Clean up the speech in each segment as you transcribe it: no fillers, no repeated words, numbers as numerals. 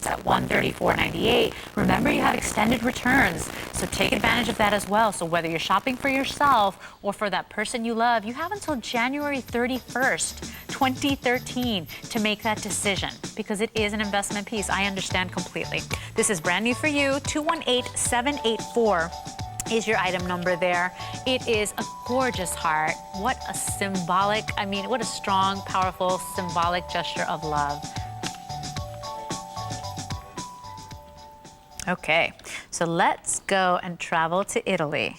It's at $134.98. Remember, you have extended returns, so take advantage of that as well. So whether you're shopping for yourself or for that person you love, you have until January 31st, 2013 to make that decision, because it is an investment piece. I understand completely. This is brand new for you. 218-784 is your item number there. It is a gorgeous heart. What a symbolic, I mean, what a strong, powerful, symbolic gesture of love. Okay, so let's go and travel to Italy.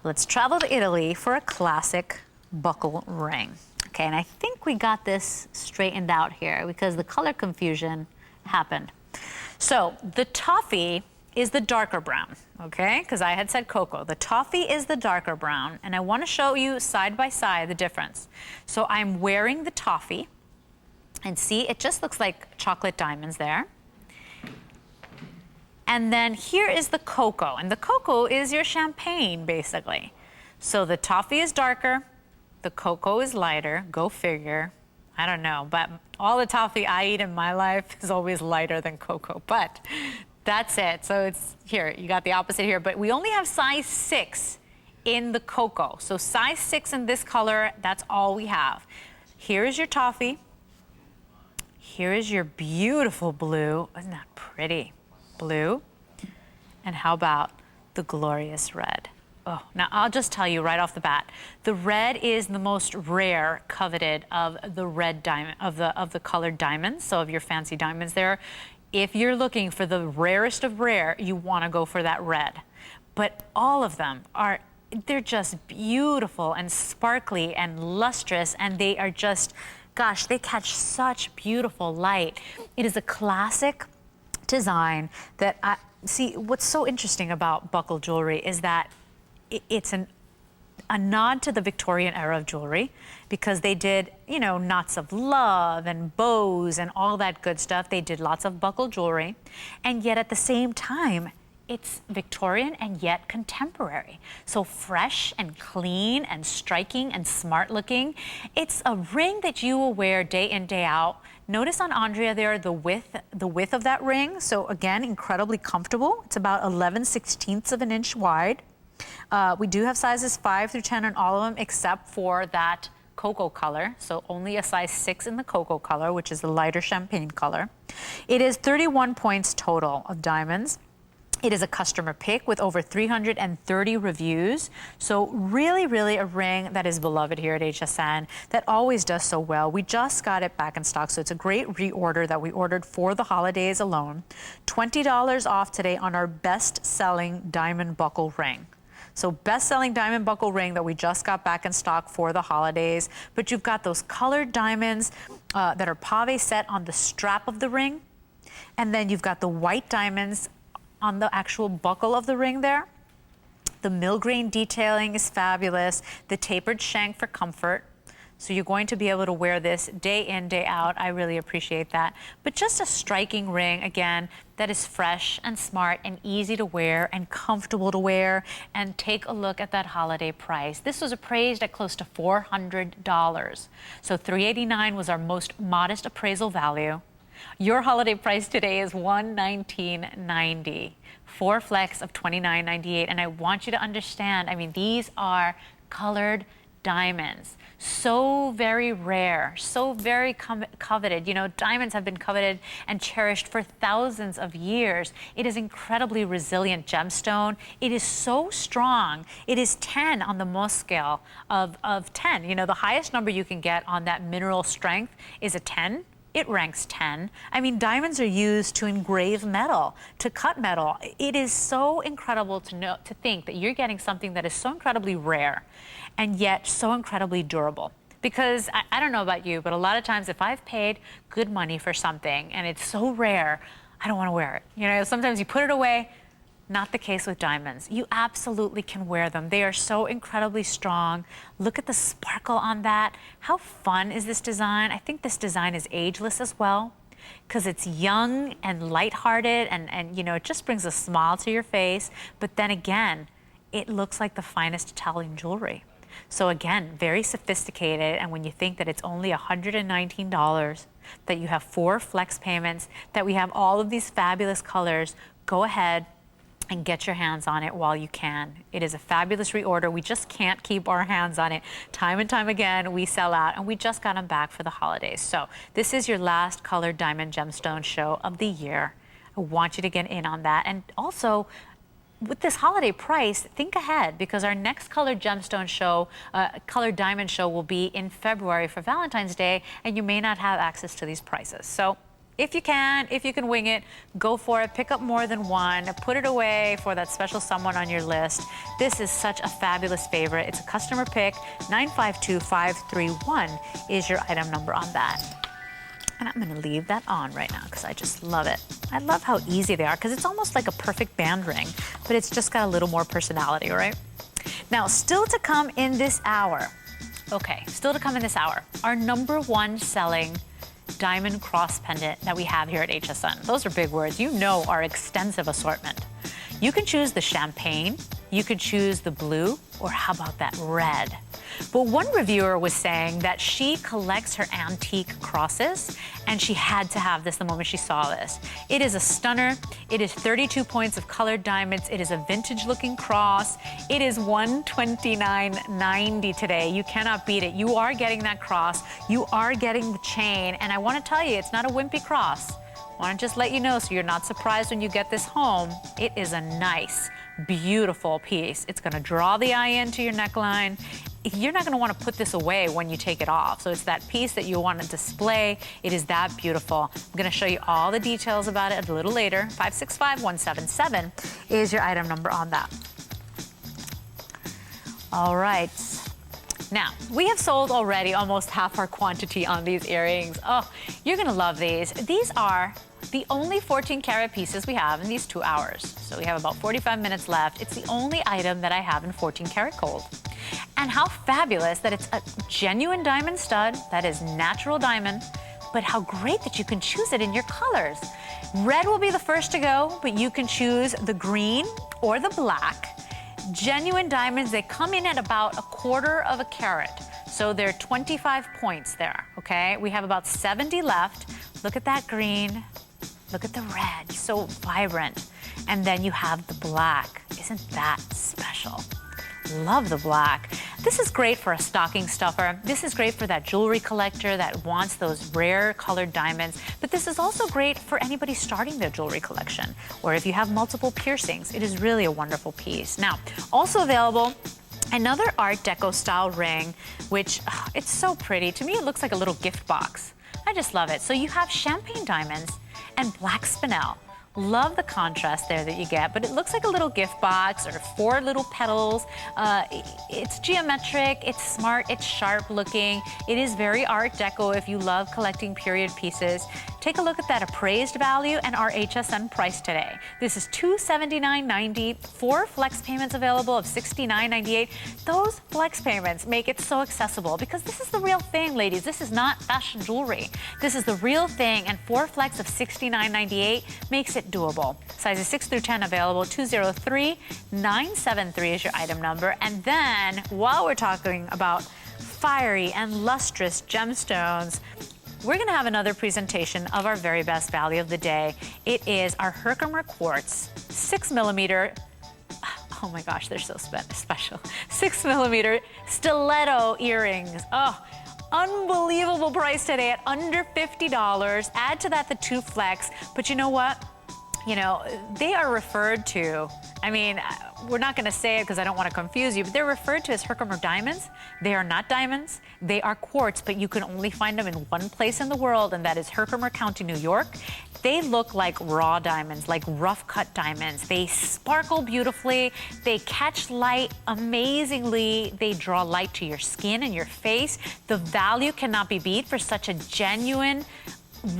Let's travel to Italy for a classic buckle ring. Okay, and I think we got this straightened out here because the color confusion happened. So the toffee is the darker brown, okay? Because I had said cocoa. The toffee is the darker brown, and I want to show you side by side the difference. So I'm wearing the toffee, and see, it just looks like chocolate diamonds there. And then here is the cocoa, and the cocoa is your champagne, basically. So the toffee is darker, the cocoa is lighter, go figure. I don't know, but all the toffee I eat in my life is always lighter than cocoa, but that's it. So it's here, you got the opposite here, but we only have size 6 in the cocoa. So size 6 in this color, that's all we have. Here is your toffee. Here is your beautiful blue. Isn't that pretty? Blue. And how about the glorious red? Oh, now I'll just tell you right off the bat, the red is the most rare, coveted of the red diamond, of the colored diamonds, so of your fancy diamonds there. If you're looking for the rarest of rare, you want to go for that red. But all of them are, they're just beautiful and sparkly and lustrous, and they are just, gosh, they catch such beautiful light. It is a classic design that I see. What's so interesting about buckle jewelry is that it's a nod to the Victorian era of jewelry, because they did, you know, knots of love and bows and all that good stuff. They did lots of buckle jewelry, and yet at the same time, it's Victorian and yet contemporary. So fresh and clean and striking and smart looking. It's a ring that you will wear day in, day out. Notice on Andrea there the width of that ring. So again, incredibly comfortable. It's about 11/16 of an inch wide. We do have sizes 5 through 10 on all of them, except for that cocoa color. So only a size 6 in the cocoa color, which is the lighter champagne color. It is 31 points total of diamonds. It is a customer pick with over 330 reviews. So really, really a ring that is beloved here at HSN, that always does so well. We just got it back in stock, so it's a great reorder that we ordered for the holidays alone. $20 off today on our best-selling diamond buckle ring. So best-selling diamond buckle ring that we just got back in stock for the holidays. But you've got those colored diamonds that are pave set on the strap of the ring. And then you've got the white diamonds on the actual buckle of the ring there. The mill-grain detailing is fabulous. The tapered shank for comfort. So you're going to be able to wear this day in, day out. I really appreciate that. But just a striking ring, again, that is fresh and smart and easy to wear and comfortable to wear. And take a look at that holiday price. This was appraised at close to $400. So $389 was our most modest appraisal value. Your holiday price today is $119.90. 4 flecks of $29.98. And I want you to understand, I mean, these are colored diamonds. So very rare, so very coveted. You know, diamonds have been coveted and cherished for thousands of years. It is incredibly resilient gemstone. It is so strong. It is 10 on the Mohs scale of 10. You know, the highest number you can get on that mineral strength is a 10. It ranks 10. I mean, diamonds are used to engrave metal, to cut metal. It is so incredible to think that you're getting something that is so incredibly rare and yet so incredibly durable. Because I don't know about you, but a lot of times if I've paid good money for something and it's so rare, I don't want to wear it. You know, sometimes you put it away. Not the case with diamonds. You absolutely can wear them. They are so incredibly strong. Look at the sparkle on that. How fun is this design? I think this design is ageless as well, because it's young and lighthearted, and you know, it just brings a smile to your face. But then again, it looks like the finest Italian jewelry. So again, very sophisticated. And when you think that it's only $119, that you have 4 flex payments, that we have all of these fabulous colors, go ahead and get your hands on it while you can. It is a fabulous reorder. We just can't keep our hands on it. Time and time again, we sell out, and we just got them back for the holidays. So this is your last colored diamond gemstone show of the year. I want you to get in on that. And also, with this holiday price, think ahead, because our next colored gemstone show, colored diamond show, will be in February for Valentine's Day, and you may not have access to these prices. So if you can wing it, go for it. Pick up more than one, put it away for that special someone on your list. This is such a fabulous favorite. It's a customer pick. 952531 is your item number on that. And I'm gonna leave that on right now because I just love it. I love how easy they are, because it's almost like a perfect band ring, but it's just got a little more personality, right? Now, still to come in this hour. Okay, still to come in this hour, our #1 selling diamond cross pendant that we have here at HSN. Those are big words. You know our extensive assortment. You can choose the champagne, you could choose the blue, or how about that red? But one reviewer was saying that she collects her antique crosses, and she had to have this the moment she saw this. It is a stunner. It is 32 points of colored diamonds. It is a vintage looking cross. It is $129.90 today. You cannot beat it. You are getting that cross. You are getting the chain. And I want to tell you, it's not a wimpy cross. I want to just let you know so you're not surprised when you get this home. It is a nice, beautiful piece. It's going to draw the eye into your neckline. You're not going to want to put this away when you take it off. So it's that piece that you want to display. It is that beautiful. I'm going to show you all the details about it a little later. 565177 is your item number on that. All right. Now, we have sold already almost half our quantity on these earrings. Oh, you're going to love these. These are the only 14 karat pieces we have in these 2 hours. So we have about 45 minutes left. It's the only item that I have in 14 karat gold. And how fabulous that it's a genuine diamond stud that is natural diamond, but how great that you can choose it in your colors. Red will be the first to go, but you can choose the green or the black. Genuine diamonds, they come in at about 1/4 of a carat. So they're 25 points there, okay? We have about 70 left. Look at that green. Look at the red, so vibrant. And then you have the black. Isn't that special? Love the black. This is great for a stocking stuffer. This is great for that jewelry collector that wants those rare colored diamonds. But this is also great for anybody starting their jewelry collection, or if you have multiple piercings. It is really a wonderful piece. Now, also available, another Art Deco style ring, which it's so pretty. To me, it looks like a little gift box. I just love it. So you have champagne diamonds and black spinel. Love the contrast there that you get, but it looks like a little gift box or 4 little petals. It's geometric, it's smart, it's sharp looking. It is very Art Deco if you love collecting period pieces. Take a look at that appraised value and our HSN price today. This is $279.90, 4 flex payments available of $69.98. Those flex payments make it so accessible because this is the real thing, ladies. This is not fashion jewelry. This is the real thing, and 4 flex of $69.98 makes it doable. Sizes 6 through 10 available. 203973 is your item number. And then, while we're talking about fiery and lustrous gemstones, we're going to have another presentation of our very best value of the day. It is our Herkimer Quartz 6mm. Oh my gosh, they're so special. 6mm stiletto earrings. Oh, unbelievable price today at under $50. Add to that the 2 flex. But you know what? You know, they are referred to, I mean, we're not going to say it because I don't want to confuse you, but they're referred to as Herkimer diamonds. They are not diamonds. They are quartz, but you can only find them in one place in the world, and that is Herkimer County, New York. They look like raw diamonds, like rough cut diamonds. They sparkle beautifully. They catch light amazingly. They draw light to your skin and your face. The value cannot be beat for such a genuine,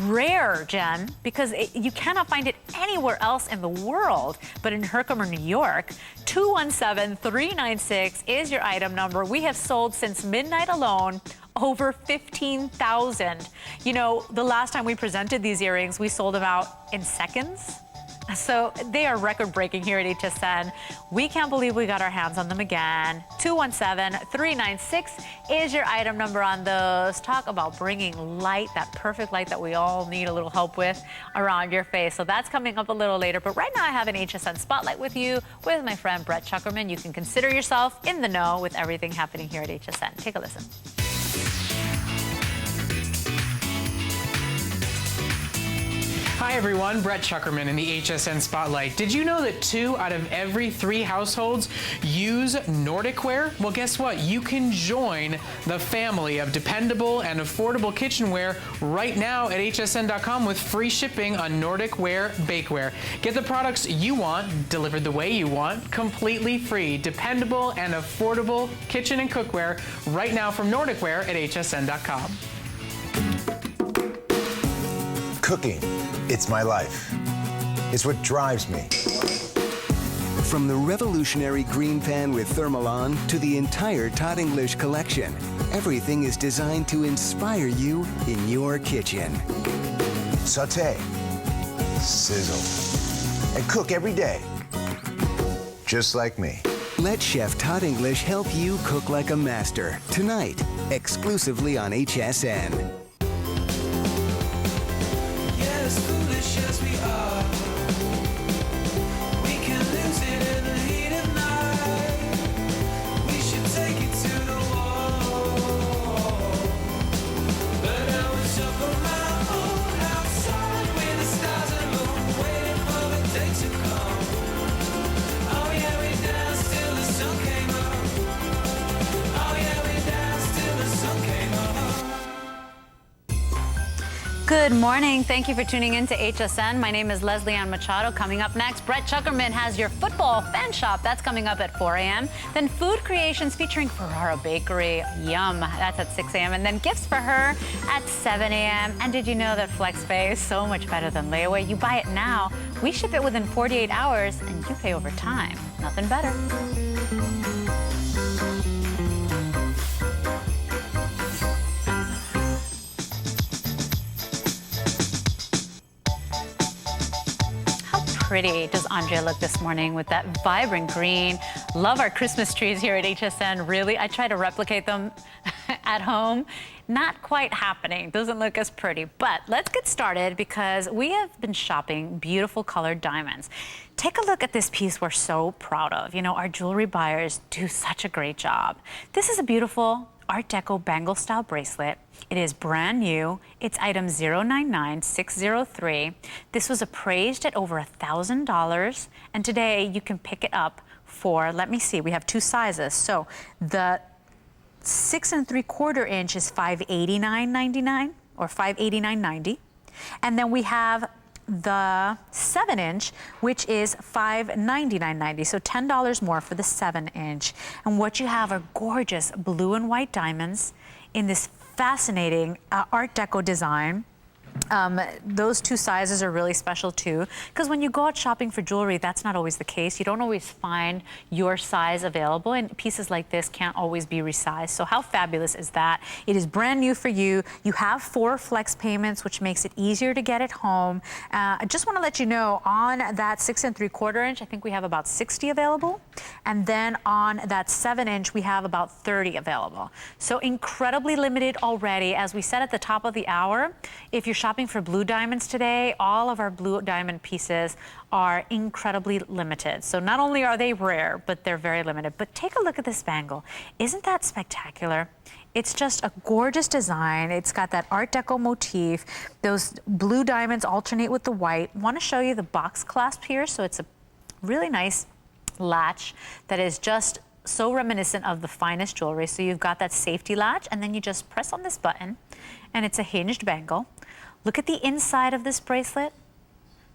rare gem, because you cannot find it anywhere else in the world but in Herkimer, New York. 217396 is your item number. We have sold since midnight alone over 15,000. You know, the last time we presented these earrings, we sold them out in seconds. So they are record-breaking here at HSN. We can't believe we got our hands on them again. 217-396 is your item number on those. Talk about bringing light, that perfect light that we all need a little help with around your face. So that's coming up a little later. But right now I have an HSN Spotlight with you with my friend Brett Chuckerman. You can consider yourself in the know with everything happening here at HSN. Take a listen. Hi everyone, Brett Chuckerman in the HSN Spotlight. Did you know that 2 out of every 3 households use Nordic ware? Well, guess what? You can join the family of dependable and affordable kitchenware right now at hsn.com with free shipping on Nordic ware bakeware. Get the products you want, delivered the way you want, completely free. Dependable and affordable kitchen and cookware right now from Nordic ware at hsn.com. Cooking, it's my life. It's what drives me. From the revolutionary green pan with Thermalon to the entire Todd English collection, everything is designed to inspire you in your kitchen. Sauté, sizzle, and cook every day, just like me. Let Chef Todd English help you cook like a master tonight, exclusively on HSN. Foolish as we are, we can lose it in the heat of night. We should take it to the wall. But I was up on my own outside with the stars and moon, waiting for the day to come. Oh yeah, we danced till the sun came up. Oh yeah, we danced till the sun came up. Good morning. Thank you for tuning in to HSN. My name is Leslie Ann Machado. Coming up next, Brett Chuckerman has your football fan shop. That's coming up at 4 a.m. Then food creations featuring Ferrara Bakery. Yum. That's at 6 a.m. And then gifts for her at 7 a.m. And did you know that FlexPay is so much better than layaway? You buy it now, we ship it within 48 hours, and you pay over time. Nothing better. Pretty does Andrea look this morning with that vibrant green. Love our Christmas trees here at HSN, really. I try to replicate them at home. Not quite happening, doesn't look as pretty, but let's get started because we have been shopping beautiful colored diamonds. Take a look at this piece we're so proud of. You know, our jewelry buyers do such a great job. This is a beautiful Art Deco bangle style bracelet. It is brand new. It's item 099603. This was appraised at over $1,000, and today you can pick it up for, let me see, we have 2 sizes. So the 6 3/4 inch is $589.99 or $589.90, and then we have the 7 inch, which is $599.90, so $10 more for the 7 inch. And what you have are gorgeous blue and white diamonds in this fascinating Art Deco design. Those 2 sizes are really special too, because when you go out shopping for jewelry, that's not always the case. You don't always find your size available, and pieces like this can't always be resized. So how fabulous is that? It is brand new for you. You have 4 flex payments, which makes it easier to get it home. I just want to let you know, on that 6 3/4 inch, I think we have about 60 available, and then on that 7 inch, we have about 30 available. So incredibly limited already. As we said at the top of the hour, if you're shopping for blue diamonds today, all of our blue diamond pieces are incredibly limited. So not only are they rare, but they're very limited. But take a look at this bangle. Isn't that spectacular? It's just a gorgeous design. It's got that Art Deco motif. Those blue diamonds alternate with the white. I want to show you the box clasp here. So it's a really nice latch that is just so reminiscent of the finest jewelry. So you've got that safety latch, and then you just press on this button, and it's a hinged bangle. Look at the inside of this bracelet.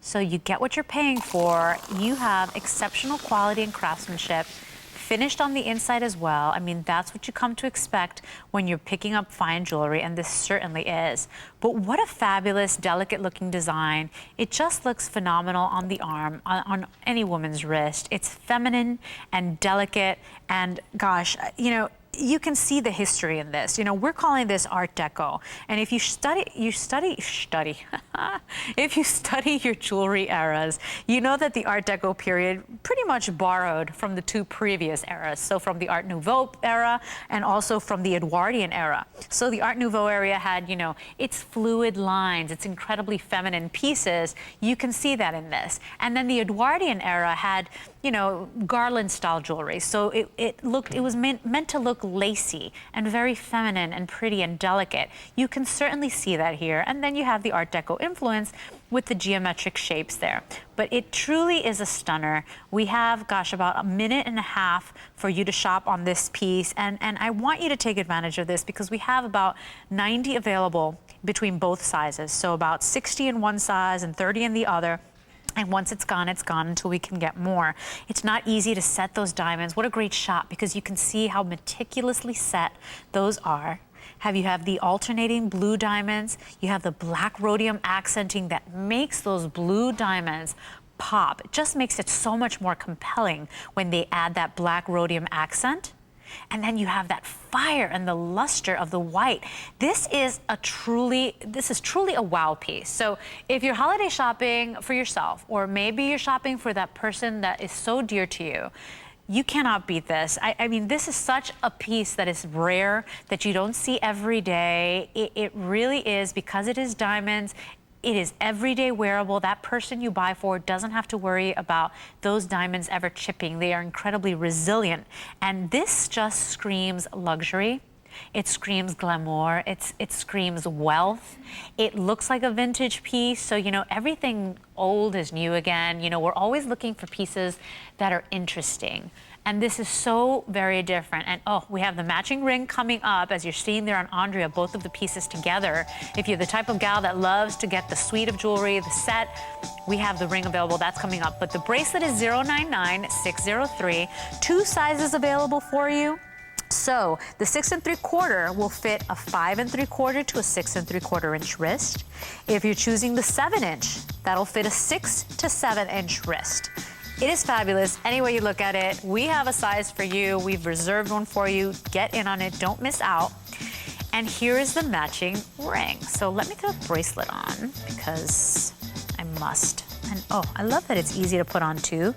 So you get what you're paying for. You have exceptional quality and craftsmanship, finished on the inside as well. I mean, that's what you come to expect when you're picking up fine jewelry, and this certainly is. But what a fabulous, delicate looking design. It just looks phenomenal on the arm, on any woman's wrist. It's feminine and delicate, and gosh, you know, you can see the history in this. You know, we're calling this Art Deco. And if you if you study your jewelry eras, you know that the Art Deco period pretty much borrowed from the two previous eras. So from the Art Nouveau era and also from the Edwardian era. So the Art Nouveau era had, you know, its fluid lines, its incredibly feminine pieces. You can see that in this. And then the Edwardian era had, you know, garland style jewelry. So it was meant to look lacy and very feminine and pretty and delicate. You can certainly see that here. And then you have the Art Deco influence with the geometric shapes there. But it truly is a stunner. We have, gosh, about a minute and a half for you to shop on this piece. And I want you to take advantage of this because we have about 90 available between both sizes. So about 60 in one size and 30 in the other. And once it's gone until we can get more. It's not easy to set those diamonds. What a great shot, because you can see how meticulously set those are. You have the alternating blue diamonds. You have the black rhodium accenting that makes those blue diamonds pop. It just makes it so much more compelling when they add that black rhodium accent. And then you have that fire and the luster of the white. This is truly a wow piece. So if you're holiday shopping for yourself, or maybe you're shopping for that person that is so dear to you, you cannot beat this. I mean, this is such a piece that is rare, that you don't see every day. It really is, because it is diamonds. It is everyday wearable. That person you buy for doesn't have to worry about those diamonds ever chipping. They are incredibly resilient. And this just screams luxury. It screams glamour. It screams wealth. It looks like a vintage piece. So, you know, everything old is new again. You know, we're always looking for pieces that are interesting. And this is so very different. And oh, we have the matching ring coming up, as you're seeing there on Andrea, both of the pieces together. If you're the type of gal that loves to get the suite of jewelry, the set, we have the ring available. That's coming up. But the bracelet is 099603. 2 sizes available for you. So the 6 3/4 will fit a 5 3/4 to a 6 3/4 inch wrist. If you're choosing the 7-inch, that'll fit a 6 to 7 inch wrist. It is fabulous. Any way you look at it, we have a size for you. We've reserved one for you. Get in on it. Don't miss out. And here is the matching ring. So let me throw the bracelet on because I must. And oh, I love that it's easy to put on too,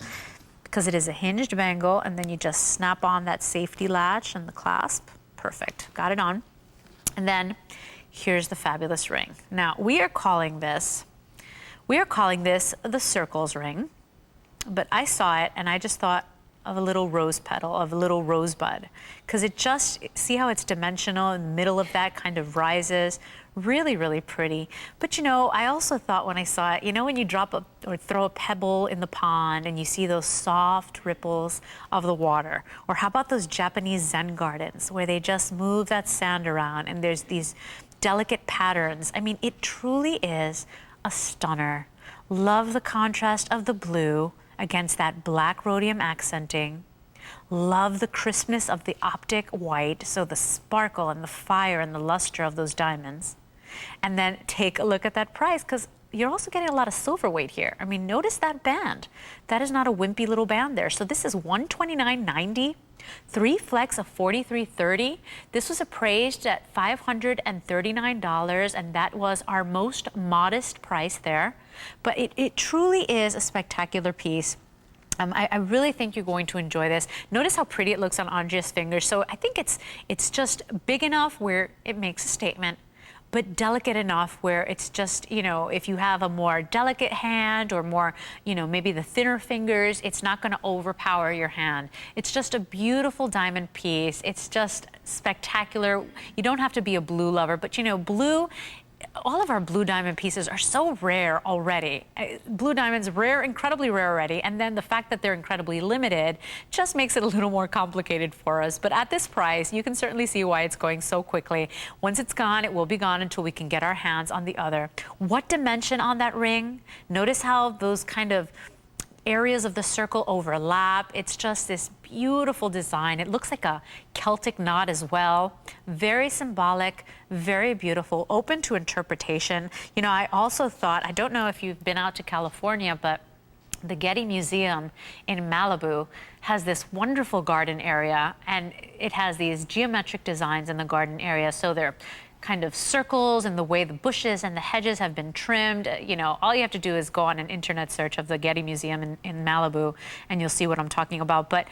because it is a hinged bangle, and then you just snap on that safety latch and the clasp. Perfect. Got it on. And then here's the fabulous ring. Now, we are calling this the circles ring. But I saw it and I just thought of a little rose petal, of a little rosebud, because it just, see how it's dimensional in the middle of that kind of rises. Really, really pretty. But you know, I also thought when I saw it, you know, when you drop or throw a pebble in the pond and you see those soft ripples of the water, or how about those Japanese Zen gardens where they just move that sand around and there's these delicate patterns. I mean, it truly is a stunner. Love the contrast of the blue against that black rhodium accenting. Love the crispness of the optic white, so the sparkle and the fire and the luster of those diamonds. And then take a look at that price, because you're also getting a lot of silver weight here. I mean, notice that band. That is not a wimpy little band there. So this is $129.90. 3 flex of $43.30. This was appraised at $539, and that was our most modest price there. But it truly is a spectacular piece. I really think you're going to enjoy this. Notice how pretty it looks on Andrea's fingers. So I think it's just big enough where it makes a statement, but delicate enough where it's just, you know, if you have a more delicate hand or more, you know, maybe the thinner fingers, it's not going to overpower your hand. It's just a beautiful diamond piece. It's just spectacular. You don't have to be a blue lover, but you know, blue, all of our blue diamond pieces are so rare already. Blue diamonds, rare, incredibly rare already. And then the fact that they're incredibly limited just makes it a little more complicated for us. But at this price, you can certainly see why it's going so quickly. Once it's gone, it will be gone until we can get our hands on the other. What dimension on that ring? Notice how those kind of areas of the circle overlap. It's just this beautiful design. It looks like a Celtic knot as well. Very symbolic, very beautiful, open to interpretation. You know, I also thought, I don't know if you've been out to California, but the Getty Museum in Malibu has this wonderful garden area, and it has these geometric designs in the garden area. So they're kind of circles in the way the bushes and the hedges have been trimmed. You know, all you have to do is go on an internet search of the Getty Museum in Malibu, and you'll see what I'm talking about. But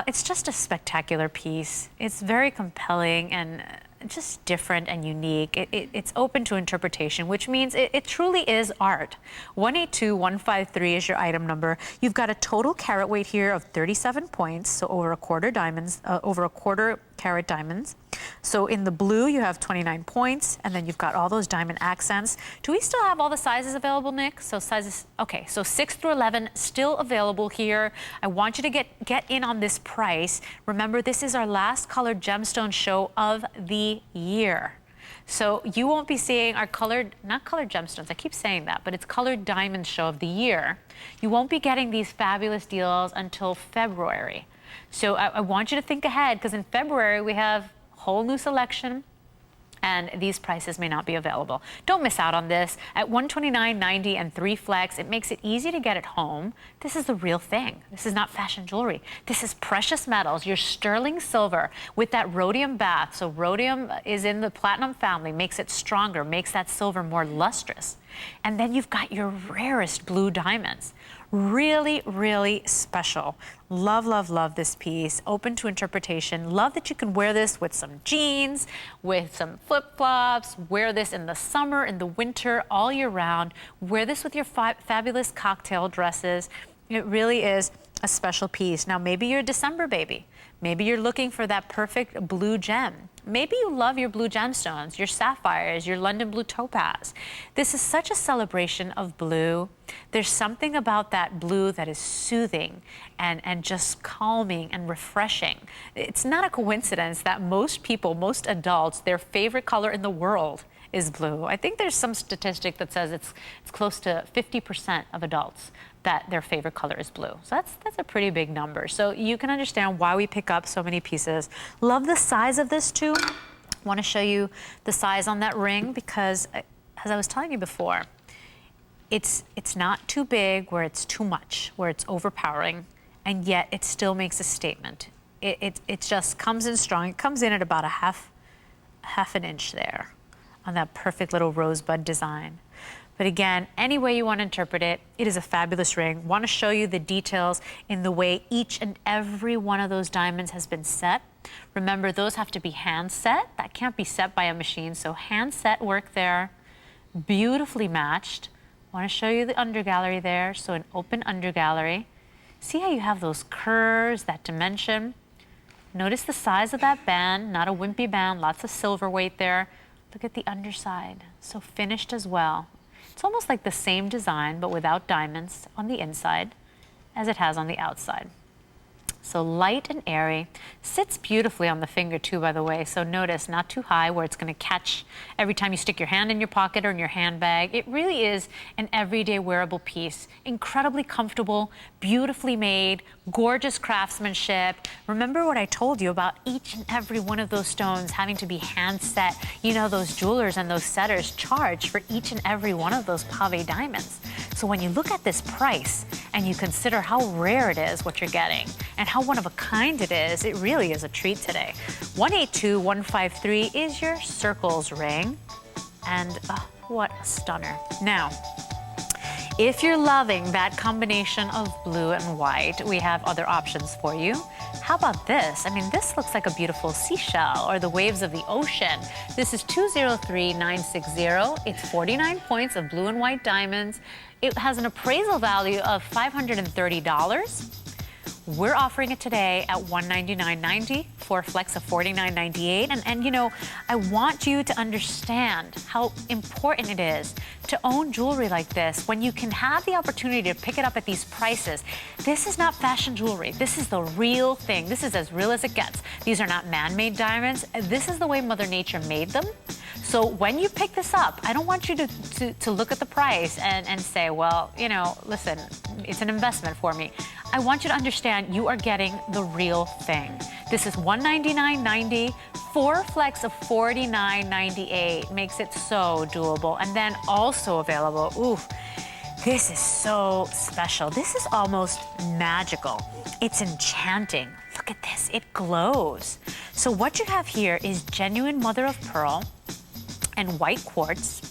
it's just a spectacular piece. It's very compelling and just different and unique. It's open to interpretation, which means it truly is art. 182153 is your item number. You've got a total carat weight here of 37 points, so over a quarter carat diamonds. So in the blue, you have 29 points, and then you've got all those diamond accents. Do we still have all the sizes available, Nick? So sizes, okay, so 6 through 11 still available here. I want you to get in on this price. Remember, this is our last colored gemstone show of the year. So you won't be seeing our not colored gemstones, I keep saying that, but it's colored diamond show of the year. You won't be getting these fabulous deals until February. So I want you to think ahead, because in February we have whole new selection, and these prices may not be available. Don't miss out on this. At $129.90 and 3 flex, it makes it easy to get at home. This is the real thing. This is not fashion jewelry. This is precious metals, your sterling silver with that rhodium bath. So rhodium is in the platinum family, makes it stronger, makes that silver more lustrous. And then you've got your rarest blue diamonds. Really, really special. Love, love, love this piece. Open to interpretation. Love that you can wear this with some jeans, with some flip-flops. Wear this in the summer, in the winter, all year round. Wear this with your fabulous cocktail dresses. It really is a special piece. Now, maybe you're a December baby. Maybe you're looking for that perfect blue gem. Maybe you love your blue gemstones, your sapphires, your London blue topaz. This is such a celebration of blue. There's something about that blue that is soothing and just calming and refreshing. It's not a coincidence that most people, most adults, their favorite color in the world is blue. I think there's some statistic that says it's close to 50% of adults that their favorite color is blue. So that's a pretty big number. So you can understand why we pick up so many pieces. Love the size of this too. Want to show you the size on that ring, because as I was telling you before, it's not too big where it's too much, where it's overpowering, and yet it still makes a statement. It just comes in strong. It comes in at about a half an inch there on that perfect little rosebud design. But again, any way you want to interpret it, it is a fabulous ring. Want to show you the details in the way each and every one of those diamonds has been set. Remember, those have to be hand set. That can't be set by a machine. So hand set work there, beautifully matched. Want to show you the undergallery there. So an open undergallery. See how you have those curves, that dimension. Notice the size of that band, not a wimpy band, lots of silver weight there. Look at the underside, so finished as well. It's almost like the same design, but without diamonds on the inside as it has on the outside. So light and airy. Sits beautifully on the finger too, by the way. So notice, not too high where it's going to catch every time you stick your hand in your pocket or in your handbag. It really is an everyday wearable piece. Incredibly comfortable, beautifully made, gorgeous craftsmanship. Remember what I told you about each and every one of those stones having to be hand set. You know, those jewelers and those setters charge for each and every one of those pave diamonds. So when you look at this price and you consider how rare it is what you're getting and how one of a kind it is, it really is a treat today. 182153 is your circles ring, and what a stunner. Now, if you're loving that combination of blue and white, we have other options for you. How about this? I mean, this looks like a beautiful seashell or the waves of the ocean. This is 203960. It's 49 points of blue and white diamonds. It has an appraisal value of $530. We're offering it today at $199.90 for a flex of $49.98. And you know, I want you to understand how important it is to own jewelry like this when you can have the opportunity to pick it up at these prices. This is not fashion jewelry. This is the real thing. This is as real as it gets. These are not man-made diamonds. This is the way Mother Nature made them. So when you pick this up, I don't want you to look at the price and say, well, you know, listen, it's an investment for me. I want you to understand you are getting the real thing. This is $199.90, 4 flex of $49.98. Makes it so doable. And then also available, This is so special. This is almost magical. It's enchanting. Look at this, it glows. So what you have here is genuine mother of pearl and white quartz,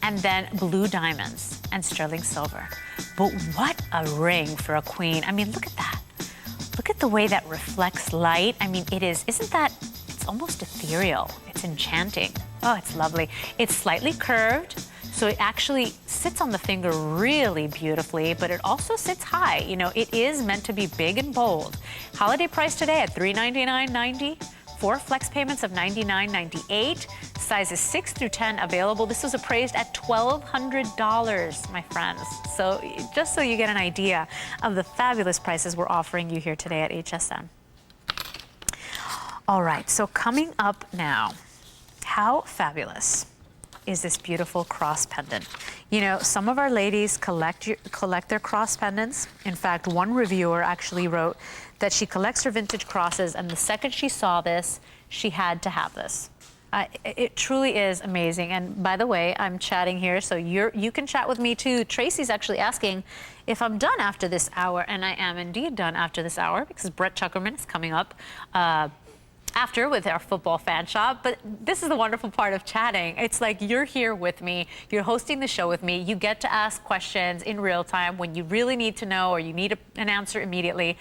and then blue diamonds and sterling silver. But what a ring for a queen. I mean, look at that. Look at the way that reflects light. I mean, isn't that, it's almost ethereal. It's enchanting. Oh, it's lovely. It's slightly curved, so it actually sits on the finger really beautifully, but it also sits high. You know, it is meant to be big and bold. Holiday price today at $399.90. 4 flex payments of $99.98. Sizes 6 through 10 available. This was appraised at $1,200, my friends. So just so you get an idea of the fabulous prices we're offering you here today at HSN. All right, so coming up now, how fabulous is this beautiful cross pendant? You know, some of our ladies collect their cross pendants. In fact, one reviewer actually wrote that she collects her vintage crosses, and the second she saw this, she had to have this. It truly is amazing. And by the way, I'm chatting here, so you can chat with me too. Tracy's actually asking if I'm done after this hour, and I am indeed done after this hour because Brett Chuckerman is coming up after with our football fan shop. But this is the wonderful part of chatting. It's like you're here with me, you're hosting the show with me, you get to ask questions in real time when you really need to know or you need an answer immediately.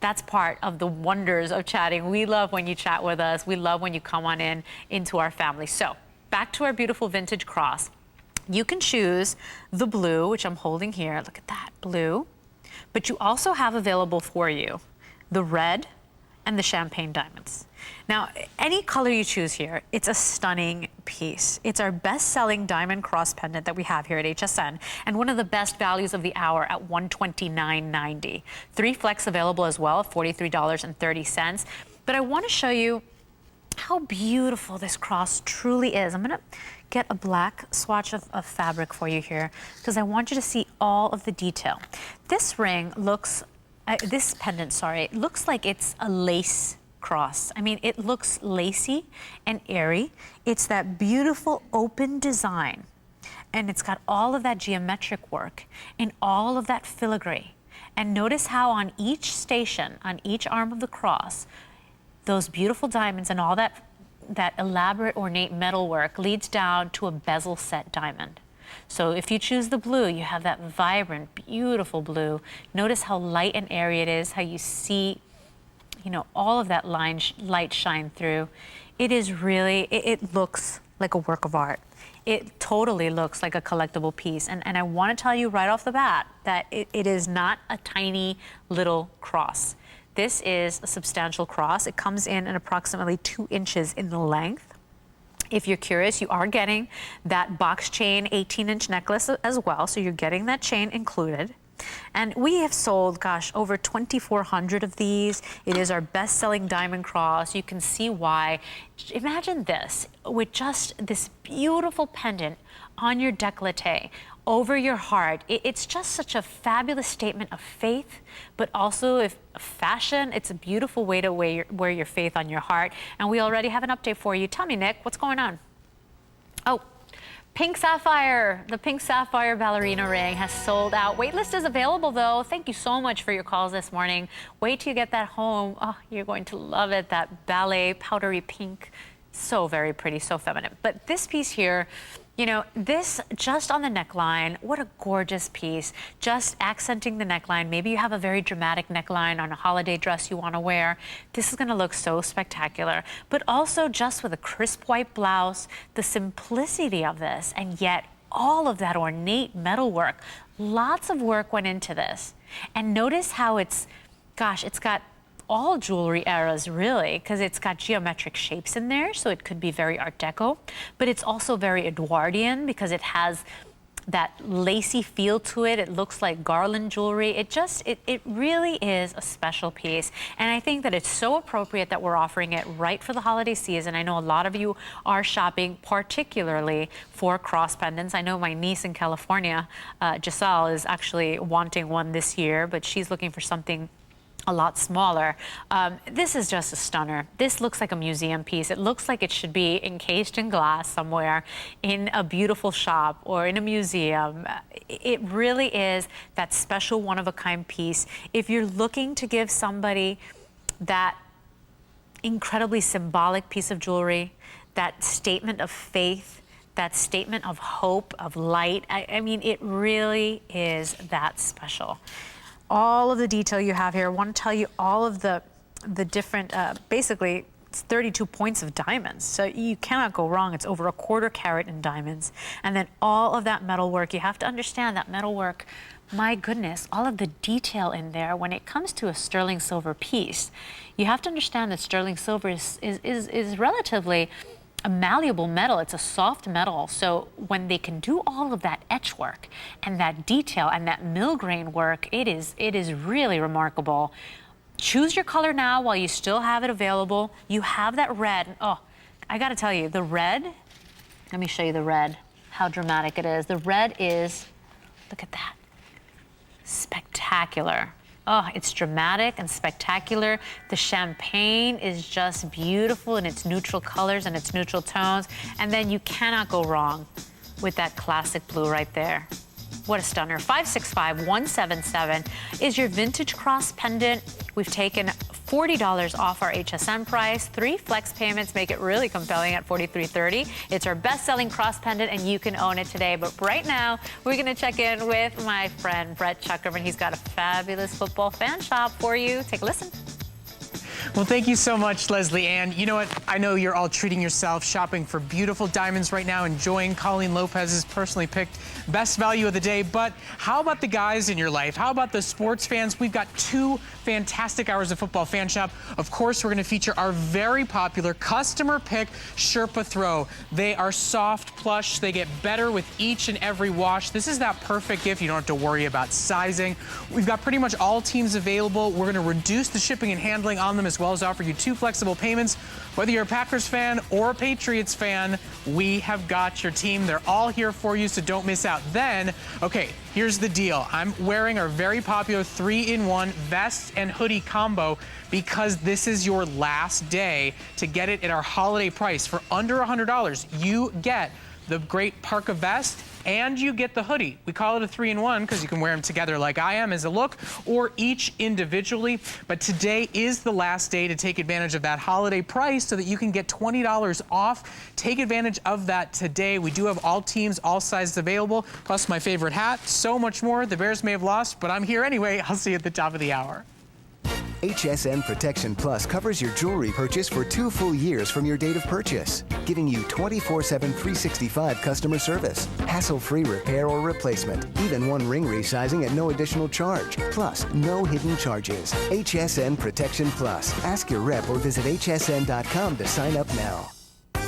That's part of the wonders of chatting. We love when you chat with us. We love when you come on into our family. So back to our beautiful vintage cross. You can choose the blue, which I'm holding here. Look at that, blue. But you also have available for you the red and the champagne diamonds. Now, any color you choose here, it's a stunning piece. It's our best-selling diamond cross pendant that we have here at HSN, and one of the best values of the hour at $129.90. 3 flex available as well, $43.30. But I want to show you how beautiful this cross truly is. I'm going to get a black swatch of fabric for you here because I want you to see all of the detail. This ring looks, this pendant, sorry, looks like it's a lace cross. I mean, it looks lacy and airy. It's that beautiful open design, and it's got all of that geometric work and all of that filigree. And notice how on each station, on each arm of the cross, those beautiful diamonds and all that elaborate ornate metalwork leads down to a bezel set diamond. So if you choose the blue, you have that vibrant, beautiful blue. Notice how light and airy it is, how you see, you know, all of that light shine through. It is really, it looks like a work of art. It totally looks like a collectible piece. And I want to tell you right off the bat that it is not a tiny little cross. This is a substantial cross. It comes in at approximately 2 inches in length. If you're curious, you are getting that box chain 18-inch necklace as well. So you're getting that chain included. And we have sold, gosh, over 2,400 of these. It is our best-selling diamond cross. You can see why. Imagine this, with just this beautiful pendant on your décolleté, over your heart. It's just such a fabulous statement of faith, but also of fashion. It's a beautiful way to wear your faith on your heart. And we already have an update for you. Tell me, Nick, what's going on? Oh. Pink Sapphire, the Pink Sapphire ballerina ring has sold out. Waitlist is available though. Thank you so much for your calls this morning. Wait till you get that home. Oh, you're going to love it. That ballet powdery pink, so very pretty, so feminine. But this piece here, you know, this just on the neckline, what a gorgeous piece. Just accenting the neckline. Maybe you have a very dramatic neckline on a holiday dress you want to wear. This is going to look so spectacular. But also just with a crisp white blouse, the simplicity of this, and yet all of that ornate metalwork. Lots of work went into this. And notice how it's, gosh, it's got all jewelry eras really, because it's got geometric shapes in there, so it could be very Art Deco, but it's also very Edwardian because it has that lacy feel to it. It looks like garland jewelry. It really is a special piece, and I think that it's so appropriate that we're offering it right for the holiday season. I know a lot of you are shopping particularly for cross pendants. I know my niece in California, Giselle, is actually wanting one this year, but she's looking for something a lot smaller. This is just a stunner. This looks like a museum piece. It looks like it should be encased in glass somewhere in a beautiful shop or in a museum. It really is that special one-of-a-kind piece. If you're looking to give somebody that incredibly symbolic piece of jewelry, that statement of faith, that statement of hope, of light, I mean, it really is that special. All of the detail you have here. I want to tell you all of the different, basically, it's 32 points of diamonds. So you cannot go wrong. It's over 1/4 carat in diamonds. And then all of that metalwork. You have to understand that metalwork, my goodness, all of the detail in there when it comes to a sterling silver piece. You have to understand that sterling silver is relatively a malleable metal. It's a soft metal. So when they can do all of that etch work and that detail and that mill grain work, it is really remarkable. Choose your color now while you still have it available. You have that red. Oh, I got to tell you, the red, let me show you the red, how dramatic it is. The red is, look at that, spectacular. Oh, it's dramatic and spectacular. The champagne is just beautiful in its neutral colors and its neutral tones. And then you cannot go wrong with that classic blue right there. What a stunner. 565-177 is your vintage cross pendant. We've taken $40 off our HSN price. 3 flex payments make it really compelling at $43.30. It's our best-selling cross pendant, and you can own it today. But right now, we're going to check in with my friend Brett Chuckerman. He's got a fabulous football fan shop for you. Take a listen. Well, thank you so much, Leslie Ann. You know what? I know you're all treating yourself, shopping for beautiful diamonds right now, enjoying Colleen Lopez's personally picked best value of the day. But how about the guys in your life? How about the sports fans? We've got 2 fantastic hours of football fan shop. Of course, we're going to feature our very popular customer pick Sherpa Throw. They are soft, plush. They get better with each and every wash. This is that perfect gift. You don't have to worry about sizing. We've got pretty much all teams available. We're going to reduce the shipping and handling on them, as well as offer you 2 flexible payments. Whether you're a Packers fan or a Patriots fan, we have got your team. They're all here for you, so don't miss out. Then, okay, here's the deal. I'm wearing our very popular 3-in-1 vest and hoodie combo because this is your last day to get it at our holiday price. For under $100, you get the great parka vest and you get the hoodie. We call it a 3-in-1 because you can wear them together like I am as a look, or each individually. But today is the last day to take advantage of that holiday price so that you can get $20 off. Take advantage of that today. We do have all teams, all sizes available, plus my favorite hat, so much more. The Bears may have lost, but I'm here anyway. I'll see you at the top of the hour. HSN Protection Plus covers your jewelry purchase for 2 full years from your date of purchase, giving you 24/7 365 customer service, hassle-free repair or replacement, even 1 ring resizing at no additional charge, plus no hidden charges. HSN Protection Plus. Ask your rep or visit hsn.com to sign up now.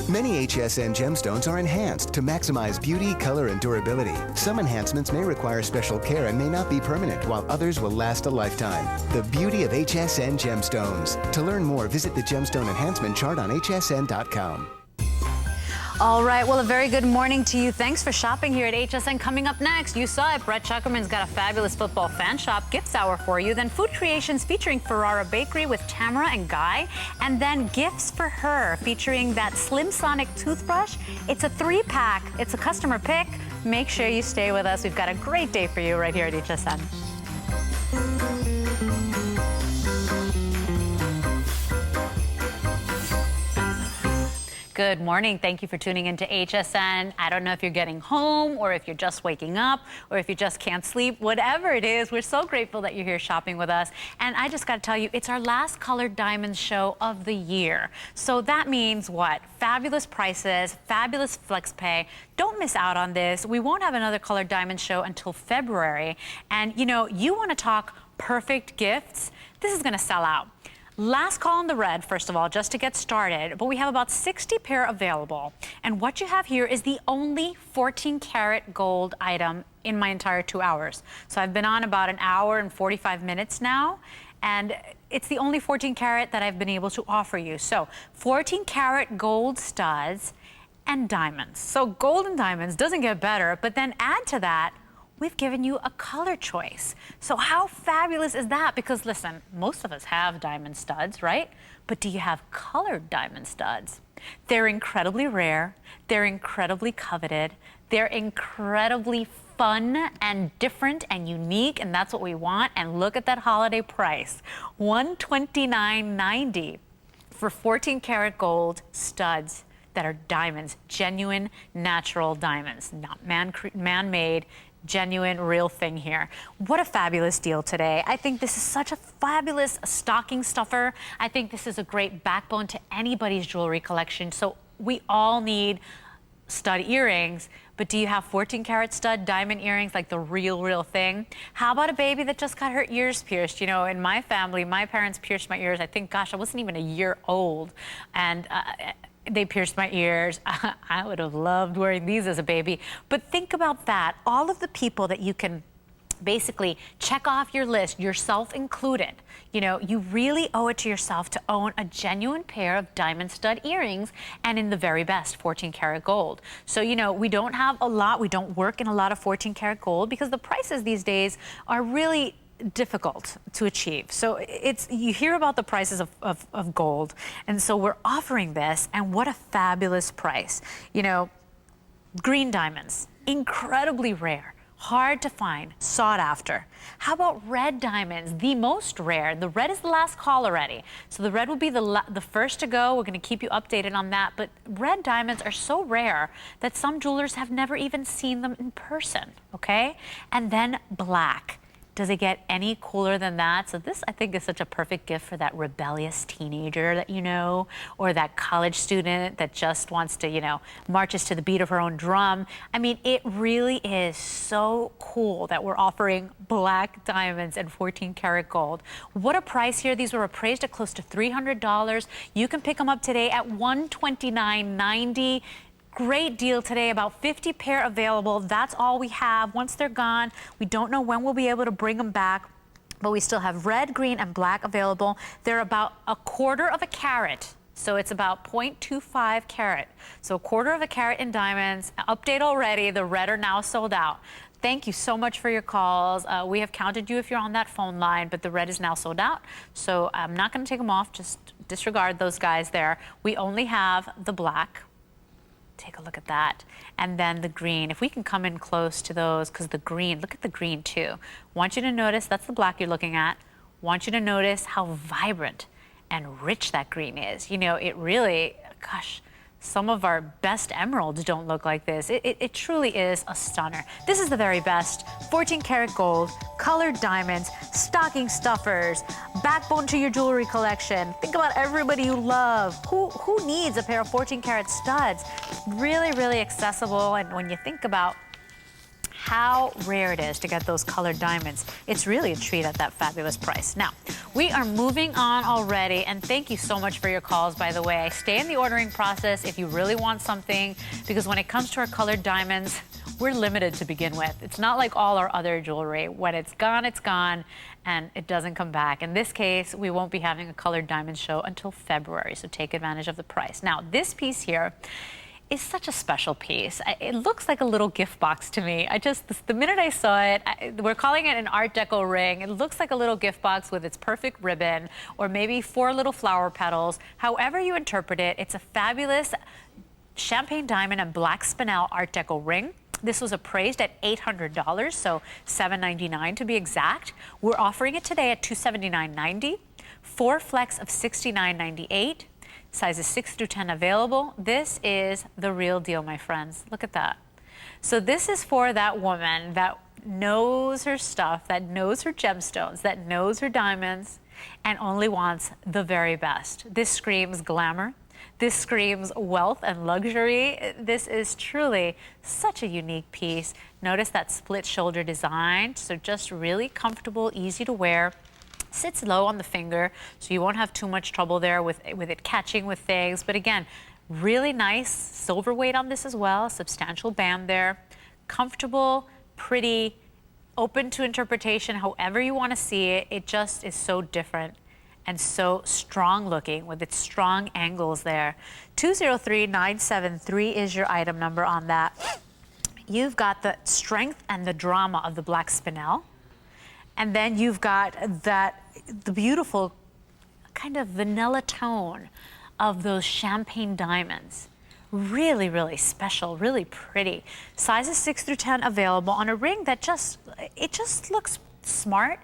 Many HSN gemstones are enhanced to maximize beauty, color, and durability. Some enhancements may require special care and may not be permanent, while others will last a lifetime. The beauty of HSN gemstones. To learn more, visit the gemstone enhancement chart on hsn.com. All right, well, a very good morning to you. Thanks for shopping here at HSN. Coming up next, you saw it, Brett Chuckerman's got a fabulous football fan shop gifts hour for you. Then food creations featuring Ferrara Bakery with Tamara and Guy. And then gifts for her featuring that Slim Sonic toothbrush. It's a 3-pack. It's a customer pick. Make sure you stay with us. We've got a great day for you right here at HSN. Good morning. Thank you for tuning into HSN. I don't know if you're getting home or if you're just waking up or if you just can't sleep. Whatever it is, we're so grateful that you're here shopping with us. And I just got to tell you, it's our last Colored Diamonds show of the year. So that means what? Fabulous prices, fabulous flex pay. Don't miss out on this. We won't have another Colored Diamonds show until February. And you know, you want to talk perfect gifts? This is going to sell out. Last call on the red, first of all, just to get started, but we have about 60 pair available. And what you have here is the only 14-karat gold item in my entire 2 hours. So I've been on about 1 hour and 45 minutes now, and it's the only 14-karat that I've been able to offer you. So 14-karat gold studs and diamonds. So gold and diamonds doesn't get better, but then add to that we've given you a color choice. So how fabulous is that? Because listen, most of us have diamond studs, right? But do you have colored diamond studs? They're incredibly rare. They're incredibly coveted. They're incredibly fun and different and unique, and that's what we want. And look at that holiday price, $129.90 for 14 karat gold studs that are diamonds, genuine natural diamonds, not man-made, genuine, real thing here. What a fabulous deal today. I think this is such a fabulous stocking stuffer. I think this is a great backbone to anybody's jewelry collection. So we all need stud earrings, but do you have 14 karat stud diamond earrings, like the real thing? How about a baby that just got her ears pierced? You know, in my family, my parents pierced my ears. I think, gosh, I wasn't even a year old. And they pierced my ears. I would have loved wearing these as a baby. But think about that. All of the people that you can basically check off your list, yourself included. You know, you really owe it to yourself to own a genuine pair of diamond stud earrings, and in the very best 14 karat gold. So, you know, we don't have a lot, we don't work in a lot of 14 karat gold because the prices these days are really difficult to achieve. So you hear about the prices of gold, and so we're offering this, and what a fabulous price. You know, green diamonds, incredibly rare, hard to find, sought after. How about red diamonds, the most rare? The red is the last call already. So the red will be the first to go. We're going to keep you updated on that. But red diamonds are so rare that some jewelers have never even seen them in person, okay? And then black. Does it get any cooler than that? So this, I think, is such a perfect gift for that rebellious teenager that you know, or that college student that just wants to, you know, marches to the beat of her own drum. I mean, it really is so cool that we're offering black diamonds and 14 karat gold. What a price here. These were appraised at close to $300. You can pick them up today at $129.90. Great deal today, about 50 pair available. That's all we have. Once they're gone, we don't know when we'll be able to bring them back, but we still have red, green, and black available. They're about 1/4 of a carat. So it's about 0.25 carat. So 1/4 of a carat in diamonds. Update already, the red are now sold out. Thank you so much for your calls. We have counted you if you're on that phone line, but the red is now sold out. So I'm not gonna take them off, just disregard those guys there. We only have the black. Take a look at that. And then the green, if we can come in close to those, because the green, look at the green too. Want you to notice, that's the black you're looking at. Want you to notice how vibrant and rich that green is. You know, it really, gosh, some of our best emeralds don't look like this. It truly is a stunner. This is the very best. 14 karat gold, colored diamonds, stocking stuffers, backbone to your jewelry collection. Think about everybody you love. Who needs a pair of 14 karat studs? Really accessible. And when you think about how rare it is to get those colored diamonds, it's really a treat at that fabulous price. Now, we are moving on already, and thank you so much for your calls, by the way. Stay in the ordering process if you really want something, because when it comes to our colored diamonds, we're limited to begin with. It's not like all our other jewelry. When it's gone, and it doesn't come back. In this case, we won't be having a colored diamond show until February, so take advantage of the price. Now, this piece here is such a special piece. It looks like a little gift box to me. The minute I saw it, we're calling it an Art Deco ring. It looks like a little gift box with its perfect ribbon, or maybe 4 little flower petals. However you interpret it, it's a fabulous champagne diamond and black spinel Art Deco ring. This was appraised at $800, so $799 to be exact. We're offering it today at $279.90. 4 flex of $69.98. Sizes 6 through 10 available. This is the real deal, my friends. Look at that. So this is for that woman that knows her stuff, that knows her gemstones, that knows her diamonds, and only wants the very best. This screams glamour. This screams wealth and luxury. This is truly such a unique piece. Notice that split shoulder design. So just really comfortable, easy to wear. Sits low on the finger, so you won't have too much trouble there with it catching with things. But again, really nice silver weight on this as well, substantial band there. Comfortable, pretty, open to interpretation, however you want to see it. It just is so different and so strong looking with its strong angles there. 203973 is your item number on that. You've got the strength and the drama of the black spinel. And then you've got the beautiful kind of vanilla tone of those champagne diamonds. Really, really special, really pretty. Sizes 6 through 10 available on a ring that just looks smart.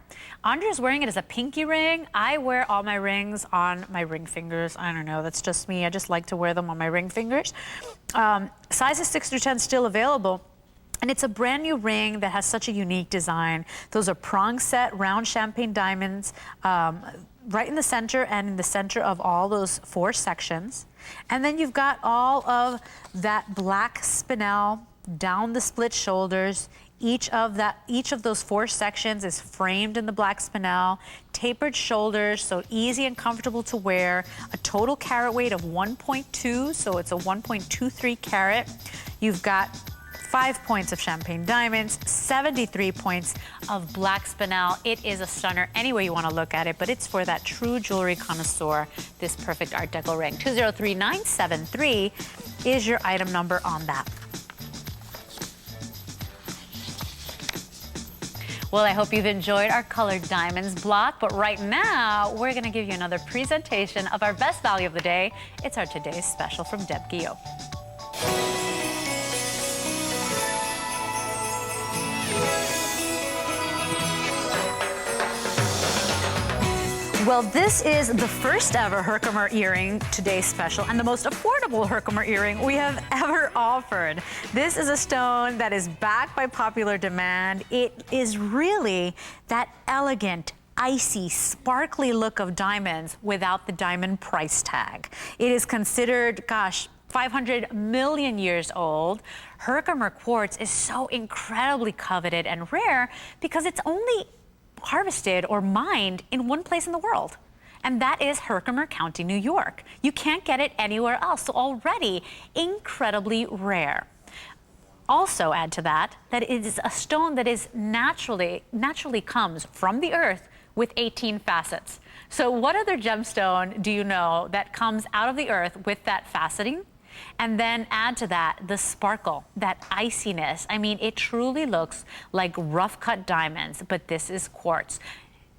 Andrea's wearing it as a pinky ring. I wear all my rings on my ring fingers. I don't know, that's just me. I just like to wear them on my ring fingers. Sizes 6 through 10 still available. And it's a brand new ring that has such a unique design. Those are prong set round champagne diamonds right in the center and in the center of all those 4 sections. And then you've got all of that black spinel down the split shoulders. Each of those 4 sections is framed in the black spinel, tapered shoulders, so easy and comfortable to wear. A total carat weight of 1.2, so it's a 1.23 carat. You've got 5 points of champagne diamonds, 73 points of black spinel. It is a stunner any way you want to look at it, but it's for that true jewelry connoisseur, this perfect Art Deco ring. 203973 is your item number on that. Well, I hope you've enjoyed our colored diamonds block, but right now, we're gonna give you another presentation of our best value of the day. It's our today's special from Deb Guillot. Well, this is the first ever Herkimer earring today's special and the most affordable Herkimer earring we have ever offered. This is a stone that is backed by popular demand. It is really that elegant, icy, sparkly look of diamonds without the diamond price tag. It is considered, gosh, 500 million years old. Herkimer quartz is so incredibly coveted and rare because it's only harvested or mined in one place in the world, and that is Herkimer County, New York. You can't get it anywhere else, so already incredibly rare. Also add to that it is a stone that is naturally comes from the earth with 18 facets. So what other gemstone do you know that comes out of the earth with that faceting? And then add to that the sparkle, that iciness. I mean, it truly looks like rough cut diamonds, but this is quartz.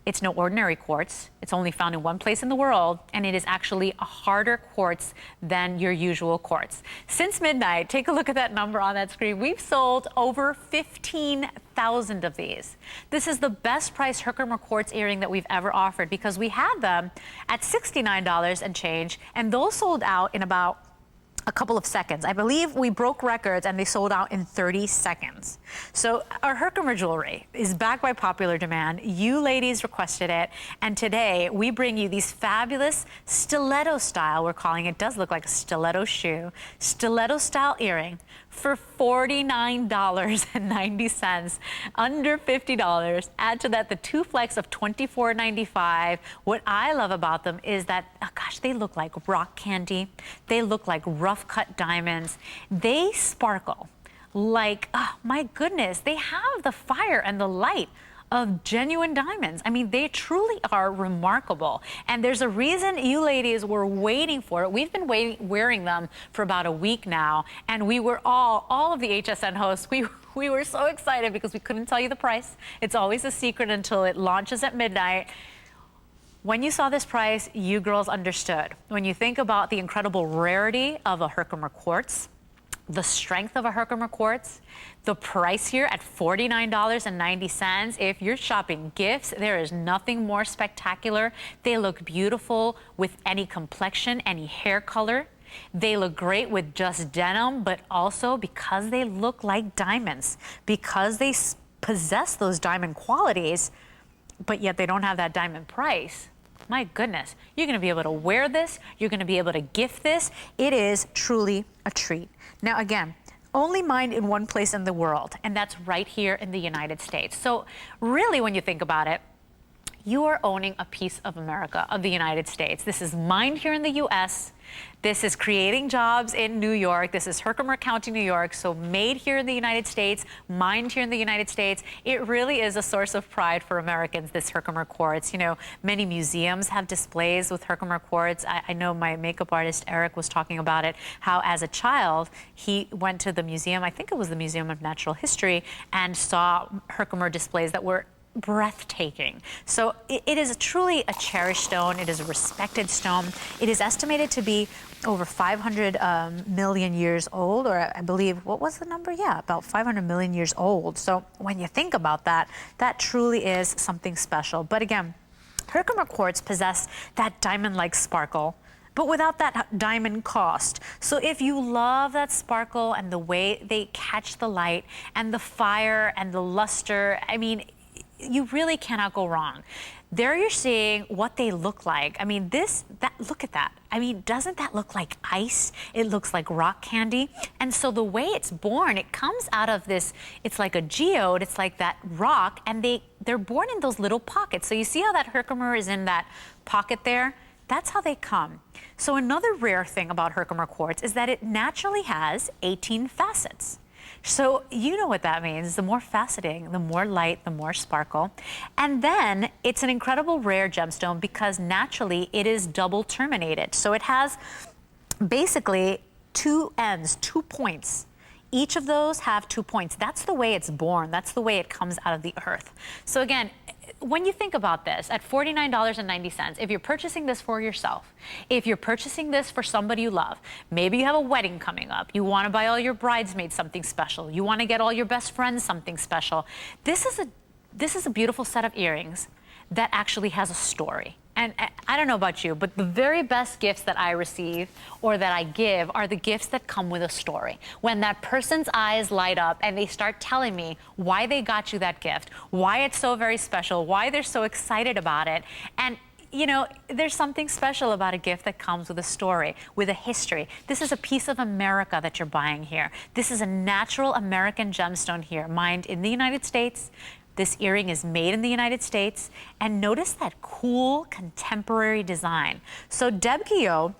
It's no ordinary quartz. It's only found in one place in the world, and it is actually a harder quartz than your usual quartz. Since midnight, take a look at that number on that screen. We've sold over 15,000 of these. This is the best price Herkimer quartz earring that we've ever offered because we had them at $69 and change, and those sold out in about a couple of seconds. I believe we broke records and they sold out in 30 seconds. So our Herkimer jewelry is backed by popular demand. You ladies requested it, and today we bring you these fabulous stiletto style, we're calling it, does look like a stiletto shoe, stiletto style earring for $49.90, under $50. Add to that the 2 flex of $24.95. What I love about them is that, oh gosh, they look like rock candy. They look like rough cut diamonds. They sparkle like, oh my goodness, they have the fire and the light of genuine diamonds. I mean, they truly are remarkable. And there's a reason you ladies were waiting for it. We've been wearing them for about a week now, and we were all of the HSN hosts, we were so excited because we couldn't tell you the price. It's always a secret until it launches at midnight. When you saw this price, you girls understood. When you think about the incredible rarity of a Herkimer quartz, the strength of a Herkimer quartz, the price here at $49.90. If you're shopping gifts, there is nothing more spectacular. They look beautiful with any complexion, any hair color. They look great with just denim, but also because they look like diamonds, because they possess those diamond qualities, but yet they don't have that diamond price. My goodness, you're going to be able to wear this. You're going to be able to gift this. It is truly a treat. Now, again, only mined in one place in the world, and that's right here in the United States. So really, when you think about it, you are owning a piece of America, of the United States. This is mined here in the U.S. This is creating jobs in New York. This is Herkimer County, New York. So made here in the United States, mined here in the United States. It really is a source of pride for Americans, this Herkimer quartz. You know, many museums have displays with Herkimer quartz. I know my makeup artist, Eric, was talking about it, how as a child, he went to the museum, I think it was the Museum of Natural History, and saw Herkimer displays that were breathtaking. So it is truly a cherished stone. It is a respected stone. It is estimated to be over 500 million years old, or I believe, what was the number? Yeah, about 500 million years old. So when you think about that, that truly is something special. But again, Herkimer quartz possess that diamond-like sparkle, but without that diamond cost. So if you love that sparkle and the way they catch the light and the fire and the luster, I mean, you really cannot go wrong. There you're seeing what they look like. I mean, look at that. I mean, doesn't that look like ice? It looks like rock candy. And so the way it's born, it comes out of this, it's like a geode, it's like that rock, and they're born in those little pockets. So you see how that Herkimer is in that pocket there? That's how they come. So another rare thing about Herkimer quartz is that it naturally has 18 facets. So you know what that means. The more faceting, the more light, the more sparkle. And then it's an incredible rare gemstone because naturally it is double terminated. So it has basically two ends, 2 points. Each of those have 2 points. That's the way it's born. That's the way it comes out of the earth. So again, when you think about this, at $49.90, if you're purchasing this for yourself, if you're purchasing this for somebody you love, maybe you have a wedding coming up, you want to buy all your bridesmaids something special, you want to get all your best friends something special, this is a beautiful set of earrings that actually has a story. And I don't know about you, but the very best gifts that I receive or that I give are the gifts that come with a story. When that person's eyes light up and they start telling me why they got you that gift, why it's so very special, why they're so excited about it. And you know, there's something special about a gift that comes with a story, with a history. This is a piece of America that you're buying here. This is a natural American gemstone here, mined in the United States. This earring is made in the United States, and notice that cool contemporary design. So Deb Guillot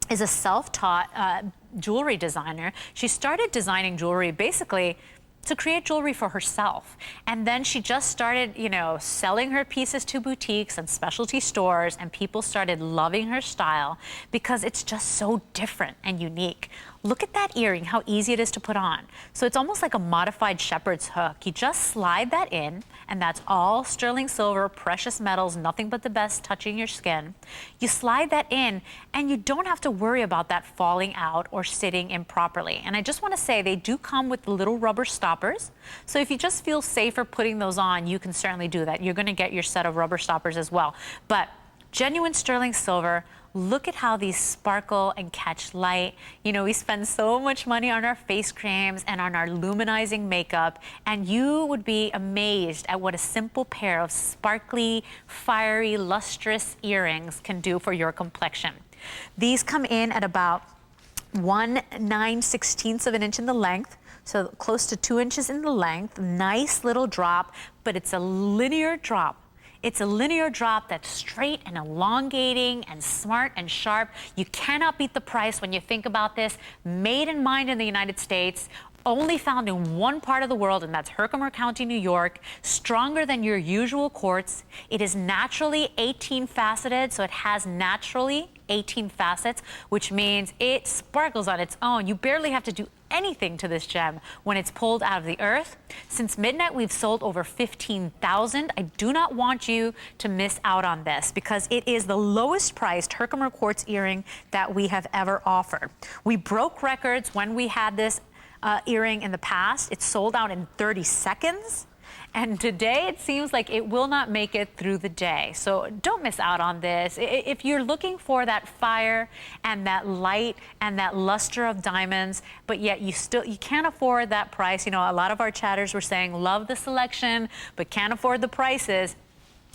is a self-taught jewelry designer. She started designing jewelry basically to create jewelry for herself. And then she just started, you know, selling her pieces to boutiques and specialty stores, and people started loving her style because it's just so different and unique. Look at that earring, how easy it is to put on. So it's almost like a modified shepherd's hook. You just slide that in, and that's all sterling silver, precious metals, nothing but the best touching your skin. You slide that in, and you don't have to worry about that falling out or sitting improperly. And I just want to say they do come with little rubber stoppers. So if you just feel safer putting those on, you can certainly do that. You're going to get your set of rubber stoppers as well. But genuine sterling silver. Look at how these sparkle and catch light. You know, we spend so much money on our face creams and on our luminizing makeup, and you would be amazed at what a simple pair of sparkly, fiery, lustrous earrings can do for your complexion. These come in at about 1 9/16 of an inch in the length, so close to 2 inches in the length. Nice little drop, but it's a linear drop. It's a linear drop that's straight and elongating and smart and sharp. You cannot beat the price when you think about this. Made and mined in the United States, only found in one part of the world, and that's Herkimer County, New York. Stronger than your usual quartz. It is naturally 18 faceted, so it has naturally 18 facets, which means it sparkles on its own. You barely have to do anything to this gem when it's pulled out of the earth. Since midnight, we've sold over 15,000. I do not want you to miss out on this because it is the lowest priced Herkimer quartz earring that we have ever offered. We broke records when we had this earring in the past. It sold out in 30 seconds. And today it seems like it will not make it through the day. So don't miss out on this. If you're looking for that fire and that light and that luster of diamonds, but yet you can't afford that price. You know, a lot of our chatters were saying, love the selection, but can't afford the prices.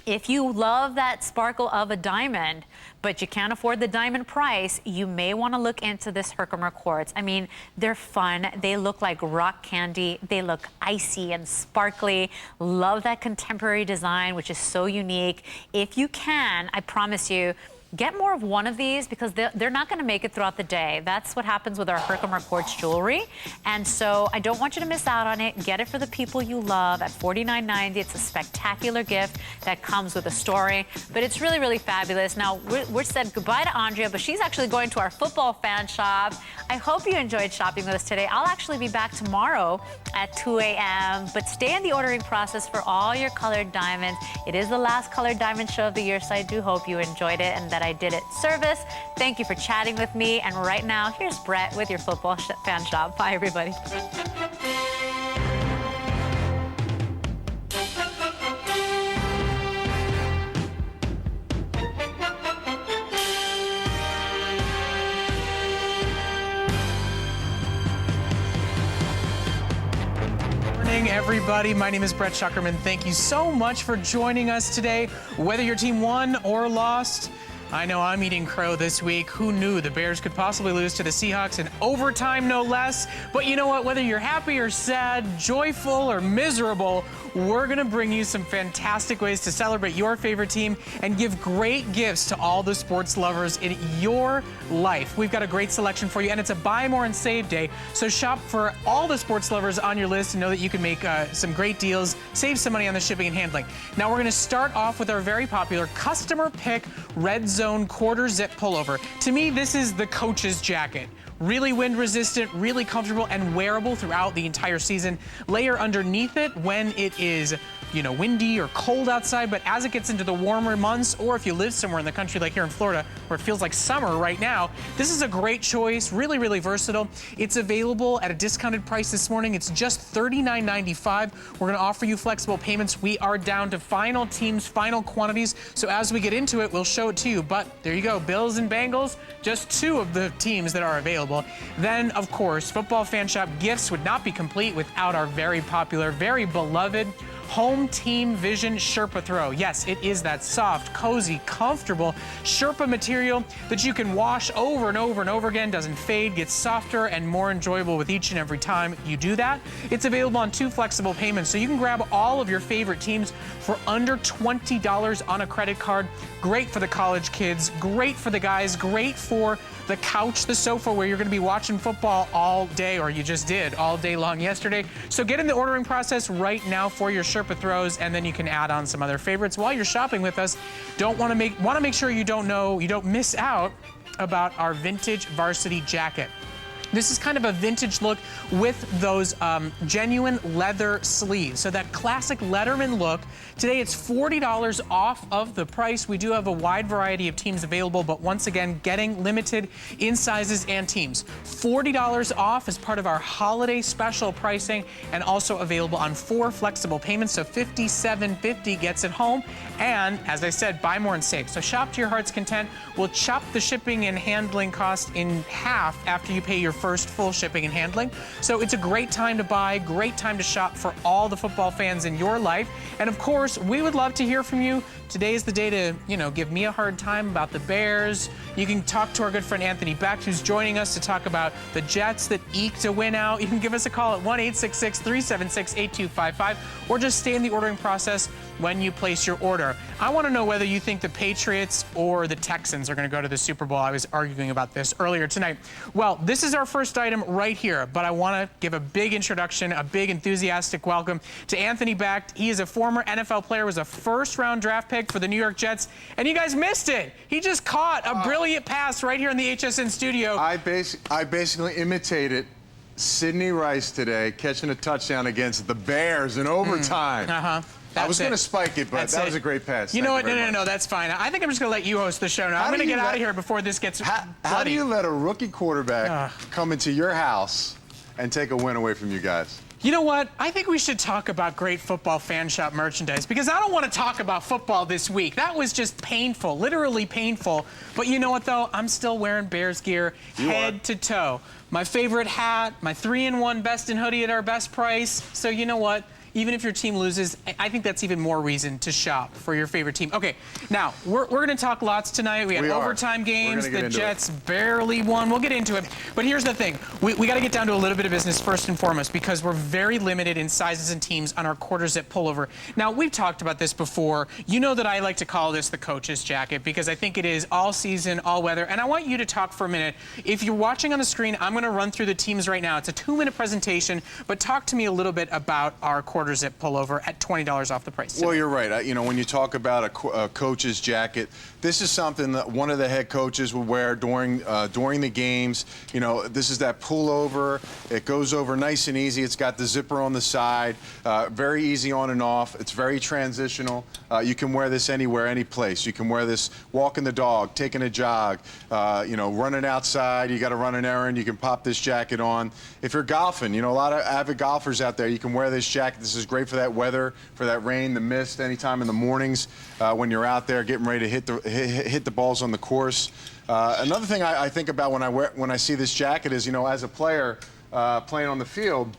If you love that sparkle of a diamond, but you can't afford the diamond price, you may want to look into this Herkimer quartz. I mean, they're fun. They look like rock candy. They look icy and sparkly. Love that contemporary design, which is so unique. If you can, I promise you, get more of one of these because they're not going to make it throughout the day. That's what happens with our Herkimer quartz jewelry. And so I don't want you to miss out on it. Get it for the people you love at $49.90. It's a spectacular gift that comes with a story, but it's really, really fabulous. Now, we're said goodbye to Andrea, but she's actually going to our football fan shop. I hope you enjoyed shopping with us today. I'll actually be back tomorrow at 2 a.m., but stay in the ordering process for all your colored diamonds. It is the last colored diamond show of the year, so I do hope you enjoyed it and that I did it service. Thank you for chatting with me. And right now, here's Brett with your football fan shop. Bye, everybody. Morning, everybody. My name is Brett Schuckerman. Thank you so much for joining us today. Whether your team won or lost, I know I'm eating crow this week. Who knew the Bears could possibly lose to the Seahawks in overtime, no less? But you know what? Whether you're happy or sad, joyful or miserable, we're going to bring you some fantastic ways to celebrate your favorite team and give great gifts to all the sports lovers in your life. We've got a great selection for you, and it's a buy more and save day. So shop for all the sports lovers on your list and know that you can make some great deals, save some money on the shipping and handling. Now, we're going to start off with our very popular customer pick Red Zone quarter zip pullover. To me, this is the coach's jacket. Really wind resistant, really comfortable, and wearable throughout the entire season. Layer underneath it when it is, windy or cold outside, but as it gets into the warmer months, or if you live somewhere in the country like here in Florida, where it feels like summer right now, this is a great choice, really, really versatile. It's available at a discounted price this morning. It's just $39.95. We're gonna offer you flexible payments. We are down to final teams, final quantities, so as we get into it, we'll show it to you. But there you go, Bills and Bengals, just two of the teams that are available. Then, of course, Football Fan Shop gifts would not be complete without our very popular, very beloved Home Team Vision Sherpa Throw. Yes, it is that soft, cozy, comfortable Sherpa material that you can wash over and over and over again, doesn't fade, gets softer and more enjoyable with each and every time you do that. It's available on 2 flexible payments, so you can grab all of your favorite teams for under $20 on a credit card. Great for the college kids, great for the guys, great for the couch, the sofa where you're going to be watching football all day, or you just did all day long yesterday. So get in the ordering process right now for your Sherpa throws, and then you can add on some other favorites while you're shopping with us. Want to make sure you don't miss out about our vintage varsity jacket. This is kind of a vintage look with those genuine leather sleeves. So that classic Letterman look. Today it's $40 off of the price. We do have a wide variety of teams available, but once again, getting limited in sizes and teams. $40 off as part of our holiday special pricing, and also available on 4 flexible payments. So $57.50 gets it home. And as I said, buy more and save. So shop to your heart's content. We'll chop the shipping and handling cost in half after you pay your first full shipping and handling. So it's a great time to buy, great time to shop for all the football fans in your life. And of course, we would love to hear from you. Today is the day to, give me a hard time about the Bears. You can talk to our good friend Anthony Becht, who's joining us to talk about the Jets that eked a win out. You can give us a call at 1-866-376-8255, or just stay in the ordering process when you place your order. I want to know whether you think the Patriots or the Texans are going to go to the Super Bowl. I was arguing about this earlier tonight. Well, this is our first item right here, but I want to give a big introduction, a big enthusiastic welcome to Anthony Becht. He is a former NFL player, was a first-round draft pick for the New York Jets, and you guys missed it. He just caught a brilliant pass right here in the HSN studio. I basically imitated Sidney Rice today, catching a touchdown against the Bears in overtime. I was going to spike it, but that was a great pass. You know what? No, that's fine. I think I'm just going to let you host the show now. I'm going to get out of here before this gets bloody. How do you let a rookie quarterback come into your house and take a win away from you guys? You know what? I think we should talk about great Football Fan Shop merchandise, because I don't want to talk about football this week. That was just painful, literally painful. But you know what, though? I'm still wearing Bears gear head to toe. My favorite hat, my 3-in-1 best in hoodie at our best price. So you know what? even if your team loses, I think that's even more reason to shop for your favorite team. Okay, now, we're going to talk lots tonight. We had overtime games. The Jets barely won. We'll get into it. But here's the thing. We got to get down to a little bit of business first and foremost because we're very limited in sizes and teams on our quarter zip pullover. Now, we've talked about this before. You know that I like to call this the coach's jacket because I think it is all season, all weather. And I want you to talk for a minute. If you're watching on the screen, I'm going to run through the teams right now. It's a 2-minute presentation, but talk to me a little bit about our quarter zip pullover at $20 off the price today. Well, you're right. You know, when you talk about a coach's jacket, this is something that one of the head coaches would wear during the games. You know, this is that pullover. It goes over nice and easy. It's got the zipper on the side. Very easy on and off. It's very transitional. You can wear this anywhere, any place. You can wear this walking the dog, taking a jog, you know, running outside. You got to run an errand. You can pop this jacket on. If you're golfing, you know, a lot of avid golfers out there, you can wear this jacket. This is great for that weather, for that rain, the mist, anytime in the mornings when you're out there getting ready to hit the balls on the course. Another thing I think about when I see this jacket is, you know, as a player playing on the field,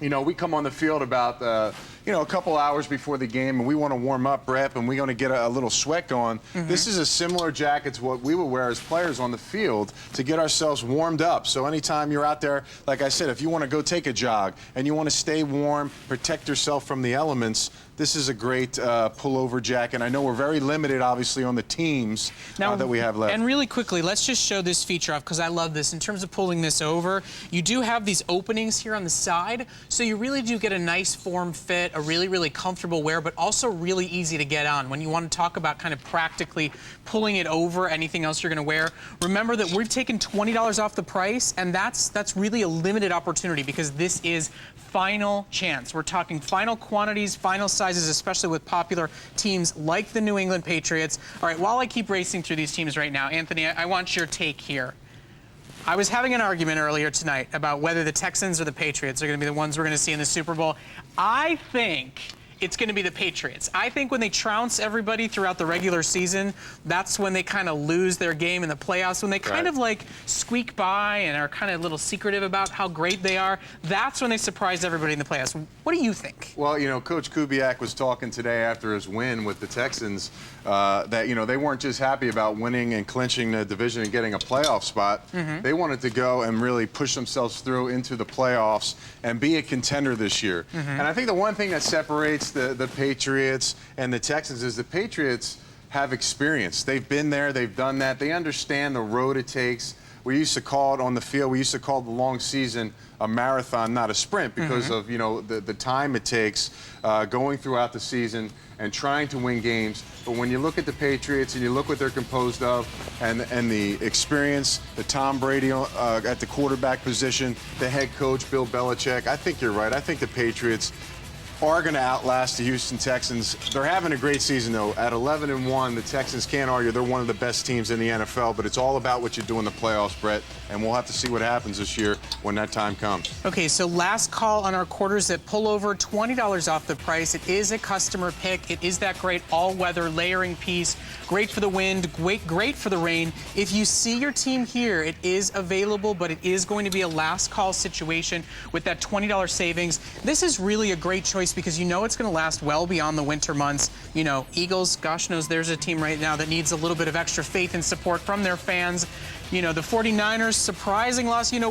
you know, we come on the field about, you know, a couple hours before the game, and we want to warm up, Brett, and we're going to get a little sweat going. This is a similar jacket to what we would wear as players on the field to get ourselves warmed up. So anytime you're out there, like I said, if you want to go take a jog and you want to stay warm, protect yourself from the elements, this is a great pullover jacket. I know we're very limited, obviously, on the teams that we have left. And really quickly, let's just show this feature off because I love this. In terms of pulling this over, you do have these openings here on the side, so you really do get a nice form fit, a really, really comfortable wear, but also really easy to get on. When you want to talk about kind of practically pulling it over anything else you're going to wear, remember that we've taken $20 off the price, and that's really a limited opportunity because this is final chance. We're talking final quantities, final sizes, especially with popular teams like the New England Patriots. All right, while I keep racing through these teams right now, Anthony, I want your take here. I was having an argument earlier tonight about whether the Texans or the Patriots are going to be the ones we're going to see in the Super Bowl. I think it's going to be the Patriots. I think when they trounce everybody throughout the regular season, that's when they kind of lose their game in the playoffs. When they kind of like squeak by and are kind of a little secretive about how great they are, that's when they surprise everybody in the playoffs. What do you think? Well, you know, Coach Kubiak was talking today after his win with the Texans that, you know, they weren't just happy about winning and clinching the division and getting a playoff spot. They wanted to go and really push themselves through into the playoffs and be a contender this year. And I think the one thing that separates the Patriots and the Texans is the Patriots have experience. They've been there, they've done that. They understand the road it takes. We used to call it on the field, we used to call the long season a marathon, not a sprint, because of, you know, the time it takes going throughout the season and trying to win games. But when you look at the Patriots and you look what they're composed of and the experience, the Tom Brady at the quarterback position, the head coach, Bill Belichick, I think you're right. I think the Patriots are going to outlast the Houston Texans. They're having a great season, though. At 11-1, the Texans can't argue they're one of the best teams in the NFL, but it's all about what you do in the playoffs, Brett, and we'll have to see what happens this year when that time comes. Okay, so last call on our quarters that pull over, $20 off the price. It is a customer pick. It is that great all-weather layering piece. Great for the wind, great for the rain. If you see your team here, it is available, but it is going to be a last call situation with that $20 savings. This is really a great choice because you know it's going to last well beyond the winter months. You know, Eagles, gosh knows there's a team right now that needs a little bit of extra faith and support from their fans. You know, the 49ers, surprising loss. You know,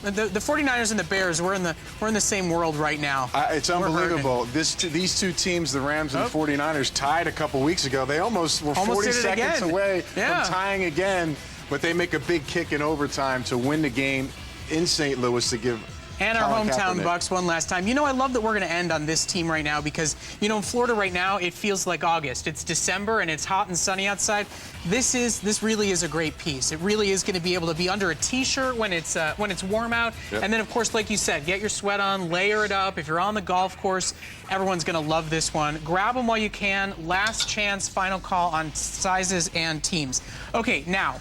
the 49ers and the Bears, we're in the same world right now. It's unbelievable. These two teams, the Rams and the 49ers, tied a couple weeks ago. They almost were 40 seconds away from tying again, but they make a big kick in overtime to win the game in St. Louis to give and our hometown Bucks one last time. You know, I love that we're going to end on this team right now because, you know, in Florida right now, it feels like August. It's December and it's hot and sunny outside. This really is a great piece. It really is going to be able to be under a T-shirt when it's warm out. Yep. And then, of course, like you said, get your sweat on, layer it up. If you're on the golf course, everyone's going to love this one. Grab them while you can. Last chance, final call on sizes and teams. Okay, now,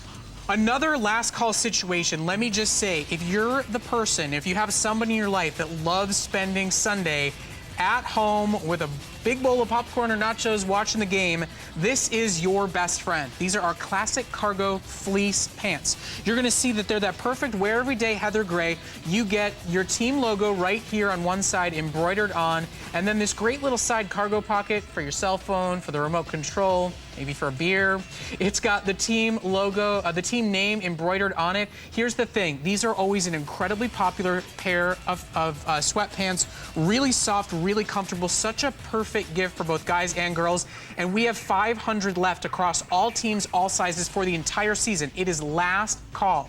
another last call situation. Let me just say, if you're the person, if you have somebody in your life that loves spending Sunday at home with a big bowl of popcorn or nachos watching the game, this is your best friend. These are our classic cargo fleece pants. You're gonna see that they're that perfect wear every day heather gray. You get your team logo right here on one side embroidered on, and then this great little side cargo pocket for your cell phone, for the remote control, maybe for a beer. It's got the team logo, the team name embroidered on it. Here's the thing, these are always an incredibly popular pair of sweatpants, really soft, really comfortable, such a perfect gift for both guys and girls. And we have 500 left across all teams, all sizes for the entire season. It is last call.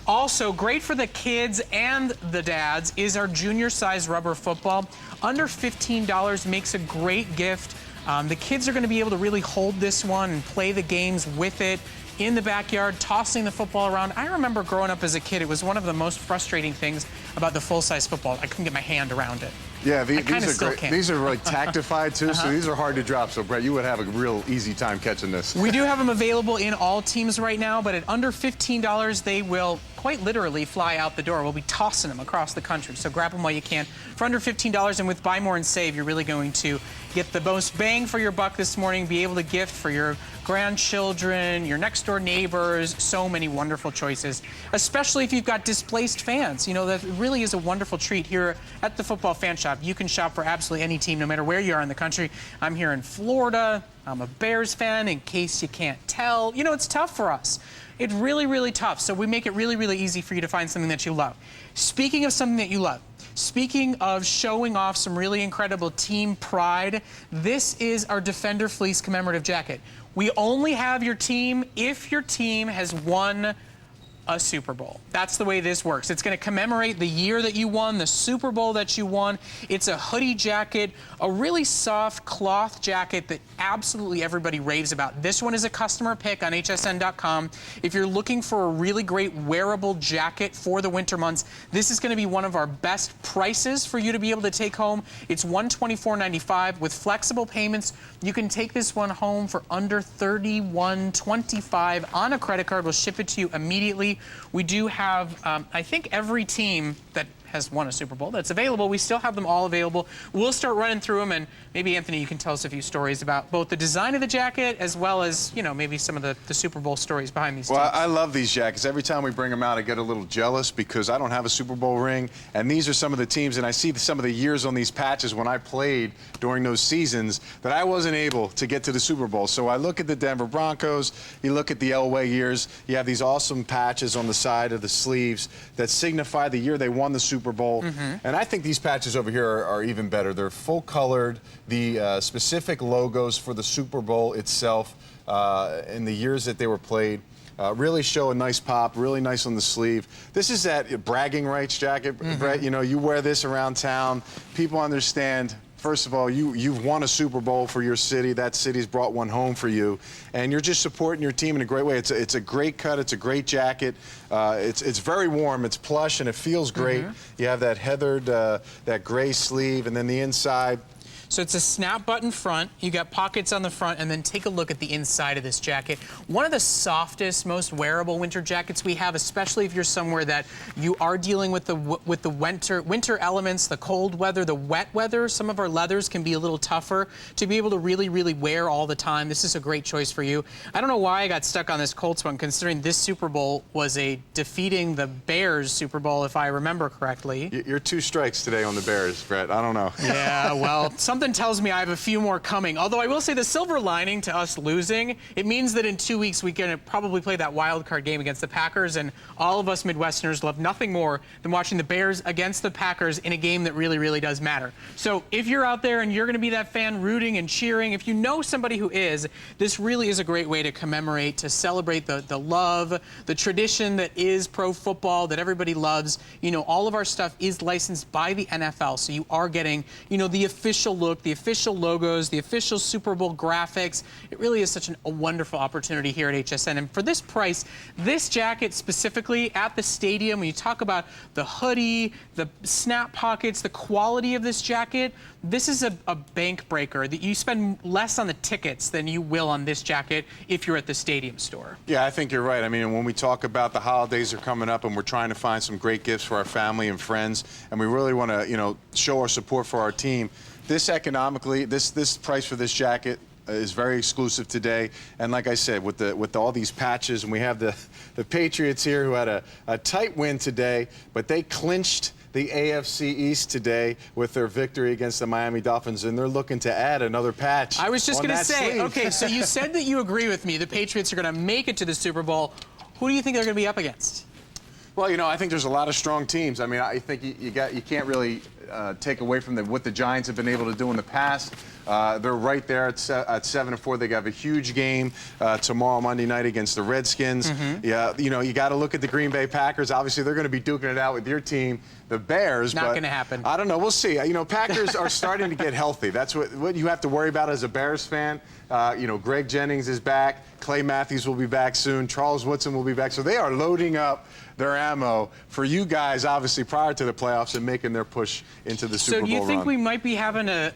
Also, great for the kids and the dads is our junior size rubber football. Under $15 makes a great gift. The kids are going to be able to really hold this one and play the games with it in the backyard, tossing the football around. I remember growing up as a kid, it was one of the most frustrating things about the full-size football. I couldn't get my hand around it. Yeah, these are great. Can't. These are like tactified too, so these are hard to drop. So Brett, you would have a real easy time catching this. We do have them available in all teams right now, but at under $15, they will quite literally fly out the door. We'll be tossing them across the country, so grab them while you can. For under $15, and with Buy More and Save, you're really going to get the most bang for your buck this morning, be able to gift for your grandchildren, your next door neighbors, so many wonderful choices, especially if you've got displaced fans. You know, that really is a wonderful treat here at the Football Fan Shop. You can shop for absolutely any team, no matter where you are in the country. I'm here in Florida. I'm a Bears fan, in case you can't tell. You know, it's tough for us. It's really, really tough. So we make it really, really easy for you to find something that you love. Speaking of something that you love, speaking of showing off some really incredible team pride, this is our Defender Fleece commemorative jacket. We only have your team if your team has won a Super Bowl. That's the way this works. It's going to commemorate the year that you won, the Super Bowl that you won. It's a hoodie jacket, a really soft cloth jacket that absolutely everybody raves about. This one is a customer pick on hsn.com. If you're looking for a really great wearable jacket for the winter months, this is going to be one of our best prices for you to be able to take home. It's $124.95 with flexible payments. You can take this one home for under $31.25 on a credit card. We'll ship it to you immediately. We do have, I think, every team that has won a Super Bowl that's available. We still have them all available. We'll start running through them, and maybe, Anthony, you can tell us a few stories about both the design of the jacket as well as, you know, maybe some of the Super Bowl stories behind these teams. Well, I love these jackets. Every time we bring them out, I get a little jealous because I don't have a Super Bowl ring, and these are some of the teams, and I see some of the years on these patches when I played during those seasons that I wasn't able to get to the Super Bowl. So I look at the Denver Broncos, you look at the Elway years, you have these awesome patches on the side of the sleeves that signify the year they won the Super Bowl. And I think these patches over here are even better. They're full colored, the specific logos for the Super Bowl itself in the years that they were played. Really show a nice pop, really nice on the sleeve. This is that bragging rights jacket, Brett. You know, you wear this around town. People understand, first of all, you've won a Super Bowl for your city. That city's brought one home for you. And you're just supporting your team in a great way. It's a great cut. It's a great jacket. It's very warm. It's plush, and it feels great. You have that heathered, that gray sleeve, and then the inside. So it's a snap button front. You got pockets on the front, and then take a look at the inside of this jacket. One of the softest, most wearable winter jackets we have, especially if you're somewhere that you are dealing with the winter elements, the cold weather, the wet weather. Some of our leathers can be a little tougher to be able to really, really wear all the time. This is a great choice for you. I don't know why I got stuck on this Colts one, considering this Super Bowl was a defeating the Bears Super Bowl, if I remember correctly. You're 2 strikes today on the Bears, Brett. I don't know. Yeah, well, something tells me I have a few more coming. Although I will say the silver lining to us losing, it means that in 2 weeks we can probably play that wild card game against the Packers, and all of us Midwesterners love nothing more than watching the Bears against the Packers in a game that really, really does matter. So if you're out there and you're going to be that fan rooting and cheering, if you know somebody who is, this really is a great way to commemorate, to celebrate the love, the tradition that is pro football that everybody loves. You know, all of our stuff is licensed by the NFL, so you are getting, you know, the official look, the official logos, the official Super Bowl graphics. It really is such a wonderful opportunity here at HSN. And for this price, this jacket specifically at the stadium, when you talk about the hoodie, the snap pockets, the quality of this jacket, this is a bank breaker. That you spend less on the tickets than you will on this jacket if you're at the stadium store. Yeah, I think you're right. I mean, when we talk about the holidays are coming up and we're trying to find some great gifts for our family and friends, and we really want to, you know, show our support for our team, this economically, this price for this jacket is very exclusive today. And like I said, with all these patches, and we have the Patriots here who had a tight win today, but they clinched the AFC East today with their victory against the Miami Dolphins, and they're looking to add another patch. I was just going to say, okay, so you said that you agree with me. The Patriots are going to make it to the Super Bowl. Who do you think they're going to be up against? Well, I think there's a lot of strong teams. I mean, I think you can't really take away from what the Giants have been able to do in the past. They're right there at 7-4. They have a huge game tomorrow, Monday night, against the Redskins. Yeah, you got to look at the Green Bay Packers. Obviously, they're going to be duking it out with your team, the Bears. Not going to happen. I don't know. We'll see. Packers are starting to get healthy. That's what you have to worry about as a Bears fan. Greg Jennings is back. Clay Matthews will be back soon. Charles Woodson will be back. So they are loading up their ammo for you guys, obviously, prior to the playoffs and making their push into the Super Bowl run. So do you think run. we might be having a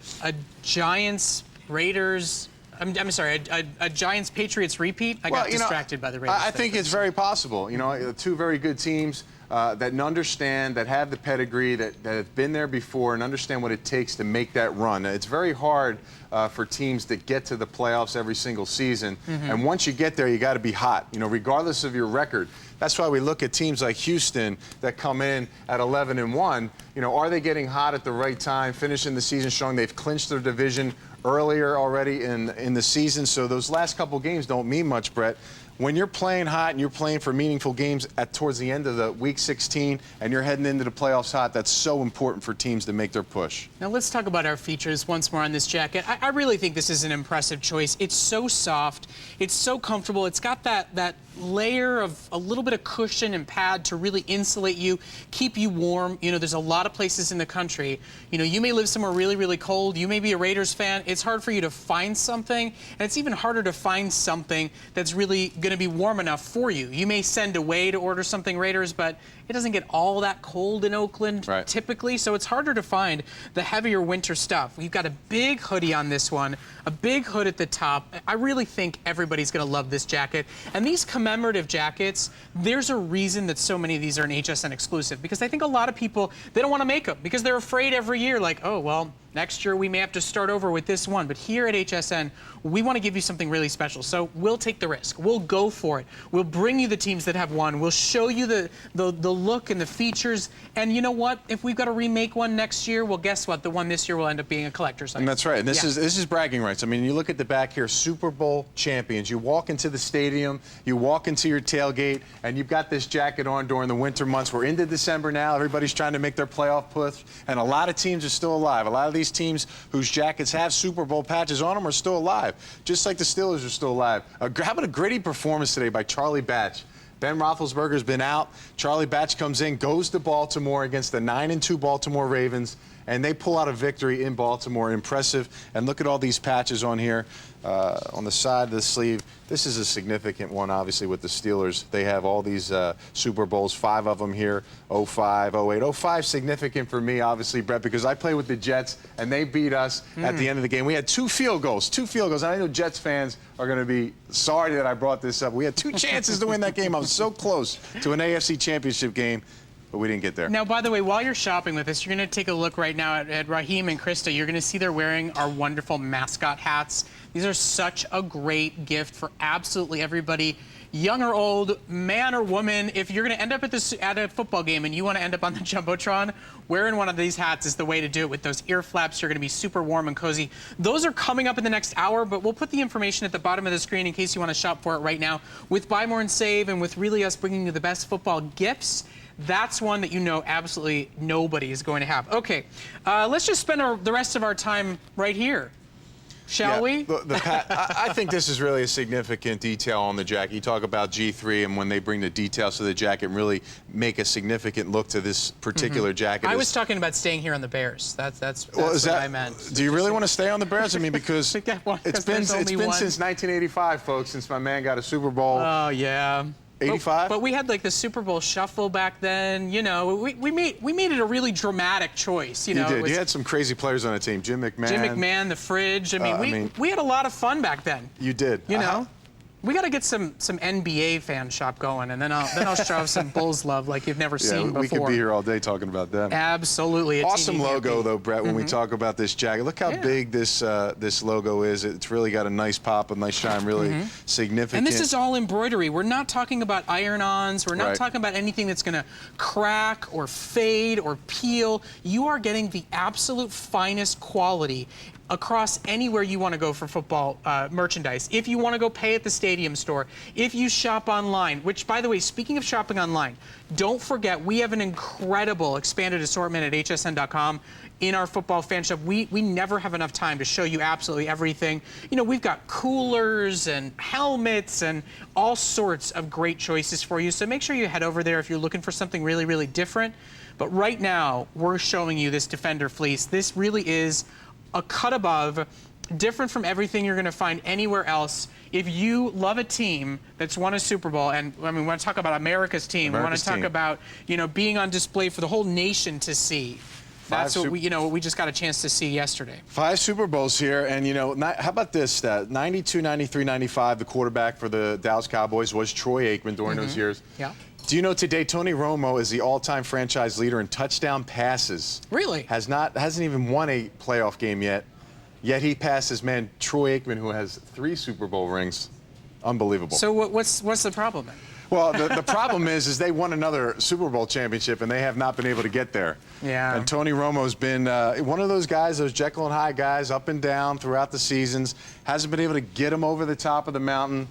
Giants, Raiders, I'm sorry, a Giants Patriots repeat? I got distracted by the Raiders. I think it's very possible. Two very good teams that understand, that have the pedigree, that have been there before and understand what it takes to make that run. It's very hard for teams that get to the playoffs every single season. And once you get there, you got to be hot, regardless of your record. That's why we look at teams like Houston that come in at 11-1. Are they getting hot at the right time, finishing the season strong? They've clinched their division earlier already in the season, so those last couple games don't mean much, Brett. When you're playing hot and you're playing for meaningful games towards the end of the Week 16 and you're heading into the playoffs hot, that's so important for teams to make their push. Now let's talk about our features once more on this jacket. I really think this is an impressive choice. It's so soft. It's so comfortable. It's got that layer of a little bit of cushion and pad to really insulate you, keep you warm. There's a lot of places in the country. You may live somewhere really, really cold. You may be a Raiders fan. It's hard for you to find something, and it's even harder to find something that's really going to be warm enough for you. You may send away to order something Raiders, but it doesn't get all that cold in Oakland typically, so it's harder to find the heavier winter stuff. We've got a big hoodie on this one, a big hood at the top. I really think everybody's going to love this jacket. And these commemorative jackets, there's a reason that so many of these are an HSN exclusive, because I think a lot of people, they don't want to make them because they're afraid every year, like, oh, well, next year we may have to start over with this one. But here at HSN, we want to give you something really special. So we'll take the risk. We'll go for it. We'll bring you the teams that have won. We'll show you the look and the features. And you know what? If we've got to remake one next year, well, guess what? The one this year will end up being a collector's item. And that's right. And this is bragging rights. I mean, you look at the back here, Super Bowl champions. You walk into the stadium, you walk into your tailgate, and you've got this jacket on during the winter months. We're into December now. Everybody's trying to make their playoff push, and a lot of teams are still alive. A lot of these teams whose jackets have Super Bowl patches on them are still alive, just like the Steelers are still alive. How about a gritty performance today by Charlie Batch? Ben Roethlisberger's been out. Charlie Batch comes in, goes to Baltimore against the 9-2 Baltimore Ravens, and they pull out a victory in Baltimore. Impressive. And look at all these patches on here on the side of the sleeve. This is a significant one, obviously, with the Steelers. They have all these Super Bowls, 5 of them here, 05, 08. 05 significant for me, obviously, Brett, because I play with the Jets, and they beat us at the end of the game. We had 2 field goals. And I know Jets fans are going to be sorry that I brought this up. We had 2 chances to win that game. I was so close to an AFC championship game, but we didn't get there. Now, by the way, while you're shopping with us, you're going to take a look right now at Raheem and Krista. You're going to see they're wearing our wonderful mascot hats. These are such a great gift for absolutely everybody, young or old, man or woman. If you're going to end up at a football game and you want to end up on the Jumbotron, wearing one of these hats is the way to do it. With those ear flaps, you're going to be super warm and cozy. Those are coming up in the next hour, but we'll put the information at the bottom of the screen in case you want to shop for it right now. With Buy More and Save, and with really us bringing you the best football gifts, that's one that absolutely nobody is going to have. Okay, let's just spend the rest of our time right here. Shall we? I think this is really a significant detail on the jacket. You talk about G3 and when they bring the details to the jacket and really make a significant look to this particular jacket. I was talking about staying here on the Bears. That's what I meant. Do you really want to stay on the Bears? I mean, because it's been since 1985, folks, since my man got a Super Bowl. Oh, yeah. 85? But we had like the Super Bowl shuffle back then. We made it a really dramatic choice. You did. You had some crazy players on the team. Jim McMahon, the Fridge. I mean, we had a lot of fun back then. You did. We got to get some NBA fan shop going, and then I'll show some Bulls love like you've never seen before. We could be here all day talking about them. Absolutely. Awesome logo, though, Brett, when we talk about this jacket. Look how big this logo is. It's really got a nice pop, a nice shine, really significant. And this is all embroidery. We're not talking about iron-ons. We're not talking about anything that's going to crack or fade or peel. You are getting the absolute finest quality across anywhere you want to go for football merchandise. If you want to go pay at the stadium store, if you shop online, which, by the way, speaking of shopping online, don't forget we have an incredible expanded assortment at hsn.com in our football fan shop. We never have enough time to show you absolutely everything. You know, we've got coolers and helmets and all sorts of great choices for you. So make sure you head over there if you're looking for something really, really different. But right now, we're showing you this Defender fleece. This really is a cut above, different from everything you're going to find anywhere else. If you love a team that's won a Super Bowl, and I mean, we want to talk about America's team. We want to talk about, you know, being on display for the whole nation to see. That's what we just got a chance to see yesterday. 5 Super Bowls here, and you know, how about this stat? 92, 93, 95, the quarterback for the Dallas Cowboys was Troy Aikman during those years. Yeah. Do you know today Tony Romo is the all-time franchise leader in touchdown passes? Really? Hasn't even won a playoff game yet he passes man Troy Aikman, who has 3 Super Bowl rings. Unbelievable. So what's the problem then? Well, the problem is they won another Super Bowl championship, and they have not been able to get there. Yeah. And Tony Romo's been one of those guys, those Jekyll and Hyde guys, up and down throughout the seasons. Hasn't been able to get him over the top of the mountain.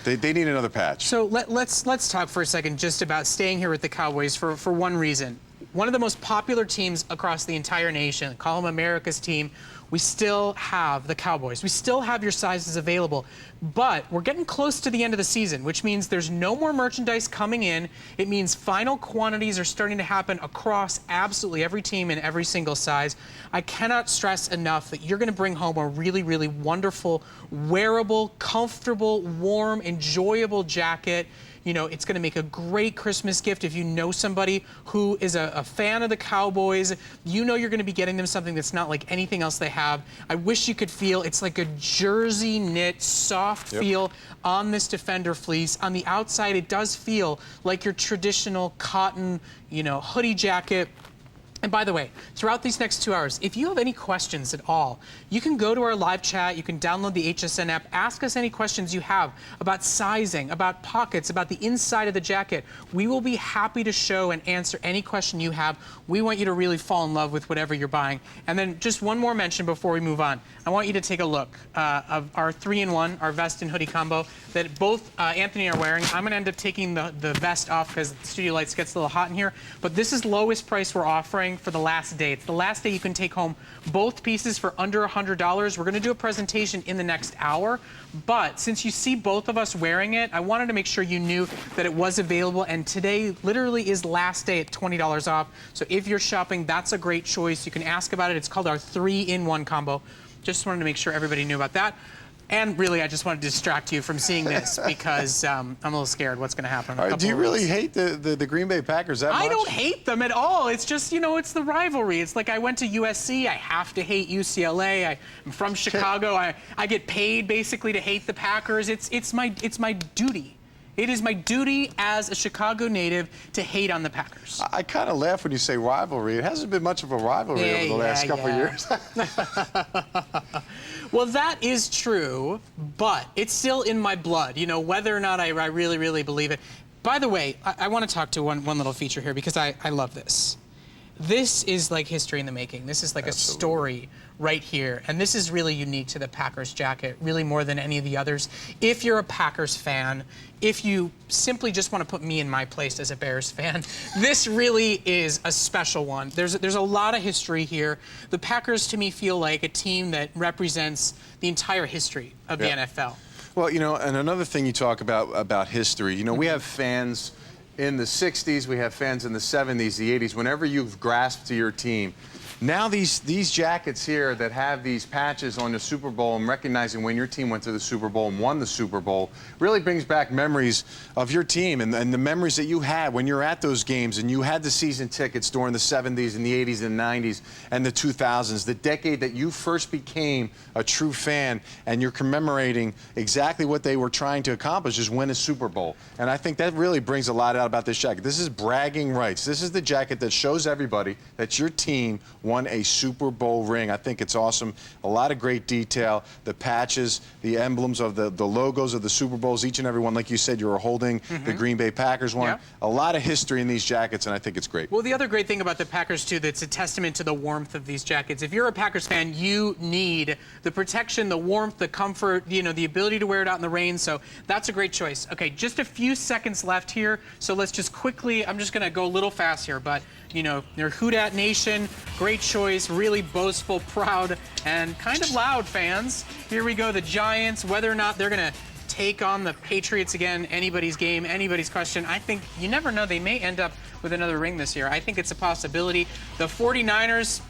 They need another patch. So let's talk for a second just about staying here with the Cowboys for one reason. One of the most popular teams across the entire nation, call them America's team, we still have the Cowboys. We still have your sizes available, but we're getting close to the end of the season, which means there's no more merchandise coming in. It means final quantities are starting to happen across absolutely every team in every single size. I cannot stress enough that you're going to bring home a really, really wonderful, wearable, comfortable, warm, enjoyable jacket. You know, it's going to make a great Christmas gift if you know somebody who is a fan of the Cowboys. You know you're going to be getting them something that's not like anything else they have. I wish you could feel it's like a jersey knit, soft feel on this Defender fleece. On the outside, it does feel like your traditional cotton, you know, hoodie jacket. And by the way, throughout these next 2 hours, if you have any questions at all, you can go to our live chat, you can download the HSN app, ask us any questions you have about sizing, about pockets, about the inside of the jacket. We will be happy to show and answer any question you have. We want you to really fall in love with whatever you're buying. And then just one more mention before we move on. I want you to take a look of our 3-in-1, our vest and hoodie combo that both Anthony are wearing. I'm going to end up taking the vest off because the studio lights gets a little hot in here. But this is lowest price we're offering for the last day. It's the last day you can take home both pieces for under $100. We're going to do a presentation in the next hour, but since you see both of us wearing it, I wanted to make sure you knew that it was available, and today literally is last day at $20 off. So if you're shopping, that's a great choice. You can ask about it. It's called our 3-in-1 combo. Just wanted to make sure everybody knew about that. And really, I just wanted to distract you from seeing this because I'm a little scared what's going to happen. All right, do you really hate the Green Bay Packers that much? I don't hate them at all. It's just, you know, it's the rivalry. It's like I went to USC. I have to hate UCLA. I'm from Chicago. I get paid basically to hate the Packers. It's my duty. It is my duty as a Chicago native to hate on the Packers. I kind of laugh when you say rivalry. It hasn't been much of a rivalry over the last couple of years. Well, that is true, but it's still in my blood, you know, whether or not I really, really believe it. By the way, I want to talk to one little feature here because I love this. This is like history in the making. This is like a story right here. And this is really unique to the Packers jacket, really more than any of the others. If you're a Packers fan, if you simply just want to put me in my place as a Bears fan, this really is a special one. There's a lot of history here. The Packers, to me, feel like a team that represents the entire history of the NFL. Well, you know, and another thing you talk about history, you know, we have fans in the 60s, we have fans in the 70s, the 80s. Whenever you've grasped to your team, Now these jackets here that have these patches on the Super Bowl and recognizing when your team went to the Super Bowl and won the Super Bowl really brings back memories of your team and the memories that you had when you were at those games and you had the season tickets during the 70s and the 80s and 90s and the 2000s, the decade that you first became a true fan, and you're commemorating exactly what they were trying to accomplish, is win a Super Bowl. And I think that really brings a lot out about this jacket. This is bragging rights. This is the jacket that shows everybody that your team won a Super Bowl ring. I think it's awesome. A lot of great detail. The patches, the emblems of the logos of the Super Bowls, each and every one. Like you said, you were holding the Green Bay Packers one. Yeah. A lot of history in these jackets, and I think it's great. Well, the other great thing about the Packers, too, that's a testament to the warmth of these jackets. If you're a Packers fan, you need the protection, the warmth, the comfort, you know, the ability to wear it out in the rain. So that's a great choice. Okay, just a few seconds left here. So let's just quickly, I'm just going to go a little fast here, but you know, they're Houdat Nation, great choice, really boastful, proud, and kind of loud fans. Here we go, the Giants, whether or not they're going to take on the Patriots again, anybody's game, anybody's question. I think you never know, they may end up with another ring this year. I think it's a possibility. The 49ers,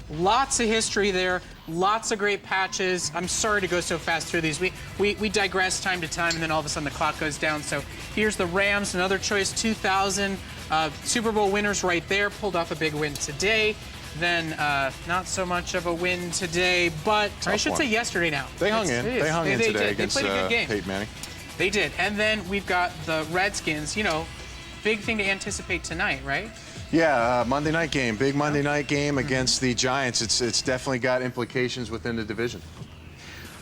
lots of history there, lots of great patches. I'm sorry to go so fast through these. We digress time to time, and then all of a sudden the clock goes down. So here's the Rams, another choice, 2000. Super Bowl winners right there, pulled off a big win today. Then not so much of a win today, but I should say yesterday now. They hung in. They hung in today against they played a good game. Peyton Manning. They did. And then we've got the Redskins, you know, big thing to anticipate tonight, right? Yeah, Monday night game, big Monday night game against the Giants. It's definitely got implications within the division.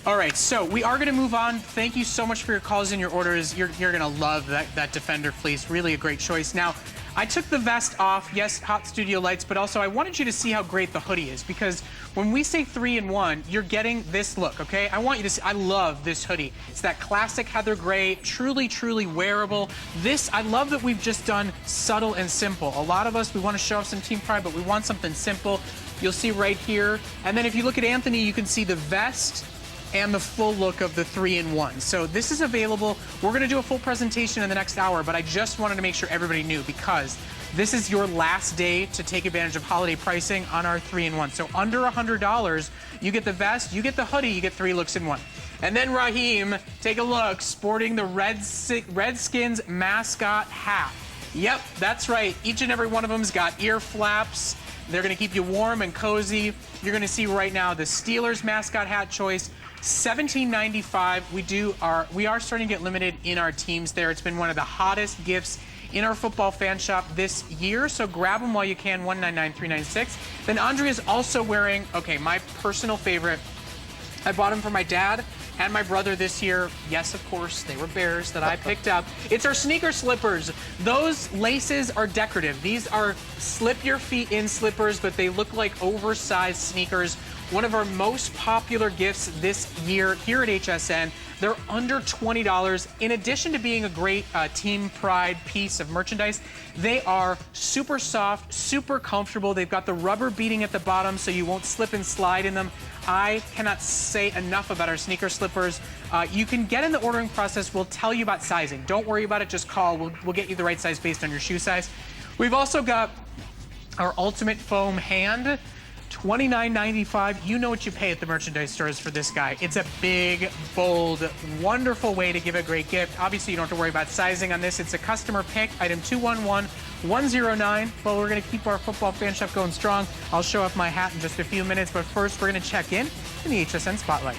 All right, so we are going to move on. Thank you so much for your calls and your orders. You're going to love that Defender fleece. Really a great choice. Now, I took the vest off. Yes, hot studio lights, but also I wanted you to see how great the hoodie is, because when we say 3-in-1, you're getting this look, okay? I want you to see, I love this hoodie. It's that classic heather gray, truly, truly wearable. This, I love that we've just done subtle and simple. A lot of us, we want to show off some team pride, but we want something simple. You'll see right here. And then if you look at Anthony, you can see the vest and the full look of the 3-in-1. So this is available. We're going to do a full presentation in the next hour, but I just wanted to make sure everybody knew, because this is your last day to take advantage of holiday pricing on our 3-in-1. So under $100, you get the vest, you get the hoodie, you get 3 looks in one. And then Raheem, take a look, sporting the Redskins mascot hat. Yep, that's right. Each and every one of them's got ear flaps. They're going to keep you warm and cozy. You're going to see right now the Steelers mascot hat choice, $17.95. We are starting to get limited in our teams there. It's been one of the hottest gifts in our football fan shop this year, so grab them while you can, $199.396. Then Andrea's also wearing, okay, my personal favorite. I bought them for my dad and my brother this year. Yes, of course, they were Bears that I picked up. It's our sneaker slippers. Those laces are decorative. These are slip your feet in slippers, but they look like oversized sneakers. One of our most popular gifts this year here at HSN. They're under $20. In addition to being a great team pride piece of merchandise, they are super soft, super comfortable. They've got the rubber beading at the bottom so you won't slip and slide in them. I cannot say enough about our sneaker slippers. You can get in the ordering process. We'll tell you about sizing. Don't worry about it. Just call. We'll get you the right size based on your shoe size. We've also got our Ultimate Foam Hand, $29.95. You know what you pay at the merchandise stores for this guy. It's a big, bold, wonderful way to give a great gift. Obviously, you don't have to worry about sizing on this. It's a customer pick, item 211109. Well, we're going to keep our football fan shop going strong. I'll show off my hat in just a few minutes, but first, we're going to check in the HSN Spotlight.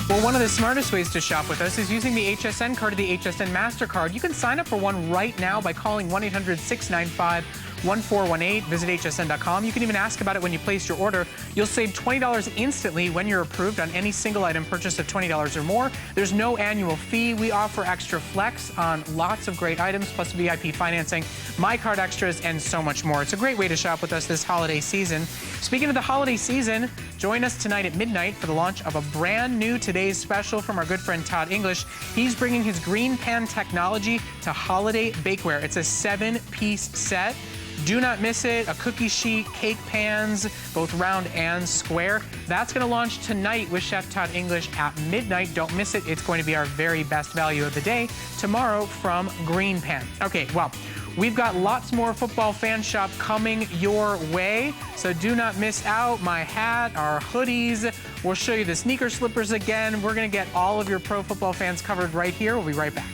Well, one of the smartest ways to shop with us is using the HSN card or the HSN MasterCard. You can sign up for one right now by calling 1-800-695-1418. Visit hsn.com. You can even ask about it when you place your order. You'll save $20 instantly when you're approved on any single item purchase of $20 or more. There's no annual fee. We offer extra flex on lots of great items, plus VIP financing, My Card extras, and so much more. It's a great way to shop with us this holiday season. Speaking of the holiday season, join us tonight at midnight for the launch of a brand new Today's Special from our good friend Todd English. He's bringing his green pan technology to holiday bakeware. It's a 7-piece set. Do not miss it. A cookie sheet, cake pans, both round and square. That's going to launch tonight with Chef Todd English at midnight. Don't miss it. It's going to be our very best value of the day tomorrow from Green Pan. Okay, well, we've got lots more Football Fan Shop coming your way, so do not miss out. My hat, our hoodies. We'll show you the sneaker slippers again. We're going to get all of your pro football fans covered right here. We'll be right back.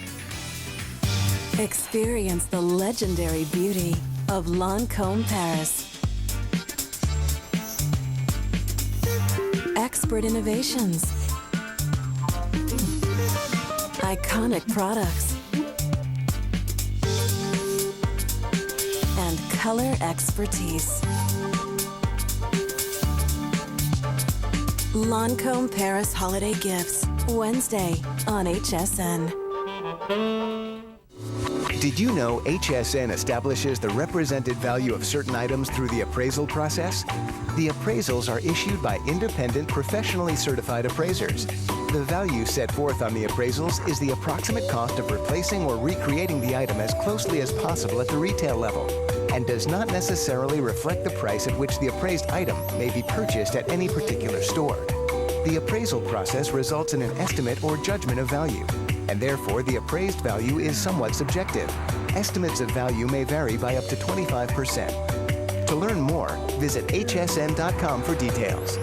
Experience the legendary beauty of Lancôme Paris. Expert innovations. Iconic products. And color expertise. Lancôme Paris Holiday Gifts, Wednesday on HSN. Did you know HSN establishes the represented value of certain items through the appraisal process? The appraisals are issued by independent, professionally certified appraisers. The value set forth on the appraisals is the approximate cost of replacing or recreating the item as closely as possible at the retail level, and does not necessarily reflect the price at which the appraised item may be purchased at any particular store. The appraisal process results in an estimate or judgment of value, and therefore the appraised value is somewhat subjective. Estimates of value may vary by up to 25%. To learn more, visit hsn.com for details.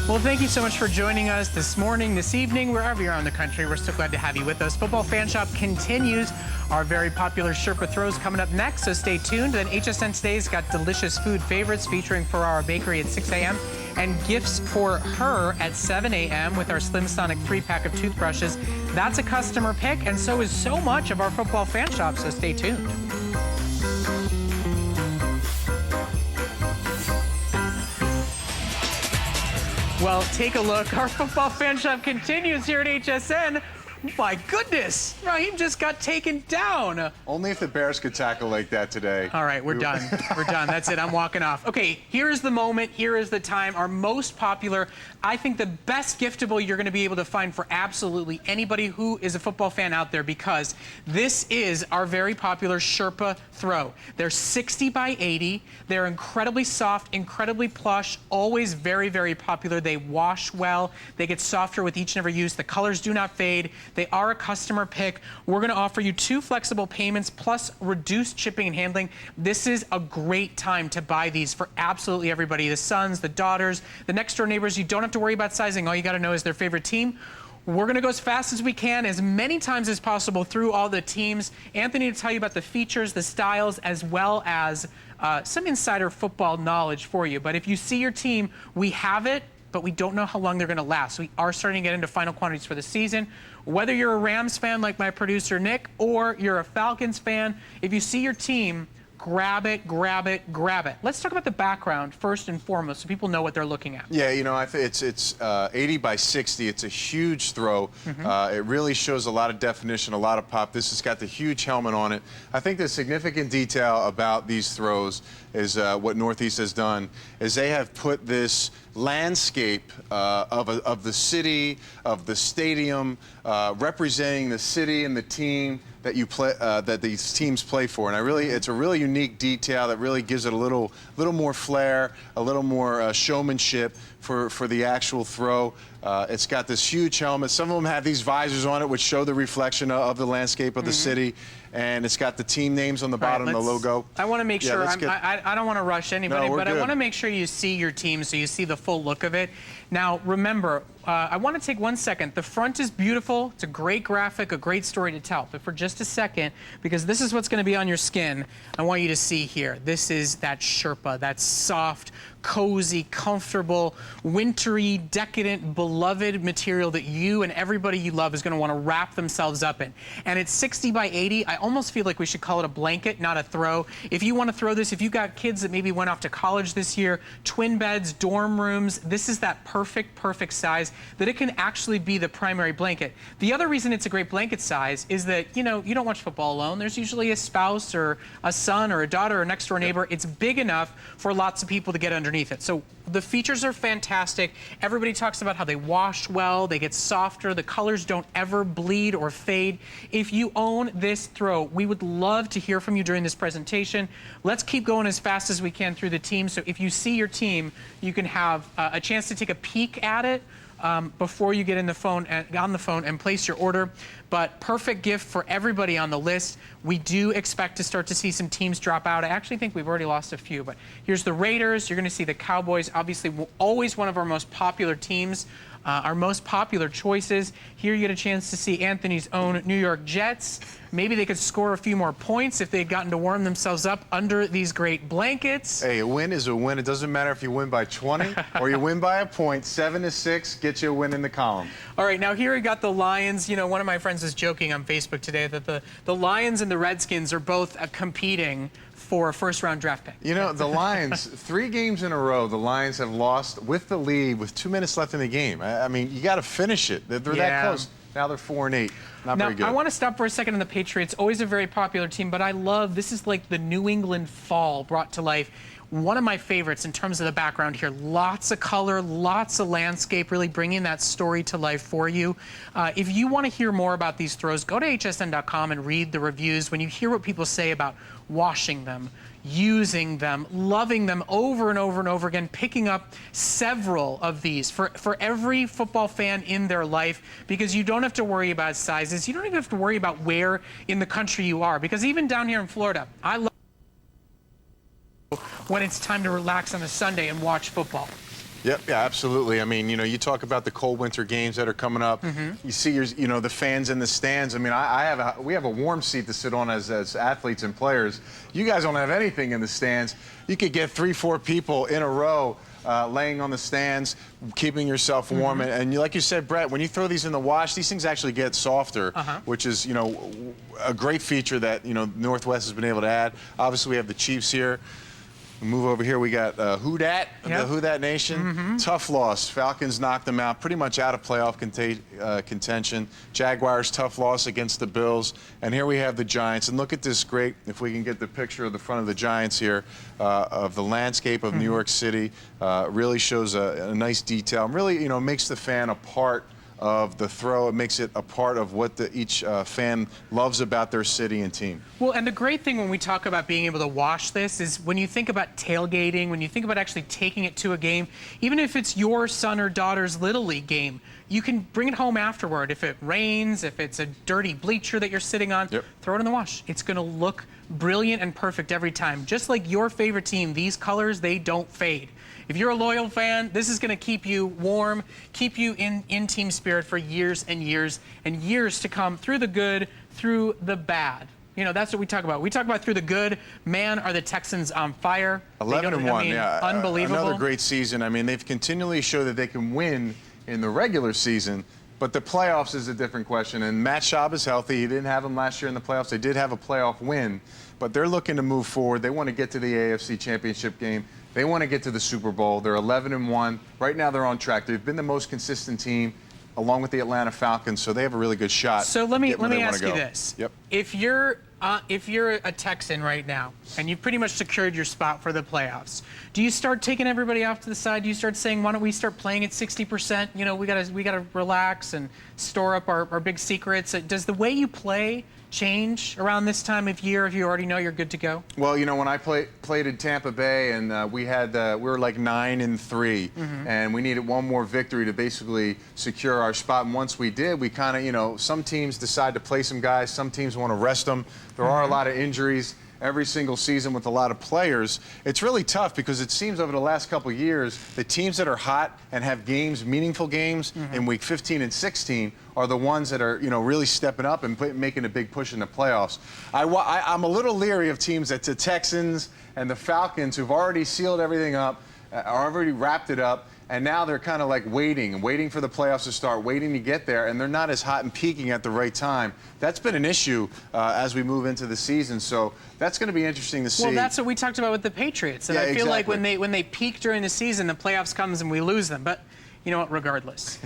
Well, thank you so much for joining us this morning, this evening, wherever you're in the country. We're so glad to have you with us. Football Fan Shop continues. Our very popular Sherpa throws coming up next, so stay tuned. Then HSN Today's got delicious food favorites featuring Ferrara Bakery at 6 a.m. and gifts for her at 7 a.m. with our Slim Sonic 3-pack of toothbrushes. That's a customer pick, and so is so much of our Football Fan Shop, so stay tuned. Well, take a look. Our Football Fan Shop continues here at HSN. My goodness, Raheem just got taken down. Only if the Bears could tackle like that today. All right, we're done. We're done. That's it. I'm walking off. Okay, here's the moment. Here is the time. Our most popular, I think the best giftable you're going to be able to find for absolutely anybody who is a football fan out there, because this is our very popular Sherpa throw. They're 60 by 80. They're incredibly soft, incredibly plush, always very, very popular. They wash well. They get softer with each and every use. The colors do not fade. They are a customer pick. We're going to offer you 2 flexible payments plus reduced shipping and handling. This is a great time to buy these for absolutely everybody. The sons, the daughters, the next door neighbors. You don't have to worry about sizing. All you got to know is their favorite team. We're going to go as fast as we can, as many times as possible through all the teams. Anthony to tell you about the features, the styles, as well as some insider football knowledge for you. But if you see your team, we have it, but we don't know how long they're going to last. We are starting to get into final quantities for the season. Whether you're a Rams fan like my producer Nick, or you're a Falcons fan, if you see your team, grab it, grab it, grab it. Let's talk about the background first and foremost, so people know what they're looking at. Yeah, you know, I think it's 80 by 60. It's a huge throw. It really shows a lot of definition, a lot of pop. This has got the huge helmet on it. I think the significant detail about these throws is what Northeast has done is they have put this landscape of the city, of the stadium, representing the city and the team that you play, that these teams play for, and it's a really unique detail that really gives it a little more flair, a little more showmanship for the actual throw. It's got this huge helmet. Some of them have these visors on it, which show the reflection of the landscape of the city. And it's got the team names on the bottom, the logo. I want to make sure, I don't want to rush anybody, but good. I want to make sure you see your team so you see the full look of it. Now, remember, I want to take 1 second. The front is beautiful. It's a great graphic, a great story to tell. But for just a second, because this is what's going to be on your skin, I want you to see here. This is that Sherpa, that soft, cozy, comfortable, wintry, decadent, beloved material that you and everybody you love is going to want to wrap themselves up in. And it's 60 by 80. I almost feel like we should call it a blanket, not a throw. If you want to throw this, if you got kids that maybe went off to college this year, twin beds, dorm rooms, this is that perfect size. that it can actually be the primary blanket. The other reason it's a great blanket size is that, you know, you don't watch football alone. There's usually a spouse or a son or a daughter or a next door neighbor. It's big enough for lots of people to get underneath it. So the features are fantastic. Everybody talks about how they wash well, they get softer, the colors don't ever bleed or fade. If you own this throw, we would love to hear from you during this presentation. Let's keep going as fast as we can through the team. So if you see your team, you can have a chance to take a peek at it before you get on the phone and place your order. But perfect gift for everybody on the list. We do expect to start to see some teams drop out. I actually think we've already lost a few, but here's the Raiders. You're going to see the Cowboys, obviously always one of our most popular teams, our most popular choices. Here you get a chance to see Anthony's own New York Jets. Maybe they could score a few more points if they'd gotten to warm themselves up under these great blankets. Hey, a win is a win. It doesn't matter if you win by 20 or you win by a point. 7-6 gets you a win in the column. All right, now here we got the Lions. You know, one of my friends was joking on Facebook today that the Lions and the Redskins are both competing for a first-round draft pick. You know, the Lions, 3 games in a row, the Lions have lost with the lead with 2 minutes left in the game. I mean, you got to finish it. They're that close. Now they're 4-8. Not very good. I want to stop for a second on the Patriots. Always a very popular team, but I love, this is like the New England fall brought to life. One of my favorites in terms of the background here. Lots of color, lots of landscape, really bringing that story to life for you. If you want to hear more about these throws, go to hsn.com and read the reviews. When you hear what people say about washing them, using them, loving them over and over and over again, picking up several of these for every football fan in their life, because you don't have to worry about sizes. You don't even have to worry about where in the country you are, because even down here in Florida, I love when it's time to relax on a Sunday and watch football. Yep, yeah, absolutely. I mean, you know, you talk about the cold winter games that are coming up. You see the fans in the stands. I mean, we have a warm seat to sit on as athletes and players. You guys don't have anything in the stands. You could get 3-4 people in a row laying on the stands, keeping yourself warm. And like you said, Brett, when you throw these in the wash, these things actually get softer, which is, you know, a great feature that, you know, Northwest has been able to add. Obviously, we have the Chiefs here. Move over here, we got Who Dat, the Who Dat Nation. Tough loss. Falcons knocked them out, pretty much out of playoff contention. Jaguars, tough loss against the Bills. And here we have the Giants. And look at this great, if we can get the picture of the front of the Giants here, of the landscape of New York City. Really shows a nice detail. And really, you know, makes the fan a part of the throw. It makes it a part of what each fan loves about their city and team. Well, and the great thing when we talk about being able to wash this is when you think about tailgating, when you think about actually taking it to a game, even if it's your son or daughter's Little League game, you can bring it home afterward. If it rains, if it's a dirty bleacher that you're sitting on, throw it in the wash. It's going to look brilliant and perfect every time. Just like your favorite team, these colors, they don't fade. If you're a loyal fan, this is going to keep you warm, keep you in team spirit for years and years and years to come, through the good, through the bad. You know, that's what we talk about. We talk about through the good. Man, are the Texans on fire. 11-1, yeah. Unbelievable. Another great season. I mean, they've continually showed that they can win in the regular season, but the playoffs is a different question. And Matt Schaub is healthy. He didn't have him last year in the playoffs. They did have a playoff win, but they're looking to move forward. They want to get to the AFC Championship game. They want to get to the Super Bowl. They're 11-1. Right now they're on track. They've been the most consistent team, along with the Atlanta Falcons, so they have a really good shot. So let me ask you this. Yep. If you're a Texan right now and you've pretty much secured your spot for the playoffs, do you start taking everybody off to the side? Do you start saying, why don't we start playing at 60%? You know, we gotta relax and store up our big secrets. Does the way you play change around this time of year if you already know you're good to go? Well, you know, when I played in Tampa Bay, and we were like 9-3, and we needed one more victory to basically secure our spot. And once we did, we kind of, you know, some teams decide to play some guys, some teams want to rest them. There are a lot of injuries every single season with a lot of players. It's really tough because it seems over the last couple of years, the teams that are hot and have games, meaningful games in week 15 and 16 are the ones that are, you know, really stepping up and making a big push in the playoffs. I'm a little leery of teams that the Texans and the Falcons, who've already sealed everything up, already wrapped it up, and now they're kind of like waiting for the playoffs to start, waiting to get there, and they're not as hot and peaking at the right time. That's been an issue as we move into the season, so that's going to be interesting to see. Well, that's what we talked about with the Patriots, and yeah, I feel exactly. like when they peak during the season, the playoffs comes and we lose them. But you know what? Regardless,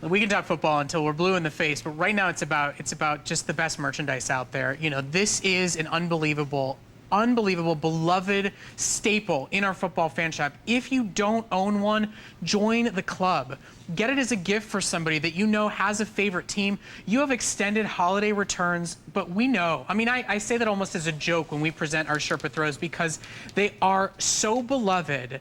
We can talk football until we're blue in the face, but right now it's about just the best merchandise out there. You know, this is an unbelievable, beloved staple in our football fan shop. If you don't own one, join the club. Get it as a gift for somebody that you know has a favorite team. You have extended holiday returns, but we know. I mean, I say that almost as a joke when we present our Sherpa throws because they are so beloved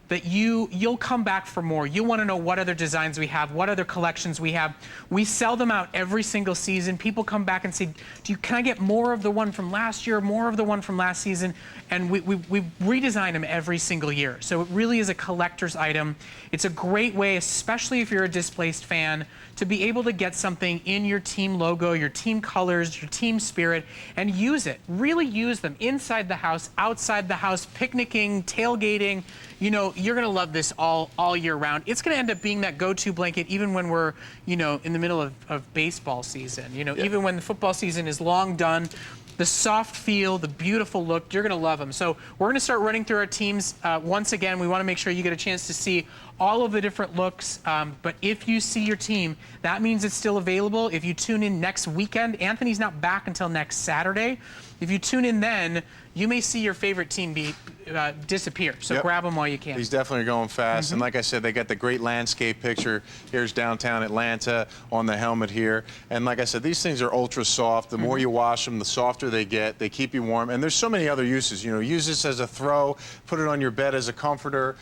that you'll come back for more. You want to know what other designs we have, what other collections we have. We sell them out every single season. People come back and say, can I get more of the one from last year, more of the one from last season? And we redesign them every single year. So it really is a collector's item. It's a great way, especially if you're a displaced fan, to be able to get something in your team logo, your team colors, your team spirit, and use it. Really use them inside the house, outside the house, picnicking, tailgating. You know, you're going to love this all year round. It's going to end up being that go-to blanket even when we're, you know, in the middle of baseball season. You know, even when the football season is long done, the soft feel, the beautiful look, you're going to love them. So we're going to start running through our teams. Once again, we want to make sure you get a chance to see all of the different looks. But if you see your team, that means it's still available. If you tune in next weekend, Anthony's not back until next Saturday. If you tune in then, you may see your favorite team disappear. So grab them while you can. He's definitely going fast. And like I said, they got the great landscape picture. Here's downtown Atlanta on the helmet here. And like I said, these things are ultra soft. The more you wash them, the softer they get. They keep you warm. And there's so many other uses. You know, use this as a throw, put it on your bed as a comforter.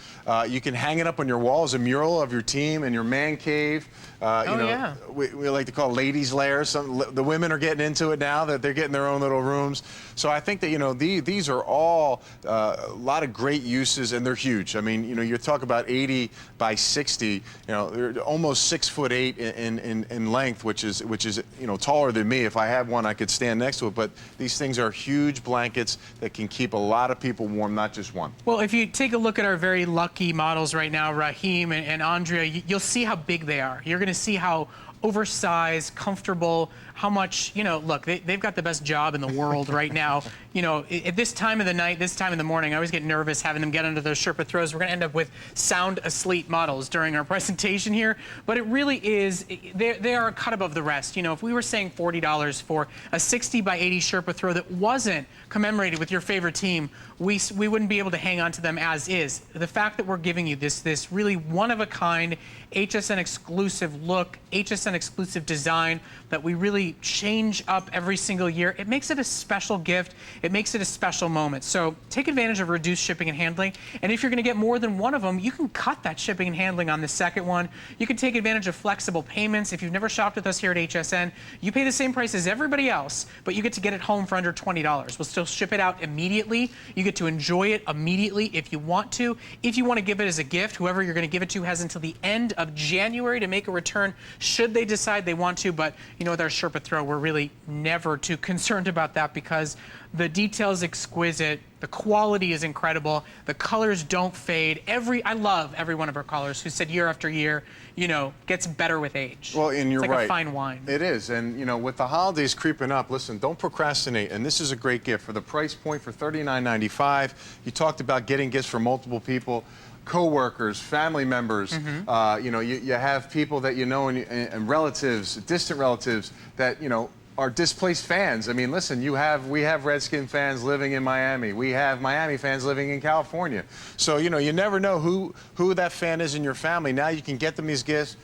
You can hang it up on your wall as a mural of your team in your man cave. We like to call ladies' lairs. The women are getting into it now, that they're getting their own little rooms. So I think that, you know, these are all a lot of great uses, and they're huge. I mean, you know, you're talking about 80 by 60. You know, they're almost 6'8" in length, which is you know, taller than me. If I had one, I could stand next to it. But these things are huge blankets that can keep a lot of people warm, not just one. Well, if you take a look at our very lucky models right now, Raheem and Andrea, you'll see how big they are. You're going to see how oversized, comfortable, how much, you know, look, they've got the best job in the world right now. You know, at this time of the night, this time of the morning, I always get nervous having them get under those Sherpa throws. We're going to end up with sound asleep models during our presentation here. But it really is, they are a cut above the rest. You know, if we were saying $40 for a 60 by 80 Sherpa throw that wasn't commemorated with your favorite team, we wouldn't be able to hang on to them as is. The fact that we're giving you this really one-of-a-kind HSN exclusive look, HSN exclusive design that we really change up every single year, it makes it a special gift. It makes it a special moment. So take advantage of reduced shipping and handling. And if you're going to get more than one of them, you can cut that shipping and handling on the second one. You can take advantage of flexible payments. If you've never shopped with us here at HSN, you pay the same price as everybody else, but you get to get it home for under $20. We'll still ship it out immediately. You get to enjoy it immediately if you want to. If you want to give it as a gift, whoever you're going to give it to has until the end of January to make a return should they decide they want to. But you know, with our Sherpa throw, we're really never too concerned about that because the detail is exquisite, the quality is incredible, the colors don't fade. I love every one of our callers who said year after year, you know, gets better with age. Well, and you're it's like right. a fine wine. It is, and you know, with the holidays creeping up, listen, don't procrastinate. And this is a great gift for the price point for $39.95. You talked about getting gifts for multiple people. Co-workers, family members, you know, you have people that you know and relatives, distant relatives that, you know, are displaced fans. I mean, listen, we have Redskin fans living in Miami. We have Miami fans living in California. So, you know, you never know who that fan is in your family. Now you can get them these gifts.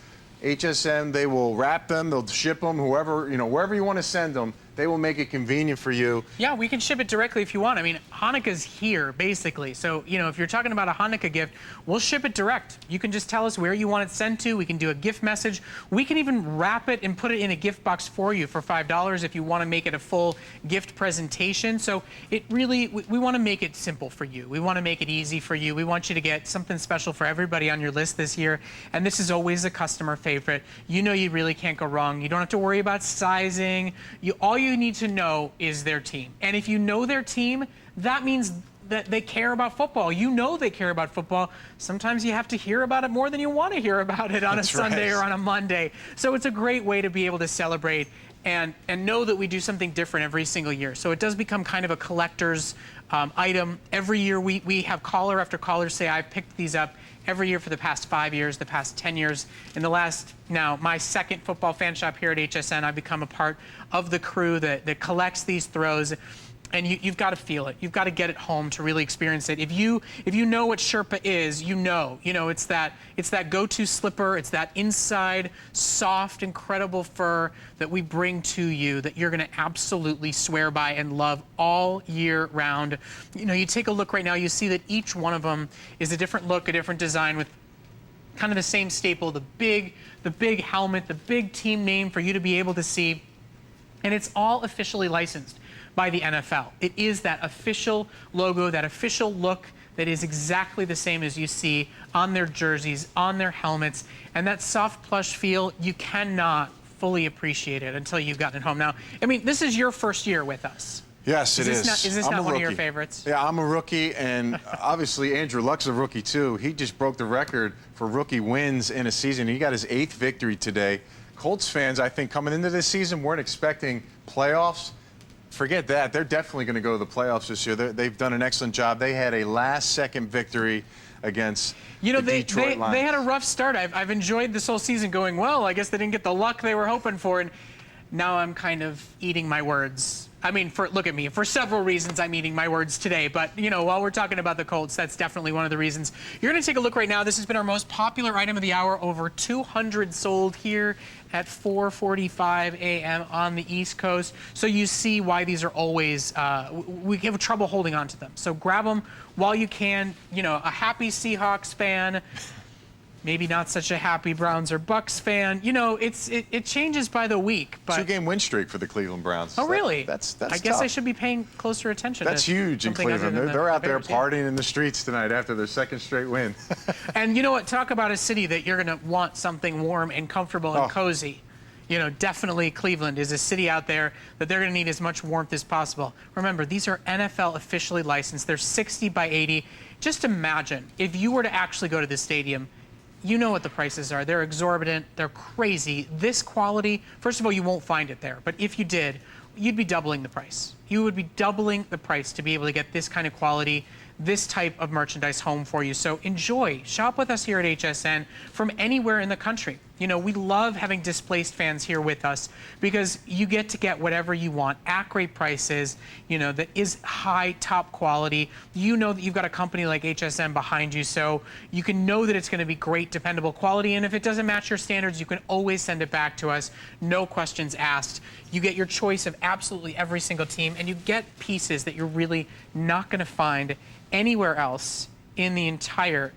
HSN, they will wrap them, they'll ship them, whoever, you know, wherever you want to send them, they will make it convenient for you. Yeah, we can ship it directly if you want. I mean, Hanukkah's here, basically. So, you know, if you're talking about a Hanukkah gift, we'll ship it direct. You can just tell us where you want it sent to. We can do a gift message. We can even wrap it and put it in a gift box for you for $5 if you want to make it a full gift presentation. So it really, we want to make it simple for you. We want to make it easy for you. We want you to get something special for everybody on your list this year. And this is always a customer favorite. You know you really can't go wrong. You don't have to worry about sizing. All you need to know is their team. And if you know their team, that means that they care about football. You know they care about football. Sometimes you have to hear about it more than you want to hear about it on a Sunday or on a Monday. So it's a great way to be able to celebrate and know that we do something different every single year. So it does become kind of a collector's item. Every year we have caller after caller say, I've picked these up every year for the past 5 years, the past 10 years. In the last, now, my second football fan shop here at HSN, I've become a part of the crew that collects these throws. And you've got to feel it. You've got to get it home to really experience it. If you know what Sherpa is, you know it's that go-to slipper. It's that inside soft, incredible fur that we bring to you that you're going to absolutely swear by and love all year round. You take a look right now, you see that each one of them is a different look, a different design with kind of the same staple, the big helmet, the big team name for you to be able to see. And it's all officially licensed by the NFL. It is that official logo, that official look that is exactly the same as you see on their jerseys, on their helmets, and that soft plush feel, you cannot fully appreciate it until you've gotten it home. Now, I mean, this is your first year with us. Yes, it is. Is this not one of your favorites? Yeah, I'm a rookie, and obviously Andrew Luck's a rookie too. He just broke the record for rookie wins in a season. He got his 8th victory today. Colts fans, I think, coming into this season weren't expecting playoffs. Forget that. They're definitely going to go to the playoffs this year. They've done an excellent job. They had a last-second victory against the Detroit Lions. They had a rough start. I've enjoyed this whole season going well. I guess they didn't get the luck they were hoping for, and now I'm kind of eating my words. I mean, look at me. For several reasons, I'm eating my words today. But, while we're talking about the Colts, that's definitely one of the reasons. You're going to take a look right now. This has been our most popular item of the hour. Over 200 sold here at 4:45 a.m. on the East Coast. So you see why these are always, we have trouble holding on to them. So grab them while you can. A happy Seahawks fan, maybe not such a happy Browns or Bucks fan. It changes by the week. But 2-game win streak for the Cleveland Browns. Oh, really? That's I guess tough. I should be paying closer attention. That's huge in Cleveland. They're out there partying in the streets tonight after their 2nd straight win. And you know what? Talk about a city that you're going to want something warm and comfortable and cozy. Definitely Cleveland is a city out there that they're going to need as much warmth as possible. Remember, these are NFL officially licensed. They're 60 by 80. Just imagine if you were to actually go to the stadium. You know what the prices are. They're exorbitant. They're crazy. This quality, first of all, you won't find it there. But if you did, you'd be doubling the price. You would be doubling the price to be able to get this kind of quality, this type of merchandise home for you. So enjoy. Shop with us here at HSN from anywhere in the country. We love having displaced fans here with us because you get to get whatever you want at great prices, that is high, top quality. You know that you've got a company like HSN behind you, so you can know that it's going to be great, dependable quality. And if it doesn't match your standards, you can always send it back to us. No questions asked. You get your choice of absolutely every single team, and you get pieces that you're really not going to find anywhere else in the entire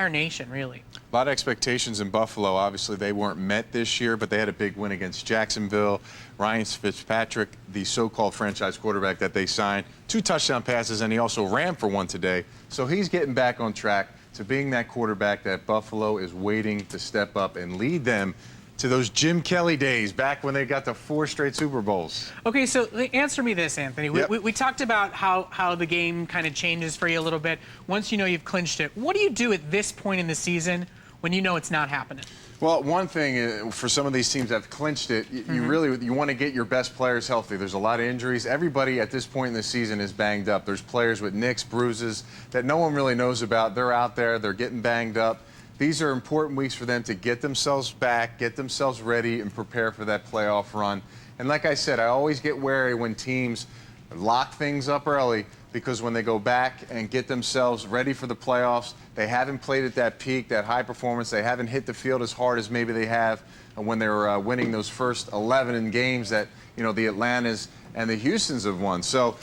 nation, really. A lot of expectations in Buffalo. Obviously, they weren't met this year, but they had a big win against Jacksonville. Ryan Fitzpatrick, the so-called franchise quarterback that they signed, 2 touchdown passes, and he also ran for 1 today. So he's getting back on track to being that quarterback that Buffalo is waiting to step up and lead them to those Jim Kelly days, back when they got to 4 straight Super Bowls. Okay, so answer me this, Anthony. Yep. We talked about how the game kind of changes for you a little bit. Once you know you've clinched it, what do you do at this point in the season when you know it's not happening? Well, one thing for some of these teams that have clinched it, you want to get your best players healthy. There's a lot of injuries. Everybody at this point in the season is banged up. There's players with nicks, bruises that no one really knows about. They're out there. They're getting banged up. These are important weeks for them to get themselves back, get themselves ready, and prepare for that playoff run. And like I said, I always get wary when teams lock things up early, because when they go back and get themselves ready for the playoffs, they haven't played at that peak, that high performance. They haven't hit the field as hard as maybe they have when they were winning those first 11 games that the Atlantas and the Houstons have won. So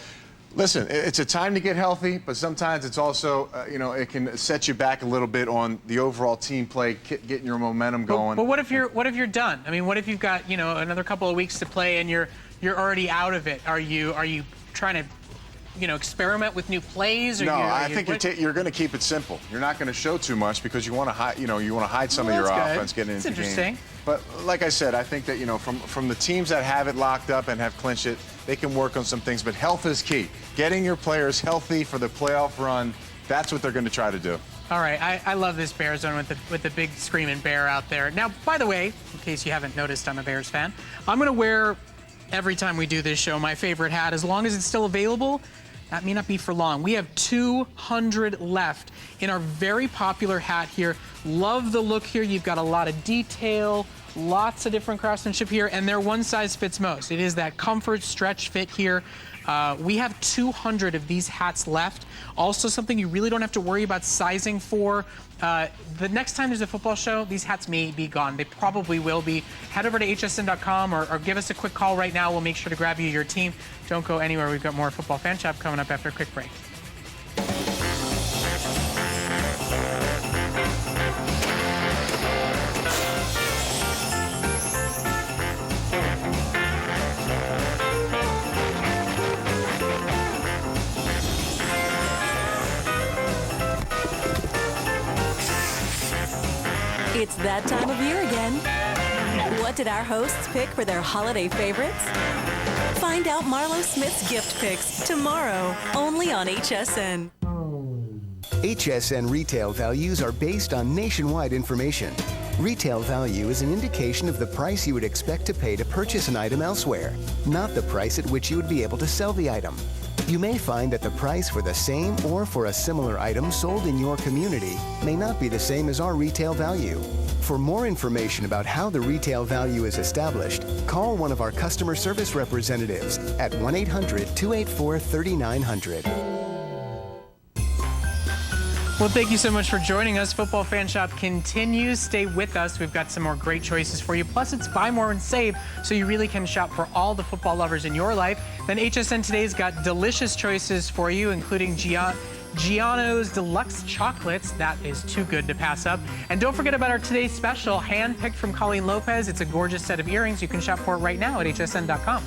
listen, it's a time to get healthy, but sometimes it's also, it can set you back a little bit on the overall team play, getting your momentum going. But what if you're done? I mean, what if you've got another couple of weeks to play and you're already out of it? Are you trying to experiment with new plays? Or no, I think you're going to keep it simple. You're not going to show too much because you want to hide, some of your offense getting into the game. But like I said, I think that from the teams that have it locked up and have clinched it, they can work on some things. But health is key. Getting your players healthy for the playoff run, that's what they're going to try to do. All right, I love this Bear zone with the big screaming bear out there. Now, by the way, in case you haven't noticed, I'm a Bears fan. I'm going to wear every time we do this show, my favorite hat. As long as it's still available, that may not be for long. We have 200 left in our very popular hat here. Love the look here. You've got a lot of detail, lots of different craftsmanship here, and they're one size fits most. It is that comfort stretch fit here. We have 200 of these hats left. Also, something you really don't have to worry about sizing for. The next time there's a football show, these hats may be gone. They probably will be. Head over to hsn.com or give us a quick call right now. We'll make sure to grab you your team. Don't go anywhere. We've got more Football Fan Shop coming up after a quick break. It's that time of year again. What did our hosts pick for their holiday favorites? Find out Marlo Smith's gift picks tomorrow, only on HSN. HSN retail values are based on nationwide information. Retail value is an indication of the price you would expect to pay to purchase an item elsewhere, not the price at which you would be able to sell the item. You may find that the price for the same or for a similar item sold in your community may not be the same as our retail value. For more information about how the retail value is established, call one of our customer service representatives at 1-800-284-3900. Well, thank you so much for joining us. Football Fan Shop continues. Stay with us. We've got some more great choices for you. Plus, it's buy more and save, so you really can shop for all the football lovers in your life. Then HSN Today's got delicious choices for you, including Giano's Deluxe Chocolates. That is too good to pass up. And don't forget about our today's special, hand-picked from Colleen Lopez. It's a gorgeous set of earrings. You can shop for it right now at hsn.com.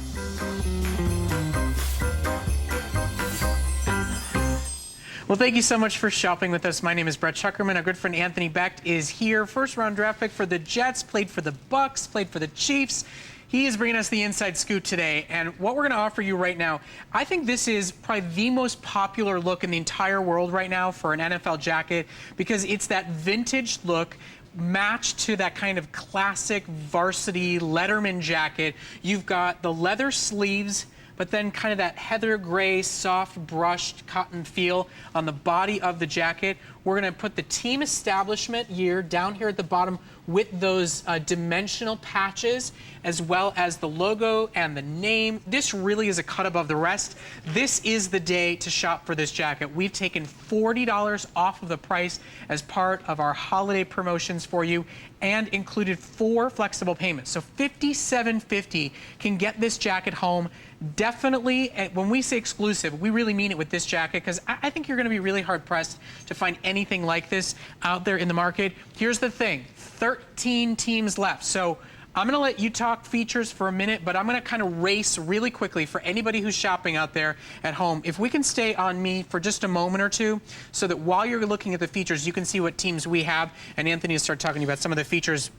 Well, thank you so much for shopping with us. My name is Brett Schuckerman. Our good friend Anthony Becht is here. First-round draft pick for the Jets, played for the Bucks, played for the Chiefs. He is bringing us the inside scoop today. And what we're going to offer you right now, I think this is probably the most popular look in the entire world right now for an NFL jacket, because it's that vintage look matched to that kind of classic varsity Letterman jacket. You've got the leather sleeves, but then kind of that heather gray, soft brushed cotton feel on the body of the jacket. We're gonna put the team establishment here down here at the bottom with those dimensional patches, as well as the logo and the name. This really is a cut above the rest. This is the day to shop for this jacket. We've taken $40 off of the price as part of our holiday promotions for you, and included 4 flexible payments. So $57.50 can get this jacket home. Definitely, when we say exclusive, we really mean it with this jacket, because I think you're going to be really hard-pressed to find anything like this out there in the market. Here's the thing, 13 teams left. So I'm going to let you talk features for a minute, but I'm going to kind of race really quickly for anybody who's shopping out there at home. If we can stay on me for just a moment or two, so that while you're looking at the features, you can see what teams we have, and Anthony will start talking about some of the features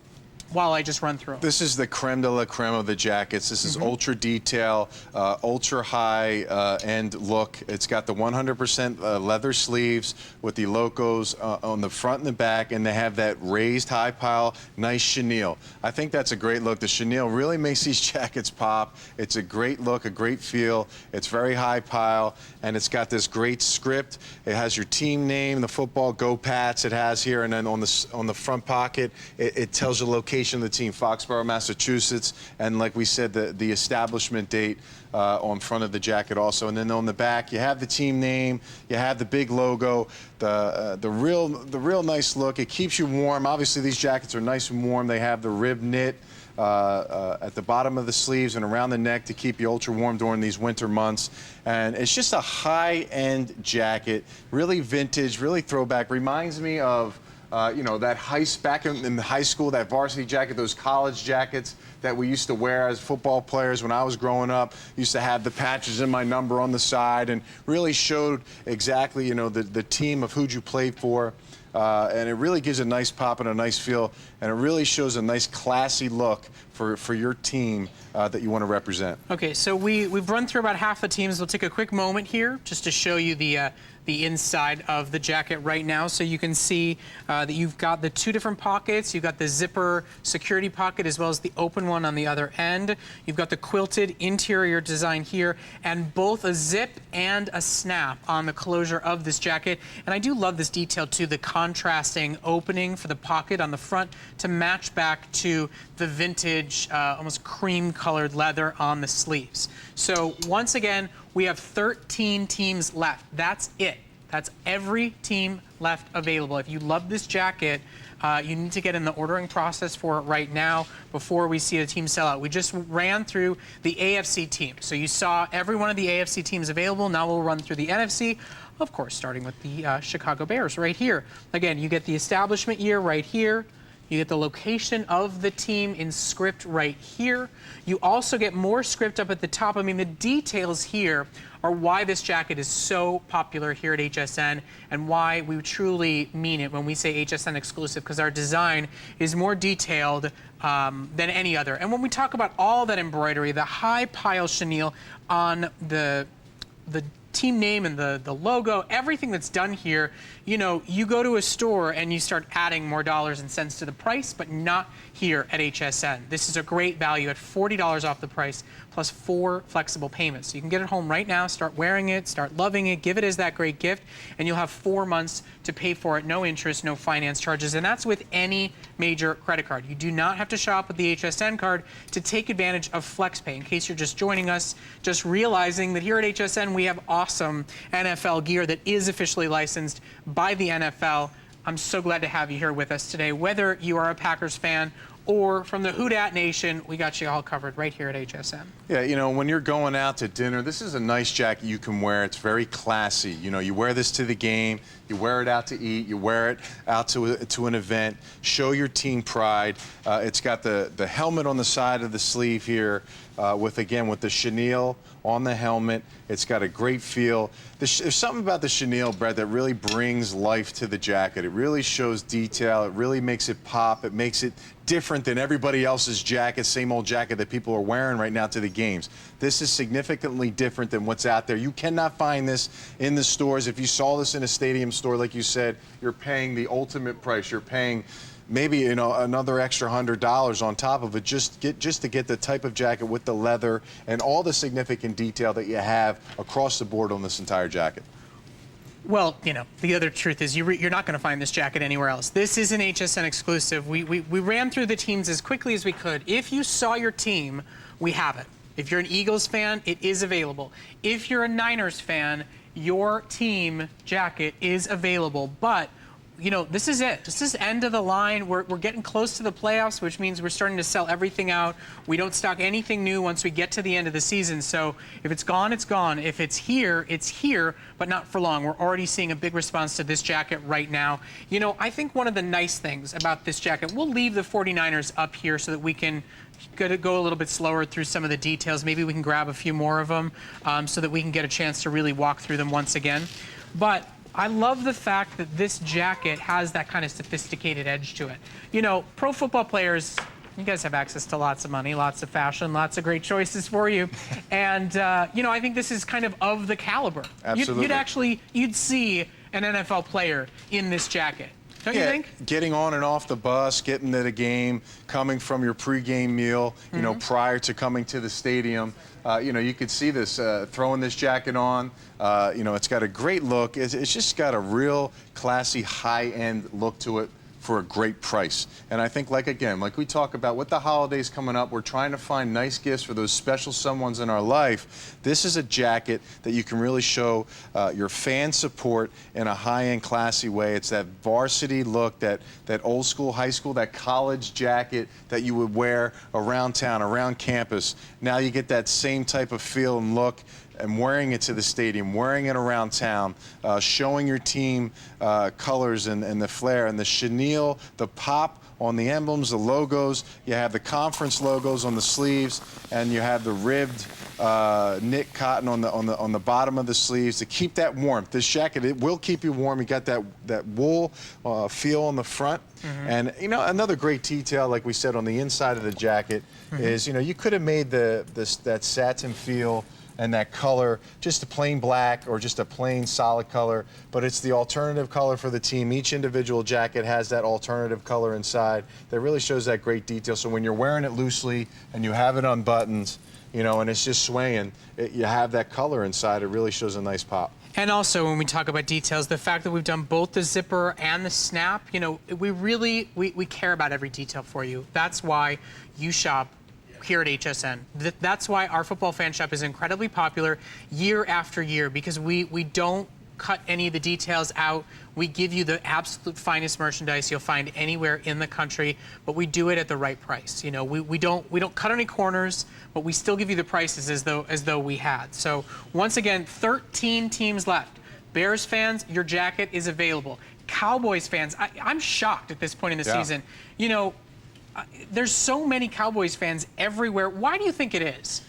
while I just run through. This is the creme de la creme of the jackets. This is ultra detail, ultra high end look. It's got the 100% leather sleeves with the logos on the front and the back, and they have that raised high pile, nice chenille. I think that's a great look. The chenille really makes these jackets pop. It's a great look, a great feel. It's very high pile, and it's got this great script. It has your team name, the football, Go Pats, it has here, and then on the front pocket, it tells you location of the team, Foxborough, Massachusetts, and like we said, the establishment date on front of the jacket also. And then on the back, you have the team name, you have the big logo, the real nice look. It keeps you warm. Obviously, these jackets are nice and warm. They have the rib knit at the bottom of the sleeves and around the neck to keep you ultra warm during these winter months. And it's just a high-end jacket, really vintage, really throwback. Reminds me of you know, that back in high school, that varsity jacket, those college jackets that we used to wear as football players when I was growing up. Used to have the patches and my number on the side, and really showed exactly, you know, the team of who'd you played for. And it really gives a nice pop and a nice feel, and it really shows a nice classy look for your team that you want to represent. Okay, so we've run through about half the teams. We'll take a quick moment here just to show you the inside of the jacket right now. So you can see that you've got the two different pockets. You've got the zipper security pocket as well as the open one on the other end. You've got the quilted interior design here and both a zip and a snap on the closure of this jacket. And I do love this detail too, the contrasting opening for the pocket on the front to match back to the vintage, almost cream colored leather on the sleeves. So once again, we have 13 teams left. That's it. That's every team left available. If you love this jacket, you need to get in the ordering process for it right now before we see a team sell out. We just ran through the AFC team. So you saw every one of the AFC teams available. Now we'll run through the NFC, of course, starting with the Chicago Bears right here. Again, you get the establishment year right here. You get the location of the team in script right here. You also get more script up at the top. I mean, the details here are why this jacket is so popular here at HSN and why we truly mean it when we say HSN exclusive, because our design is more detailed than any other. And when we talk about all that embroidery, the high pile chenille on the team name and the logo, everything that's done here, you know, you go to a store and you start adding more dollars and cents to the price, but not here at HSN. This is a great value at $40 off the price plus 4 flexible payments. So you can get it home right now, start wearing it, start loving it, give it as that great gift, and you'll have 4 months to pay for it, no interest, no finance charges, and that's with any major credit card. You do not have to shop with the HSN card to take advantage of FlexPay. In case you're just joining us, just realizing that here at HSN we have awesome NFL gear that is officially licensed by the NFL. I'm so glad to have you here with us today. Whether you are a Packers fan or from the Houdat Nation, we got you all covered right here at HSN. Yeah, you know, when you're going out to dinner, this is a nice jacket you can wear. It's very classy. You know, you wear this to the game, you wear it out to eat, you wear it out to an event. Show your team pride. It's got the helmet on the side of the sleeve here with the chenille on the helmet. It's got a great feel. There's something about the chenille, Brett, that really brings life to the jacket. It really shows detail. It really makes it pop. It makes it different than everybody else's jacket, same old jacket that people are wearing right now to the games. This is significantly different than what's out there. You cannot find this in the stores. If you saw this in a stadium store, like you said, you're paying the ultimate price. You're paying maybe, you know, another extra $100 on top of it just to get the type of jacket with the leather and all the significant detail that you have across the board on this entire jacket. Well, you know, the other truth is you're not going to find this jacket anywhere else. This is an HSN exclusive. We ran through the teams as quickly as we could. If you saw your team, we have it. If you're an Eagles fan, it is available. If you're a Niners fan, your team jacket is available. But you know, this is it. This is end of the line. We're getting close to the playoffs, which means we're starting to sell everything out. We don't stock anything new once we get to the end of the season. So if it's gone, it's gone. If it's here, but not for long. We're already seeing a big response to this jacket right now. You know, I think one of the nice things about this jacket, we'll leave the 49ers up here so that we can go a little bit slower through some of the details. Maybe we can grab a few more of them so that we can get a chance to really walk through them once again. But I love the fact that this jacket has that kind of sophisticated edge to it. You know, pro football players, you guys have access to lots of money, lots of fashion, lots of great choices for you. And, you know, I think this is kind of the caliber. Absolutely. You'd see an NFL player in this jacket. Don't you think? Getting on and off the bus, getting to the game, coming from your pregame meal, you know, prior to coming to the stadium. You know, you could see this, throwing this jacket on. You know, it's got a great look. It's just got a real classy, high-end look to it for a great price. And I think, like we talk about with the holidays coming up, we're trying to find nice gifts for those special someones in our life. This is a jacket that you can really show your fan support in a high-end, classy way. It's that varsity look, that old school, high school, that college jacket that you would wear around town, around campus. Now you get that same type of feel and look. and wearing it to the stadium, wearing it around town, showing your team colors and the flair and the chenille, the pop on the emblems, the logos. You have the conference logos on the sleeves, and you have the ribbed knit cotton on the bottom of the sleeves to keep that warmth. This jacket, it will keep you warm. You got that wool feel on the front. And you know, another great detail, like we said, on the inside of the jacket is, you know, you could have made that satin feel and that color just a plain black or just a plain solid color, but it's the alternative color for the team. Each individual jacket has that alternative color inside that really shows that great detail. So when you're wearing it loosely and you have it unbuttoned, you know, and it's just swaying, you have that color inside. It really shows a nice pop. And also, when we talk about details, the fact that we've done both the zipper and the snap, you know, we care about every detail for you. That's why you shop here at HSN. That's why our football fan shop is incredibly popular year after year, because we don't cut any of the details out. We give you the absolute finest merchandise you'll find anywhere in the country, but we do it at the right price. You know, we don't cut any corners, but we still give you the prices as though we had. So once again, 13 teams left. Bears fans, your jacket is available. Cowboys fans, I'm shocked at this point in the season. You know, there's so many Cowboys fans everywhere. Why do you think it is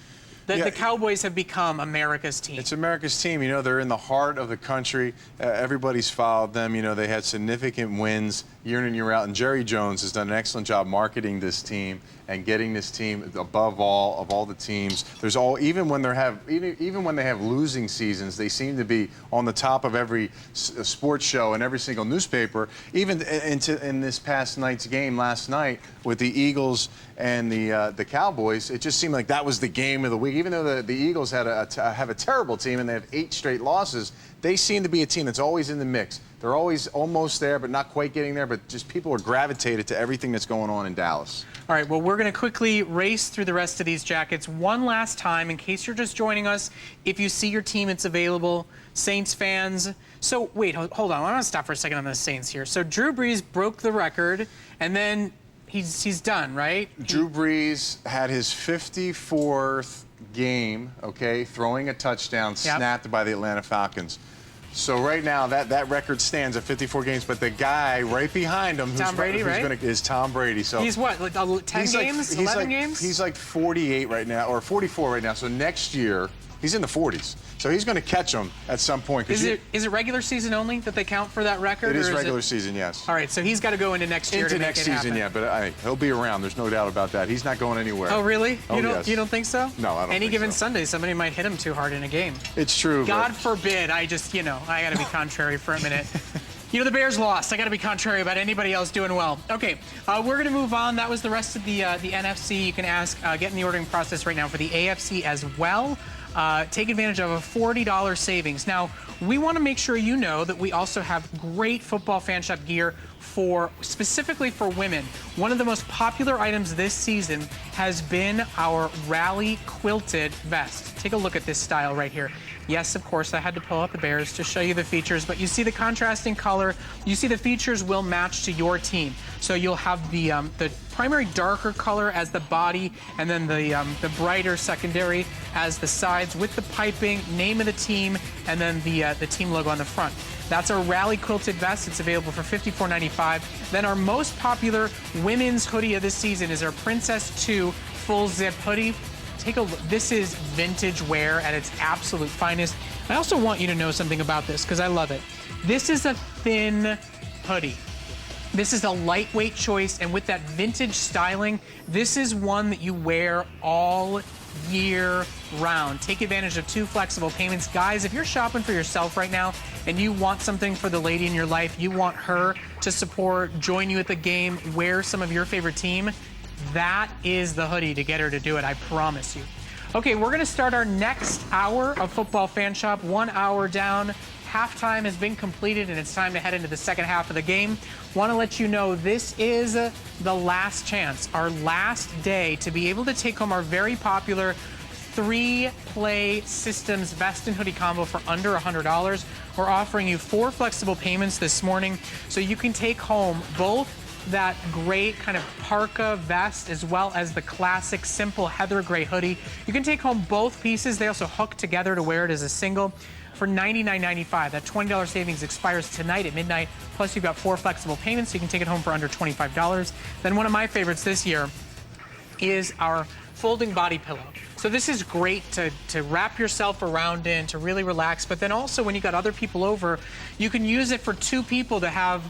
that the Cowboys have become America's team? It's America's team. You know, they're in the heart of the country. Everybody's followed them. You know, they had significant wins year in and year out. And Jerry Jones has done an excellent job marketing this team and getting this team above all of all the teams. There's even when they have losing seasons, they seem to be on the top of every sports show and every single newspaper. Even in this past night's game last night with the Eagles and the Cowboys, it just seemed like that was the game of the week. Even though the Eagles have a terrible team and they have 8 straight losses, they seem to be a team that's always in the mix. They're always almost there, but not quite getting there. But just people are gravitated to everything that's going on in Dallas. All right, well, we're going to quickly race through the rest of these jackets one last time in case you're just joining us. If you see your team, it's available. Saints fans. So, wait, hold on. I want to stop for a second on the Saints here. So, Drew Brees broke the record, and then he's done, right? Drew Brees had his 54th game, okay, throwing a touchdown snapped by the Atlanta Falcons. So right now, that record stands at 54 games, but the guy right behind him, Tom Brady, is Tom Brady. So he's what, like 10 games, 11 games? He's like 48 right now, or 44 right now. So next year, he's in the 40s. So he's going to catch them at some point. Is it regular season only that they count for that record? It is regular season, yes. All right, so he's got to go into next year to make next it happen. season, yeah. But he'll be around. There's no doubt about that. He's not going anywhere. Oh, really? Yes. You don't think so? No, I don't Any think given so. Sunday, somebody might hit him too hard in a game. It's true. God forbid. I just, I got to be contrary for a minute. You know, the Bears lost. I got to be contrary about anybody else doing well. Okay, we're going to move on. That was the rest of the NFC. You can get in the ordering process right now for the AFC as well. Take advantage of a $40 savings. Now, we want to make sure you know that we also have great football fan shop gear specifically for women. One of the most popular items this season has been our Rally Quilted Vest. Take a look at this style right here. Yes, of course, I had to pull up the Bears to show you the features, but you see the contrasting color. You see the features will match to your team. So you'll have the primary darker color as the body, and then the brighter secondary as the sides with the piping, name of the team, and then the team logo on the front. That's our Rally Quilted Vest. It's available for $54.95. Then our most popular women's hoodie of this season is our Princess 2 full zip hoodie. Take a look. This is vintage wear at its absolute finest. I also want you to know something about this because I love it. This is a thin hoodie. This is a lightweight choice, and with that vintage styling, this is one that you wear all year round. Take advantage of 2 flexible payments. Guys, if you're shopping for yourself right now and you want something for the lady in your life, you want her to support, join you at the game, wear some of your favorite team, that is the hoodie to get her to do it, I promise you. Okay, we're going to start our next hour of Football Fan Shop. 1 hour down. Halftime has been completed, and it's time to head into the second half of the game. Want to let you know this is the last chance, our last day to be able to take home our very popular 3-play systems vest and hoodie combo for under $100. We're offering you 4 flexible payments this morning, so you can take home both that great kind of parka vest as well as the classic simple heather gray hoodie. You can take home both pieces. They also hook together to wear it as a single for $99.95. That $20 savings expires tonight at midnight. Plus, you've got 4 flexible payments, so you can take it home for under $25. Then one of my favorites this year is our folding body pillow. So this is great to wrap yourself around in, to really relax. But then also when you got other people over, you can use it for 2 people to have,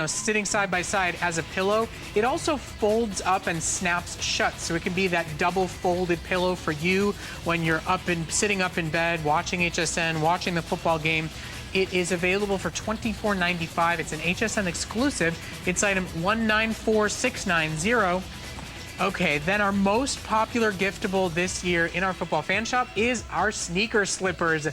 sitting side by side as a pillow. It also folds up and snaps shut. So it can be that double folded pillow for you when you're sitting up in bed, watching HSN, watching the football game. It is available for $24.95. It's an HSN exclusive. It's item 194690. Okay, then our most popular giftable this year in our football fan shop is our sneaker slippers.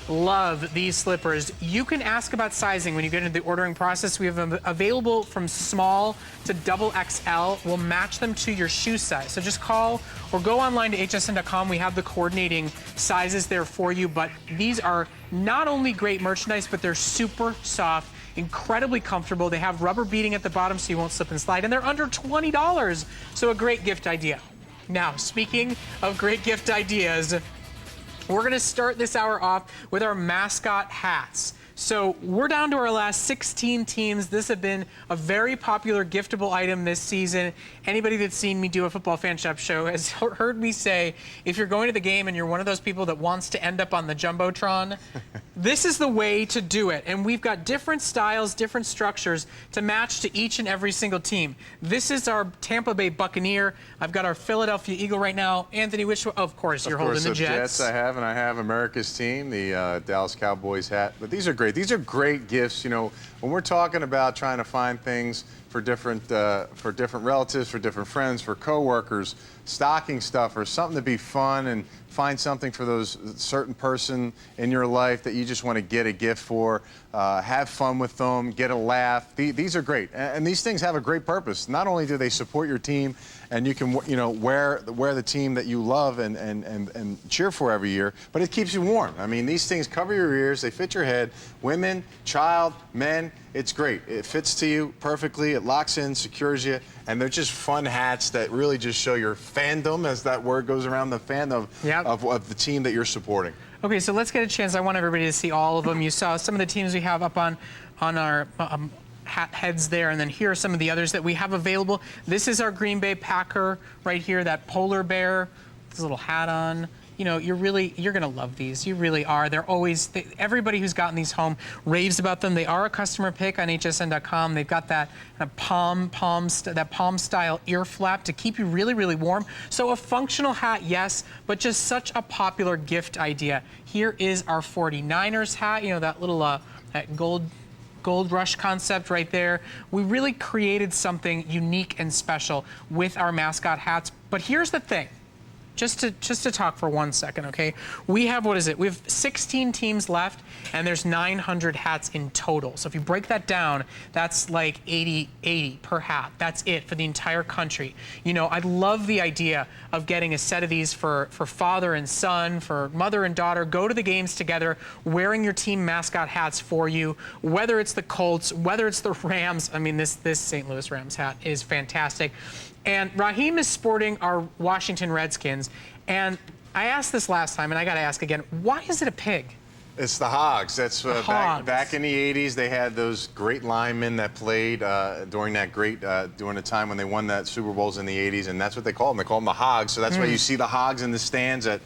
Love these slippers. You can ask about sizing when you get into the ordering process. We have them available from small to double XL. We'll match them to your shoe size. So just call or go online to hsn.com. We have the coordinating sizes there for you. But these are not only great merchandise, but they're super soft, incredibly comfortable. They have rubber beading at the bottom so you won't slip and slide, and they're under $20. So a great gift idea. Now, speaking of great gift ideas, we're going to start this hour off with our mascot hats. So we're down to our last 16 teams. This has been a very popular giftable item this season. Anybody that's seen me do a football fan shop show has heard me say, if you're going to the game and you're one of those people that wants to end up on the Jumbotron, this is the way to do it. And we've got different styles, different structures to match to each and every single team. This is our Tampa Bay Buccaneer. I've got our Philadelphia Eagle right now. Anthony, which one? Oh, of course, you're holding the Jets. Jets I have, and I have America's team, the Dallas Cowboys hat. But these are great. These are great gifts. You know, when we're talking about trying to find things for different relatives, for different friends, for coworkers, stocking stuffers, something to be fun and find something for those certain person in your life that you just want to get a gift for, have fun with them, get a laugh. These are great, and these things have a great purpose. Not only do they support your team, and you can wear the team that you love and cheer for every year, but it keeps you warm. I mean, these things cover your ears, they fit your head. Women, child, men, it's great. It fits to you perfectly. It locks in, secures you, and they're just fun hats that really just show your fandom, as that word goes around, the fandom of the team that you're supporting. Okay, so let's get a chance. I want everybody to see all of them. You saw some of the teams we have up on our hat heads there, and then here are some of the others that we have available. This is our Green Bay Packer right here, that polar bear, this little hat on. You know, you're gonna love these. You really are. They're always, everybody who's gotten these home raves about them. They are a customer pick on hsn.com. They've got that kind of palm style ear flap to keep you really, really warm. So a functional hat, yes, but just such a popular gift idea. Here is our 49ers hat. You know, that little that gold rush concept right there. We really created something unique and special with our mascot hats. But here's the thing. Just to talk for 1 second, okay? We have, what is it? We have 16 teams left, and there's 900 hats in total. So if you break that down, that's like 80 per hat. That's it for the entire country. You know, I love the idea of getting a set of these for father and son, for mother and daughter. Go to the games together, wearing your team mascot hats for you, whether it's the Colts, whether it's the Rams. I mean, this St. Louis Rams hat is fantastic. And Raheem is sporting our Washington Redskins. And I asked this last time, and I got to ask again, why is it a pig? It's the Hogs. That's back in the 80s. They had those great linemen that played during the time when they won that Super Bowls in the 80s, and that's what they call them. They call them the Hogs. So that's why you see the Hogs in the stands at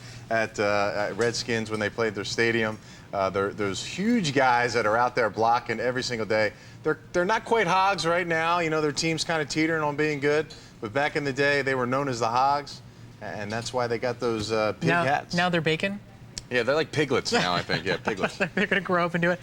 Redskins when they played their stadium. Those huge guys that are out there blocking every single day. They're not quite Hogs right now. You know, their team's kind of teetering on being good. But back in the day, they were known as the Hogs, and that's why they got those pig hats. Now they're bacon? Yeah, they're like piglets now, I think. Yeah, piglets. They're going to grow up and do it.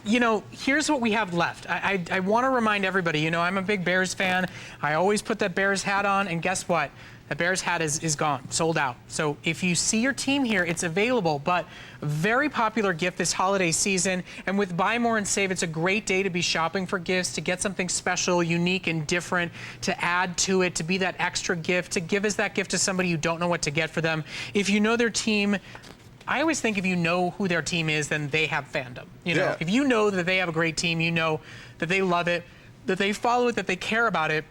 You know, here's what we have left. I want to remind everybody, you know, I'm a big Bears fan. I always put that Bears hat on, and guess what? The Bears hat is gone, sold out. So if you see your team here, it's available, but very popular gift this holiday season. And with Buy More and Save, it's a great day to be shopping for gifts, to get something special, unique, and different, to add to it, to be that extra gift, to give as that gift to somebody you don't know what to get for them. If you know their team, I always think if you know who their team is, then they have fandom. You know, if you know that they have a great team, you know that they love it. that they follow it, that they care about it.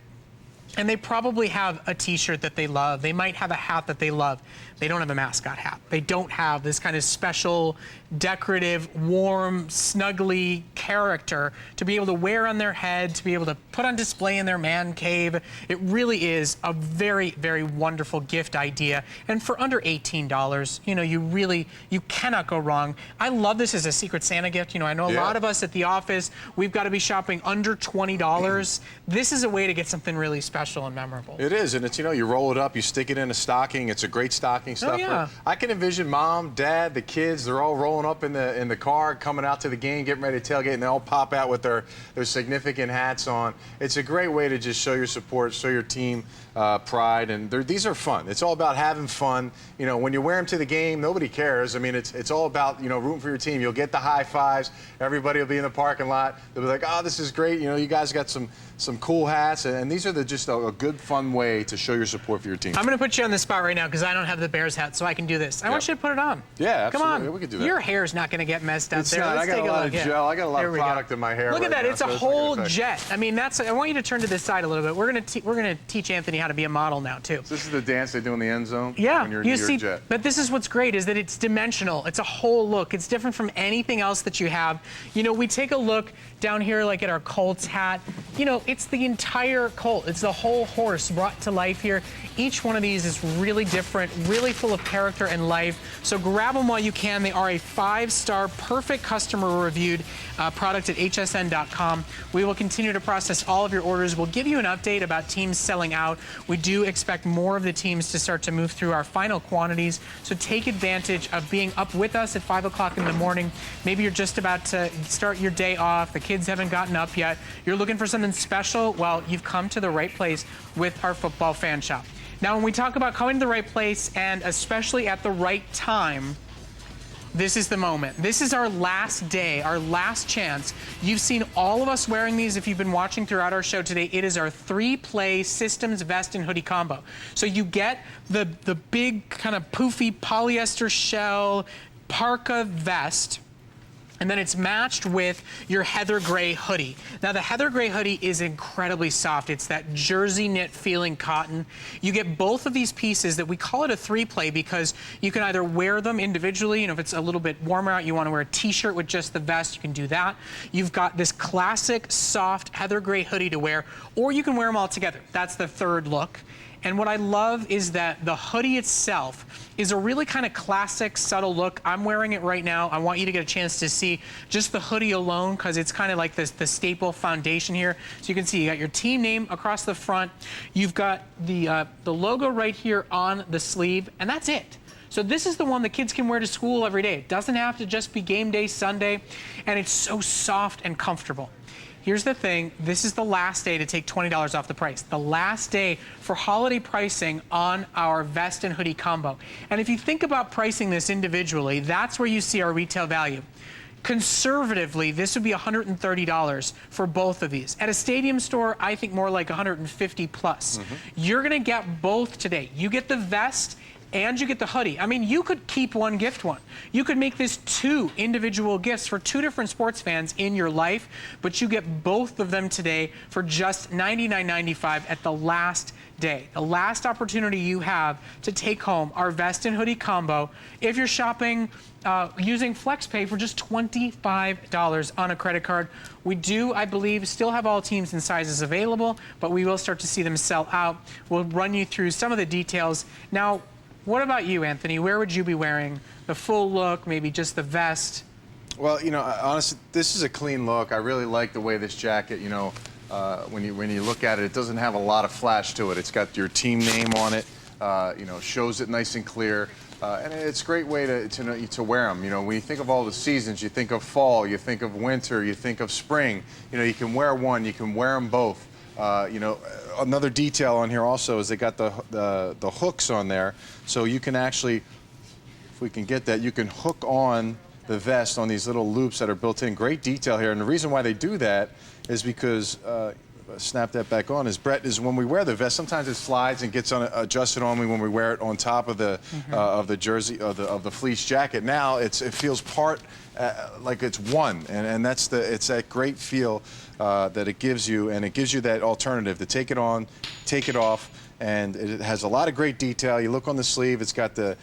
And they probably have a t-shirt that they love. They might have a hat that they love. They don't have a mascot hat. They don't have this kind of special, decorative, warm, snuggly character to be able to wear on their head, to be able to put on display in their man cave. It really is a very, very wonderful gift idea. And for under $18, you know, you cannot go wrong. I love this as a Secret Santa gift. You know, I know a lot of us at the office, we've got to be shopping under $20. This is a way to get something really special and memorable. It is, and it's, you know, you roll it up, you stick it in a stocking. It's a great stocking stuffer. Yeah. I can envision mom, dad, the kids, they're all rolling up in the car, coming out to the game, getting ready to tailgate, and they all pop out with their significant hats on. It's a great way to just show your support, show your team pride, and these are fun. It's all about having fun. You know, when you wear them to the game, nobody cares. I mean, it's all about, you know, rooting for your team. You'll get the high fives. Everybody will be in the parking lot. They'll be like, oh, this is great. You know, you guys got some cool hats, and these are just a good, fun way to show your support for your team. I'm going to put you on the spot right now because I don't have the Bears hat, so I can do this. I want you to put it on. Yeah, Come absolutely. on. We could do that. Your hair's not going to get messed up It's there. not. Let's I got take a lot look. of gel. I got a lot There of we go. product in my hair. Look at right that. now, It's so a not gonna whole affect- jet. I mean, I want you to turn to this side a little bit. We're going to teach Anthony how to be a model now too. This is the dance they do in the end zone. Yeah, When you're you in your see, jet. but this is what's great is that it's dimensional. It's a whole look. It's different from anything else that you have. You know, we take a look down here like at our Colts hat. You know, it's the entire Colt. It's the whole horse brought to life here. Each one of these is really different, really full of character and life. So grab them while you can. They are a 5-star, perfect customer reviewed product at hsn.com. We will continue to process all of your orders. We'll give you an update about teams selling out. We do expect more of the teams to start to move through our final quantities. So take advantage of being up with us at 5 o'clock in the morning. Maybe you're just about to start your day off. The kids haven't gotten up yet. You're looking for something special. Well, you've come to the right place with our football fan shop. Now, when we talk about coming to the right place and especially at the right time, this is the moment. This is our last day, our last chance. You've seen all of us wearing these if you've been watching throughout our show today. It is our 3-play systems vest and hoodie combo. So you get the big kind of poofy polyester shell parka vest, and then it's matched with your heather gray hoodie. Now the heather gray hoodie is incredibly soft. It's that jersey knit feeling cotton. You get both of these pieces that we call it a 3-play because you can either wear them individually, you know, if it's a little bit warmer out, you want to wear a t-shirt with just the vest, you can do that. You've got this classic soft heather gray hoodie to wear, or you can wear them all together. That's the third look. And what I love is that the hoodie itself is a really kind of classic, subtle look. I'm wearing it right now. I want you to get a chance to see just the hoodie alone because it's kind of like the staple foundation here. So you can see you got your team name across the front. You've got the logo right here on the sleeve, and that's it. So this is the one the kids can wear to school every day. It doesn't have to just be game day Sunday, and it's so soft and comfortable. Here's the thing, this is the last day to take $20 off the price. The last day for holiday pricing on our vest and hoodie combo. And if you think about pricing this individually, that's where you see our retail value. Conservatively, this would be $130 for both of these. At a stadium store, I think more like $150 plus. You're gonna get both today. You get the vest and you get the hoodie. I mean, you could keep one, gift one. You could make this 2 individual gifts for 2 different sports fans in your life, but you get both of them today for just $99.95 at the last day. The last opportunity you have to take home our vest and hoodie combo if you're shopping using FlexPay for just $25 on a credit card. We do, I believe, still have all teams and sizes available, but we will start to see them sell out. We'll run you through some of the details. Now, what about you, Anthony? Where would you be wearing the full look, maybe just the vest? Well, you know, honestly, this is a clean look. I really like the way this jacket, you know, when you look at it, it doesn't have a lot of flash to it. It's got your team name on it, you know, shows it nice and clear. And it's a great way to wear them. You know, when you think of all the seasons, you think of fall, you think of winter, you think of spring. You know, you can wear one, you can wear them both. You know, another detail on here also is they got the hooks on there, so you can actually, if we can get that, you can hook on the vest on these little loops that are built in. Great detail here, and the reason why they do that is because snap that back on, is Brett, is when we wear the vest, sometimes it slides and gets adjusted on me when we wear it on top of the jersey of the fleece jacket. Now it feels part like it's one, and it's that great feel that it gives you, and it gives you that alternative to take it on, take it off. And it has a lot of great detail. You look on the sleeve, it's got the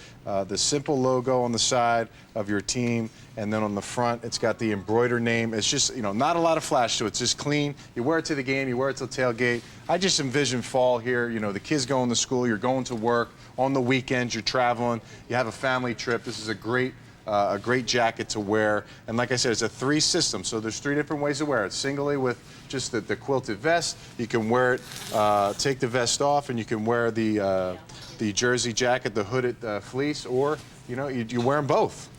simple logo on the side of your team, and then on the front, it's got the embroidered name. It's just, not a lot of flash to it. It's just clean. You wear it to the game, you wear it to the tailgate. I just envision fall here. The kids going to school, you're going to work. On the weekends, you're traveling. You have a family trip. This is a great jacket to wear. And like I said, it's a 3 system, so there's 3 different ways to wear it. Singly with just the quilted vest. You can wear it, take the vest off, and you can wear the jersey jacket, the hooded fleece, or you wear them both.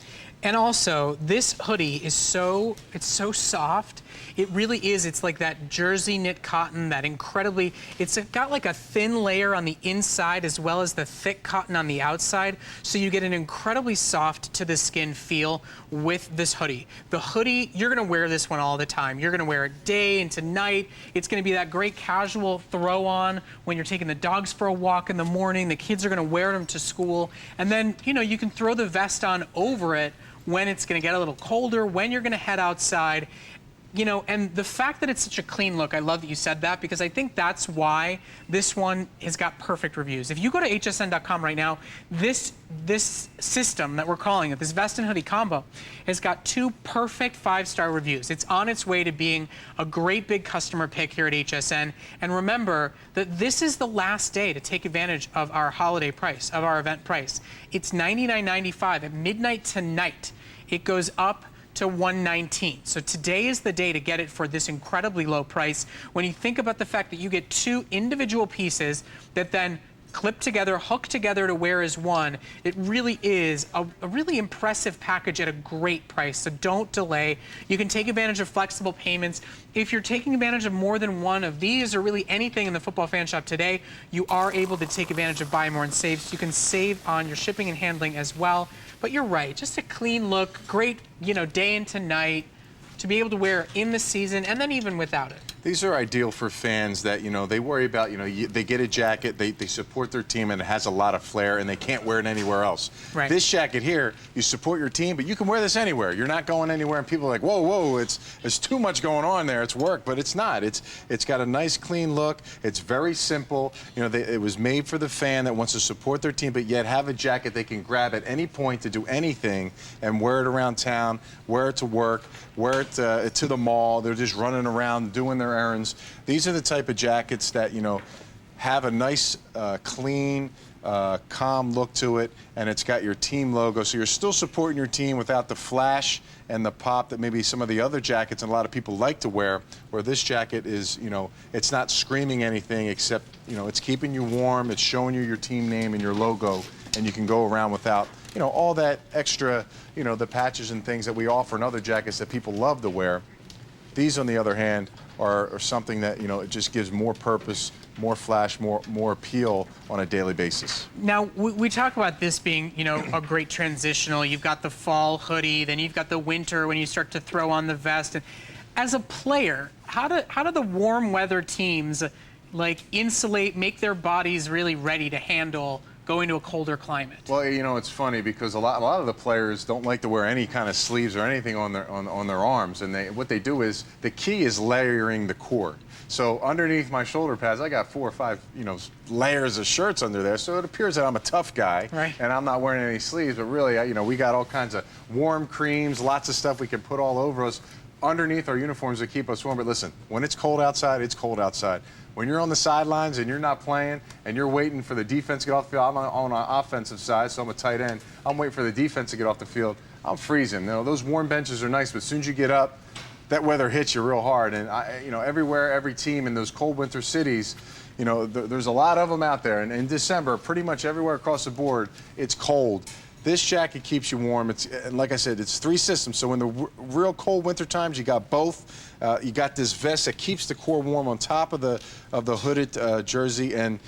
And also, this hoodie is so soft. It really is. It's like that jersey knit cotton, it's got like a thin layer on the inside as well as the thick cotton on the outside. So you get an incredibly soft to the skin feel with this hoodie. The hoodie, you're gonna wear this one all the time. You're gonna wear it day into night. It's gonna be that great casual throw on when you're taking the dogs for a walk in the morning. The kids are gonna wear them to school. And then, you can throw the vest on over it when it's going to get a little colder, when you're going to head outside. And the fact that it's such a clean look, I love that you said that, because I think that's why this one has got perfect reviews. If you go to hsn.com right now, this system that we're calling it, this vest and hoodie combo, has got 2 perfect 5-star reviews. It's on its way to being a great big customer pick here at HSN. And remember that this is the last day to take advantage of our holiday price, of our event price. It's $99.95 at midnight tonight. It goes up to $119. So today is the day to get it for this incredibly low price. When you think about the fact that you get 2 individual pieces that then clip together, hook together to wear as one, it really is a really impressive package at a great price. So don't delay. You can take advantage of flexible payments. If you're taking advantage of more than one of these, or really anything in the Football Fan Shop today, you are able to take advantage of Buy More and Save. So you can save on your shipping and handling as well. But you're right, just a clean look, great, day into night, to be able to wear in the season and then even without it. These are ideal for fans that, they worry about, they get a jacket, they support their team, and it has a lot of flair, and they can't wear it anywhere else. Right. This jacket here, you support your team, but you can wear this anywhere. You're not going anywhere, and people are like, whoa, there's too much going on there. It's work, but it's not. It's got a nice, clean look. It's very simple. It was made for the fan that wants to support their team, but yet have a jacket they can grab at any point to do anything and wear it around town, wear it to work, wear it to the mall. They're just running around doing their errands. These are the type of jackets that, have a nice, clean, calm look to it, and it's got your team logo. So you're still supporting your team without the flash and the pop that maybe some of the other jackets and a lot of people like to wear, where this jacket is, it's not screaming anything except, it's keeping you warm, it's showing you your team name and your logo, and you can go around without, all that extra, the patches and things that we offer in other jackets that people love to wear. These, on the other hand, are something that, it just gives more purpose, more flash, more appeal on a daily basis. Now, we talk about this being, a great transitional. You've got the fall hoodie, then you've got the winter when you start to throw on the vest. And as a player, how do the warm weather teams, insulate, make their bodies really ready to handle going to a colder climate? Well, it's funny because a lot of the players don't like to wear any kind of sleeves or anything on their arms, and what they do is, the key is layering the core. So underneath my shoulder pads, I got 4 or 5 layers of shirts under there, so it appears that I'm a tough guy, right, and I'm not wearing any sleeves. But really, we got all kinds of warm creams, lots of stuff we can put all over us underneath our uniforms to keep us warm. But listen, when it's cold outside, it's cold outside. When you're on the sidelines and you're not playing and you're waiting for the defense to get off the field, I'm on an offensive side, so I'm a tight end. I'm waiting for the defense to get off the field. I'm freezing. Those warm benches are nice, but as soon as you get up, that weather hits you real hard. And everywhere, every team in those cold winter cities, there's a lot of them out there. And in December, pretty much everywhere across the board, it's cold. This jacket keeps you warm. And like I said, it's 3 systems. So in the real cold winter times, you got both. You got this vest that keeps the core warm on top of the hooded jersey, and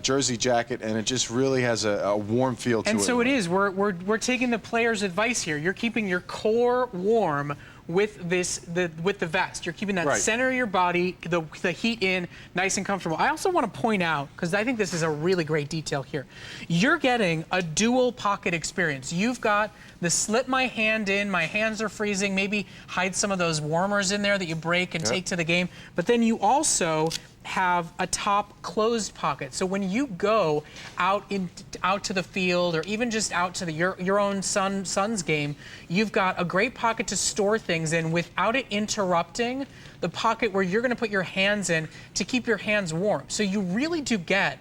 jersey jacket, and it just really has a warm feel to it. And so it is. We're taking the player's advice here. You're keeping your core warm with with the vest. You're keeping that Right. center of your body, the heat in, nice and comfortable. I also want to point out, because I think this is a really great detail here, you're getting a dual pocket experience. You've got the slip my hand in, my hands are freezing, maybe hide some of those warmers in there that you break and take to the game. But then you also have a top closed pocket. So when you go out to the field, or even just out to your own son's game, you've got a great pocket to store things in without it interrupting the pocket where you're going to put your hands in to keep your hands warm. So you really do get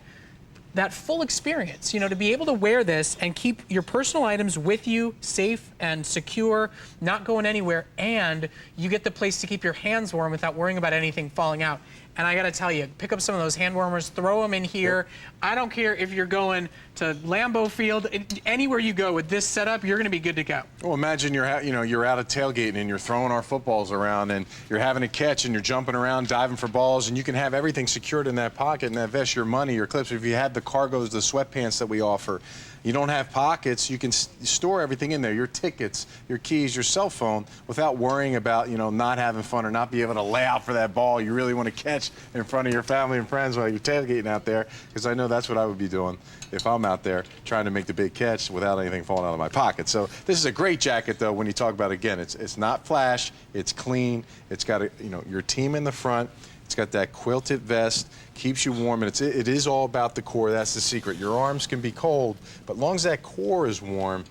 that full experience, to be able to wear this and keep your personal items with you, safe and secure, not going anywhere, and you get the place to keep your hands warm without worrying about anything falling out. And I got to tell you, pick up some of those hand warmers, throw them in here. I don't care if you're going to Lambeau Field, anywhere you go with this setup, you're going to be good to go. Well, imagine you're out of tailgating and you're throwing our footballs around and you're having a catch and you're jumping around, diving for balls, and you can have everything secured in that pocket, in that vest, your money, your clips. If you had the cargos, the sweatpants that we offer, you don't have pockets, you can store everything in there, your tickets, your keys, your cell phone, without worrying about, not having fun or not be able to lay out for that ball you really want to catch in front of your family and friends while you're tailgating out there, because I know that's what I would be doing if I'm out there trying to make the big catch without anything falling out of my pocket. So this is a great jacket, though, when you talk about, again, it's not flash, it's clean, it's got your team in the front. It's got that quilted vest, keeps you warm, and it is all about the core. That's the secret. Your arms can be cold, but as long as that core is warm,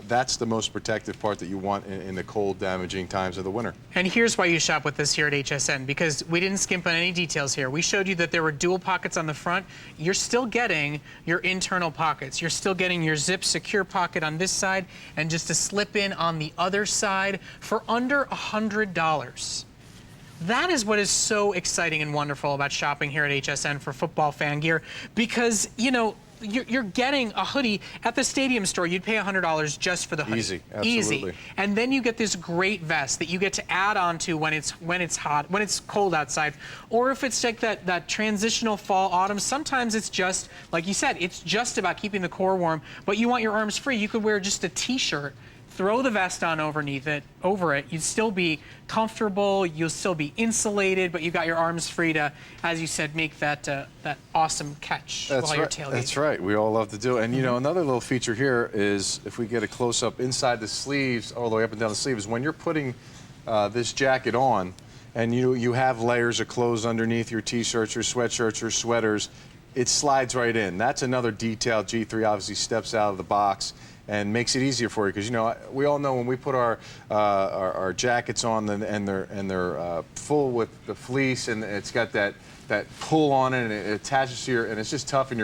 that's the most protective part that you want in the cold, damaging times of the winter. And here's why you shop with us here at HSN, because we didn't skimp on any details here. We showed you that there were dual pockets on the front. You're still getting your internal pockets. You're still getting your zip secure pocket on this side and just a slip in on the other side for under $100. That is what is so exciting and wonderful about shopping here at HSN for football fan gear, because, you're getting a hoodie at the stadium store. You'd pay $100 just for the hoodie. Easy, absolutely. Easy. And then you get this great vest that you get to add on to when it's hot, when it's cold outside, or if it's like that transitional fall, autumn. Sometimes it's just, like you said, it's just about keeping the core warm, but you want your arms free. You could wear just a t-shirt, throw the vest on over it, you'd still be comfortable, you'll still be insulated, but you've got your arms free to, as you said, make that awesome catch while you're tailgating. That's right. We all love to do it. And, another little feature here is, if we get a close-up inside the sleeves, all the way up and down the sleeves, when you're putting this jacket on, and you have layers of clothes underneath your T-shirts, your sweatshirts, your sweaters, it slides right in. That's another detail. G3 obviously steps out of the box and makes it easier for you, because we all know when we put our jackets on and they're full with the fleece, and it's got that pull on it, and it attaches to and it's just tough, and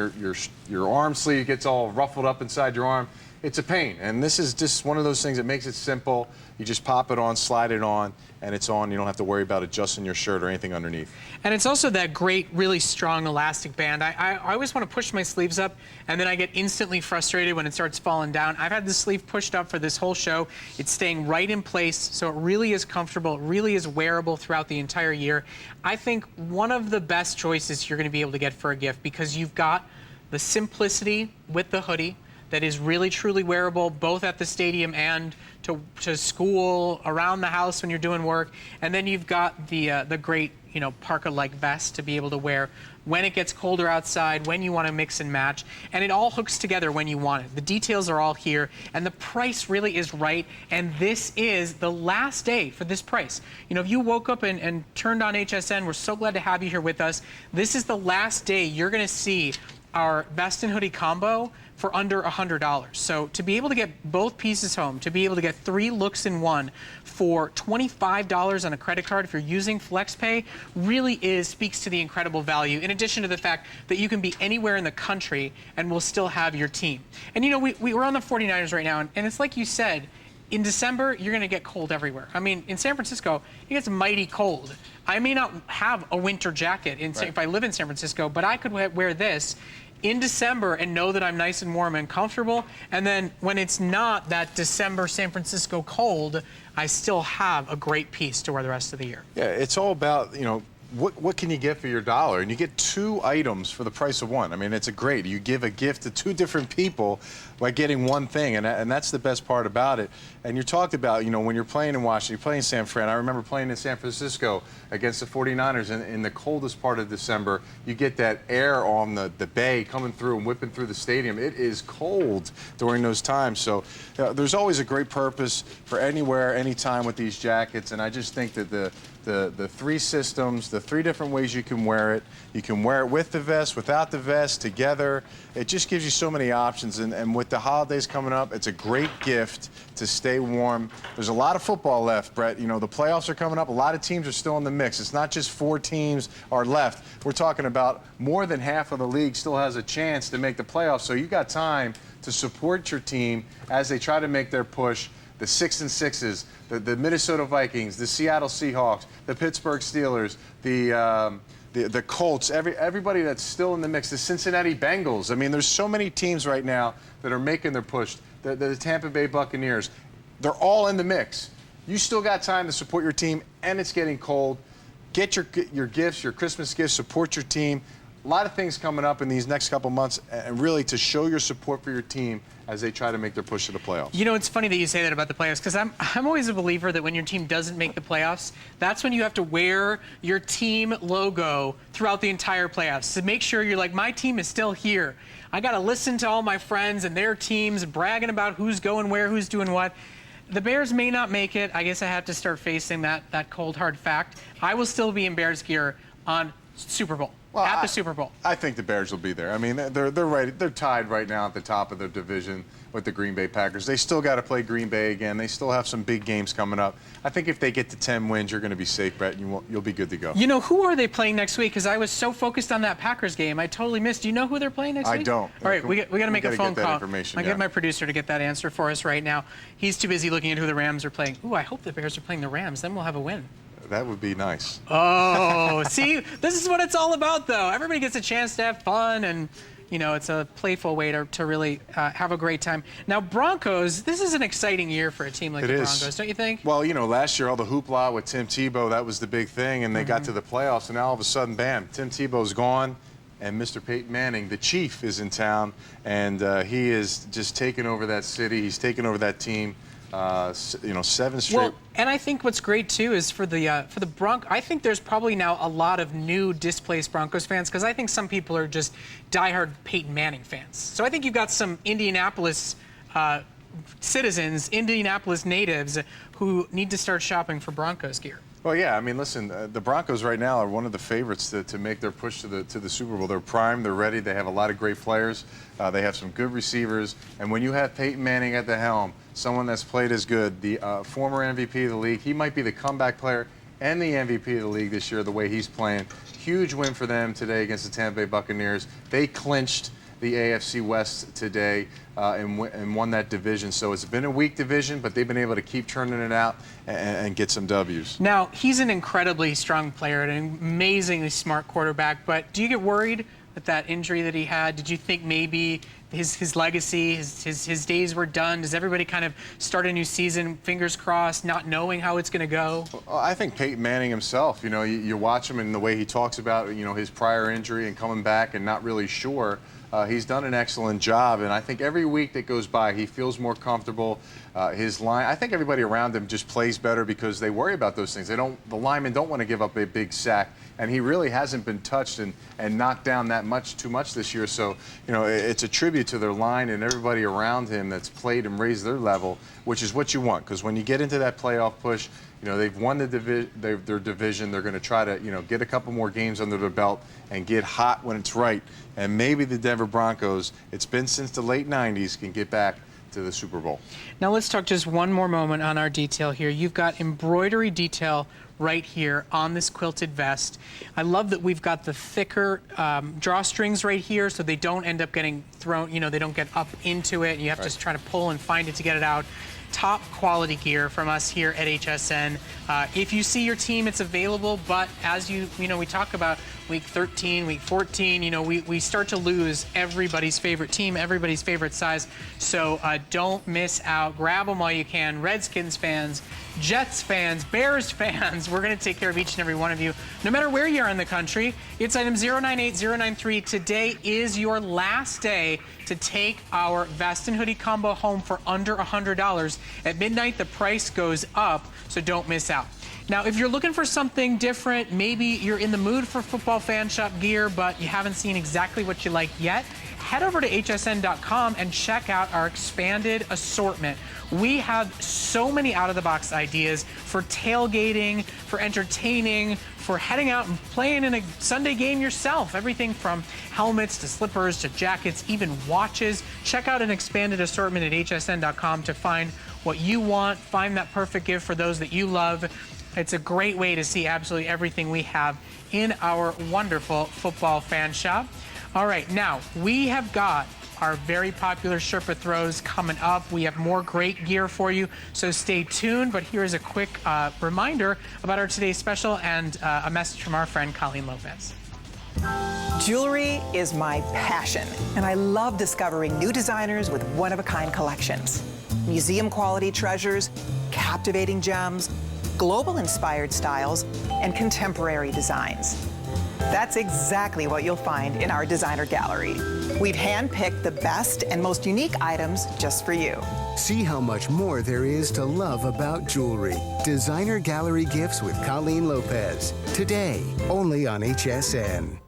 your arm sleeve gets all ruffled up inside your arm. It's a pain, and this is just one of those things that makes it simple. You just pop it on, slide it on, and it's on. You don't have to worry about adjusting your shirt or anything underneath. And it's also that great, really strong elastic band. I always want to push my sleeves up, and then I get instantly frustrated when it starts falling down. I've had the sleeve pushed up for this whole show. It's staying right in place, so it really is comfortable. It really is wearable throughout the entire year. I think one of the best choices you're going to be able to get for a gift, because you've got the simplicity with the hoodie that is really, truly wearable, both at the stadium and to school, around the house when you're doing work. And then you've got the great, parka-like vest to be able to wear when it gets colder outside, when you want to mix and match. And it all hooks together when you want it. The details are all here, and the price really is right. And this is the last day for this price. If you woke up and turned on HSN, we're so glad to have you here with us. This is the last day you're going to see our vest and hoodie combo for under $100. So to be able to get both pieces home, to be able to get 3 looks in one for $25 on a credit card if you're using FlexPay, really speaks to the incredible value, in addition to the fact that you can be anywhere in the country and we'll still have your team. And we're on the 49ers right now, and it's like you said, in December, you're going to get cold everywhere. I mean, in San Francisco, it gets mighty cold. I may not have a winter jacket if I live in San Francisco, but I could wear this in December and know that I'm nice and warm and comfortable. And then when it's not that December San Francisco cold, I still have a great piece to wear the rest of the year. Yeah, it's all about, what can you get for your dollar? And you get 2 items for the price of 1. I mean, it's a great. You give a gift to 2 different people by getting 1 thing, and that's the best part about it. And you talked about, when you're playing in Washington, you're playing in San Fran. I remember playing in San Francisco against the 49ers in the coldest part of December. You get that air on the bay coming through and whipping through the stadium. It is cold during those times. So there's always a great purpose for anywhere, anytime with these jackets, and I just think that the 3 systems, the 3 different ways you can wear it. You can wear it with the vest, without the vest, together. It just gives you so many options. And with the holidays coming up, it's a great gift to stay warm. There's a lot of football left, Brett. The playoffs are coming up. A lot of teams are still in the mix. It's not just 4 teams are left. We're talking about more than half of the league still has a chance to make the playoffs. So you got time to support your team as they try to make their push. The 6 and 6s, the Minnesota Vikings, the Seattle Seahawks, the Pittsburgh Steelers, the Colts, everybody that's still in the mix, the Cincinnati Bengals. I mean, there's so many teams right now that are making their push. The Tampa Bay Buccaneers, they're all in the mix. You still got time to support your team, and it's getting cold. Get your gifts, your Christmas gifts, support your team. A lot of things coming up in these next couple months, and really to show your support for your team as they try to make their push to the playoffs. It's funny that you say that about the playoffs, because I'm always a believer that when your team doesn't make the playoffs, that's when you have to wear your team logo throughout the entire playoffs to make sure you're like, my team is still here. I got to listen to all my friends and their teams bragging about who's going where, who's doing what. The Bears may not make it. I guess I have to start facing that cold, hard fact. I will still be in Bears gear on Super Bowl. Well, at the Super Bowl. I think the Bears will be there. I mean, they're right. They're tied right now at the top of their division with the Green Bay Packers. They still got to play Green Bay again. They still have some big games coming up. I think if they get to 10 wins, you're going to be safe, Brett, and you'll be good to go. Who are they playing next week? Because I was so focused on that Packers game, I totally missed. Do you know who they're playing next week? I don't. All right, we got to make a phone call. I'll get my producer to get that answer for us right now. He's too busy looking at who the Rams are playing. Ooh, I hope the Bears are playing the Rams. Then we'll have a win. That would be nice. Oh, see, this is what it's all about, though. Everybody gets a chance to have fun, and, it's a playful way to really have a great time. Now, Broncos, this is an exciting year for a team like the Broncos, don't you think? Well, last year, all the hoopla with Tim Tebow, that was the big thing, and they got to the playoffs, and now all of a sudden, bam, Tim Tebow's gone, and Mr. Peyton Manning, the Chief, is in town, and he is just taking over that city. He's taking over that team. 7 straight. Well, and I think what's great too is for the Broncos. I think there's probably now a lot of new displaced Broncos fans, because I think some people are just diehard Peyton Manning fans. So I think you've got some Indianapolis citizens, Indianapolis natives, who need to start shopping for Broncos gear. Well, yeah. I mean, listen, the Broncos right now are one of the favorites to make their push to the Super Bowl. They're primed, they're ready, they have a lot of great players, they have some good receivers, and when you have Peyton Manning at the helm, someone that's played as good, the former MVP of the league, he might be the comeback player and the MVP of the league this year, the way he's playing. Huge win for them today against the Tampa Bay Buccaneers. They clinched the AFC West today and won that division. So it's been a weak division, but they've been able to keep turning it out and get some W's. Now, he's an incredibly strong player and an amazingly smart quarterback, but do you get worried with that injury that he had? Did you think maybe his legacy, his days were done? Does everybody kind of start a new season, fingers crossed, not knowing how it's going to go? Well, I think Peyton Manning himself, you watch him and the way he talks about, his prior injury and coming back and not really sure. He's done an excellent job, and I think every week that goes by, he feels more comfortable. His line, I think everybody around him just plays better because they worry about those things. The linemen don't want to give up a big sack, and he really hasn't been touched and knocked down too much this year. So, it's a tribute to their line and everybody around him that's played and raised their level, which is what you want. Because when you get into that playoff push, they've won their division. They're going to try to, get a couple more games under their belt and get hot when it's right. And maybe the Denver Broncos, it's been since the late 90s, can get back to the Super Bowl. Now let's talk just one more moment on our detail here. You've got embroidery detail right here on this quilted vest. I love that we've got the thicker drawstrings right here so they don't end up getting thrown, they don't get up into it. You have to try to pull and find it to get it out. Top quality gear from us here at HSN. If you see your team, it's available, but as we talk about week 13, week 14, we start to lose everybody's favorite team, everybody's favorite size. So don't miss out. Grab them while you can. Redskins fans, Jets fans, Bears fans, we're going to take care of each and every one of you, no matter where you are in the country. It's item 098093. Today is your last day to take our vest and hoodie combo home for under $100. At midnight, the price goes up, so don't miss out. Now, if you're looking for something different, maybe you're in the mood for football fan shop gear, but you haven't seen exactly what you like yet, head over to hsn.com and check out our expanded assortment. We have so many out-of-the-box ideas for tailgating, for entertaining, for heading out and playing in a Sunday game yourself. Everything from helmets to slippers to jackets, even watches. Check out an expanded assortment at hsn.com to find what you want, find that perfect gift for those that you love. It's a great way to see absolutely everything we have in our wonderful football fan shop. All right, now we have got our very popular Sherpa throws coming up. We have more great gear for you, so stay tuned. But here's a quick reminder about our today's special and a message from our friend Colleen Lopez. Jewelry is my passion, and I love discovering new designers with one-of-a-kind collections. Museum-quality treasures, captivating gems, global-inspired styles, and contemporary designs. That's exactly what you'll find in our designer gallery. We've handpicked the best and most unique items just for you. See how much more there is to love about jewelry. Designer Gallery Gifts with Colleen Lopez. Today, only on HSN.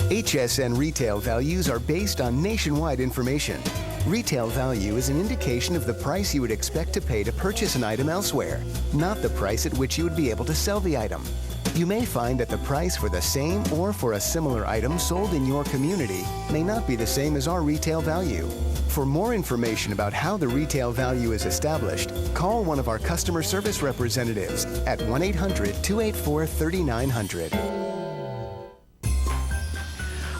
HSN retail values are based on nationwide information. Retail value is an indication of the price you would expect to pay to purchase an item elsewhere, not the price at which you would be able to sell the item. You may find that the price for the same or for a similar item sold in your community may not be the same as our retail value. For more information about how the retail value is established, call one of our customer service representatives at 1-800-284-3900.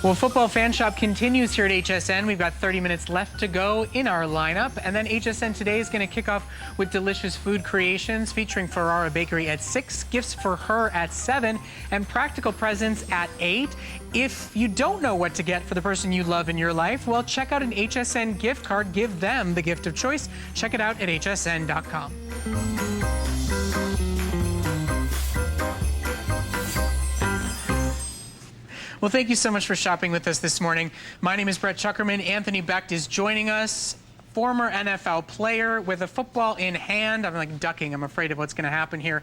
Well, Football Fan Shop continues here at HSN. We've got 30 minutes left to go in our lineup. And then HSN Today is going to kick off with delicious food creations featuring Ferrara Bakery at 6, gifts for her at 7, and practical presents at 8. If you don't know what to get for the person you love in your life, well, check out an HSN gift card. Give them the gift of choice. Check it out at hsn.com. Well, thank you so much for shopping with us this morning. My name is Brett Chuckerman. Anthony Becht is joining us, former NFL player with a football in hand. I'm like ducking. I'm afraid of what's going to happen here.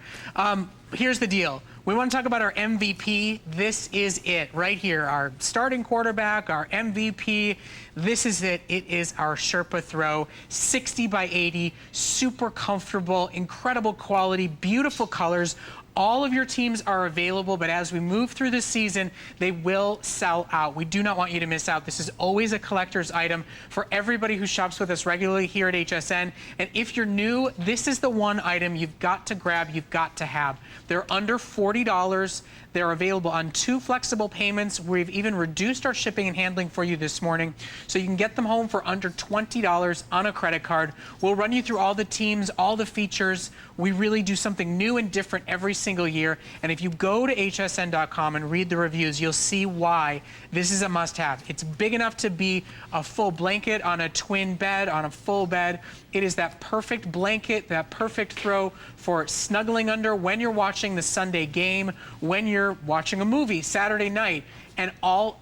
Here's the deal. We want to talk about our MVP. This is it right here. Our starting quarterback, our MVP. This is it. It is our Sherpa throw, 60 by 80, super comfortable, incredible quality, beautiful colors. All of your teams are available, but as we move through the season, they will sell out. We do not want you to miss out. This is always a collector's item for everybody who shops with us regularly here at HSN. And if you're new, this is the one item you've got to grab, you've got to have. They're under $40. They're available on 2 flexible payments. We've even reduced our shipping and handling for you this morning, so you can get them home for under $20 on a credit card. We'll run you through all the teams, all the features. We really do something new and different every single year. And if you go to hsn.com and read the reviews, you'll see why this is a must-have. It's big enough to be a full blanket on a twin bed, on a full bed. It is that perfect blanket, that perfect throw for snuggling under when you're watching the Sunday game, when you're watching a movie Saturday night. And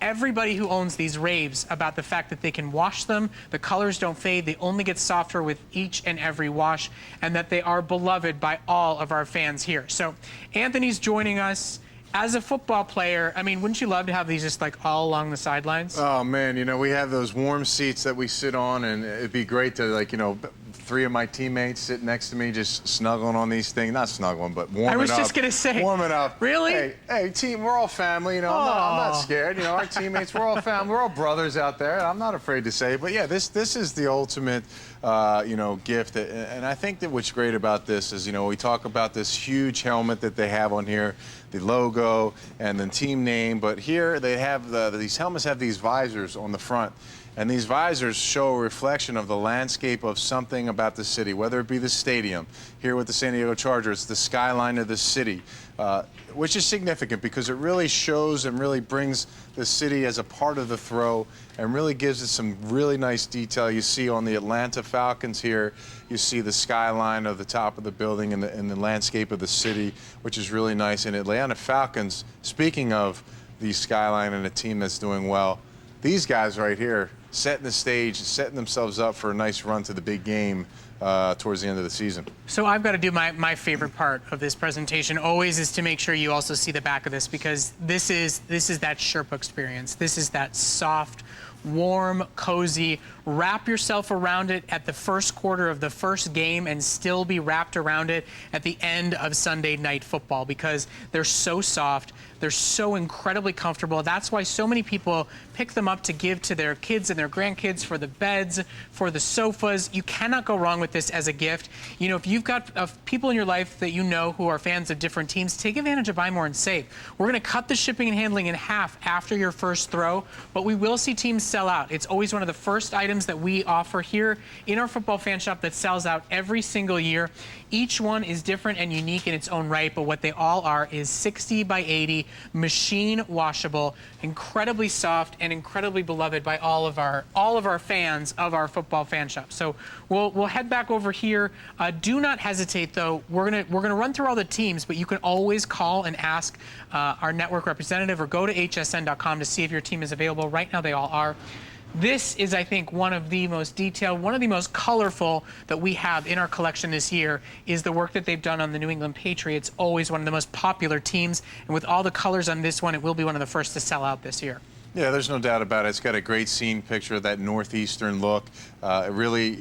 everybody who owns these raves about the fact that they can wash them, the colors don't fade, they only get softer with each and every wash, and that they are beloved by all of our fans here. So Anthony's joining us. As a football player, I mean, wouldn't you love to have these just like all along the sidelines? Oh man, you know, we have those warm seats that we sit on, and it'd be great to, like, you know, 3 of my teammates sitting next to me just snuggling on these things. Not snuggling, but warming up. I was just going to say. Warming up. Really? Hey, team, we're all family, you know. I'm not scared. You know, our teammates, we're all family. We're all brothers out there. I'm not afraid to say it. But yeah, this is the ultimate, you know, gift. And I think that what's great about this is, you know, we talk about this huge helmet that they have on here, the logo and the team name. But here they have these helmets have these visors on the front. And these visors show a reflection of the landscape of something about the city, whether it be the stadium. Here with the San Diego Chargers, the skyline of the city, which is significant because it really shows and really brings the city as a part of the throw and really gives it some really nice detail. You see on the Atlanta Falcons here, you see the skyline of the top of the building and the landscape of the city, which is really nice. And Atlanta Falcons, speaking of the skyline and a team that's doing well, these guys right here setting the stage, setting themselves up for a nice run to the big game towards the end of the season. So I've got to do my favorite part of this presentation always is to make sure you also see the back of this, because this is that Sherpa experience. This is that soft, warm, cozy, wrap yourself around it at the first quarter of the first game and still be wrapped around it at the end of Sunday Night Football, because they're so soft, they're so incredibly comfortable. That's why so many people pick them up to give to their kids and their grandkids for the beds, for the sofas. You cannot go wrong with this as a gift. You know, if you've got people in your life that you know who are fans of different teams, take advantage of Buy More and Save. We're going to cut the shipping and handling in half after your first throw, but we will see teams sell out. It's always one of the first items that we offer here in our football fan shop that sells out every single year. Each one is different and unique in its own right, but what they all are is 60 by 80, machine washable, incredibly soft and incredibly beloved by all of our fans of our football fan shop. So we'll head back over here. Do not hesitate, though. We're gonna run through all the teams, but you can always call and ask our network representative or go to hsn.com to see if your team is available. Right now, they all are. This is, I think, one of the most detailed, one of the most colorful that we have in our collection this year is the work that they've done on the New England Patriots, always one of the most popular teams. And with all the colors on this one, it will be one of the first to sell out this year. Yeah, there's no doubt about it. It's got a great scene picture, that northeastern look. It really,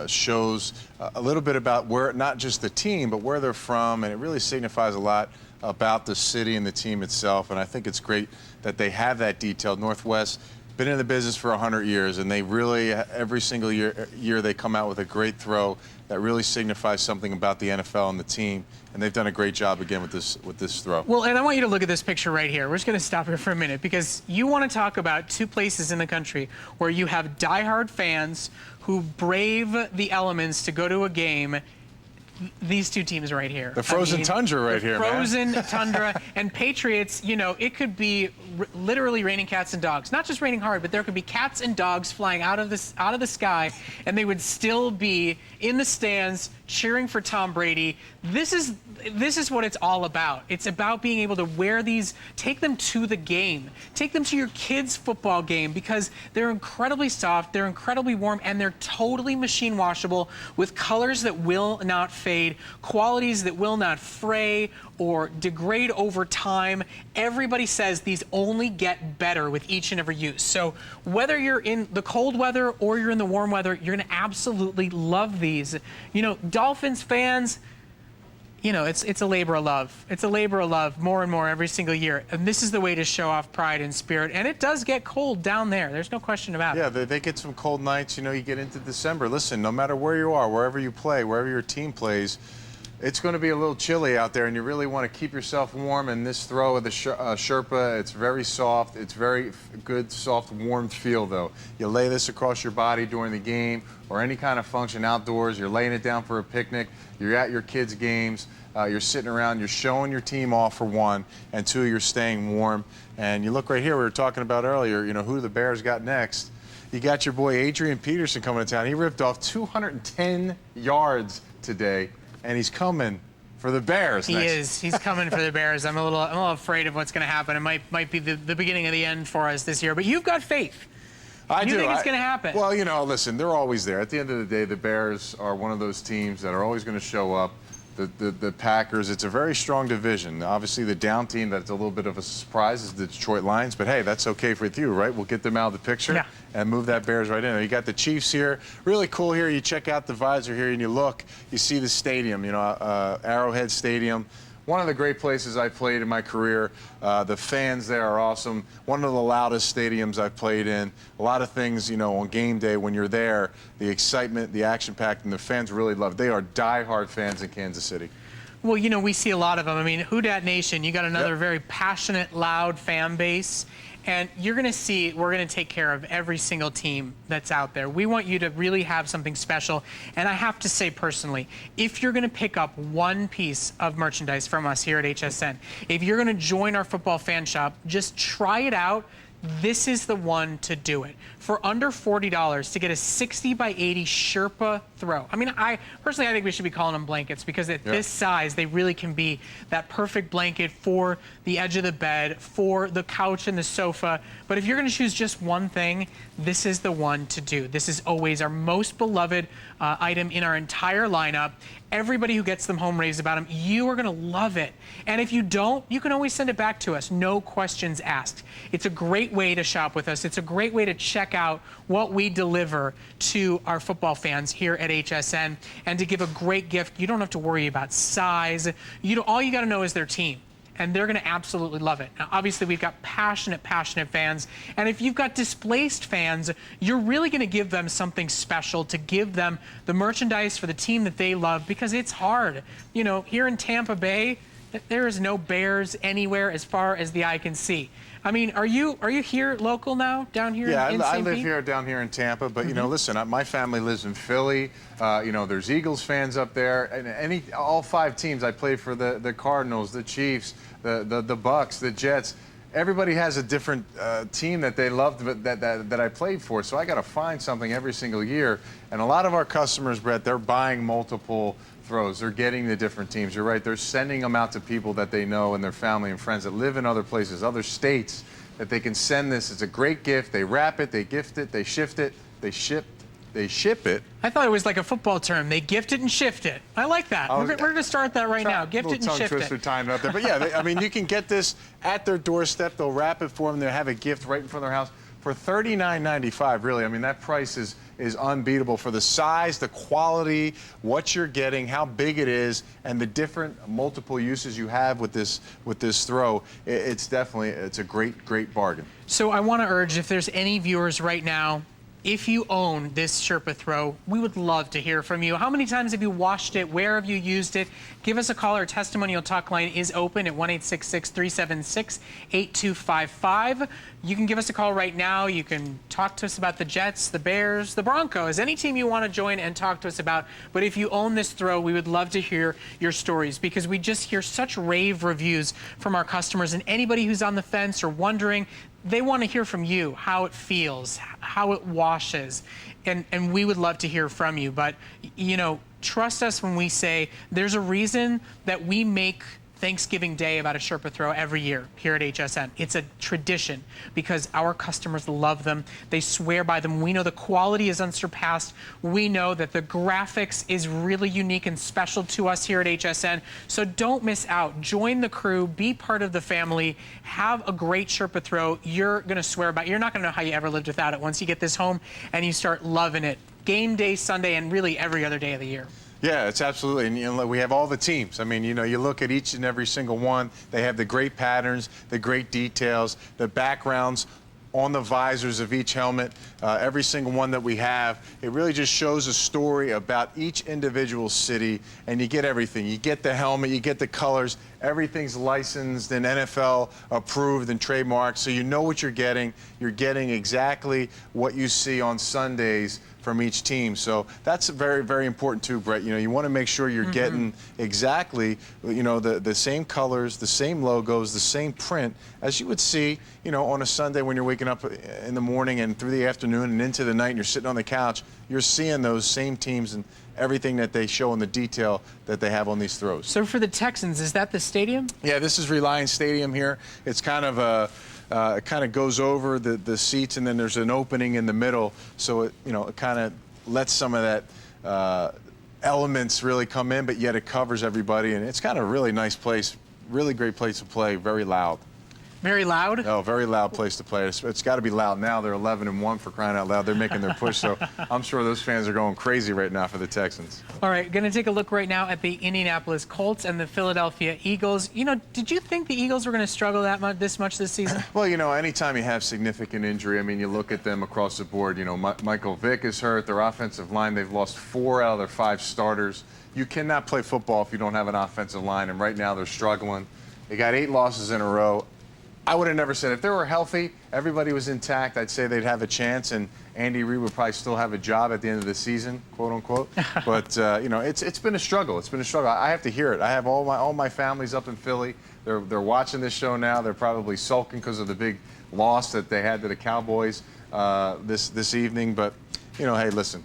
shows a little bit about where, not just the team, but where they're from, and it really signifies a lot about the city and the team itself. And I think it's great that they have that detail. Northwest been in the business for 100 years, and they really, every single year they come out with a great throw that really signifies something about the NFL and the team, and they've done a great job again with this throw. Well, and I want you to look at this picture right here. We're just going to stop here for a minute because you want to talk about two places in the country where you have diehard fans who brave the elements to go to a game. These two teams right here. The frozen tundra right here, man. Frozen tundra and Patriots, it could be literally raining cats and dogs. Not just raining hard, but there could be cats and dogs flying out of the sky, and they would still be in the stands cheering for Tom Brady. This is what it's all about. It's about being able to wear these, take them to the game, take them to your kids' football game, because they're incredibly soft, they're incredibly warm, and they're totally machine washable with colors that will not fade, qualities that will not fray or degrade over time. Everybody says these only get better with each and every use. So whether you're in the cold weather or you're in the warm weather, you're going to absolutely love these. Dolphins fans, it's a labor of love. It's a labor of love more and more every single year. And this is the way to show off pride and spirit. And it does get cold down there. There's no question about it. Yeah, they get some cold nights. You get into December. Listen, no matter where you are, wherever you play, wherever your team plays, it's going to be a little chilly out there, and you really want to keep yourself warm. And this throw of the Sherpa, it's very soft. It's very good, soft, warm feel, though. You lay this across your body during the game or any kind of function outdoors. You're laying it down for a picnic. You're at your kids' games. You're sitting around. You're showing your team off, for one, and two, you're staying warm. And you look right here. We were talking about earlier, who the Bears got next. You got your boy Adrian Peterson coming to town. He ripped off 210 yards today. And he's coming for the Bears next. He is. He's coming for the Bears. I'm a little afraid of what's going to happen. It might be the beginning of the end for us this year. But you've got faith. I do. You think it's going to happen? Well, listen, they're always there. At the end of the day, the Bears are one of those teams that are always going to show up. The Packers, it's a very strong division. Obviously, the down team that's a little bit of a surprise is the Detroit Lions, but hey, that's okay with you, right? We'll get them out of the picture and move that Bears right in. You got the Chiefs here. Really cool here. You check out the visor here and you look, you see the stadium, Arrowhead Stadium. One of the great places I played in my career. The fans there are awesome. One of the loudest stadiums I've played in. A lot of things, on game day when you're there, the excitement, the action-packed, and the fans really love it. They are diehard fans in Kansas City. Well, we see a lot of them. I mean, Who Dat Nation, you got another very passionate, loud fan base. And you're going to see we're going to take care of every single team that's out there. We want you to really have something special. And I have to say personally, if you're going to pick up one piece of merchandise from us here at HSN, if you're going to join our football fan shop, just try it out. This is the one to do it. For under $40 to get a 60 by 80 Sherpa throw. I mean, I think we should be calling them blankets because at this size, they really can be that perfect blanket for the edge of the bed, for the couch and the sofa. But if you're going to choose just one thing, this is the one to do. This is always our most beloved item in our entire lineup. Everybody who gets them home raves about them. You are going to love it. And if you don't, you can always send it back to us. No questions asked. It's a great way to shop with us. It's a great way to check out what we deliver to our football fans here at HSN and to give a great gift. You don't have to worry about size. All you got to know is their team. And they're going to absolutely love it. Now, obviously, we've got passionate fans. And if you've got displaced fans, you're really going to give them something special to give them the merchandise for the team that they love because it's hard. You know, here in Tampa Bay, there is no Bears anywhere as far as the eye can see. I mean, are you here local now, down here in St. I live Pete? here down here in Tampa, but, you know, listen, my family lives in Philly. You know, there's Eagles fans up there. And all 5 teams, I played for the Cardinals, the Chiefs, the Bucks, the Jets. Everybody has a different team that they loved that I played for. So I got to find something every single year. And a lot of our customers, Brett, they're buying multiple throws. They're getting the different teams. You're right. They're sending them out to people that they know and their family and friends that live in other places, other states, that they can send this. It's a great gift. They wrap it, they gift it, they shift it, they ship it. I thought it was like a football term. They gift it and shift it. I like that. We're going to start that right now. Gift it and shift twister it. time out there. But yeah, I mean, you can get this at their doorstep. They'll wrap it for them. They'll have a gift right in front of their house for $39.95. Really, I mean, that price is unbeatable for the size, the quality, what you're getting, how big it is, and the different multiple uses you have with this throw. It's a great bargain. So I want to urge, if there's any viewers right now, if you own this Sherpa throw, we would love to hear from you. How many times have you washed it? Where have you used it? Give us a call. Our testimonial talk line is open at 1-866-376-8255. You can give us a call right now. You can talk to us about the Jets, the Bears, the Broncos, any team you want to join and talk to us about. But if you own this throw, we would love to hear your stories because we just hear such rave reviews from our customers, and anybody who's on the fence or wondering, they want to hear from you, how it feels, how it washes, and we would love to hear from you. But, you know, trust us when we say there's a reason that we make Thanksgiving Day about a Sherpa throw every year here at HSN. It's a tradition because our customers love them. They swear by them. We know the quality is unsurpassed. We know that the graphics is really unique and special to us here at HSN. So don't miss out. Join the crew. Be part of the family. Have a great Sherpa throw. You're going to swear by it. You're not going to know how you ever lived without it once you get this home and you start loving it. Game day, Sunday, and really every other day of the year. Yeah, it's absolutely, and you know, we have all the teams. I mean, you know, you look at each and every single one. They have the great patterns, the great details, the backgrounds on the visors of each helmet. Every single one that we have, it really just shows a story about each individual city, and you get everything. You get the helmet, you get the colors. Everything's licensed and NFL approved and trademarked, so you know what you're getting. You're getting exactly what you see on Sundays from each team. So that's very, very important too, Brett. You know, you want to make sure you're getting exactly, you know, the same colors, the same logos, the same print as you would see, you know, on a Sunday when you're waking up in the morning and through the afternoon and into the night and you're sitting on the couch. You're seeing those same teams and everything that they show in the detail that they have on these throws. So for the Texans, is that the stadium? Yeah, this is Reliance Stadium here. It's kind of a it kind of goes over the seats, and then there's an opening in the middle, so it, you know, it kind of lets some of that elements really come in, but yet it covers everybody, and it's kind of a really nice place, really great place to play, very loud. Very loud? Oh, very loud place to play. It's got to be loud now. They're 11-1 for crying out loud. They're making their push, so I'm sure those fans are going crazy right now for the Texans. All right, going to take a look right now at the Indianapolis Colts and the Philadelphia Eagles. You know, did you think the Eagles were going to struggle this much this season? Well, you know, anytime you have significant injury, I mean, you look at them across the board. You know, Michael Vick is hurt. Their offensive line, they've lost 4 out of their 5 starters. You cannot play football if you don't have an offensive line, and right now they're struggling. They got 8 losses in a row. I would have never said if they were healthy, everybody was intact, I'd say they'd have a chance, and Andy Reid would probably still have a job at the end of the season, quote unquote. But you know, it's been a struggle. It's been a struggle. I have to hear it. I have all my families up in Philly. They're watching this show now. They're probably sulking because of the big loss that they had to the Cowboys this evening. But you know, hey, listen,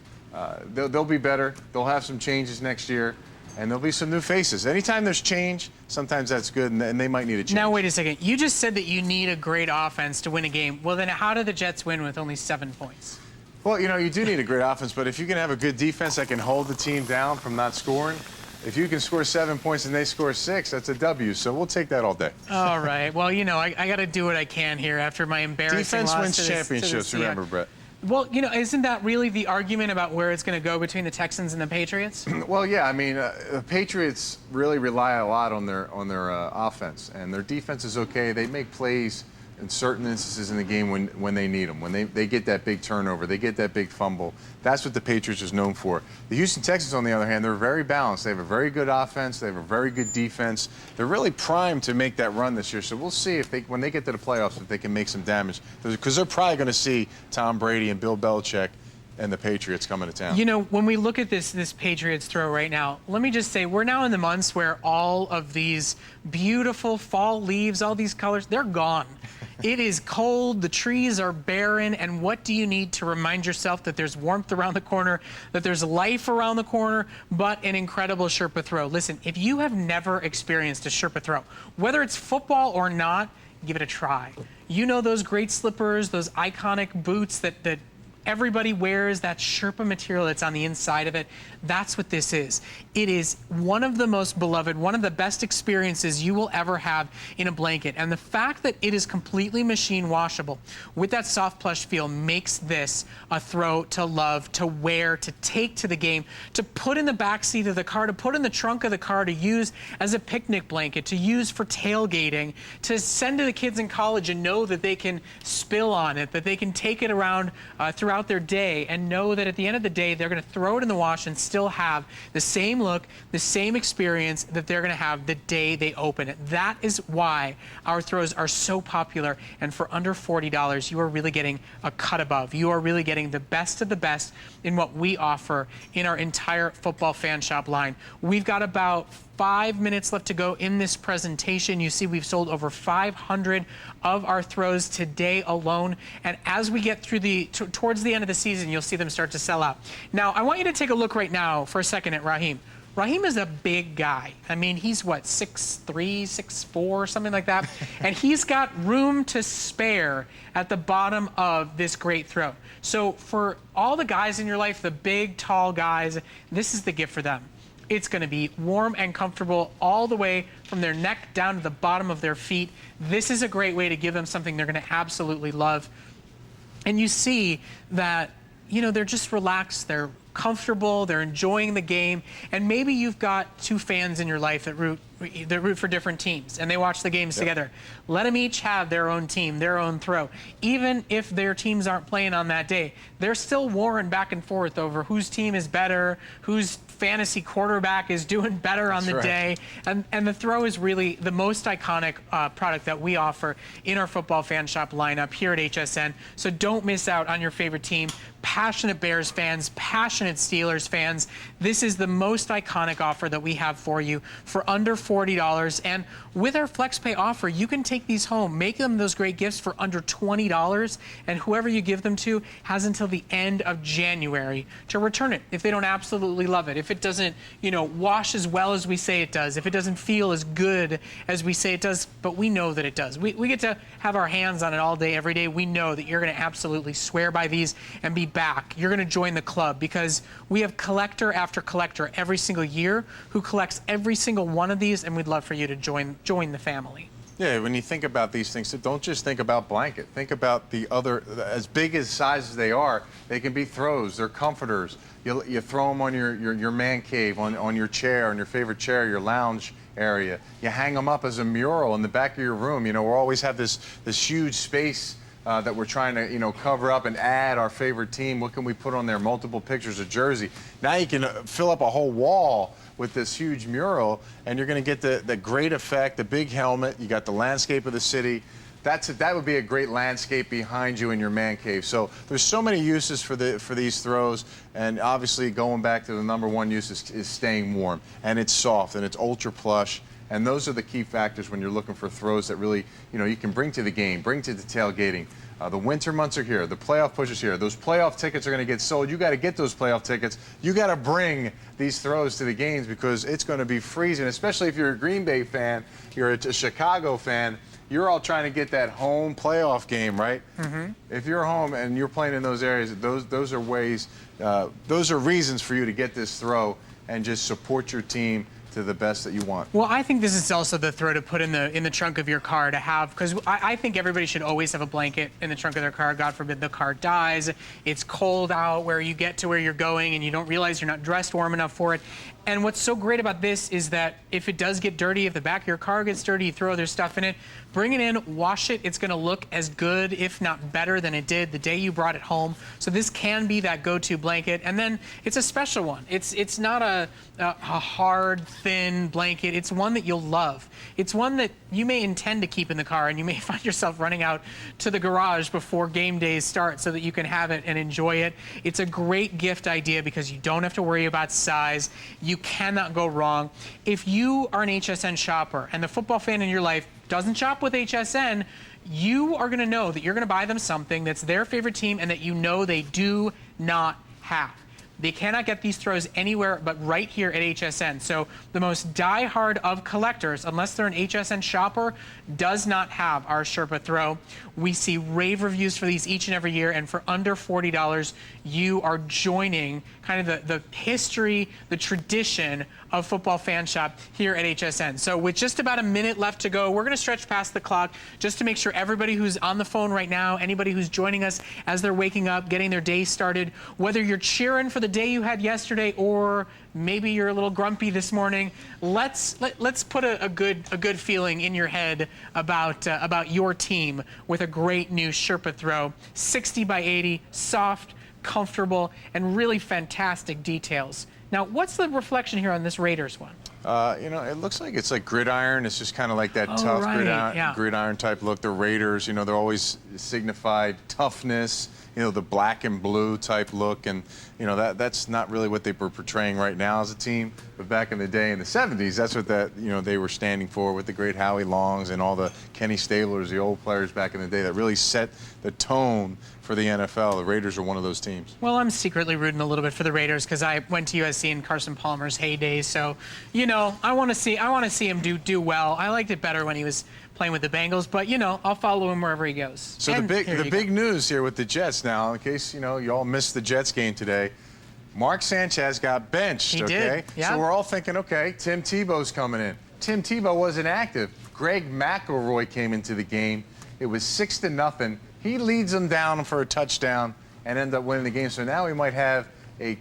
they'll be better. They'll have some changes next year. And there'll be some new faces. Anytime there's change, sometimes that's good, and they might need a change. Now, wait a second. You just said that you need a great offense to win a game. Well, then how do the Jets win with only 7 points? Well, you know, you do need a great offense, but if you can have a good defense that can hold the team down from not scoring, if you can score 7 points and they score 6, that's a W. So we'll take that all day. All right. Well, you know, I got to do what I can here after my embarrassing Defense loss wins to this, championships, remember, Brett. Well, you know, isn't that really the argument about where it's going to go between the Texans and the Patriots? Well, yeah. I mean, the Patriots really rely a lot on their offense, and their defense is okay. They make plays in certain instances in the game when they need them. When they get that big turnover, they get that big fumble. That's what the Patriots is known for. The Houston Texans, on the other hand, they're very balanced. They have a very good offense. They have a very good defense. They're really primed to make that run this year. So we'll see if when they get to the playoffs, if they can make some damage. Because they're probably going to see Tom Brady and Bill Belichick and the Patriots coming to town. You know, when we look at this Patriots throw right now, let me just say we're now in the months where all of these beautiful fall leaves, all these colors, they're gone. It is cold, the trees are barren, and what do you need to remind yourself that there's warmth around the corner, that there's life around the corner, but an incredible Sherpa throw? Listen, if you have never experienced a Sherpa throw, whether it's football or not, give it a try. You know those great slippers, those iconic boots that everybody wears, that Sherpa material that's on the inside of it. That's what this is. It is one of the most beloved, one of the best experiences you will ever have in a blanket. And the fact that it is completely machine washable with that soft plush feel makes this a throw to love, to wear, to take to the game, to put in the back seat of the car, to put in the trunk of the car, to use as a picnic blanket, to use for tailgating, to send to the kids in college and know that they can spill on it, that they can take it around throughout their day and know that at the end of the day they're going to throw it in the wash and still have the same look, the same experience that they're going to have the day they open it. That is why our throws are so popular, and for under $40 you are really getting a cut above. You are really getting the best of the best in what we offer in our entire football fan shop line. We've got about 5 minutes left to go in this presentation. You see we've sold over 500 of our throws today alone. And as we get through towards the end of the season, you'll see them start to sell out. Now, I want you to take a look right now for a second at Raheem. Raheem is a big guy. I mean, he's what, 6'3", 6'4", something like that. And he's got room to spare at the bottom of this great throw. So for all the guys in your life, the big, tall guys, this is the gift for them. It's going to be warm and comfortable all the way from their neck down to the bottom of their feet. This is a great way to give them something they're going to absolutely love. And you see that, you know, they're just relaxed, they're comfortable, they're enjoying the game, and maybe you've got two fans in your life that root for different teams, and they watch the games together. Let them each have their own team, their own throw. Even if their teams aren't playing on that day, they're still warring back and forth over whose team is better, whose fantasy quarterback is doing better on the day. And the throw is really the most iconic product that we offer in our football fan shop lineup here at HSN. So don't miss out on your favorite team. Passionate Bears fans, passionate Steelers fans, this is the most iconic offer that we have for you for under $40. And with our FlexPay offer, you can take these home, make them those great gifts for under $20, and whoever you give them to has until the end of January to return it if they don't absolutely love it, if it doesn't, you know, wash as well as we say it does, if it doesn't feel as good as we say it does, but we know that it does. We get to have our hands on it all day, every day. We know that you're going to absolutely swear by these and be back. You're going to join the club because we have collector after collector every single year who collects every single one of these, and we'd love for you to join the family. Yeah, when you think about these things, don't just think about blanket. Think about the other, as big as sizes they are, they can be throws, they're comforters. You throw them on your man cave, on your chair, on your favorite chair, your lounge area. You hang them up as a mural in the back of your room. You know, we always have this huge space that we're trying to, you know, cover up and add our favorite team. What can we put on there? Multiple pictures of jersey. Now you can fill up a whole wall with this huge mural, and you're going to get the great effect, the big helmet. You got the landscape of the city. that would be a great landscape behind you in your man cave. So there's so many uses for these throws, and obviously going back to the #1 use is staying warm, and it's soft and it's ultra plush. And those are the key factors when you're looking for throws that really, you can bring to the game, bring to the tailgating. The winter months are here. The playoff push is here. Those playoff tickets are going to get sold. You got to get those playoff tickets. You got to bring these throws to the games because it's going to be freezing, especially if you're a Green Bay fan, you're a Chicago fan. You're all trying to get that home playoff game, right? Mm-hmm. If you're home and you're playing in those areas, those are ways, those are reasons for you to get this throw and just support your team to the best that you want. Well, I think this is also the throw to put in the trunk of your car to have, because I think everybody should always have a blanket in the trunk of their car. God forbid the car dies. It's cold out where you get to where you're going and you don't realize you're not dressed warm enough for it. And what's so great about this is that if it does get dirty, if the back of your car gets dirty, you throw other stuff in it, bring it in, wash it. It's going to look as good, if not better, than it did the day you brought it home. So this can be that go-to blanket. And then it's a special one. It's not a hard, thin blanket. It's one that you'll love. It's one that you may intend to keep in the car, and you may find yourself running out to the garage before game days start so that you can have it and enjoy it. It's a great gift idea because you don't have to worry about size. You cannot go wrong. If you are an HSN shopper and the football fan in your life doesn't shop with HSN, you are going to know that you're going to buy them something that's their favorite team and that you know they do not have. They cannot get these throws anywhere but right here at HSN. So the most die-hard of collectors, unless they're an HSN shopper, does not have our Sherpa throw. We see rave reviews for these each and every year, and for under $40, you are joining kind of the history, the tradition of Football Fan Shop here at HSN. So with just about a minute left to go, we're going to stretch past the clock just to make sure everybody who's on the phone right now, anybody who's joining us as they're waking up, getting their day started, whether you're cheering for the day you had yesterday or maybe you're a little grumpy this morning, let's put a good feeling in your head about your team with a great new Sherpa throw. 60 by 80, soft, comfortable, and really fantastic details. Now, what's the reflection here on this Raiders one? It looks like it's like gridiron. It's just kind of like that tough gridiron type look. The Raiders, they're always signified toughness, the black and blue type look. And, that's not really what they were portraying right now as a team. But back in the day in the 70s, that's what they were standing for with the great Howie Longs and all the Kenny Stablers, the old players back in the day that really set the tone for the NFL. The Raiders are one of those teams. Well, I'm secretly rooting a little bit for the Raiders because I went to USC in Carson Palmer's heyday. So, I want to see him do well. I liked it better when he was playing with the Bengals, but I'll follow him wherever he goes. So the big news here with the Jets now, in case you all missed the Jets game today, Mark Sanchez got benched. He okay, did. Yeah. So we're all thinking, okay, Tim Tebow's coming in. Tim Tebow wasn't active. Greg McElroy came into the game. It was 6-0. He leads them down for a touchdown and ended up winning the game. So now we might have a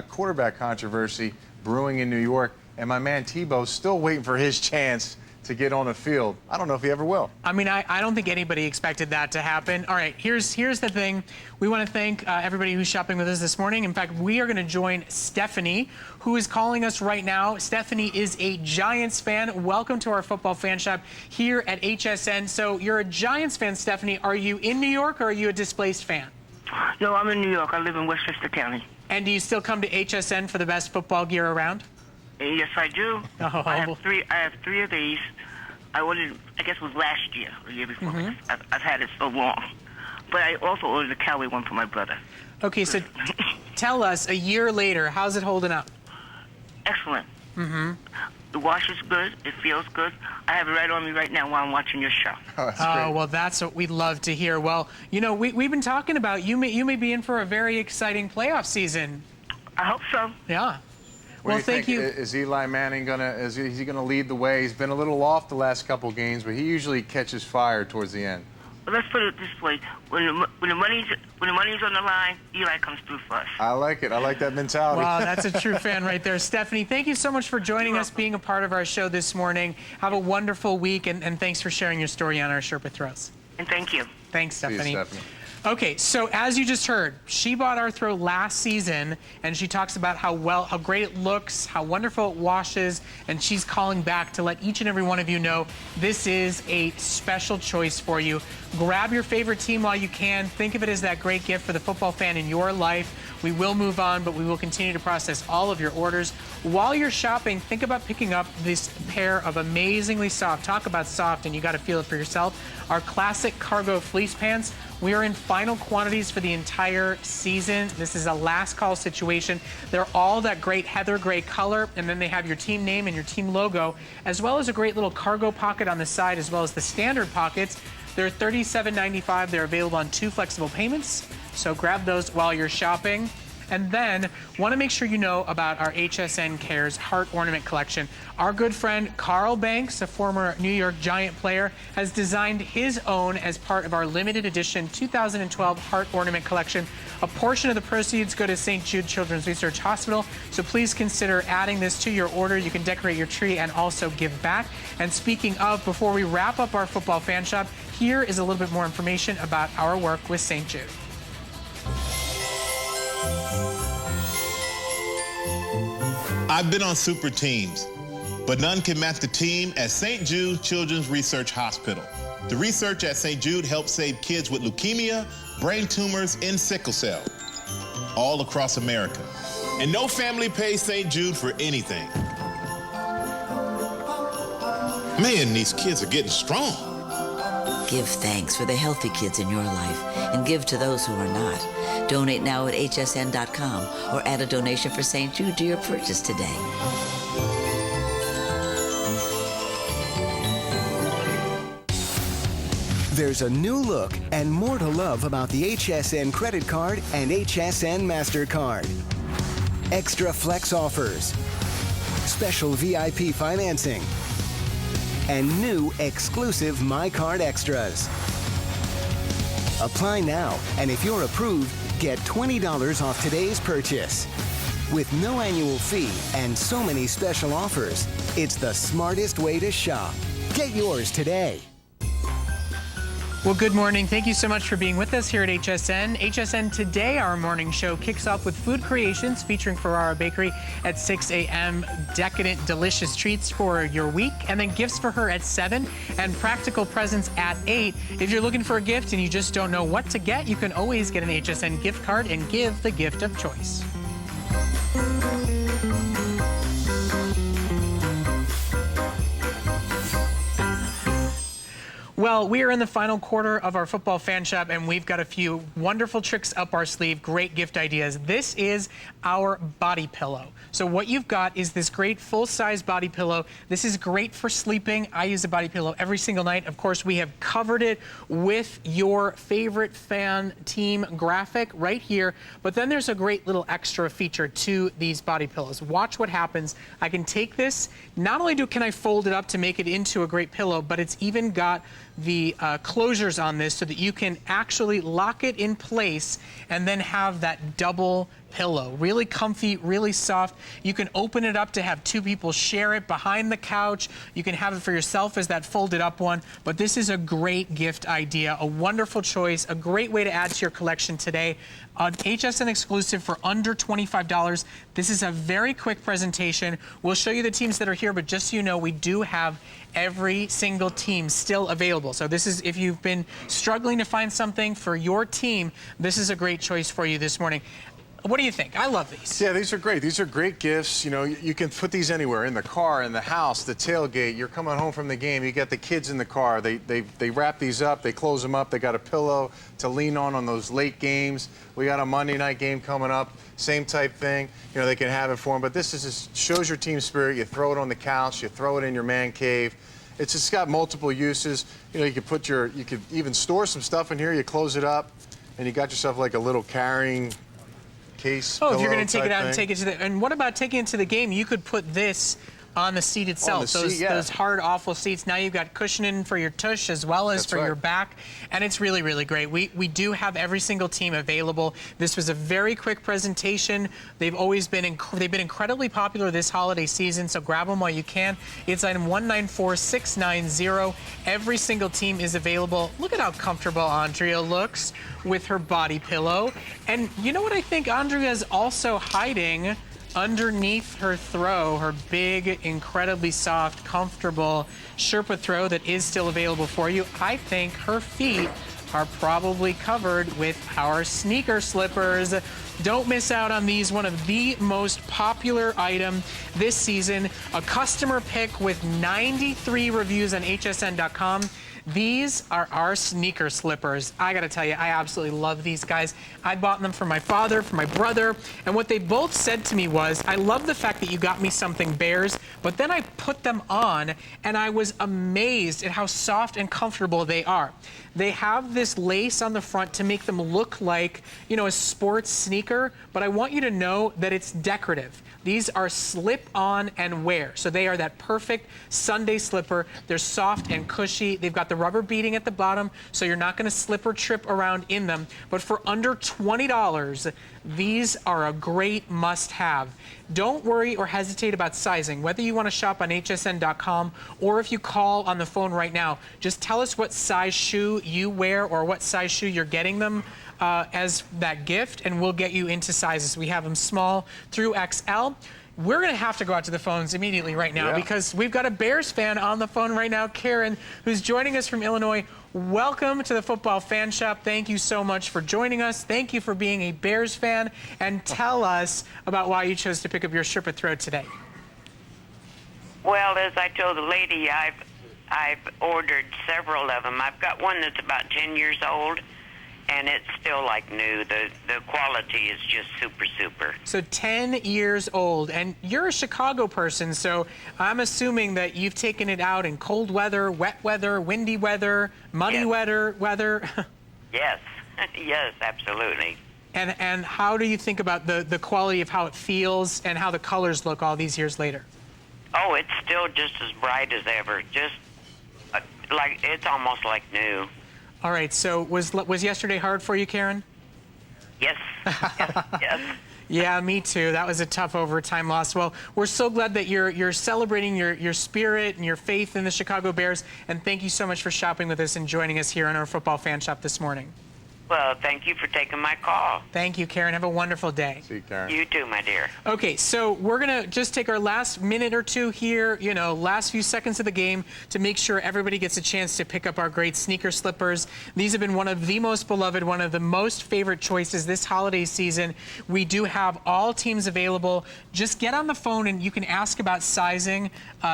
quarterback controversy brewing in New York, and my man Tebow's still waiting for his chance to get on the field. I don't know if he ever will. I mean, I don't think anybody expected that to happen. All right, here's the thing. We want to thank everybody who's shopping with us this morning. In fact, we are going to join Stephanie, who is calling us right now. Stephanie is a Giants fan. Welcome to our Football Fan Shop here at HSN. So you're a Giants fan, Stephanie. Are you in New York or are you a displaced fan? No, I'm in New York. I live in Westchester County. And do you still come to HSN for the best football gear around? Yes, I do. Oh. I have three of these. I ordered, I guess it was last year or the year before. I've had it so long. But I also ordered a Cowboy one for my brother. Okay, so tell us, a year later, how's it holding up? Excellent. The wash is good. It feels good. I have it right on me right now while I'm watching your show. Oh, that's great. Well, that's what we'd love to hear. Well, we've been talking about you may be in for a very exciting playoff season. I hope so. Yeah. What Well, do you thank think? you. Is Eli Manning is he gonna lead the way? He's been a little off the last couple games, but he usually catches fire towards the end. Well, let's put it this way: when the money's on the line, Eli comes through for us. I like it. I like that mentality. Wow, that's a true fan right there. Stephanie, thank you so much for joining us, being a part of our show this morning. Have a wonderful week, and thanks for sharing your story on our Sherpa Throws. And thank you. Thanks, See you, Stephanie. Stephanie. Okay, so as you just heard, she bought our throw last season, and she talks about how great it looks, how wonderful it washes, and she's calling back to let each and every one of you know this is a special choice for you. Grab your favorite team while you can. Think of it as that great gift for the football fan in your life. We will move on, but we will continue to process all of your orders. While you're shopping, think about picking up this pair of amazingly soft, talk about soft, and you got to feel it for yourself, our classic cargo fleece pants. We are in final quantities for the entire season. This is a last call situation. They're all that great heather gray color, and then they have your team name and your team logo, as well as a great little cargo pocket on the side, as well as the standard pockets. They're $37.95. They're available on 2 flexible payments. So grab those while you're shopping. And then want to make sure you know about our HSN Cares Heart Ornament Collection. Our good friend Carl Banks, a former New York Giant player, has designed his own as part of our limited edition 2012 Heart Ornament Collection. A portion of the proceeds go to St. Jude Children's Research Hospital, so please consider adding this to your order. You can decorate your tree and also give back. And speaking of, before we wrap up our football fan shop, here is a little bit more information about our work with St. Jude. I've been on super teams, but none can match the team at St. Jude Children's Research Hospital. The research at St. Jude helps save kids with leukemia, brain tumors, and sickle cell, all across America. And no family pays St. Jude for anything. Man, these kids are getting strong. Give thanks for the healthy kids in your life and give to those who are not. Donate now at hsn.com or add a donation for St. Jude to your purchase today. There's a new look and more to love about the HSN credit card and HSN MasterCard. Extra flex offers, special VIP financing, and new exclusive My Card Extras. Apply now, and if you're approved, get $20 off today's purchase. With no annual fee and so many special offers, it's the smartest way to shop. Get yours today. Well, good morning. Thank you so much for being with us here at HSN. HSN Today, our morning show, kicks off with food creations featuring Ferrara Bakery at 6 a.m. Decadent, delicious treats for your week, and then gifts for her at 7 and practical presents at 8. If you're looking for a gift and you just don't know what to get, you can always get an HSN gift card and give the gift of choice. Well, we are in the final quarter of our football fan shop, and we've got a few wonderful tricks up our sleeve, great gift ideas. This is our body pillow. So what you've got is this great full-size body pillow. This is great for sleeping. I use a body pillow every single night. Of course, we have covered it with your favorite fan team graphic right here, but then there's a great little extra feature to these body pillows. Watch what happens. I can take this, not only can I fold it up to make it into a great pillow, but it's even got the closures on this so that you can actually lock it in place and then have that double pillow. Really comfy, really soft. You can open it up to have 2 people share it behind the couch. You can have it for yourself as that folded up one, but this is a great gift idea, a wonderful choice, a great way to add to your collection today. An HSN exclusive for under $25. This is a very quick presentation. We'll show you the teams that are here, but just so you know, we do have every single team still available. So this is, if you've been struggling to find something for your team, this is a great choice for you this morning. What do you think? I love these. Yeah, these are great. These are great gifts. You know, you can put these anywhere, in the car, in the house, the tailgate. You're coming home from the game. You got the kids in the car. They wrap these up. They close them up. They got a pillow to lean on those late games. We got a Monday night game coming up. Same type thing. You know, they can have it for them. But this is just shows your team spirit. You throw it on the couch. You throw it in your man cave. It's just got multiple uses. You know, you could even store some stuff in here. You close it up, and you got yourself like a little carrying case. Oh, if you're going to take it out and take it to the, and what about taking it to the game? You could put this on the seat itself. Those hard, awful seats. Now you've got cushioning for your tush as well as for your back, and it's really, really great. We do have every single team available. This was a very quick presentation. They've always been incredibly popular this holiday season, so grab them while you can. It's item 194690. Every single team is available. Look at how comfortable Andrea looks with her body pillow. And you know what I think Andrea is also hiding underneath her throw, her big, incredibly soft, comfortable Sherpa throw that is still available for you. I think her feet are probably covered with our sneaker slippers. Don't miss out on these, one of the most popular item this season. A customer pick with 93 reviews on hsn.com. These are our sneaker slippers. I gotta tell you, I absolutely love these guys. I bought them for my father, for my brother, and what they both said to me was, I love the fact that you got me something Bears, but then I put them on and I was amazed at how soft and comfortable they are. They have this lace on the front to make them look like, you know, a sports sneaker, but I want you to know that it's decorative. These are slip on and wear. So they are that perfect Sunday slipper. They're soft and cushy. They've got the rubber beading at the bottom, so you're not gonna slip or trip around in them. But for under $20, these are a great must-have. Don't worry or hesitate about sizing. Whether you wanna shop on hsn.com or if you call on the phone right now, just tell us what size shoe you wear or what size shoe you're getting them as that gift, and we'll get you into sizes. We have them small through XL. We're going to have to go out to the phones immediately right now because we've got a Bears fan on the phone right now, Karen, who's joining us from Illinois. Welcome to the Football Fan Shop. Thank you so much for joining us. Thank you for being a Bears fan, and tell us about why you chose to pick up your Sherpa throw today. Well, as I told the lady, I've ordered several of them. I've got one that's about 10 years old, and it's still like new. The quality is just super, super. So 10 years old, and you're a Chicago person, so I'm assuming that you've taken it out in cold weather, wet weather, windy weather, muddy weather. Yes, yes, absolutely. And how do you think about the quality of how it feels and how the colors look all these years later? Oh, it's still just as bright as ever. Just like, it's almost like new. All right, so was yesterday hard for you, Karen? Yes, yes. Yeah, me too. That was a tough overtime loss. Well, we're so glad that you're celebrating your spirit and your faith in the Chicago Bears, and thank you so much for shopping with us and joining us here on our Football Fan Shop this morning. Well, thank you for taking my call. Thank you, Karen. Have a wonderful day. See you, Karen. You too, my dear. Okay, so we're going to just take our last minute or two here, you know, last few seconds of the game to make sure everybody gets a chance to pick up our great sneaker slippers. These have been one of the most beloved, one of the most favorite choices this holiday season. We do have all teams available. Just get on the phone and you can ask about sizing.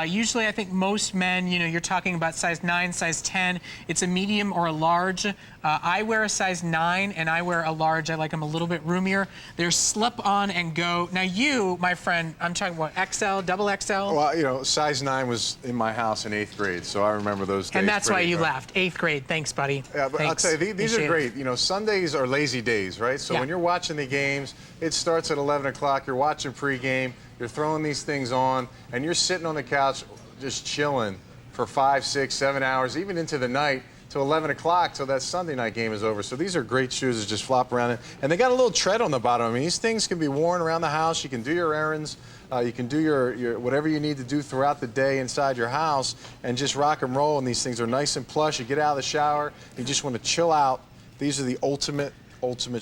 Usually, I think most men, you know, you're talking about size 9, size 10. It's a medium or a large. I wear a size 9 and I wear a large. I like them a little bit roomier. They're slip on and go. Now you, my friend, I'm talking about XL, double XL? Well, you know, size 9 was in my house in 8th grade, so I remember those days. And that's why you well. laughed. 8th grade. Thanks, buddy. Yeah, but Thanks. I'll tell you, these are great. You know, Sundays are lazy days, right? So Yeah. when you're watching the games, it starts at 11 o'clock, you're watching pregame, you're throwing these things on, and you're sitting on the couch just chilling for 5, 6, 7 hours, even into the night, till 11 o'clock till that Sunday night game is over. So these are great shoes that just flop around. And they got a little tread on the bottom. I mean, these things can be worn around the house. You can do your errands. You can do your whatever you need to do throughout the day inside your house and just rock and roll. And these things are nice and plush. You get out of the shower, you just want to chill out. These are the ultimate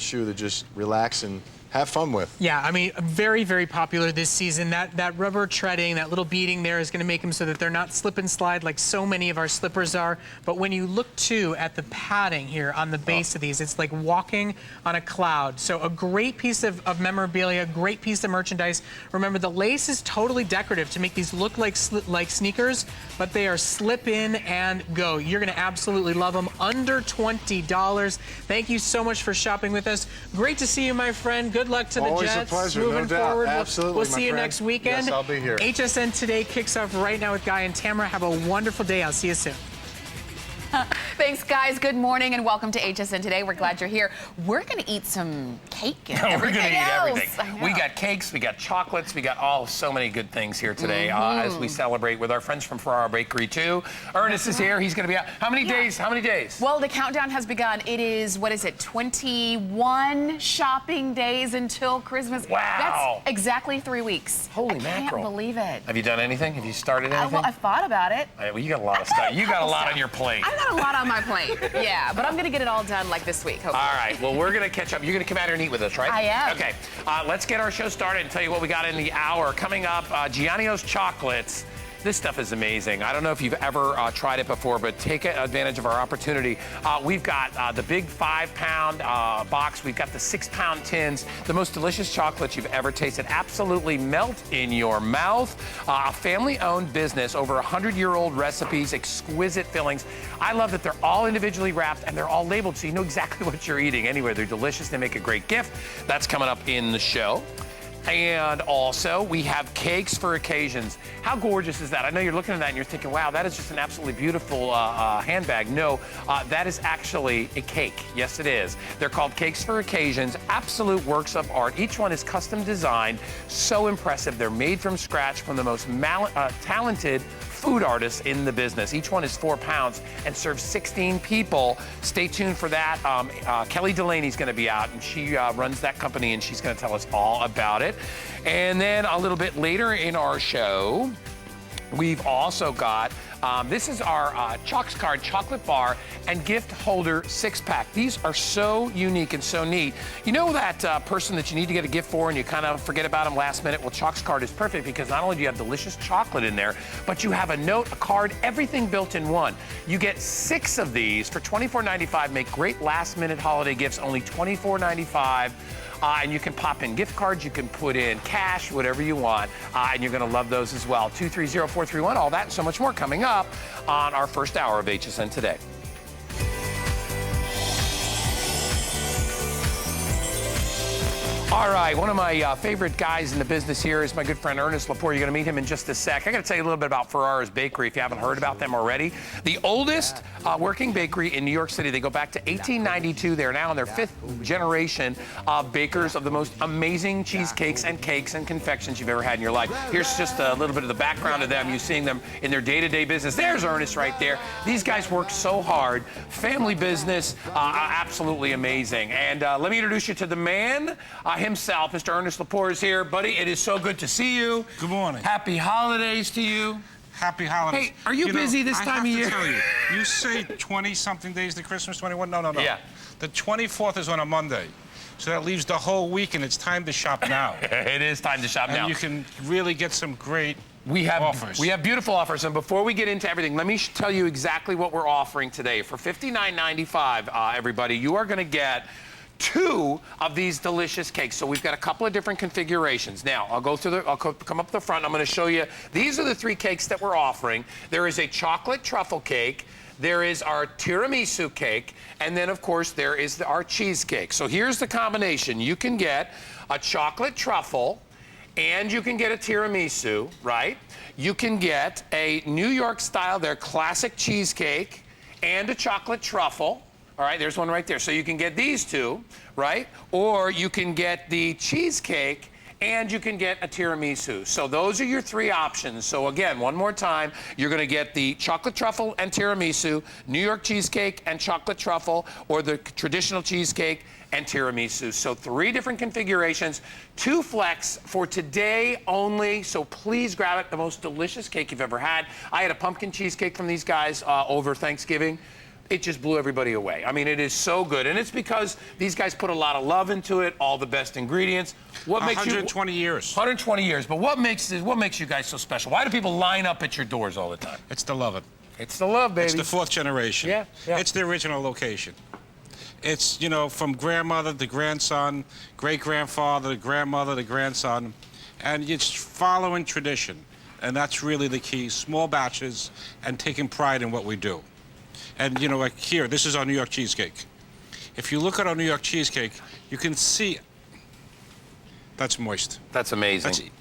shoe to just relax and have fun with. Yeah, I mean, very, very popular this season. That rubber treading, that little beading there is going to make them so that they're not slip and slide like so many of our slippers are. But when you look, too, at the padding here on the base of these, it's like walking on a cloud. So a great piece of memorabilia, great piece of merchandise. Remember, the lace is totally decorative to make these look like sneakers, but they are slip in and go. You're going to absolutely love them. Under $20. Thank you so much for shopping with us. Great to see you, my friend. Good luck to the Always Jets. a pleasure, Moving no doubt. forward. Absolutely, We'll my see you friend. next weekend. Yes, I'll be here. HSN Today kicks off right now with Guy and Tamara. Have a wonderful day. I'll see you soon. Thanks, guys. Good morning and welcome to HSN Today. We're glad you're here. We're going to eat some cake and We're going to everything eat else. everything. We got cakes, we got chocolates, we got so many good things here today as we celebrate with our friends from Ferrara Bakery too. Ernest is here. He's going to be out. How many days? How many days? Well, the countdown has begun. It is, 21 shopping days until Christmas. Wow. That's exactly 3 weeks. Holy I mackerel. can't believe it. Have you done anything? Have you started anything? Well, I've thought about it. Well, you got a lot of stuff. You got a lot on your plate. I've got a lot on my plate. Yeah, but I'm going to get it all done like this week, hopefully. All right, well, we're going to catch up. You're going to come out here and eat with us, right? I am. Okay, let's get our show started and tell you what we got in the hour. Coming up, Gianni's Chocolates. This stuff is amazing. I don't know if you've ever tried it before, but take advantage of our opportunity. We've got the big 5-pound box. We've got the 6-pound tins. The most delicious chocolates you've ever tasted. Absolutely melt in your mouth. A family-owned business, over 100-year-old recipes, exquisite fillings. I love that they're all individually wrapped and they're all labeled so you know exactly what you're eating. Anyway, they're delicious. They make a great gift. That's coming up in the show. And also, we have cakes for occasions. How gorgeous is that? I know you're looking at that and you're thinking, wow, that is just an absolutely beautiful handbag. No, that is actually a cake. Yes, it is. They're called Cakes for Occasions, absolute works of art. Each one is custom designed, so impressive. They're made from scratch from the most talented food artists in the business. Each one is 4 pounds and serves 16 people. Stay tuned for that. Kelly Delaney's going to be out, and she runs that company, and she's going to tell us all about it. And then a little bit later in our show, we've also got, this is our Chalks Card chocolate bar and gift holder 6-pack. These are so unique and so neat. You know that person that you need to get a gift for and you kind of forget about them last minute? Well, Chalks Card is perfect because not only do you have delicious chocolate in there, but you have a note, a card, everything built in one. You get 6 of these for $24.95. Make great last-minute holiday gifts, only $24.95. And you can pop in gift cards, you can put in cash, whatever you want, and you're going to love those as well. 230-431, all that and so much more coming up on our first hour of HSN Today. All right, one of my favorite guys in the business here is my good friend Ernest Lepore. You're going to meet him in just a sec. I got to tell you a little bit about Ferrara's Bakery if you haven't heard about them already. The oldest working bakery in New York City. They go back to 1892. They're now in their 5th generation of bakers of the most amazing cheesecakes and cakes and confections you've ever had in your life. Here's just a little bit of the background of them. You're seeing them in their day-to-day business. There's Ernest right there. These guys work so hard. Family business, absolutely amazing. And let me introduce you to the man himself. Mr. Ernest Lepore is here. Buddy, it is so good to see you. Good morning. Happy holidays to you. Happy holidays. Hey, are you busy this time of year? I have to tell you, you say 20-something days to Christmas, 21? No. Yeah. The 24th is on a Monday. So that leaves the whole week, and it's time to shop now. It is time to shop now. And you can really get some great offers. We have beautiful offers. And before we get into everything, let me tell you exactly what we're offering today. For $59.95, everybody, you are going to get 2 of these delicious cakes. So we've got a couple of different configurations. Now, I'll come up the front. I'm going to show you. These are the 3 cakes that we're offering. There is a chocolate truffle cake. There is our tiramisu cake. And then, of course, there is our cheesecake. So here's the combination. You can get a chocolate truffle and you can get a tiramisu, right? You can get a New York style, their classic cheesecake and a chocolate truffle. All right, there's one right there. So you can get these 2, right? Or you can get the cheesecake and you can get a tiramisu. So those are your 3 options. So again, one more time, you're going to get the chocolate truffle and tiramisu, New York cheesecake and chocolate truffle, or the traditional cheesecake and tiramisu. So 3 different configurations, 2 flex for today only. So please grab it. The most delicious cake you've ever had. I had a pumpkin cheesecake from these guys over Thanksgiving. It just blew everybody away. I mean, it is so good. And it's because these guys put a lot of love into it, all the best ingredients. What makes 120 years. 120 years. But what makes you guys so special? Why do people line up at your doors all the time? It's the love. It's the love, baby. It's the 4th generation. Yeah. It's the original location. It's, from grandmother to grandson, great-grandfather to grandmother to grandson. And it's following tradition. And that's really the key. Small batches and taking pride in what we do. And, like here, this is our New York cheesecake. If you look at our New York cheesecake, you can see that's moist. That's amazing.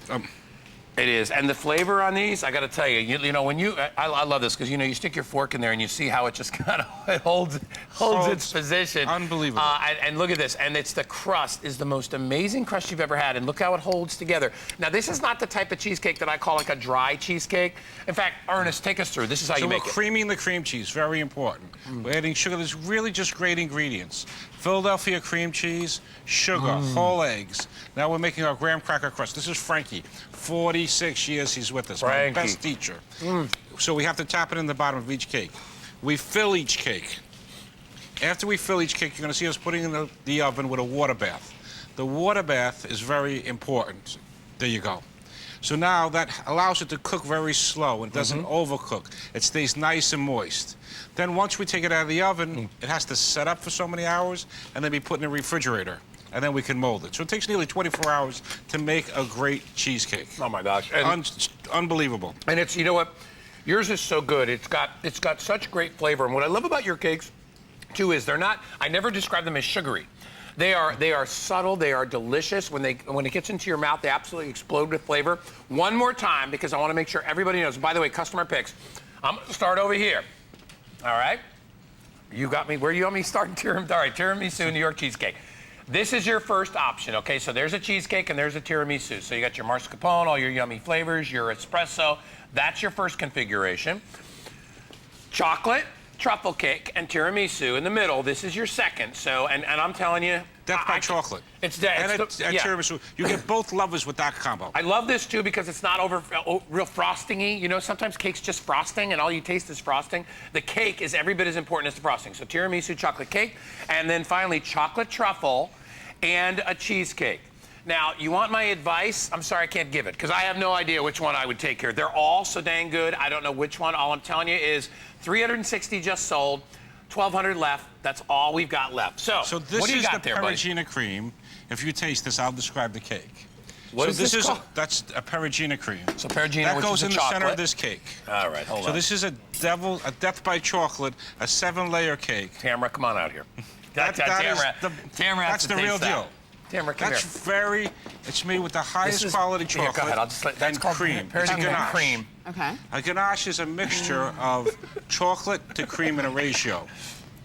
It is, and the flavor on these, I got to tell you, you know, when I love this because you know you stick your fork in there and you see how it just kind of holds its position. Unbelievable. And look at this, and it's the crust is the most amazing crust you've ever had, and look how it holds together. Now this is not the type of cheesecake that I call like a dry cheesecake. In fact, Ernest, take us through. This is how you make it. So we're creaming the cream cheese, very important. We're adding sugar. There's really just great ingredients. Philadelphia cream cheese, sugar, whole eggs. Now we're making our graham cracker crust. This is Frankie. 46 years he's with us. Frankie. My best teacher. So we have to tap it in the bottom of each cake. We fill each cake. After we fill each cake, you're going to see us putting it in the oven with a water bath. The water bath is very important. There you go. So now that allows it to cook very slow and doesn't overcook. It stays nice and moist. Then once we take it out of the oven, it has to set up for so many hours and then be put in the refrigerator. And then we can mold it. So it takes nearly 24 hours to make a great cheesecake. Oh my gosh. And unbelievable. And it's, you know what? Yours is so good. It's got such great flavor. And what I love about your cakes, too, is they're not, I never describe them as sugary. They are subtle, they are delicious. When it gets into your mouth, they absolutely explode with flavor. One more time, because I want to make sure everybody knows. By the way, customer picks. I'm going to start over here. All right? You got me. Where do you want me starting? All right, tiramisu New York cheesecake. This is your first option, okay? So there's a cheesecake and there's a tiramisu. So you got your mascarpone, all your yummy flavors, your espresso. That's your first configuration. Chocolate, truffle cake, and tiramisu in the middle. This is your second. So, and I'm telling you, Death by chocolate. It's tiramisu. You get both lovers with that combo. I love this too because it's not real frosting-y. You know, sometimes cake's just frosting and all you taste is frosting. The cake is every bit as important as the frosting. So tiramisu chocolate cake, and then finally chocolate truffle and a cheesecake. Now, you want my advice? I'm sorry I can't give it because I have no idea which one I would take here. They're all so dang good. I don't know which one. All I'm telling you is 360 just sold. 1,200 left. That's all we've got left. So this what do you is got the there, buddy? Perugina cream. If you taste this, I'll describe the cake. What is this called? That's a Perugina cream. So Perugina, that which goes is in the center of this cake. All right, hold on. So this is a death by chocolate, a 7-layer cake. Tamara, come on out here. That's the real deal. Tamara, come that's here. It's made with the highest quality chocolate go ahead. I'll just that's called cream. Perugina cream. Okay. A ganache is a mixture of chocolate to cream in a ratio.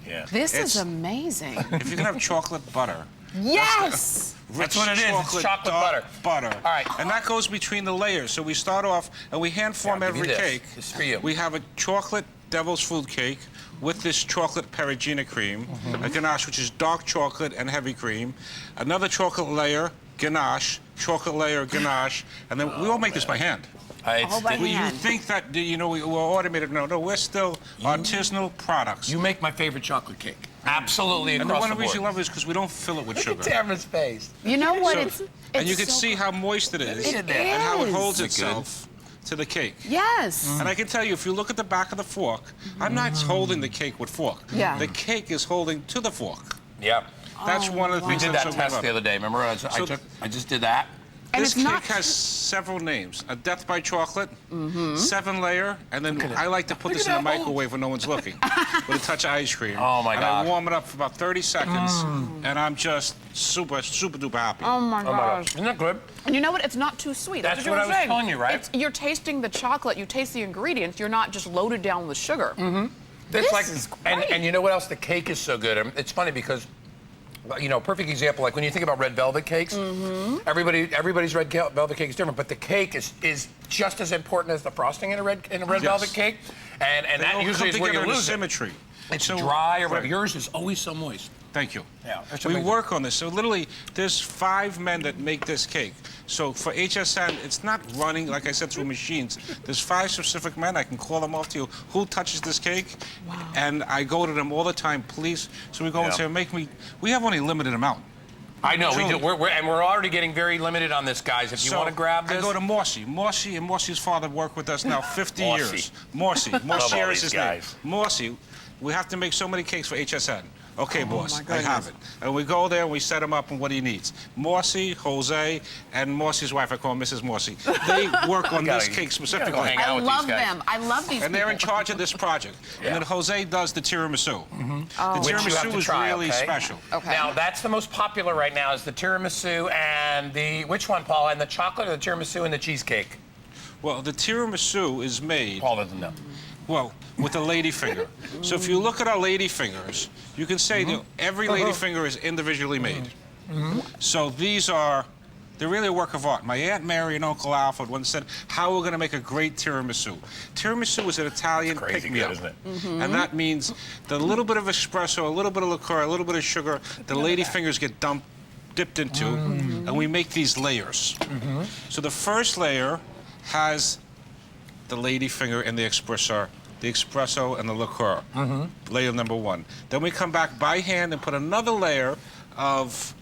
Yeah. This is amazing. If you can have chocolate butter. Yes! That's what it is. It's chocolate butter. Butter. All right. And that goes between the layers. So we start off and we hand form every cake. This is for you. We have a chocolate devil's food cake with this chocolate Perugina cream, a ganache which is dark chocolate and heavy cream, another chocolate layer, ganache, chocolate layer, ganache, and then we all make this by hand. You think that, you know, we're automated. No, we're still artisanal products. You make my favorite chocolate cake. Absolutely and across the one the board. reason you love it is because we don't fill it with sugar. Look at Tamara's face. You know what? So, and you can see how moist it is. It and how it is. holds itself to the cake. Yes. And I can tell you, if you look at the back of the fork, I'm not holding the cake with fork. Yeah. The cake is holding to the fork. Yeah. That's one of the things we did that I'm so test glad the other day. Remember, I just did that. And this it's cake not has several names. A death by chocolate, 7-layer, and then I like to put this in the microwave when no one's looking with a touch of ice cream. Oh, my God. God. And I warm it up for about 30 seconds, and I'm just super, super duper happy. Oh my gosh. Isn't that good? And you know what? It's not too sweet. That's what what I you're was saying. telling you, right? You're tasting the chocolate, you taste the ingredients, you're not just loaded down with sugar. This is great. And you know what else? The cake is so good. It's funny because, you know, perfect example, like when you think about red velvet cakes, everybody's red velvet cake is different, but the cake is just as important as the frosting in a red velvet cake. And that usually is where you lose symmetry. It's dry or whatever. Yours is always so moist. Thank you. Yeah, that's we amazing. work on this. So literally, there's 5 men that make this cake. So for HSN, it's not running, like I said, through machines. There's 5 specific men. I can call them off to you. Who touches this cake? Wow. And I go to them all the time, please. So we go and say, we have only a limited amount. I know, we do. We're already getting very limited on this, guys. If you want to grab this. I go to Morsi. Morsi and Morsi's father work with us now 50 years. Morsi. Love all Morsi is these his guys. name. Morsi, we have to make so many cakes for HSN. Okay, boss, I have it. And we go there and we set him up on what he needs. Morsi, Jose, and Morsi's wife, I call her Mrs. Morsi. They work on this cake specifically. I love them. I love these And they're in charge of this project. And then Jose does the tiramisu. The tiramisu is really special. Okay. Now, that's the most popular right now is the tiramisu and the, which one, Paul? And the chocolate or the tiramisu and the cheesecake? Well, the tiramisu is made. Paul doesn't know. Well, with a lady finger. So if you look at our lady fingers, you can say that every lady finger is individually made. So these are, they're really a work of art. My Aunt Mary and Uncle Alfred once said how we're going to make a great tiramisu. Tiramisu is an Italian pick-me-up. Isn't it? And that means the little bit of espresso, a little bit of liqueur, a little bit of sugar, the lady fingers get dipped into, and we make these layers. So the first layer has the lady finger and the espresso and the liqueur. Layer number one. Then we come back by hand and put another layer of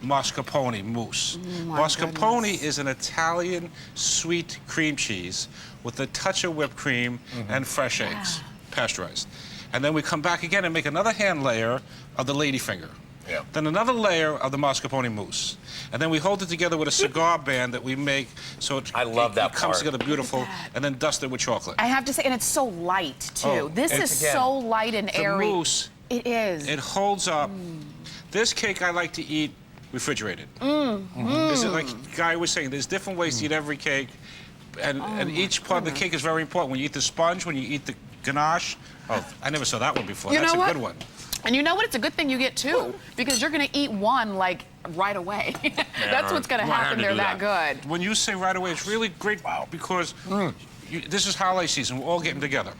mascarpone mousse. Mascarpone is an Italian sweet cream cheese with a touch of whipped cream and fresh eggs, pasteurized. And then we come back again and make another hand layer of the ladyfinger. Yeah. Then another layer of the mascarpone mousse. And then we hold it together with a cigar band that we make so it, I love that it comes part. together beautiful, and then dust it with chocolate. I have to say, and it's so light, too. Oh, this is so light and airy. The mousse, it is. It holds up. This cake I like to eat refrigerated. Is it like Guy was saying, there's different ways to eat every cake, and each part of the cake is very important. When you eat the sponge, when you eat the ganache. Oh, I never saw that one before. You That's know a what? good one. And you know what? It's a good thing you get two, because you're going to eat one, like, right away. That's what's going to happen. They're that good. When you say right away, it's really great because this is holiday season. We're all getting together.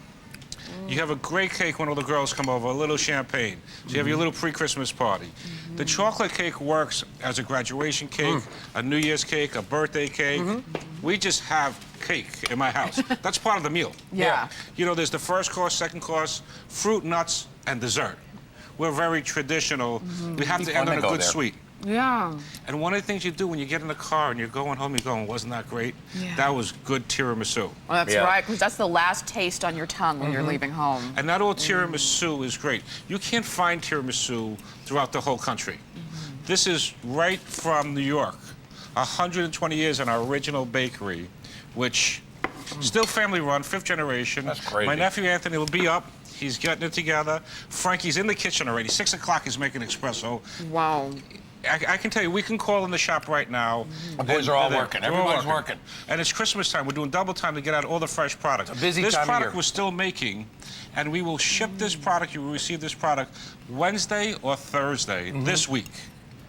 You have a great cake when all the girls come over, a little champagne. So you have your little pre-Christmas party. The chocolate cake works as a graduation cake, a New Year's cake, a birthday cake. We just have cake in my house. That's part of the meal. Yeah. You know, there's the first course, second course, fruit, nuts, and dessert. We're very traditional. We have to end on a good sweet. Yeah. And one of the things you do when you get in the car and you're going home, you're going, wasn't that great? Yeah. That was good tiramisu. Well, that's right, because that's the last taste on your tongue when you're leaving home. And not all tiramisu is great. You can't find tiramisu throughout the whole country. This is right from New York. 120 years in our original bakery, which still family run, 5th generation. That's crazy. My nephew Anthony will be up. He's getting it together. Frankie's in the kitchen already. 6 o'clock he's making espresso. Wow. I can tell you, we can call in the shop right now. The boys are all working. Everybody's working. And it's Christmas time. We're doing double time to get out all the fresh products. It's a busy this time of product year. we're still making, and we will ship this product. You will receive this product Wednesday or Thursday this week.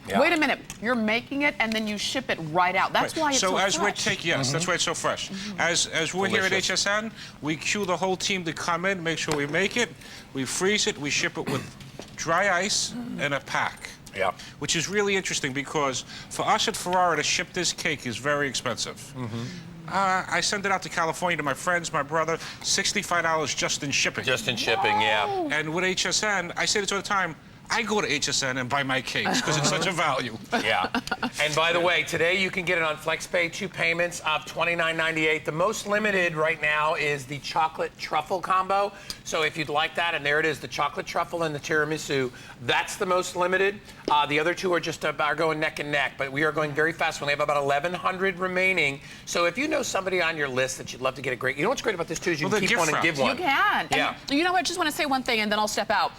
Yeah. Wait a minute. You're making it and then you ship it right out. That's why it's so as fresh. that's why it's so fresh. As we're here at HSN, we cue the whole team to come in, make sure we make it, we freeze it, we ship it with dry ice in a pack. Yeah. Which is really interesting because for us at Ferrara to ship this cake is very expensive. I send it out to California to my friends, my brother, $65 just in shipping. Just in shipping, yeah. And with HSN, I say this all the time, I go to HSN and buy my cakes because it's such a value. Yeah. And by the way, today you can get it on FlexPay, 2 payments of $29.98. The most limited right now is the chocolate truffle combo. So if you'd like that, and there it is, the chocolate truffle and the tiramisu, that's the most limited. The other two are just are going neck and neck, but we are going very fast. We only have about 1,100 remaining. So if you know somebody on your list that you'd love to get a great, you know what's great about this too is you can keep one and give one. You can. Yeah. And you know what? I just want to say one thing, and then I'll step out.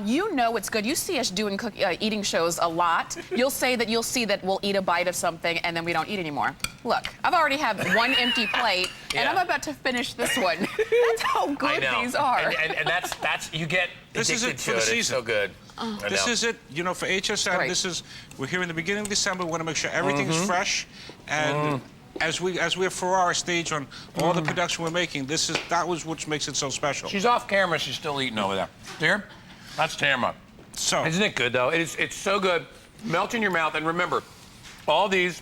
You know it's good. You see us doing eating shows a lot. You'll see that we'll eat a bite of something and then we don't eat anymore. Look, I've already had one empty plate, and I'm about to finish this one. That's how good these are. And that's you get This is addicted it for to the it. season. It's so good. This is it, you know, for HSN, Right. we're here in the beginning of December. We want to make sure everything's fresh. And as we have Ferrara stage on all the production we're making, that was what makes it so special. She's off camera. She's still eating over there. Dear, that's Tamara. So, isn't it good though? It's so good. Melt in your mouth. And remember, all these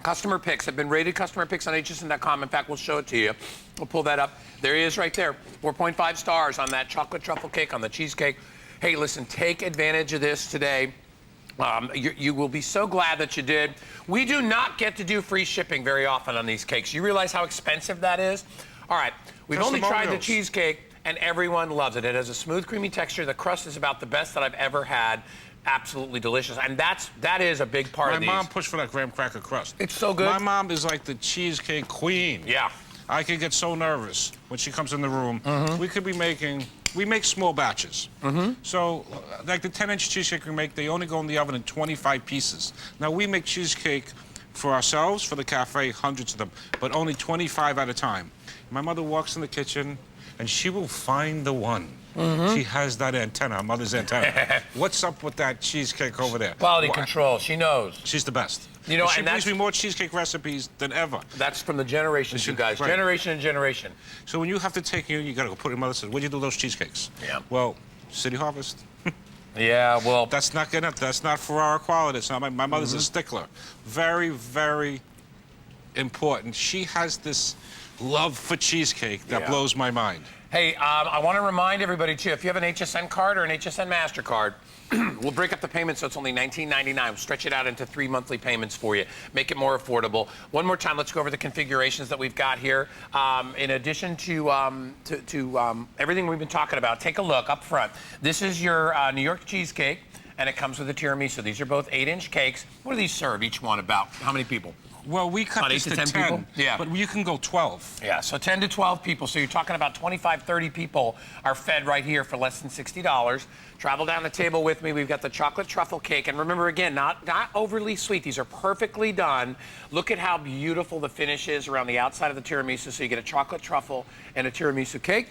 customer picks have been rated customer picks on hsn.com. In fact, we'll show it to you. We'll pull that up. There he is right there. 4.5 stars on that chocolate truffle cake, on the cheesecake. Hey, listen, take advantage of this today. You will be so glad that you did. We do not get to do free shipping very often on these cakes. You realize how expensive that is? All right, we've only tried the cheesecake, and everyone loves it. It has a smooth, creamy texture. The crust is about the best that I've ever had. Absolutely delicious, and that is a big part of these. My mom pushed for that graham cracker crust. It's so good. My mom is like the cheesecake queen. Yeah. I could get so nervous when she comes in the room. We make small batches. So, like the 10-inch cheesecake we make, they only go in the oven in 25 pieces. Now, we make cheesecake For ourselves, for the cafe, hundreds of them, but only 25 at a time. My mother walks in the kitchen, and she will find the one. She has that antenna, her mother's antenna. What's up with that cheesecake over there? Quality control, she knows. She's the best. You know, she and brings that's me more cheesecake recipes than ever. That's from the generations, you guys. Right. Generation and generation. So when you have to take, you got to go put your mother says, where'd you do those cheesecakes? Yeah. Well, City Harvest. Yeah, well. That's not good enough. That's not Ferrara quality. It's not my mother's a stickler. Very, very important. She has this love for cheesecake that blows my mind. Hey, I want to remind everybody, too, if you have an HSN card or an HSN MasterCard, we'll break up the payment so it's only $19.99. We'll stretch it out into 3 monthly payments for you, make it more affordable. One more time, let's go over the configurations that we've got here. In addition to everything we've been talking about, take a look up front. This is your New York cheesecake, and it comes with a tiramisu. These are both 8-inch cakes. What do these serve each one about? How many people? Well, we cut this to 10 people? Yeah. But you can go 12. Yeah, so 10 to 12 people. So you're talking about 25, 30 people are fed right here for less than $60. Travel down the table with me. We've got the chocolate truffle cake. And remember, again, not overly sweet. These are perfectly done. Look at how beautiful the finish is around the outside of the tiramisu. So you get a chocolate truffle and a tiramisu cake.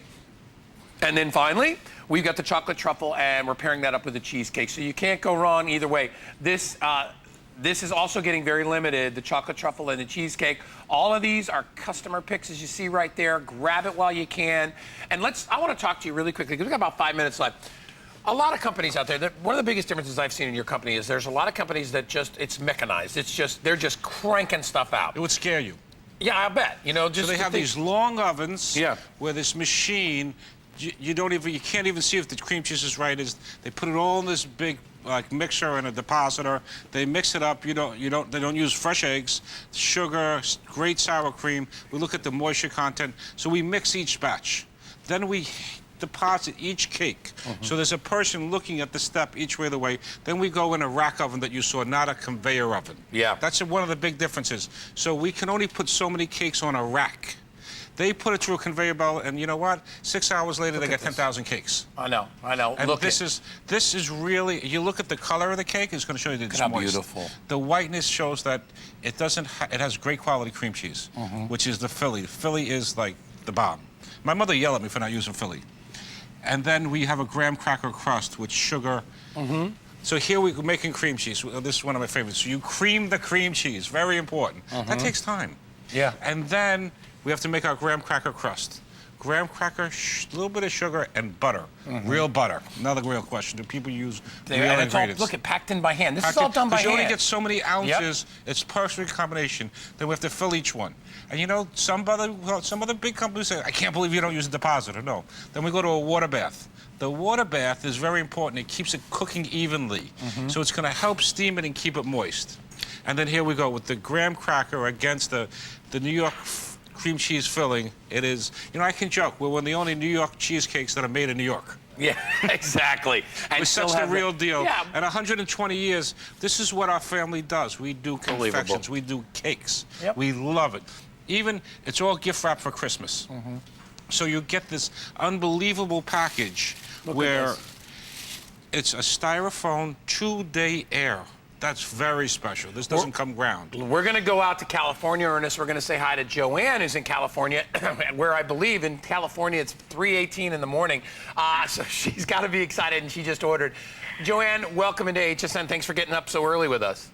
And then finally, we've got the chocolate truffle, and we're pairing that up with the cheesecake. So you can't go wrong either way. This is also getting very limited, the chocolate truffle and the cheesecake. All of these are customer picks, as you see right there. Grab it while you can. And I want to talk to you really quickly, because we've got about 5 minutes left. A lot of companies out there, one of the biggest differences I've seen in your company is there's a lot of companies that it's mechanized. They're just cranking stuff out. It would scare you. Yeah, I bet. You know, just so they have these long ovens where this machine, you can't even see if the cream cheese is right. They put it all in this big mixer and a depositor. They mix it up. They don't use fresh eggs, sugar, great sour cream. We look at the moisture content. So we mix each batch. Then we deposit each cake. So there's a person looking at the step each way of the way. Then we go in a rack oven that you saw, not a conveyor oven. Yeah. That's one of the big differences. So we can only put so many cakes on a rack. They put it through a conveyor belt, and you know what? 6 hours later, they got 10,000 cakes. I know. And this is really, you look at the color of the cake, it's going to show you that it's Look how moist. beautiful. The whiteness shows that it has great quality cream cheese, which is the Philly. Philly is like the bomb. My mother yelled at me for not using Philly. And then we have a graham cracker crust with sugar. So here we're making cream cheese. This is one of my favorites. So you cream the cream cheese, very important. That takes time. Yeah. And then we have to make our graham cracker crust. Graham cracker, a little bit of sugar, and butter. Real butter. Another real question. Do people use real ingredients? Look, it's packed in by hand. This is all done by hand. Because you only get so many ounces. It's perfect combination. Then we have to fill each one. And you know, some other big companies say, I can't believe you don't use a depositor. No. Then we go to a water bath. The water bath is very important. It keeps it cooking evenly. So it's going to help steam it and keep it moist. And then here we go with the graham cracker against the New York cream cheese filling. It is, I can joke, we're one of the only New York cheesecakes that are made in New York. Yeah, exactly. And such the real deal. Yeah. And 120 years, this is what our family does. We do confections, we do cakes. We love it. Even, it's all gift wrap for Christmas. So you get this unbelievable package where it's a styrofoam 2-day air. That's very special. This doesn't come ground. We're going to go out to California, Ernest. We're going to say hi to Joanne, who's in California, where I believe in California it's 3:18 in the morning. So she's got to be excited, and she just ordered. Joanne, welcome into HSN. Thanks for getting up so early with us.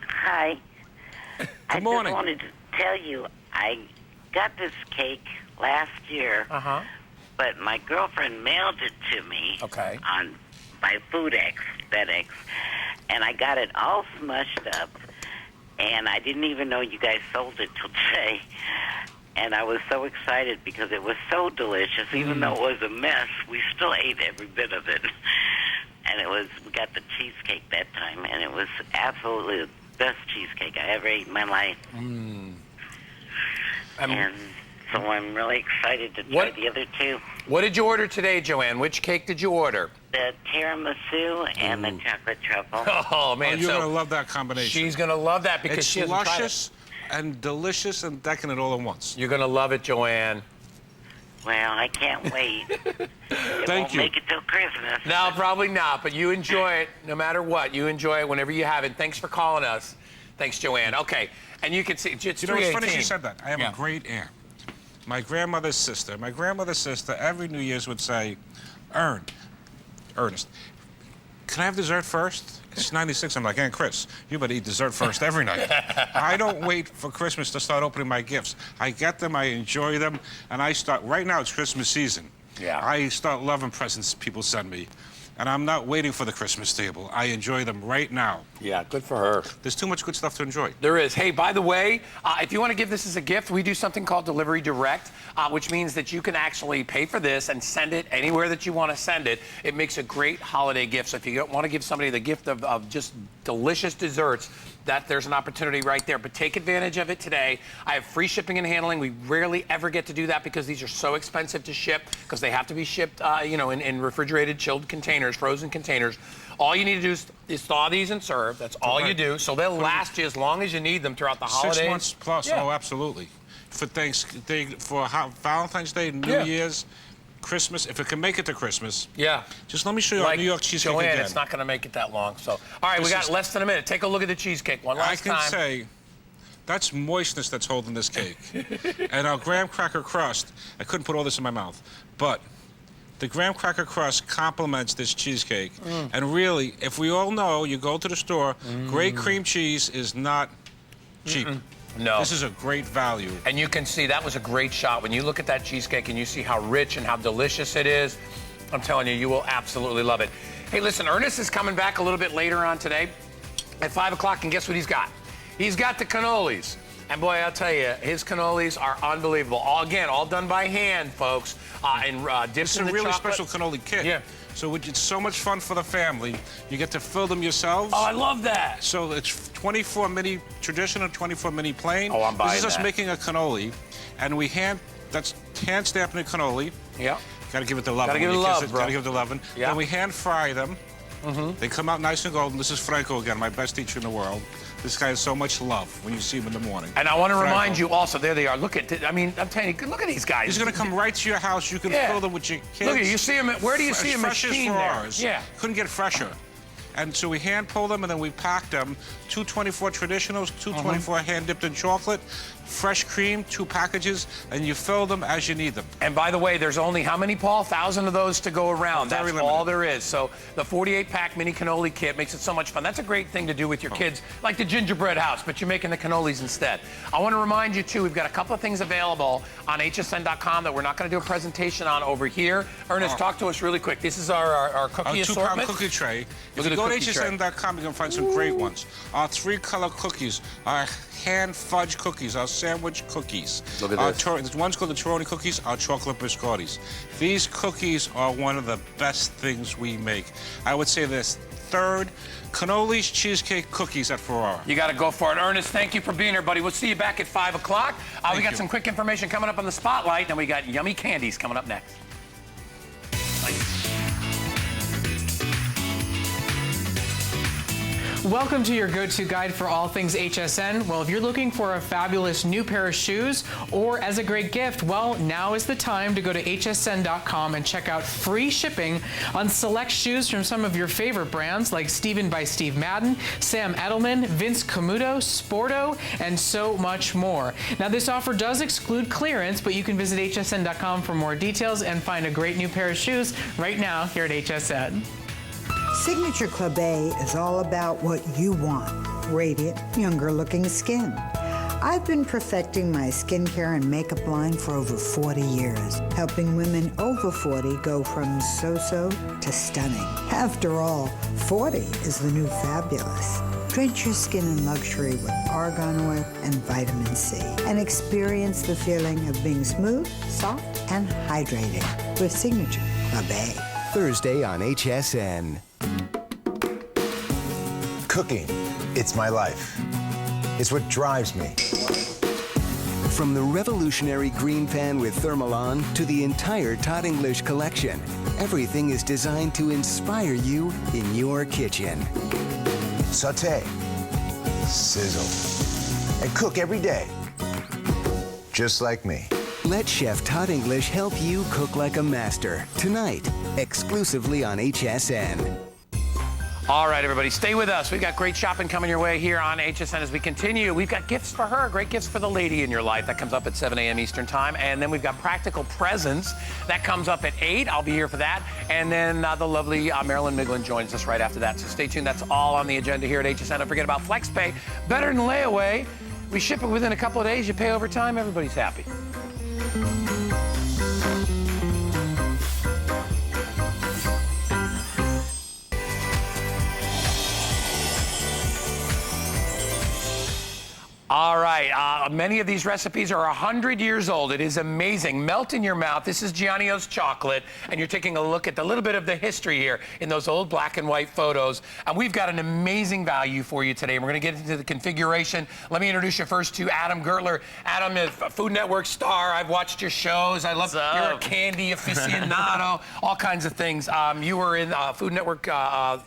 Hi. Good morning. I just wanted to tell you, I got this cake last year, but my girlfriend mailed it to me by FedEx. And I got it all smushed up, and I didn't even know you guys sold it till today. And I was so excited because it was so delicious. Even though it was a mess, we still ate every bit of it. And we got the cheesecake that time, and it was absolutely the best cheesecake I ever ate in my life. And so I'm really excited to try the other two. What did you order today, Joanne? Which cake did you order? The tiramisu and the chocolate truffle. Oh, man. You're going to love that combination. She's going to love that because she hasn't tried it. It's luscious and delicious and decadent all at once. You're going to love it, Joanne. Well, I can't wait. Thank you. Make it till Christmas. No, probably not, but you enjoy it no matter what. You enjoy it whenever you have it. Thanks for calling us. Thanks, Joanne. Okay, and you can see it's You know, it's funny 3:18. she said that. I have a great aunt. My grandmother's sister. My grandmother's sister every New Year's would say, Ernest, can I have dessert first? It's 96. I'm like, Aunt Chris, you better eat dessert first every night. I don't wait for Christmas to start opening my gifts. I get them, I enjoy them, and I start, right now it's Christmas season. Yeah. I start loving presents people send me. And I'm not waiting for the Christmas table. I enjoy them right now. Yeah, good for her. There's too much good stuff to enjoy. There is. Hey, by the way, if you want to give this as a gift, we do something called Delivery Direct, which means that you can actually pay for this and send it anywhere that you want to send it. It makes a great holiday gift. So if you don't want to give somebody the gift of just delicious desserts, there's an opportunity right there. But take advantage of it today. I have free shipping and handling. We rarely ever get to do that because these are so expensive to ship because they have to be shipped, in refrigerated, chilled containers, frozen containers. All you need to do is thaw these and serve. That's all you do. So they'll last you as long as you need them throughout the holidays. 6 months plus. Yeah. Oh, absolutely. For Thanksgiving, for Valentine's Day, New Year's, Christmas. If it can make it to Christmas. Yeah. Just let me show you our New York cheesecake Joanne, again. it's not going to make it that long. So, all right, we got less than a minute. Take a look at the cheesecake one last time. I can say that's moistness that's holding this cake. And our graham cracker crust, I couldn't put all this in my mouth, but the graham cracker crust complements this cheesecake. And really, if we all know, you go to the store, great cream cheese is not cheap. No. This is a great value. And you can see that was a great shot. When you look at that cheesecake and you see how rich and how delicious it is, I'm telling you, you will absolutely love it. Hey, listen, Ernest is coming back a little bit later on today at 5 o'clock, and guess what he's got? He's got the cannolis. And boy, I'll tell you, his cannolis are unbelievable. All done by hand, folks. And dips It's in a the really chocolate. special cannoli kit. Yeah. So it's so much fun for the family. You get to fill them yourselves. Oh, I love that. So it's 24 mini traditional, 24 mini plain. Oh, I'm buying This is us that. making a cannoli, and that's hand stamping a cannoli. Yeah. Got to give it the love. Gotta give it love, bro. Got to give it the loving. Yeah. Then we hand fry them. They come out nice and golden. This is Franco again, my best teacher in the world. This guy has so much love when you see him in the morning. And I want to Franco. remind you also, there they are. Look at, I'm telling you, look at these guys. He's going to come right to your house. You can fill them with your kids. Look at you see him. Where do you see a Fresh as machine for there? ours. Yeah. Couldn't get fresher. And so we hand pull them and then we pack them. 2 24 traditionals, 2 24 hand dipped in chocolate, fresh cream, 2 packages, and you fill them as you need them. And by the way, there's only how many, Paul? 1,000 of those to go around. Very That's limited. all there is. So the 48-pack mini cannoli kit makes it so much fun. That's a great thing to do with your kids, like the gingerbread house, but you're making the cannolis instead. I want to remind you, too, we've got a couple of things available on hsn.com that we're not going to do a presentation on over here. Ernest, talk to us really quick. This is our cookie Our 2-pound assortment. cookie tray. Look If at you the go to cookie tray. hsn.com, you can find some great ones. Our 3-color cookies, our hand fudge cookies, our sandwich cookies. Look at this. One's called the Toroni cookies, our chocolate biscottis. These cookies are one of the best things we make. I would say this, third, cannolis, cheesecake, cookies at Ferrara. You got to go for it. Ernest, thank you for being here, buddy. We'll see you back at 5 o'clock. We got some quick information coming up on the Spotlight, and we got yummy candies coming up next. Welcome to your go-to guide for all things HSN. Well, if you're looking for a fabulous new pair of shoes or as a great gift, well, now is the time to go to hsn.com and check out free shipping on select shoes from some of your favorite brands like Steven by Steve Madden, Sam Edelman, Vince Camuto, Sporto, and so much more. Now, this offer does exclude clearance, but you can visit hsn.com for more details and find a great new pair of shoes right now here at HSN. Signature Club A is all about what you want, radiant, younger-looking skin. I've been perfecting my skincare and makeup line for over 40 years, helping women over 40 go from so-so to stunning. After all, 40 is the new fabulous. Drench your skin in luxury with argan oil and vitamin C, and experience the feeling of being smooth, soft, and hydrated with Signature Club A. Thursday on HSN. Cooking, it's my life. It's what drives me. From the revolutionary green pan with Thermalon to the entire Todd English collection, everything is designed to inspire you in your kitchen. Saute, sizzle, and cook every day. Just like me. Let Chef Todd English help you cook like a master tonight, exclusively on HSN. All right, everybody, stay with us. We've got great shopping coming your way here on HSN as we continue. We've got gifts for her, great gifts for the lady in your life. That comes up at 7 a.m. Eastern time. And then we've got practical presents. That comes up at 8. I'll be here for that. And then the lovely Marilyn Miglin joins us right after that. So stay tuned. That's all on the agenda here at HSN. Don't forget about FlexPay. Better than layaway. We ship it within a couple of days. You pay over time. Everybody's happy. All right, many of these recipes are 100 years old. It is amazing. Melt in your mouth. This is Gianni's chocolate, and you're taking a look at a little bit of the history here in those old black and white photos. And we've got an amazing value for you today. We're going to get into the configuration. Let me introduce you first to Adam Gertler. Adam is a Food Network star. I've watched your shows. I love you're a candy aficionado, all kinds of things. You were in Food Network star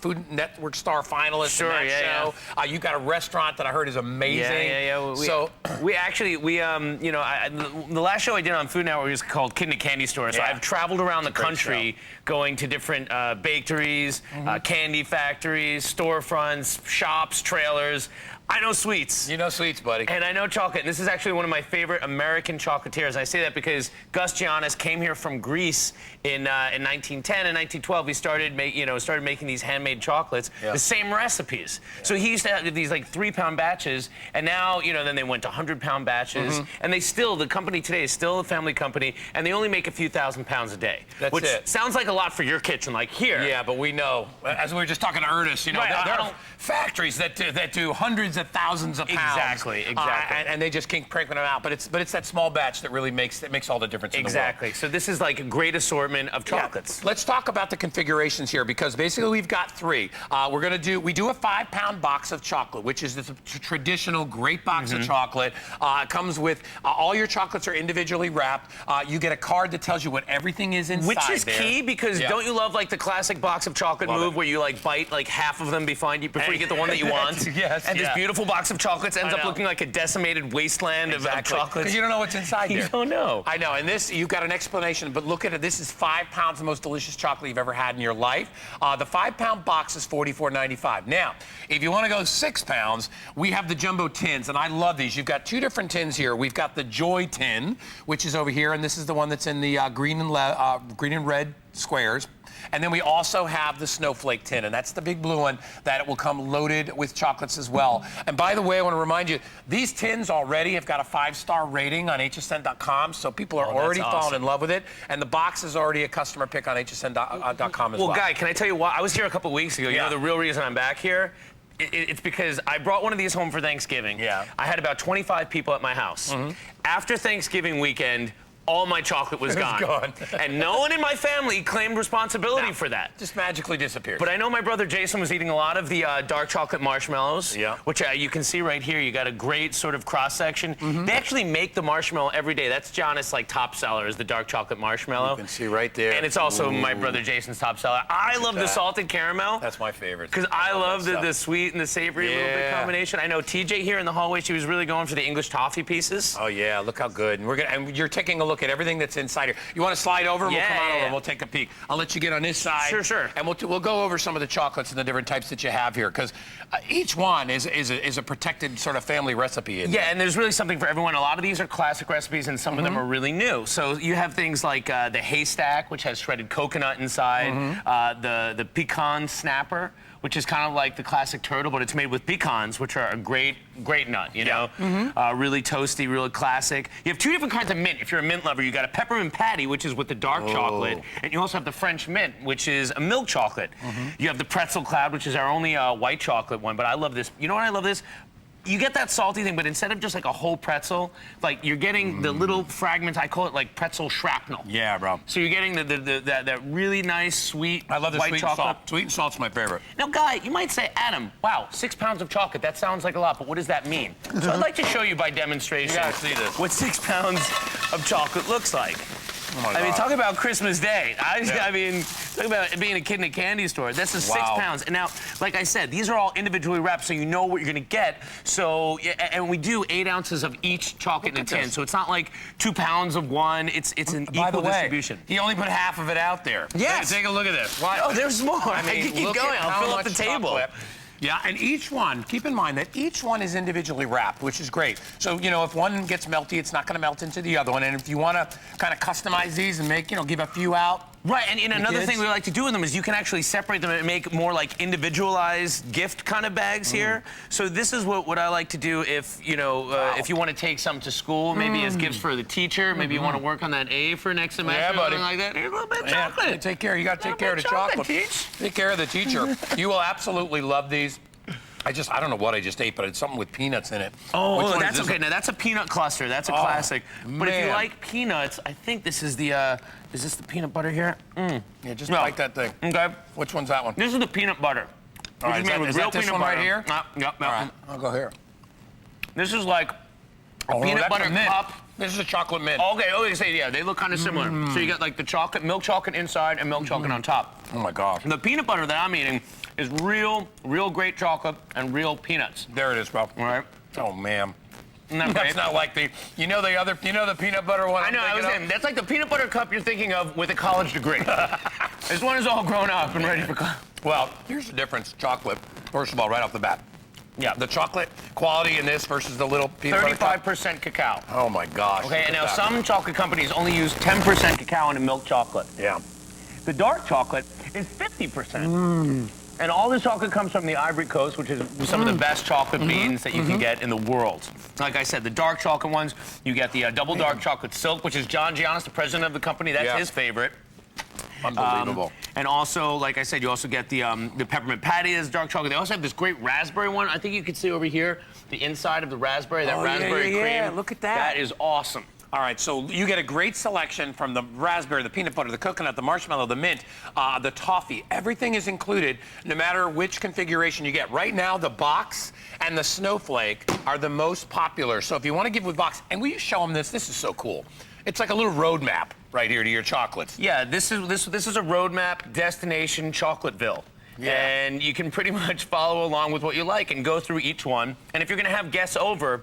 finalist in that show. Yeah. You got a restaurant that I heard is amazing. We actually, you know, the last show I did on Food Network was called Kid in a Candy Store. So I've traveled around the country going to different bakeries, candy factories, storefronts, shops, trailers. I know sweets. You know sweets, buddy. And I know chocolate. And this is actually one of my favorite American chocolatiers. I say that because Gus Giannis came here from Greece in 1910 and 1912. He started making these handmade chocolates, the same recipes. So he used to have these like 3-pound batches, and now, you know, then they went to 100-pound batches. And they still, the company today is still a family company, and they only make a few thousand pounds a day. That's which it. Sounds like a lot for your kitchen, like here. Yeah, but we know, as we were just talking to Ernest, you know, there are factories that do hundreds of thousands of pounds. Exactly. And they just keep cranking them out. But it's that small batch that really makes all the difference in the world. So this is like a great assortment of chocolates. Yeah. Let's talk about the configurations here, because basically we've got 3. We do a 5-pound box of chocolate, which is the traditional great box of chocolate. It comes with all your chocolates are individually wrapped. You get a card that tells you what everything is inside. Which is key, because don't you love like the classic box of chocolate move where you like bite like half of them before you get the one that you want? And this beautiful box of chocolates ends up looking like a decimated wasteland of chocolates. Because you don't know what's inside there. You don't know. I know. And this, you've got an explanation, but look at it. This is 5 pounds of the most delicious chocolate you've ever had in your life. The 5-pound box is $44.95. Now, if you want to go 6 pounds, we have the jumbo tins, and I love these. You've got 2 different tins here. We've got the Joy tin, which is over here, and this is the one that's in the green and red squares. And then we also have the Snowflake tin, and that's the big blue one that will come loaded with chocolates as well. And by the way, I want to remind you, these tins already have got a 5-star rating on hsn.com, so people are already falling in love with it. And the box is already a customer pick on hsn.com as well. Well, Guy, can I tell you why? I was here a couple weeks ago. You know the real reason I'm back here? It's because I brought one of these home for Thanksgiving. I had about 25 people at my house. After Thanksgiving weekend, all my chocolate was gone. And no one in my family claimed responsibility for that. Just magically disappeared. But I know my brother Jason was eating a lot of the dark chocolate marshmallows, which you can see right here. You got a great sort of cross-section. They actually make the marshmallow every day. That's Giannis' like top seller, is the dark chocolate marshmallow. You can see right there. And it's also my brother Jason's top seller. I love the salted caramel. That's my favorite. Because I love the sweet and the savory little bit combination. I know TJ here in the hallway, she was really going for the English toffee pieces. Oh yeah, look how good. And you're taking a look at everything that's inside here. You want to slide over? We'll come on over and we'll take a peek. I'll let you get on this side. Sure. And we'll go over some of the chocolates and the different types that you have here, because each one is a protected sort of family recipe. And there's really something for everyone. A lot of these are classic recipes, and some of them are really new. So you have things like the haystack, which has shredded coconut inside, the pecan snapper, which is kind of like the classic turtle, but it's made with pecans, which are a great nut, you know? Really toasty, really classic. You have 2 different kinds of mint. If you're a mint lover, you got a peppermint patty, which is with the dark chocolate, and you also have the French mint, which is a milk chocolate. You have the pretzel cloud, which is our only white chocolate one, but I love this. You know what I love this? You get that salty thing, but instead of just like a whole pretzel, like you're getting the little fragments. I call it like pretzel shrapnel. Yeah, bro. So you're getting that really nice sweet I love the white sweet chocolate. Salt. Sweet and salt's my favorite. Now, Guy, you might say, Adam, wow, 6 pounds of chocolate. That sounds like a lot, but what does that mean? So I'd like to show you by demonstration You gotta see this. what 6 pounds of chocolate looks like. Oh my I mean, God. talk about Christmas Day. I mean, talk about being a kid in a candy store. This is 6 pounds. And now, like I said, these are all individually wrapped, so you know what you're going to get. So, and we do 8 ounces of each chocolate in a tin. So it's not like 2 pounds of one. It's an equal distribution. He only put half of it out there. Yes. Take a look at this. Oh, there's more. I mean, I can keep look going. at I'll how fill up the much table. chocolate. Yeah, and each one, keep in mind that each one is individually wrapped, which is great. So, you know, if one gets melty, it's not going to melt into the other one. And if you want to kind of customize these and make, you know, give a few out. Right, and another thing we like to do with them is you can actually separate them and make more like individualized gift kind of bags here. So this is what I like to do if, you know, if you want to take some to school, maybe as gifts for the teacher, maybe you want to work on that A for next semester or something like that. Here's a little bit of chocolate. Take care. You got to take care of the chocolate. Take care of the teacher. You will absolutely love these. I don't know what I just ate, but it's something with peanuts in it. Oh, well, that's okay. Now, that's a peanut cluster. That's a classic. But if you man. like peanuts, I think this is the, is this the peanut butter here? Yeah, just bite that thing. Okay. Which one's that one? This is the peanut butter. All right, is that this one right here? Yep. All right, I'll go here. This is like a peanut that's butter a mint. cup. This is a chocolate mint. Okay, so yeah, they look kind of similar. So you got like the chocolate, milk chocolate inside and milk chocolate on top. Oh my gosh. The peanut butter that I'm eating is real great chocolate and real peanuts. There it is, bro. All right. Oh, man. That's That's not like the, you know the peanut butter one I know, I was saying, that's like the peanut butter cup you're thinking of with a college degree. This one is all grown up and ready for college. Well, here's the difference. Chocolate, first of all, right off the bat. Yeah. The chocolate quality in this versus the little peanut butter cup. 35% cacao. Oh, my gosh. Okay, and now Look at that. some chocolate companies only use 10% cacao in a milk chocolate. Yeah. The dark chocolate is 50%. And all this chocolate comes from the Ivory Coast, which is some of the best chocolate beans that you can get in the world. Like I said, the dark chocolate ones, you get the double dark chocolate silk, which is John Giannis, the president of the company. That's his favorite. Unbelievable. And also, like I said, you also get the peppermint patty as dark chocolate. They also have this great raspberry one. I think you can see over here the inside of the raspberry, that raspberry cream. Yeah, look at that. That is awesome. All right, so you get a great selection from the raspberry, the peanut butter, the coconut, the marshmallow, the mint, the toffee. Everything is included, no matter which configuration you get. Right now, the box and the snowflake are the most popular. So if you want to give with box, and will you show them this? This is so cool. It's like a little roadmap right here to your chocolates. Yeah, this is a roadmap destination Chocolateville. Yeah. And you can pretty much follow along with what you like and go through each one. And if you're going to have guests over,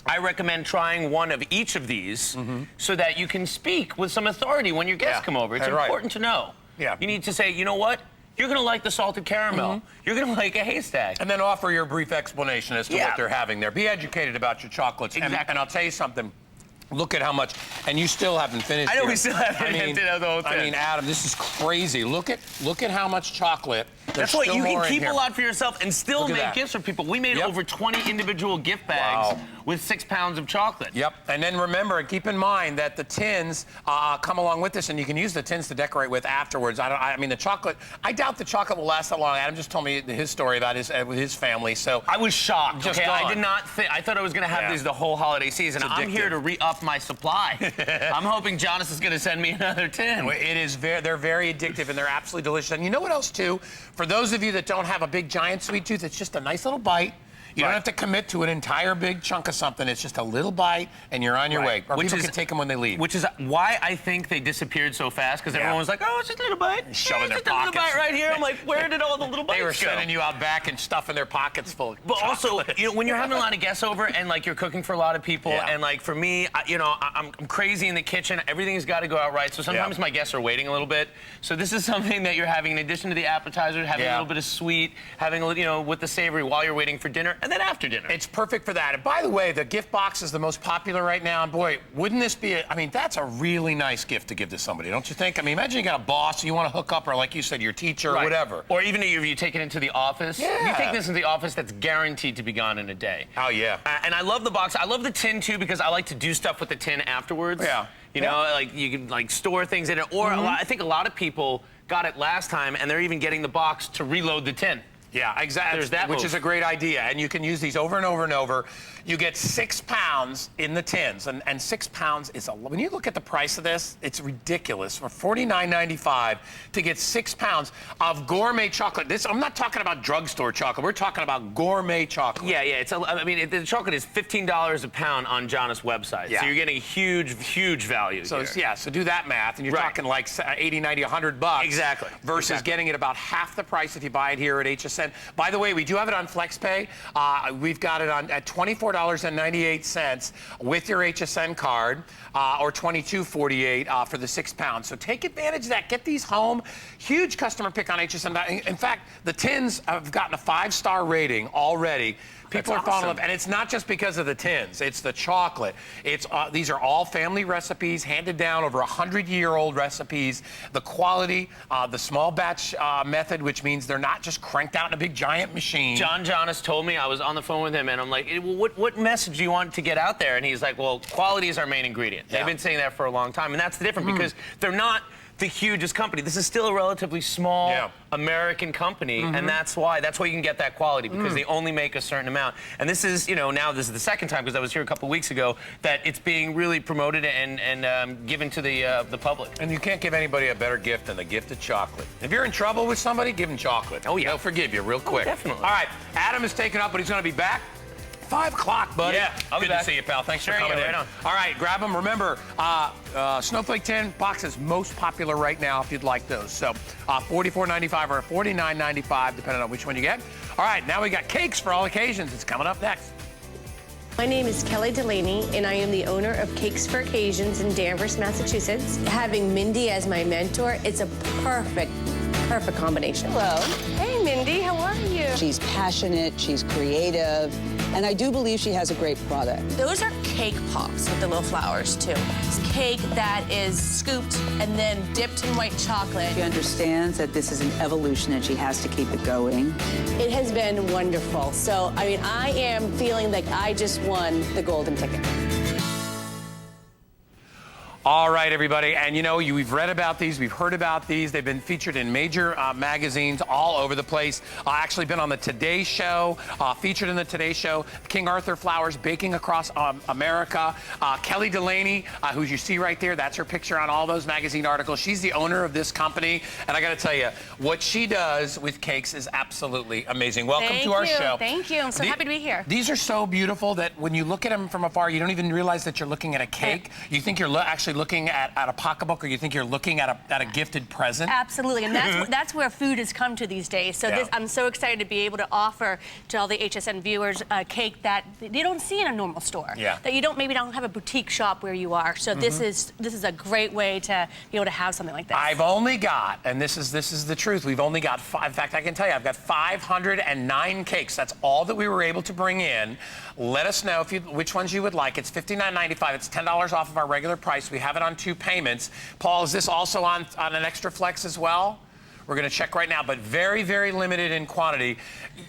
I recommend trying one of each of these so that you can speak with some authority when your guests come over. It's important to know. Yeah. You need to say, you know what? You're going to like the salted caramel. You're going to like a haystack. And then offer your brief explanation as to what they're having there. Be educated about your chocolates. Exactly. And I'll tell you something. Look at how much, and you still haven't finished. I know here. we still haven't emptied out the whole thing. I mean, Adam, this is crazy. Look at how much chocolate. That's what you can keep a lot for yourself and still make gifts for people. We made over 20 individual gift bags with 6 pounds of chocolate. Yep. And then remember and keep in mind that the tins come along with this, and you can use the tins to decorate with afterwards. I mean, the chocolate. I doubt the chocolate will last that long. Adam just told me his story about with his family. So I was shocked. Just okay, gone. I did not think. I thought I was going to have these the whole holiday season. I'm here to re-up my supply. I'm hoping Jonas is going to send me another tin. It is they're very addictive and they're absolutely delicious. And you know what else too? For those of you that don't have a big giant sweet tooth, it's just a nice little bite. You don't have to commit to an entire big chunk of something. It's just a little bite, and you're on your way. Or people can take them when they leave. Which is why I think they disappeared so fast, because everyone was like, oh, it's just a little bite. Shove in their just a little bite right here. I'm like, where did all the little bites They were go? sending you out back and stuffing their pockets full of But also, chocolate. you know, when you're having a lot of guests over and like you're cooking for a lot of people, and like for me, I'm crazy in the kitchen. Everything's got to go out right. So sometimes my guests are waiting a little bit. So this is something that you're having in addition to the appetizer, having a little bit of sweet, having a little, with the savory while you're waiting for dinner, and then after dinner. It's perfect for that. And by the way, the gift box is the most popular right now. And boy, wouldn't this be I mean, that's a really nice gift to give to somebody, don't you think? I mean, imagine you got a boss you want to hook up, or like you said, your teacher or whatever. Or even if you take it into the office. You take this into the office, that's guaranteed to be gone in a day. Oh, yeah. And I love the box. I love the tin, too, because I like to do stuff with the tin afterwards. Yeah. You know, like you can like store things in it. Or I think a lot of people got it last time, and they're even getting the box to reload the tin. Yeah, exactly. There's that which move. is a great idea. And you can use these over and over and over. You get 6 pounds in the tins. And 6 pounds is when you look at the price of this, it's ridiculous. For $49.95 to get 6 pounds of gourmet chocolate. I'm not talking about drugstore chocolate. We're talking about gourmet chocolate. Yeah, yeah. The chocolate is $15 a pound on Jana's website. Yeah. So you're getting huge value So here. so do that math, and you're talking like 80, 90, 100 bucks. Exactly. Versus getting it about half the price if you buy it here at HSN. By the way, we do have it on FlexPay. We've got it on at $24.98 with your HSN card, or $22.48 for the 6 pounds. So take advantage of that. Get these home. Huge customer pick on HSN. In fact, the tins have gotten a 5-star rating already. People are falling in love, and it's not just because of the tins. It's the chocolate. These are all family recipes, handed down over 100-year-old recipes. The quality, the small batch method, which means they're not just cranked out in a big giant machine. John Jonas told me, I was on the phone with him, and I'm like, well, what message do you want to get out there? And he's like, well, quality is our main ingredient. They've been saying that for a long time, and that's the difference because they're not the hugest company. This is still a relatively small American company, and that's why you can get that quality, because they only make a certain amount. And this is, now this is the second time, because I was here a couple weeks ago, that it's being really promoted and given to the public. And you can't give anybody a better gift than the gift of chocolate. If you're in trouble with somebody, give them chocolate. Oh yeah, they'll forgive you real quick. Definitely. All right, Adam is taken up, but he's going to be back. 5 o'clock, buddy. Yeah, I'll be Good back. to see you, pal. Thanks for Sure, coming yeah, in. right on. All right, grab them. Remember, Snowflake tin box is most popular right now if you'd like those. So $44.95 or $49.95, depending on which one you get. All right, now we got cakes for all occasions. It's coming up next. My name is Kelly Delaney, and I am the owner of Cakes for Occasions in Danvers, Massachusetts. Having Mindy as my mentor, it's a perfect combination. Hello. Hey, Mindy, how are you? She's passionate, she's creative, and I do believe she has a great product. Those are cake pops with the little flowers, too. It's cake that is scooped and then dipped in white chocolate. She understands that this is an evolution and she has to keep it going. It has been wonderful. So, I mean, I am feeling like I just won the golden ticket. All right, everybody, and we've read about these, we've heard about these. They've been featured in major magazines all over the place. Actually been on the Today Show, featured in the Today Show. King Arthur Flowers baking across America. Kelly Delaney, who you see right there, that's her picture on all those magazine articles. She's the owner of this company, and I got to tell you, what she does with cakes is absolutely amazing. Welcome to our show. Thank you. I'm so happy to be here. These are so beautiful that when you look at them from afar, you don't even realize that you're looking at a cake. You think you're actually looking at a pocketbook, or you think you're looking at a gifted present. Absolutely, and that's where food has come to these days. So I'm so excited to be able to offer to all the HSN viewers a cake that they don't see in a normal store. Yeah. That you maybe don't have a boutique shop where you are. So this is a great way to be able to have something like this. I've only got, and this is the truth, we've only got 5. In fact, I can tell you, I've got 509 cakes. That's all that we were able to bring in. Let us know which ones you would like. It's $59.95. It's $10 off of our regular price. We have it on 2 payments. Paul, is this also on an extra flex as well? We're going to check right now, but very, very limited in quantity.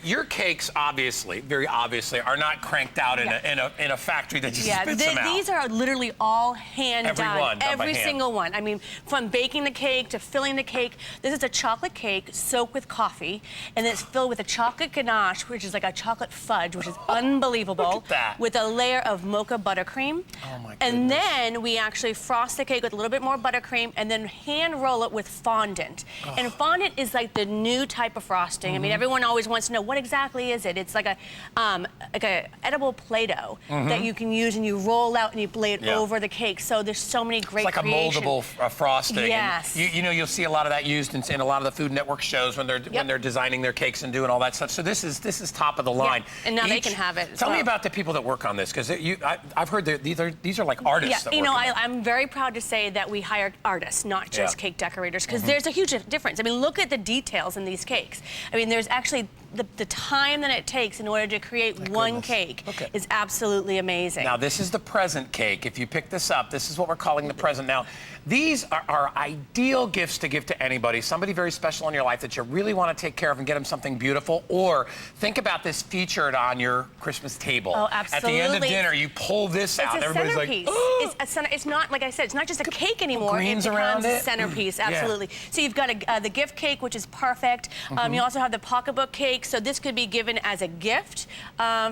Your cakes, very obviously, are not cranked out in a factory that just spits them out. These are literally all hand done. Every hand. single one. I mean, from baking the cake to filling the cake. This is a chocolate cake soaked with coffee, and it's filled with a chocolate ganache, which is like a chocolate fudge, which is unbelievable. Look at that. With a layer of mocha buttercream. Oh my goodness. And then we actually frost the cake with a little bit more buttercream, and then hand roll it with fondant. Oh. And fondant is like the new type of frosting. I mean, everyone always wants to know, what exactly is it? It's like a edible Play-Doh that you can use, and you roll out and you lay it over the cake. So there's so many great creations. It's like a moldable frosting. Yes. And you'll see a lot of that used in a lot of the Food Network shows when they're designing their cakes and doing all that stuff. So this is top of the line. Yeah. And now they can have it. Tell me about the people that work on this, because I've heard that these are like artists. Yeah, I'm very proud to say that we hire artists, not just cake decorators, because there's a huge difference. I mean, look at the details in these cakes. I mean, there's actually the time that it takes in order to create one cake is absolutely amazing. Now, this is the present cake. If you pick this up, this is what we're calling the present. Now, these are ideal gifts to give to anybody, somebody very special in your life that you really want to take care of and get them something beautiful. Or think about this featured on your Christmas table. Oh, absolutely. At the end of dinner, you pull this out. It's a Everybody's centerpiece. like, oh! It's not, like I said, it's not just a cake anymore. Greens it around becomes it. a centerpiece, absolutely. So you've got the gift cake, which is perfect. You also have the pocketbook cake. So this could be given as a gift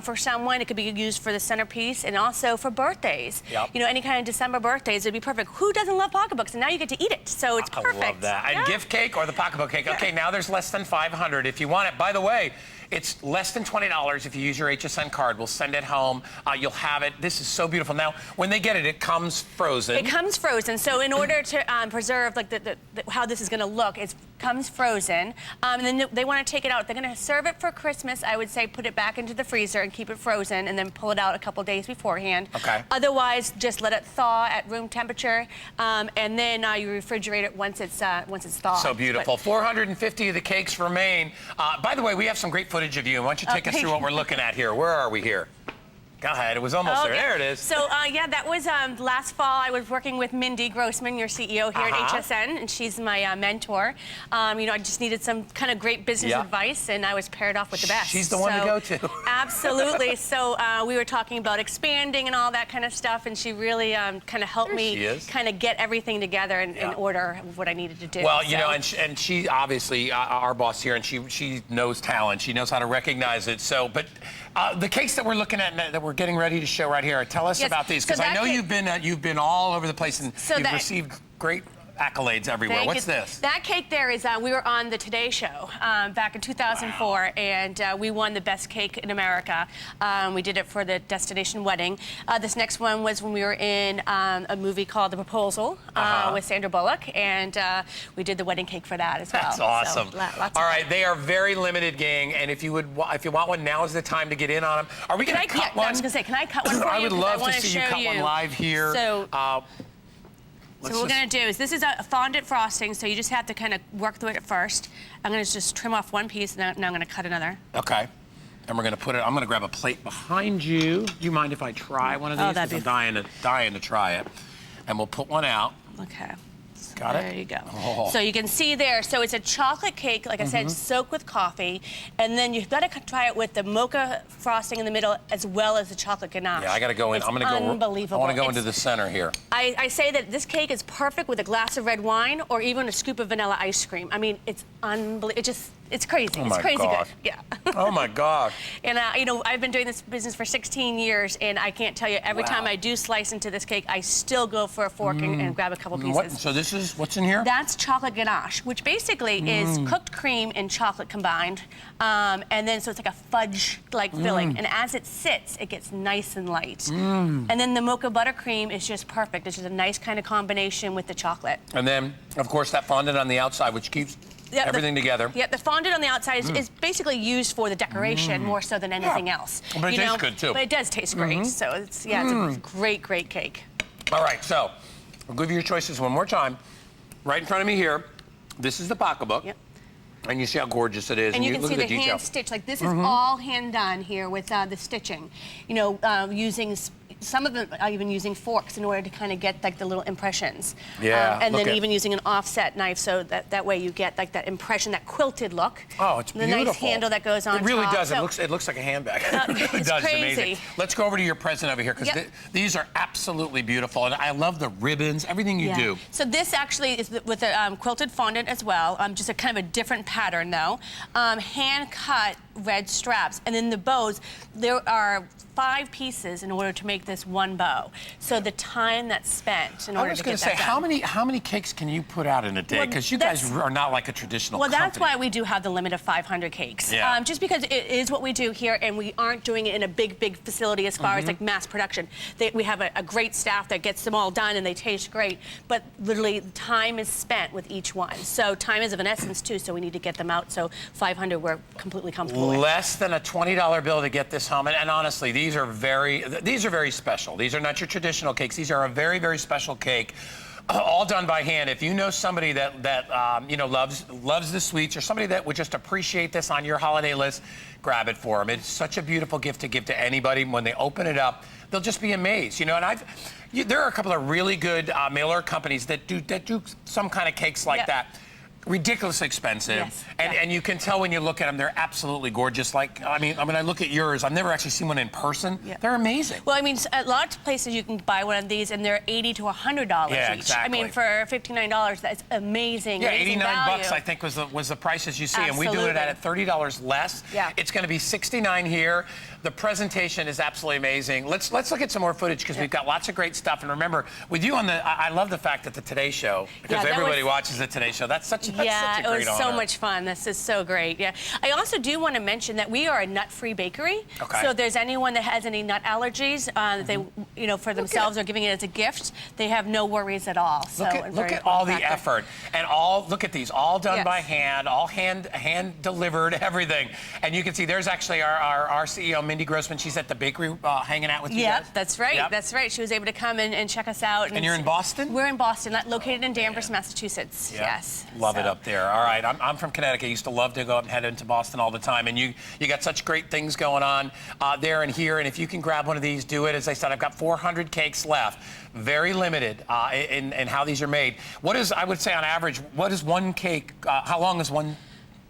for someone. It could be used for the centerpiece and also for birthdays. Yep. You know, any kind of December birthdays would be perfect. Who doesn't love pocketbooks? And now you get to eat it, so it's perfect. I love that. A gift cake or the pocketbook cake. Okay, now there's less than 500 if you want it. By the way, it's less than $20 if you use your HSN card. We'll send it home. You'll have it. This is so beautiful. Now, when they get it, it comes frozen. It comes frozen. So in order to preserve like how this is going to look, it comes frozen. And then they want to take it out. They're going to serve it for Christmas. I would say put it back into the freezer and keep it frozen, and then pull it out a couple days beforehand. Okay. Otherwise, just let it thaw at room temperature, and then you refrigerate it once it's thawed. So beautiful. 450 of the cakes remain. By the way, we have some great footage of you. Why don't you take us through what we're looking at here? Where are we here? Go ahead. It was almost there. There it is. So, yeah, that was last fall. I was working with Mindy Grossman, your CEO here at HSN, and she's my mentor. You know, I just needed some kind of great business advice, and I was paired off with the best. She's the one to go to. Absolutely. So we were talking about expanding and all that kind of stuff, and she really kind of helped me kind of get everything together in order of what I needed to do. Well, you know, and she obviously, our boss here, and she knows talent. She knows how to recognize it. So, but the cakes that we're looking at, that we're getting ready to show right here, tell us about these, because I know you've been all over the place, and you've received great accolades everywhere. What's this? That cake there is, we were on the Today Show back in 2004, and we won the best cake in America. We did it for the destination wedding. This next one was when we were in a movie called The Proposal with Sandra Bullock, and we did the wedding cake for that as well. That's awesome. So, lots all right, they are very limited, gang, and if you want one, now is the time to get in on them. Are we going to cut one? I was going to say, can I cut one for you? I would love to see you cut one live here. So, so what we're going to do is, this is a fondant frosting, so you just have to kind of work through it at first. I'm going to just trim off one piece, and now I'm going to cut another. Okay. And we're going to put it, I'm going to grab a plate behind you. Do you mind if I try one of these? That'd be I'm dying to try it. And we'll put one out. Okay. Got it? There you go. Oh. So you can see there, so it's a chocolate cake, like I said, soaked with coffee, and then you've got to try it with the mocha frosting in the middle as well as the chocolate ganache. Yeah, I got to go in. It's I'm going to go. unbelievable. I want to go into the center here. I say that this cake is perfect with a glass of red wine or even a scoop of vanilla ice cream. I mean, it's unbelievable. It's crazy. Oh it's crazy God. good. Yeah. Oh my God. And you know, I've been doing this business for 16 years, and I can't tell you, every time I do slice into this cake, I still go for a fork and grab a couple pieces. So this is, what's in here? That's chocolate ganache, which basically is cooked cream and chocolate combined. And then so it's like a fudge-like filling. And as it sits, it gets nice and light. And then the mocha buttercream is just perfect. It's just a nice kind of combination with the chocolate. And then, of course, that fondant on the outside, which keeps everything together. Yeah, the fondant on the outside is basically used for the decoration more so than anything else. But it tastes good, too. But it does taste great. So it's, it's a great, great cake. All right, so I'll give you your choices one more time. Right in front of me here, this is the pocketbook. Yep. And you see how gorgeous it is. And you can look see at the hand stitch. Like, this is all hand done here with the stitching. You know, using, some of them are even using forks in order to kind of get like the little impressions. Yeah. And then even using an offset knife, so that way you get like that impression, that quilted look. Oh, it's beautiful. The nice handle that goes on It really top. does. So, It looks like a handbag. It really it's does. crazy. It's amazing. Let's go over to your present over here, because these are absolutely beautiful. And I love the ribbons, everything you do. So this actually is with a quilted fondant as well, just a kind of a different pattern though. Hand cut red straps, and then the bows, there are 5 pieces in order to make this one bow. So the time that's spent in order to get that done. I was going to say, how many cakes can you put out in a day? Because you guys are not like a traditional company. That's why we do have the limit of 500 cakes. Yeah. Just because it is what we do here, and we aren't doing it in a big facility as far as like mass production. We have a great staff that gets them all done, and they taste great. But literally, time is spent with each one. So time is of an essence too. So we need to get them out. So 500, we're completely comfortable with. Less than a $20 bill to get this home, and honestly, these are very special. These are not your traditional cakes. These are a very, very special cake, all done by hand. If you know somebody that you know loves the sweets, or somebody that would just appreciate this on your holiday list, grab it for them. It's such a beautiful gift to give to anybody. When they open it up, they'll just be amazed. You know, and there are a couple of really good mailer companies that do some kind of cakes like that. ridiculously expensive. Yes. And you can tell when you look at them, they're absolutely gorgeous. Like, I mean, when I look at yours, I've never actually seen one in person. Yeah. They're amazing. Well, I mean, a lot of places you can buy one of these, and they're $80 to $100 Yeah, each. exactly. I mean, for $59, that's amazing. Yeah, amazing 89 value. bucks I think was the prices you see, and we do it Absolutely. at $30 less. Yeah. It's going to be $69 here. The presentation is absolutely amazing. Let's look at some more footage because we've got lots of great stuff. And remember, with you on I love the fact that the Today Show, because Yeah, that everybody was- watches the Today Show. That's such a great it was so honor. much fun. This is so great. Yeah. I also do want to mention that we are a nut-free bakery. Okay. So if there's anyone that has any nut allergies, they, you know, for themselves or giving it as a gift, they have no worries at all. So Look at all the effort and look at these, all done Yes. by hand, all hand delivered, everything. And you can see there's actually our CEO, Mindy Grossman. She's at the bakery hanging out with you Yeah, guys. that's right. Yep. That's right. She was able to come and check us out. And you're in Boston? We're in Boston, located in Danvers, Massachusetts. Yeah. Yes. Love it up there. All right, I'm from Connecticut. I used to love to go up and head into Boston all the time. And you got such great things going on there and here. And if you can grab one of these, do it. As I said, I've got 400 cakes left. Very limited in how these are made. What is, I would say on average, what is one cake, how long is one?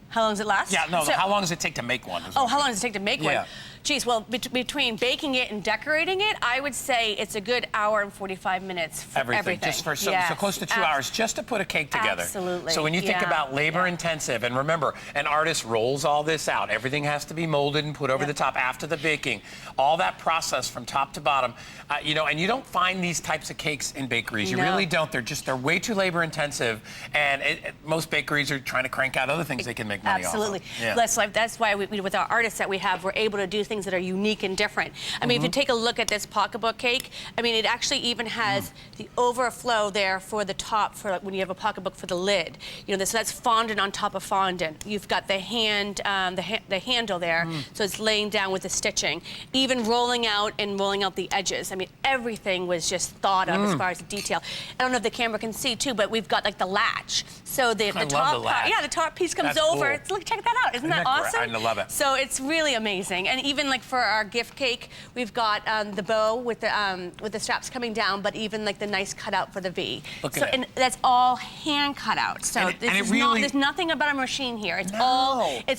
How long does it last? Yeah, no, how long does it take to make one? Oh, how long does it take to make Yeah. one? Geez, well, between baking it and decorating it, I would say it's a good hour and 45 minutes for everything. Just for so Yes. close to 2 hours just to put a cake together. Absolutely. So when you think Yeah. about labor intensive, and remember, an artist rolls all this out. Everything has to be molded and put over the top after the baking. All that process from top to bottom, you know, and you don't find these types of cakes in bakeries. You No. really don't. They're way too labor intensive, and most bakeries are trying to crank out other things they can make money Absolutely. off of. Yeah. That's why we, with our artists that we have, we're able to do things that are unique and different. I mean, if you take a look at this pocketbook cake, I mean, it actually even has the overflow there for the top, for when you have a pocketbook for the lid. You know, so that's fondant on top of fondant. You've got the the handle there, so it's laying down with the stitching. Even rolling out the edges. I mean, everything was just thought of as far as the detail. I don't know if the camera can see too, but we've got like the latch. So the love top the latch. yeah, the top piece comes That's over. cool. It's, look, check that out. Isn't that awesome? I love it. So it's really amazing. And even like for our gift cake, we've got the bow with the straps coming down, but even like the nice cutout for the V. Look at so, it. and that's all hand cut out. So there's nothing about a machine here. It's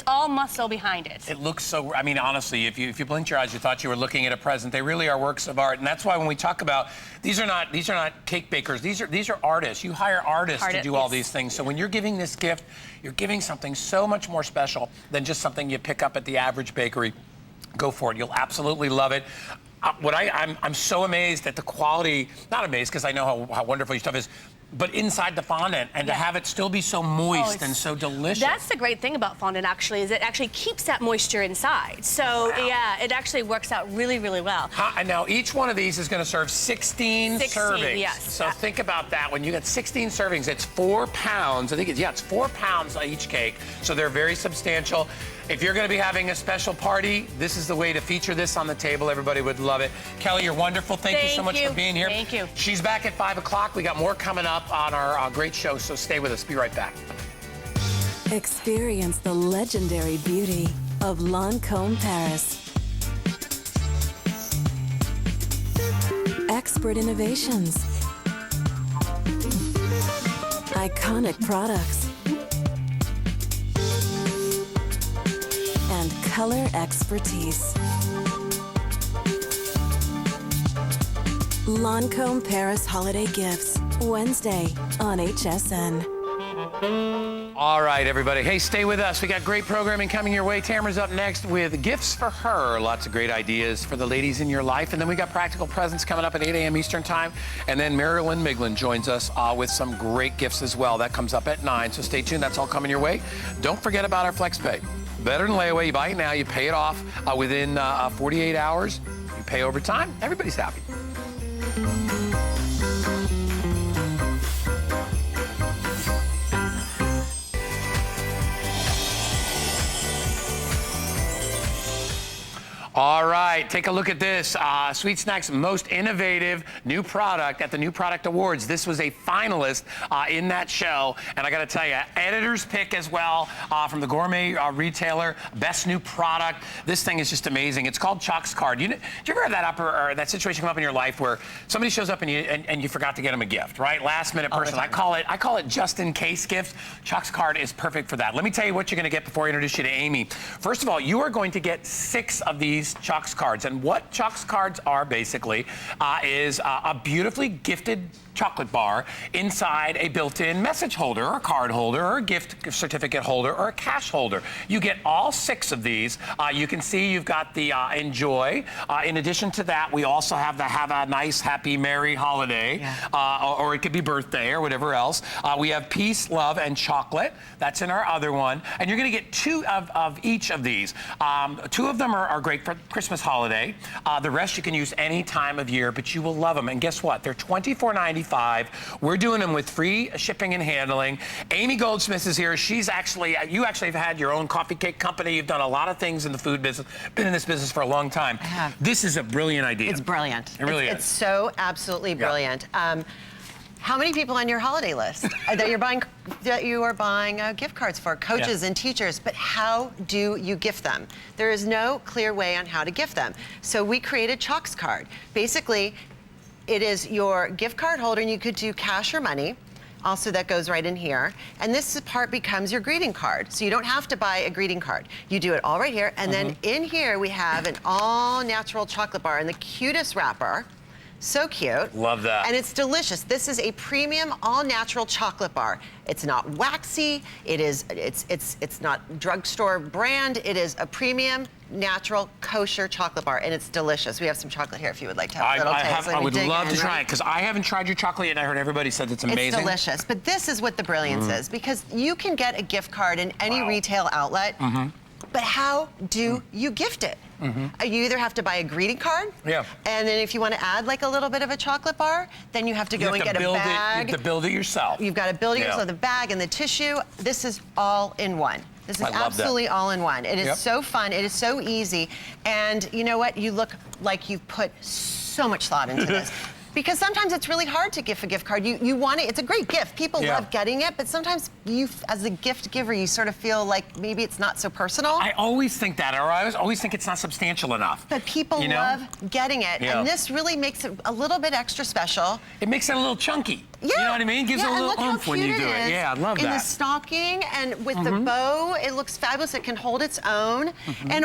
all muscle behind it. It looks so, I mean, honestly, if you blinked your eyes, you thought you were looking at a present. They really are works of art. And that's why when we talk about, these are not cake bakers. These are artists. You hire artists to do all these things. So when you're giving this gift, you're giving something so much more special than just something you pick up at the average bakery. Go for it. You'll absolutely love it. I'm so amazed at the quality, not amazed because I know how wonderful your stuff is, but inside the fondant and to have it still be so moist and so delicious. That's the great thing about fondant, actually, is it actually keeps that moisture inside. So, yeah, it actually works out really, really well. And now each one of these is going to serve 16 servings. Yes. So think about that. When you get 16 servings, it's 4 pounds. I think it's 4 pounds each cake. So they're very substantial. If you're going to be having a special party, this is the way to feature this on the table. Everybody would love it. Kelly, you're wonderful. Thank you so much for being here. Thank you. She's back at 5 o'clock. We got more coming up on our great show, so stay with us. Be right back. Experience the legendary beauty of Lancôme Paris. Expert innovations. Iconic products. And color expertise. Lancôme Paris Holiday Gifts, Wednesday on HSN. All right, everybody. Hey, stay with us. We got great programming coming your way. Tamara's up next with gifts for her. Lots of great ideas for the ladies in your life. And then we got practical presents coming up at 8 a.m. Eastern Time. And then Marilyn Miglin joins us with some great gifts as well. That comes up at 9. So stay tuned. That's all coming your way. Don't forget about our FlexPay. Better than layaway. You buy it now. You pay it off within 48 hours. You pay over time. Everybody's happy. All right, take a look at this. Sweet Snack's most innovative new product at the New Product Awards. This was a finalist in that show. And I got to tell you, editor's pick as well from the gourmet retailer, best new product. This thing is just amazing. It's called Chalk's Card. Do you ever have that or that situation come up in your life where somebody shows up and you forgot to get them a gift, right? Last minute person. I call it just in case gift. Chalk's Card is perfect for that. Let me tell you what you're going to get before I introduce you to Amy. First of all, you are going to get 6 of these Chalk's Cards. And what Chalk's Cards are basically is a beautifully gifted chocolate bar inside a built-in message holder or card holder or a gift certificate holder or a cash holder. You get all 6 of these. You can see you've got the Enjoy. In addition to that, we also have the Have a Nice, Happy, Merry Holiday, or it could be birthday or whatever else. We have Peace, Love, and Chocolate. That's in our other one. And you're going to get 2 of each of these. 2 of them are great for Christmas holiday. The rest you can use any time of year, but you will love them. And guess what? They're $24.95. We're doing them with free shipping and handling. Amy Goldsmith is here. You actually have had your own coffee cake company. You've done a lot of things in the food business, been in this business for a long time. I have. This is a brilliant idea. It's brilliant. It really is. It's so absolutely brilliant. How many people on your holiday list that you are buying gift cards for? Coaches and teachers, but how do you gift them? There is no clear way on how to gift them. So we created Chalk's Card. Basically, it is your gift card holder, and you could do cash or money. Also, that goes right in here. And this part becomes your greeting card. So you don't have to buy a greeting card. You do it all right here. And then in here, we have an all-natural chocolate bar in the cutest wrapper. So cute. Love that. And it's delicious. This is a premium all-natural chocolate bar. It's not waxy. It's not drugstore brand. It is a premium, natural, kosher chocolate bar, and it's delicious. We have some chocolate here if you would like to have a little taste. I would love to try it because I haven't tried your chocolate yet. I heard everybody said it's amazing. It's delicious. But this is what the brilliance is, because you can get a gift card in any retail outlet. But how do you gift it? You either have to buy a greeting card, and then if you want to add like a little bit of a chocolate bar, then you have to go and get a bag. You have to build it yourself. You've got to build it yourself, the bag and the tissue. This is all in one. This is absolutely all in one. It is so fun. It is so easy. And you know what? You look like you've put so much thought into this. Because sometimes it's really hard to gift a gift card. You want it. It's a great gift. People love getting it, but sometimes you, as a gift giver, you sort of feel like maybe it's not so personal. I always think that, or I always think it's not substantial enough. But people love getting it, and this really makes it a little bit extra special. It makes it a little chunky. You know what I mean? It gives it a little oomph when you do it. Yeah, I love that. In the stocking and with the bow, it looks fabulous. It can hold its own,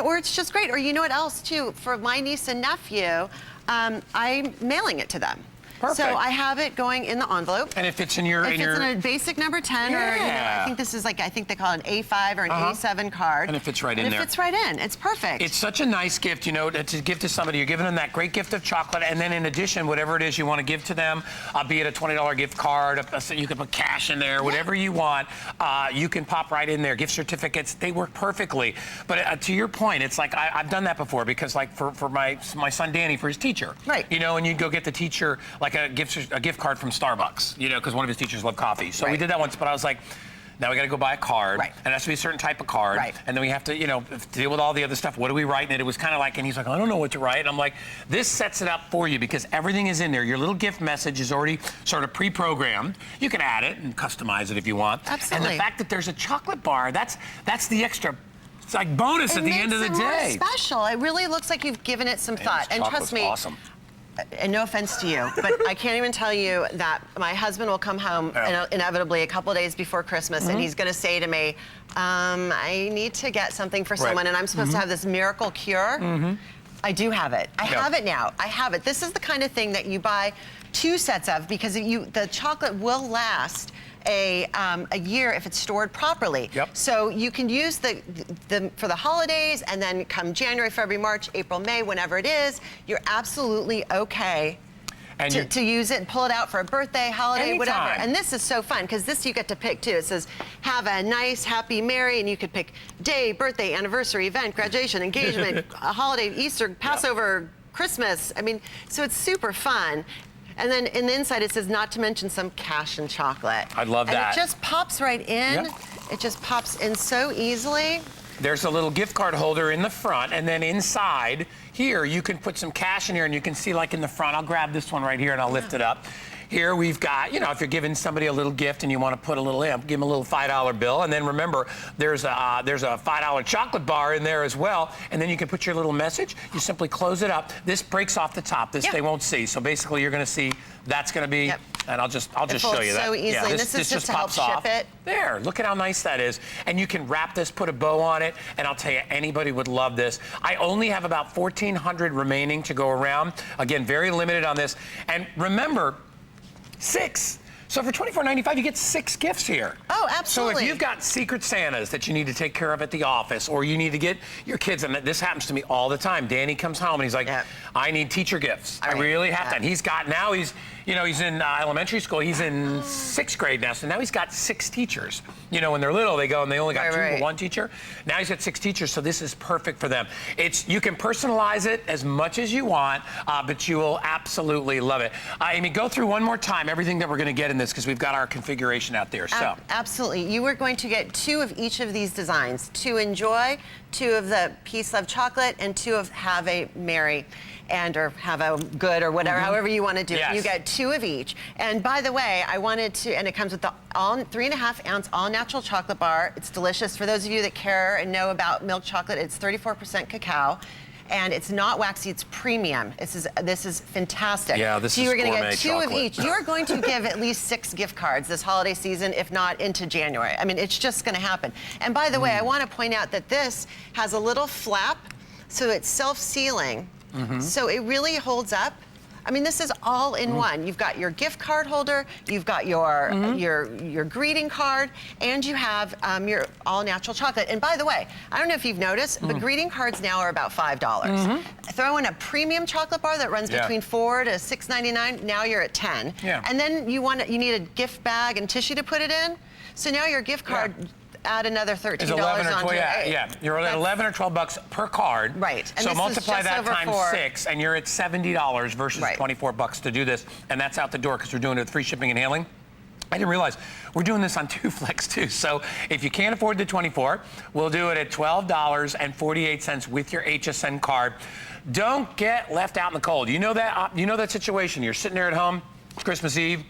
or it's just great. Or you know what else too? For my niece and nephew, I'm mailing it to them. Perfect. So I have it going in the envelope. And if it's in your... If it's in a basic number 10, or I think this is like, I think they call it an A5 or an A7 card. And it fits right in there. It fits right in. It's perfect. It's such a nice gift, you know, to give to somebody. You're giving them that great gift of chocolate, and then in addition, whatever it is you want to give to them, be it a $20 gift card, you can put cash in there, whatever you want, you can pop right in there. Gift certificates, they work perfectly. But to your point, it's like I've done that before because like for my son Danny, for his teacher. Right. You know, and you'd go get the teacher like a gift card from Starbucks, you know, because one of his teachers loved coffee. So we did that once, but I was like, now we got to go buy a card, and it has to be a certain type of card, and then we have to, you know, deal with all the other stuff. What do we write? And it was kind of like, and he's like, I don't know what to write. And I'm like, this sets it up for you because everything is in there. Your little gift message is already sort of pre-programmed. You can add it and customize it if you want. Absolutely. And the fact that there's a chocolate bar, that's the extra. It's like bonus at the end of the day. It makes it more special. It really looks like you've given it some thought. And trust me, awesome. And no offense to you, but I can't even tell you that my husband will come home inevitably a couple of days before Christmas, and he's going to say to me, I need to get something for someone, and I'm supposed to have this miracle cure. I do have it. I have it now. I have it. This is the kind of thing that you buy 2 sets of because the chocolate will last a year if it's stored properly. So you can use for the holidays, and then come January, February, March, April, May, whenever it is, you're absolutely okay to use it and pull it out for a birthday, holiday, whatever. And this is so fun because this you get to pick too. It says, have a nice, happy, merry, and you could pick day, birthday, anniversary, event, graduation, engagement, a holiday, Easter, Passover, Christmas. I mean, so it's super fun. And then in the inside it says, not to mention some cash and chocolate. I love that. And it just pops right in. It just pops in so easily. there's a little gift card holder in the front, and then inside here, you can put some cash in here, and you can see like in the front, I'll grab this one right here and I'll lift it up. Here we've got, if you're giving somebody a little gift and you want to put a little give them a little $5 bill, and then remember, there's a $5 chocolate bar in there as well, and then you can put your little message. You simply close it up. This breaks off the top. This they won't see. So basically, you're going to see that's going to be, and I'll just show you that. So easily. Yeah, this is just to help ship it. There, look at how nice that is. And you can wrap this, put a bow on it, and I'll tell you, anybody would love this. I only have about 1,400 remaining to go around. Again, very limited on this. And remember, 6. So for $24.95, you get 6 gifts here. Oh, absolutely. So if you've got Secret Santas that you need to take care of at the office, or you need to get your kids, and this happens to me all the time. Danny comes home and he's like, I need teacher gifts. I really have to. And he's got, now he's in elementary school. He's in 6th grade now. So now he's got 6 teachers. When they're little, they go and they only got 2 or 1 teacher. Now he's got 6 teachers, so this is perfect for them. You can personalize it as much as you want, but you will absolutely love it. Amy, go through one more time everything that we're going to get in this, because we've got our configuration out there. So absolutely. You are going to get 2 of each of these designs. 2 Enjoy, 2 of the Peace, Love Chocolate, and 2 of Have a Merry or Have a Good, or whatever, however you want to do it. You get 2 of each. And by the way, I wanted to, and it comes with the 3.5-ounce all-natural chocolate bar. It's delicious. For those of you that care and know about milk chocolate, it's 34% cacao. And it's not waxy, it's premium. This is fantastic. Yeah, this so you is are going to gourmet get 2 chocolate. of each. You are going to give at least 6 gift cards this holiday season, if not into January. I mean, it's just going to happen. And by the way, I want to point out that this has a little flap, so it's self-sealing. So it really holds up. I mean, this is all in one. You've got your gift card holder, you've got your greeting card, and you have your all-natural chocolate. And by the way, I don't know if you've noticed, but greeting cards now are about $5. Throw in a premium chocolate bar that runs between $4 to $6.99. Now you're at $10. And then you need a gift bag and tissue to put it in. So now your gift card. Add another $13 is 11 or 12, onto you're at 11 or 12 bucks per card. Right. And so multiply that times 4. 6, and you're at $70 versus 24 bucks to do this, and that's out the door because we're doing it with free shipping and handling. I didn't realize we're doing this on 2 Flex too. So if you can't afford the 24, we'll do it at $12.48 with your HSN card. Don't get left out in the cold. You know that situation. You're sitting there at home, it's Christmas Eve.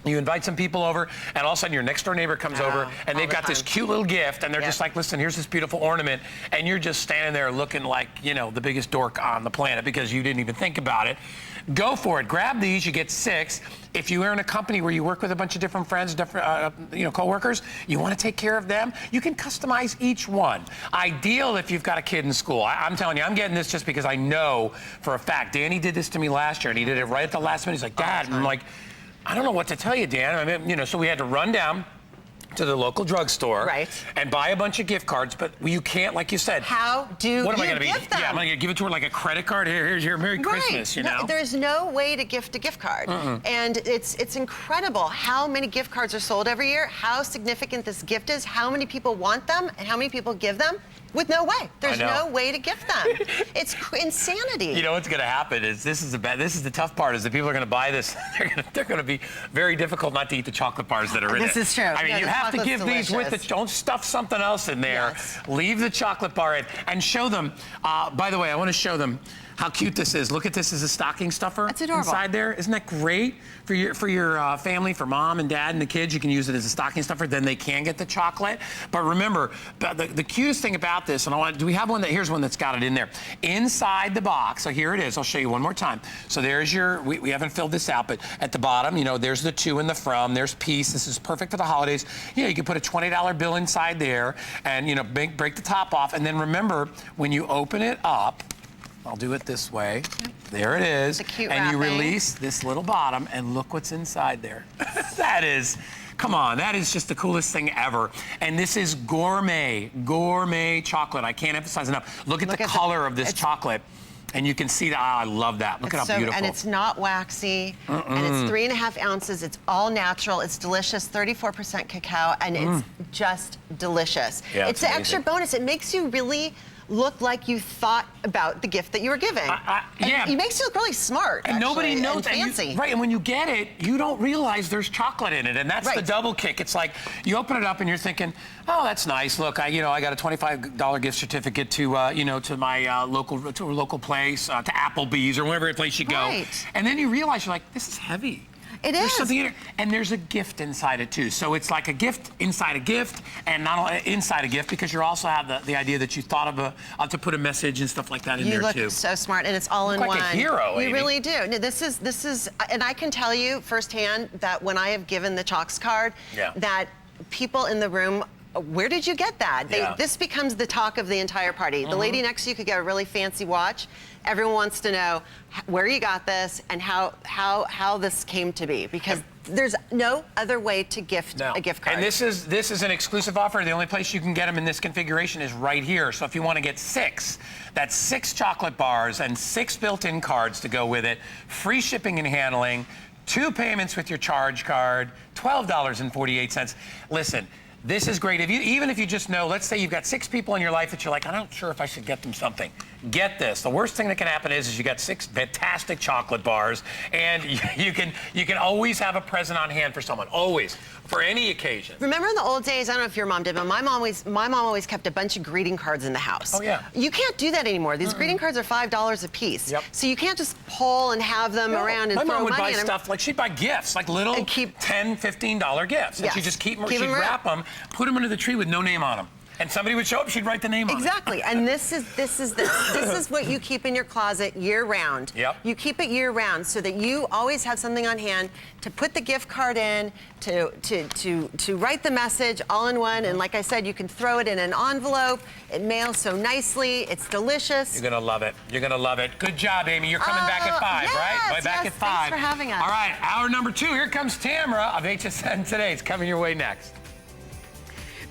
You invite some people over, and all of a sudden your next door neighbor comes over, and they've got this cute little gift, and they're just like, listen, here's this beautiful ornament, and you're just standing there looking like, the biggest dork on the planet because you didn't even think about it. Go for it. Grab these. You get 6. If you are in a company where you work with a bunch of different friends, different coworkers, you want to take care of them, you can customize each one. Ideal if you've got a kid in school. I'm telling you, I'm getting this just because I know for a fact. Danny did this to me last year, and he did it right at the last minute. He's like, Dad, and I'm like, I don't know what to tell you, Dan. I mean, so we had to run down to the local drugstore and buy a bunch of gift cards, but you can't, like you said. How do you What am I going to be? gift them? Yeah, am I going to give it to her like a credit card? Here's your Merry Christmas, No, there's no way to gift a gift card. And it's incredible how many gift cards are sold every year, how significant this gift is, how many people want them, and how many people give them. With no way. There's no way to gift them. It's insanity. You know what's going to happen is this is the tough part is that people are going to buy this. They're going to be very difficult not to eat the chocolate bars that are in it. This is true. I mean, you have to give these with the. Don't stuff something else in there. Leave the chocolate bar in and show them. By the way, I want to show them how cute this is. Look at this as a stocking stuffer. That's adorable. Inside there. Isn't that great for your family, for mom and dad and the kids? You can use it as a stocking stuffer. Then they can get the chocolate. But remember, the cutest thing about this, and do we have one here's one that's got it in there. Inside the box, so here it is. I'll show you one more time. So there's we haven't filled this out, but at the bottom, there's the to and the from. There's Peace. This is perfect for the holidays. You can put a $20 bill inside there and, break the top off. And then remember, when you open it up, I'll do it this way. There it is. The cute and you wrapping. release this little bottom, and look what's inside there. Come on, that is just the coolest thing ever. And this is gourmet chocolate. I can't emphasize enough. Look at the color of this chocolate. And you can see that. I love that. Look at how beautiful. And it's not waxy. And it's 3.5 ounces. It's all natural. It's delicious. 34% cacao. And it's just delicious. Yeah, it's the extra bonus. It makes you really look like you thought about the gift that you were giving. Yeah. It makes you look really smart, And nobody actually, knows and that. fancy. Right, and when you get it, you don't realize there's chocolate in it, and that's the double kick. It's like you open it up and you're thinking, oh, that's nice. Look, I got a $25 gift certificate to to my local place, to Applebee's or whatever place you go. Right. And then you realize you're like, this is heavy. It There's is. something in it, and there's a gift inside it too. So it's like a gift inside a gift, and not only inside a gift, because you also have the idea that you thought of to put a message and stuff like that in there too. You look so smart, and it's all in like one. a hero, You Amy. really do. No, this is, and I can tell you firsthand that when I have given the Chalks card, that people in the room. Where did you get that? This becomes the talk of the entire party. The lady next to you could get a really fancy watch. Everyone wants to know where you got this and how this came to be, because there's no other way to gift a gift card. And this is an exclusive offer. The only place you can get them in this configuration is right here. So if you want to get 6, that's 6 chocolate bars and 6 built-in cards to go with it, free shipping and handling, 2 payments with your charge card, $12.48. Listen. This is great. Even if you just know, let's say you've got 6 people in your life that you're like, I'm not sure if I should get them something. Get this. The worst thing that can happen is you got 6 fantastic chocolate bars, and you can always have a present on hand for someone. Always. For any occasion. Remember in the old days, I don't know if your mom did, but my mom always kept a bunch of greeting cards in the house. Oh, yeah. You can't do that anymore. These greeting cards are $5 a piece. Yep. So you can't just pull and have them around and my throw mom would money buy in them. stuff, like she'd buy gifts, like little $10, $15 gifts. And she'd just keep them, she'd wrap them, put them under the tree with no name on them. And somebody would show up, she'd write the name on it. Exactly, and this is what you keep in your closet year round. Yep. You keep it year round so that you always have something on hand to put the gift card in, to write the message all in one. And like I said, you can throw it in an envelope. It mails so nicely. It's delicious. You're gonna love it. You're gonna love it. Good job, Amy. You're coming back at 5, right? Right back at 5. Thanks for having us. All right, hour number 2. Here comes Tamara of HSN Today. It's coming your way next.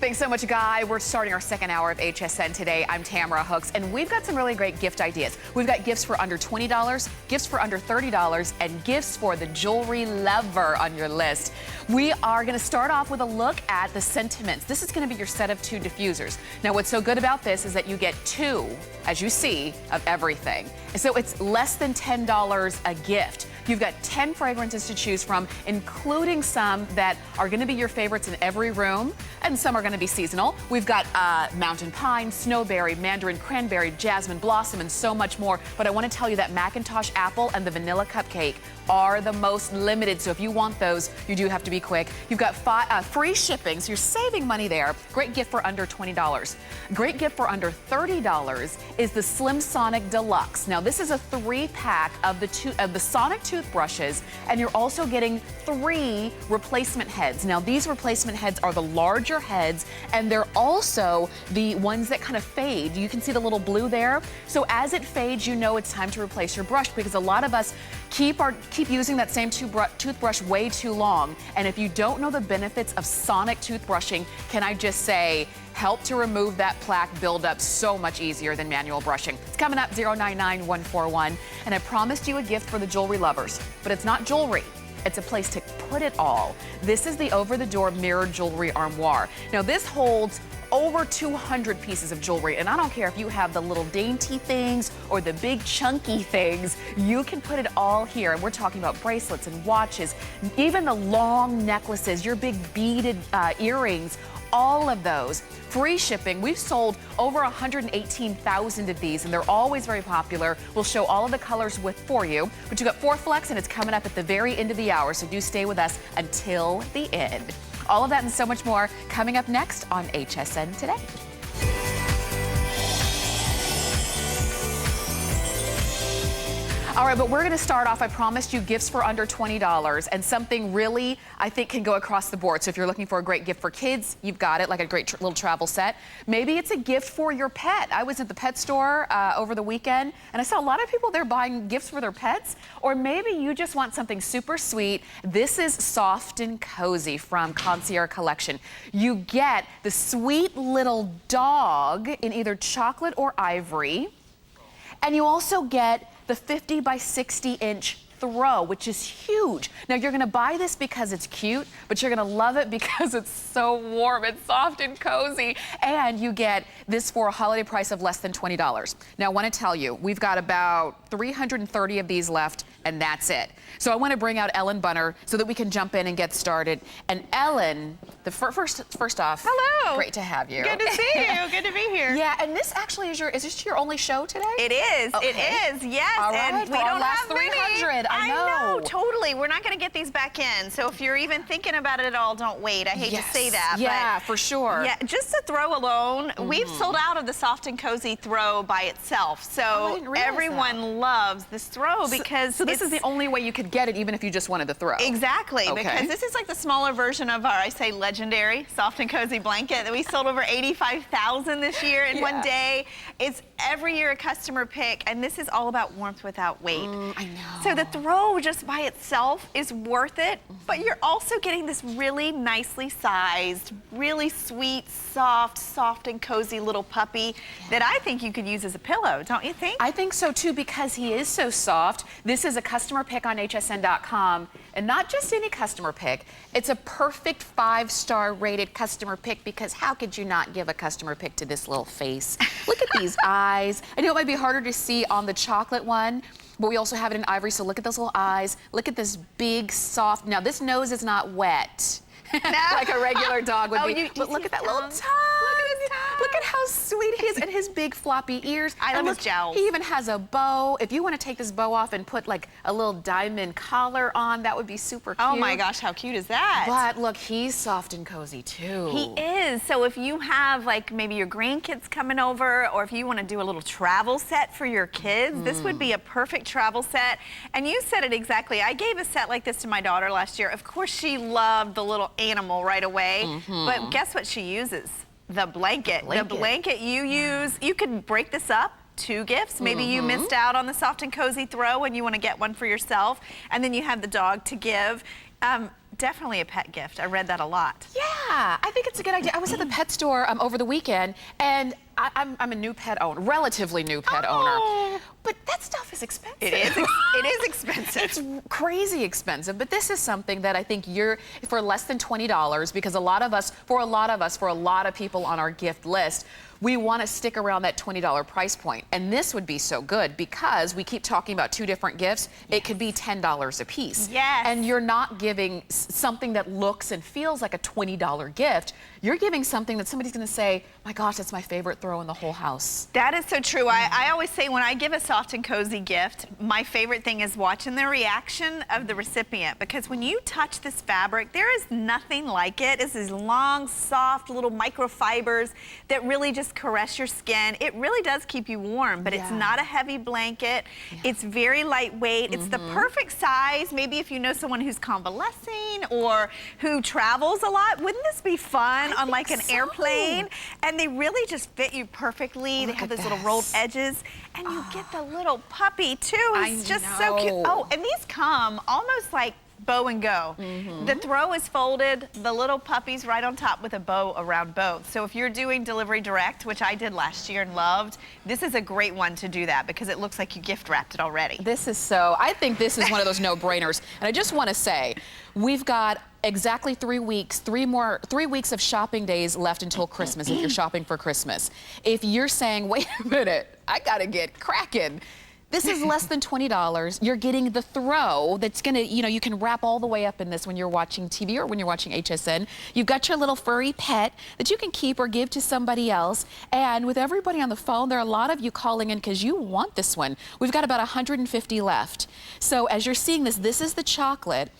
Thanks so much, Guy. We're starting our second hour of HSN Today. I'm Tamara Hooks, and we've got some really great gift ideas. We've got gifts for under $20, gifts for under $30, and gifts for the jewelry lover on your list. We are going to start off with a look at the sentiments. This is going to be your set of 2 diffusers. Now, what's so good about this is that you get 2, as you see, of everything. And so it's less than $10 a gift. You've got 10 fragrances to choose from, including some that are going to be your favorites in every room, and some are going to be seasonal. We've got mountain pine, snowberry, mandarin, cranberry, jasmine, blossom, and so much more. But I want to tell you that Macintosh apple and the vanilla cupcake are the most limited. So if you want those, you do have to be quick. You've got free shipping, so you're saving money there. Great gift for under $20. Great gift for under $30 is the Slim Sonic Deluxe. Now this is a 3-pack of the Sonic toothbrushes, and you're also getting 3 replacement heads. Now these replacement heads are the larger heads, and they're also the ones that kind of fade. You can see the little blue there. So as it fades, you know it's time to replace your brush, because a lot of us keep using that same toothbrush way too long. And if you don't know the benefits of sonic toothbrushing, can I just say, help to remove that plaque buildup so much easier than manual brushing. It's coming up 099141, and I promised you a gift for the jewelry lovers, but it's not jewelry. It's a place to put it all. This is the over-the-door mirrored jewelry armoire. Now this holds over 200 pieces of jewelry, and I don't care if you have the little dainty things or the big chunky things, you can put it all here. And we're talking about bracelets and watches, even the long necklaces, your big beaded earrings, all of those. Free shipping. We've sold over 118,000 of these, and they're always very popular. We'll show all of the colors for you. But you got 4 flex, and it's coming up at the very end of the hour, so do stay with us until the end. All of that and so much more coming up next on HSN Today. All right, but we're going to start off. I promised you gifts for under $20, and something really, I think, can go across the board. So if you're looking for a great gift for kids, you've got it, like a great little travel set. Maybe it's a gift for your pet. I was at the pet store over the weekend, and I saw a lot of people there buying gifts for their pets. Or maybe you just want something super sweet. This is Soft and Cozy from Concierge Collection. You get the sweet little dog in either chocolate or ivory, and you also get the 50 by 60 inch throw, which is huge. Now, you're gonna buy this because it's cute, but you're gonna love it because it's so warm and soft and cozy. And you get this for a holiday price of less than $20. Now, I wanna tell you, we've got about 330 of these left, and that's it. So I wanna bring out Ellen Bunner so that we can jump in and get started. And Ellen, first off, hello. Great to have you. Good to see you. Good to be here. Yeah, and this actually is this your only show today? It is. Okay. It is. Yes. All right, and we for our don't last have many. 300. I know. Totally. We're not going to get these back in. So if you're even thinking about it at all, don't wait. I hate to say that. Yeah, but for sure. Yeah, just the throw alone, we've sold out of the soft and cozy throw by itself. So everyone loves this throw because so this is the only way you could get it, even if you just wanted to throw. Exactly, Okay. because this is like the smaller version of our, I say, legendary soft and cozy blanket that we sold over 85,000 this year in one day. It's every year a customer pick, and this is all about warmth without weight. I know. So the throw just by itself is worth it, but you're also getting this really nicely sized, really sweet, soft and cozy little puppy that I think you could use as a pillow, don't you think? I think so too, because he is so soft. This is a customer pick on HSN.com, and not just any customer pick. It's a perfect 5-star rated customer pick, because how could you not give a customer pick to this little face? Look at these eyes. I know it might be harder to see on the chocolate one, but we also have it in ivory, so look at those little eyes. Look at this big, soft, now this nose is not wet. Like a regular dog would be. But look at that little tongue. Look at his tongue. Look at how sweet he is, and his big floppy ears. I love his jowls. He even has a bow. If you want to take this bow off and put like a little diamond collar on, that would be super cute. Oh my gosh, how cute is that? But look, he's soft and cozy too. He is. So if you have like maybe your grandkids coming over, or if you want to do a little travel set for your kids, this would be a perfect travel set. And you said it exactly. I gave a set like this to my daughter last year. Of course, she loved the little animal right away. But guess what she uses? The blanket. The blanket you use, you could break this up. 2 gifts. Maybe you missed out on the soft and cozy throw and you want to get one for yourself, and then you have the dog to give. Definitely a pet gift. I read that a lot. Yeah, I think it's a good idea. I was at the pet store over the weekend, and I'm a new pet owner, relatively new pet owner. But that stuff is expensive. It is expensive. It's crazy expensive, but this is something that I think you're, for less than $20, because for a lot of people on our gift list, we want to stick around that $20 price point. And this would be so good because we keep talking about 2 different gifts. It could be $10 a piece. Yes. And you're not giving something that looks and feels like a $20 gift. You're giving something that somebody's going to say, my gosh, that's my favorite throw in the whole house. That is so true. I always say when I give a soft and cozy gift, my favorite thing is watching the reaction of the recipient, because when you touch this fabric, there is nothing like it. It's these long, soft little microfibers that really just caress your skin. It really does keep you warm, but it's not a heavy blanket. It's very lightweight. It's the perfect size. Maybe if you know someone who's convalescing or who travels a lot, wouldn't this be fun on like an airplane? And they really just fit you perfectly. They have those little rolled edges, and you get the little puppy too. He's just so cute. Oh, and these come almost like bow and go. The throw is folded, the little puppy's right on top with a bow around both. So if you're doing delivery direct, which I did last year and loved, this is a great one to do that because it looks like you gift wrapped it already. I think this is one of those no-brainers. And I just want to say, we've got exactly 3 weeks, 3 weeks of shopping days left until Christmas if you're shopping for Christmas. If you're saying, wait a minute, I gotta get cracking, this is less than $20. You're getting the throw that's gonna, you can wrap all the way up in this when you're watching TV or when you're watching HSN. You've got your little furry pet that you can keep or give to somebody else. And with everybody on the phone, there are a lot of you calling in because you want this one. We've got about 150 left. So as you're seeing this is the chocolate.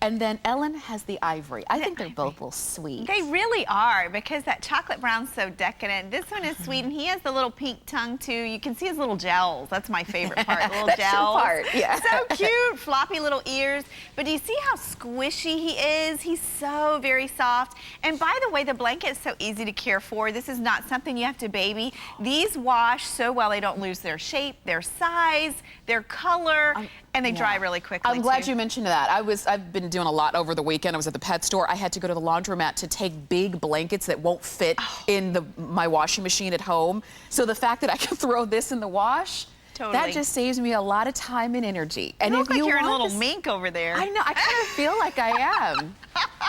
And then Ellen has the ivory. I think they're both a little sweet. They really are, because that chocolate brown's so decadent. This one is sweet, and he has the little pink tongue too. You can see his little gels. That's my favorite part, little That's gels. your part, yeah. So cute, floppy little ears. But do you see how squishy he is? He's so very soft. And by the way, the blanket is so easy to care for. This is not something you have to baby. These wash so well they don't lose their shape, their size, their color, and they dry really quickly. I'm glad you mentioned that. I've been doing a lot over the weekend. I was at the pet store. I had to go to the laundromat to take big blankets that won't fit in my washing machine at home. So the fact that I can throw this in the wash, Totally. That just saves me a lot of time and energy. And you look if like you're in a want little mink over there. I know. I kind of feel like I am.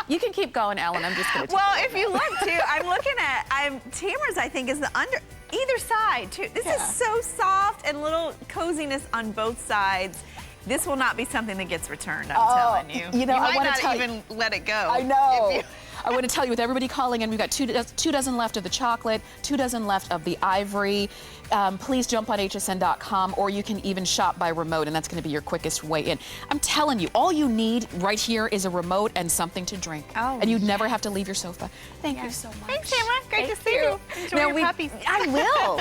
You can keep going, Ellen. I'm just going to. Well, if you look too, I'm looking at. Tamara's, I think, is the either side too. This is so soft and little coziness on both sides. This will not be something that gets returned, I'm telling you. You know, you I might want not to even let it go. I know. I want to tell you, with everybody calling in, we've got 2 dozen left of the chocolate, 2 dozen left of the ivory. Please jump on hsn.com, or you can even shop by remote, and that's going to be your quickest way in. I'm telling you, all you need right here is a remote and something to drink. Oh, and you'd never have to leave your sofa. Thank you so much. Thanks, Tamara. Great to see you. Enjoy your puppies. I will.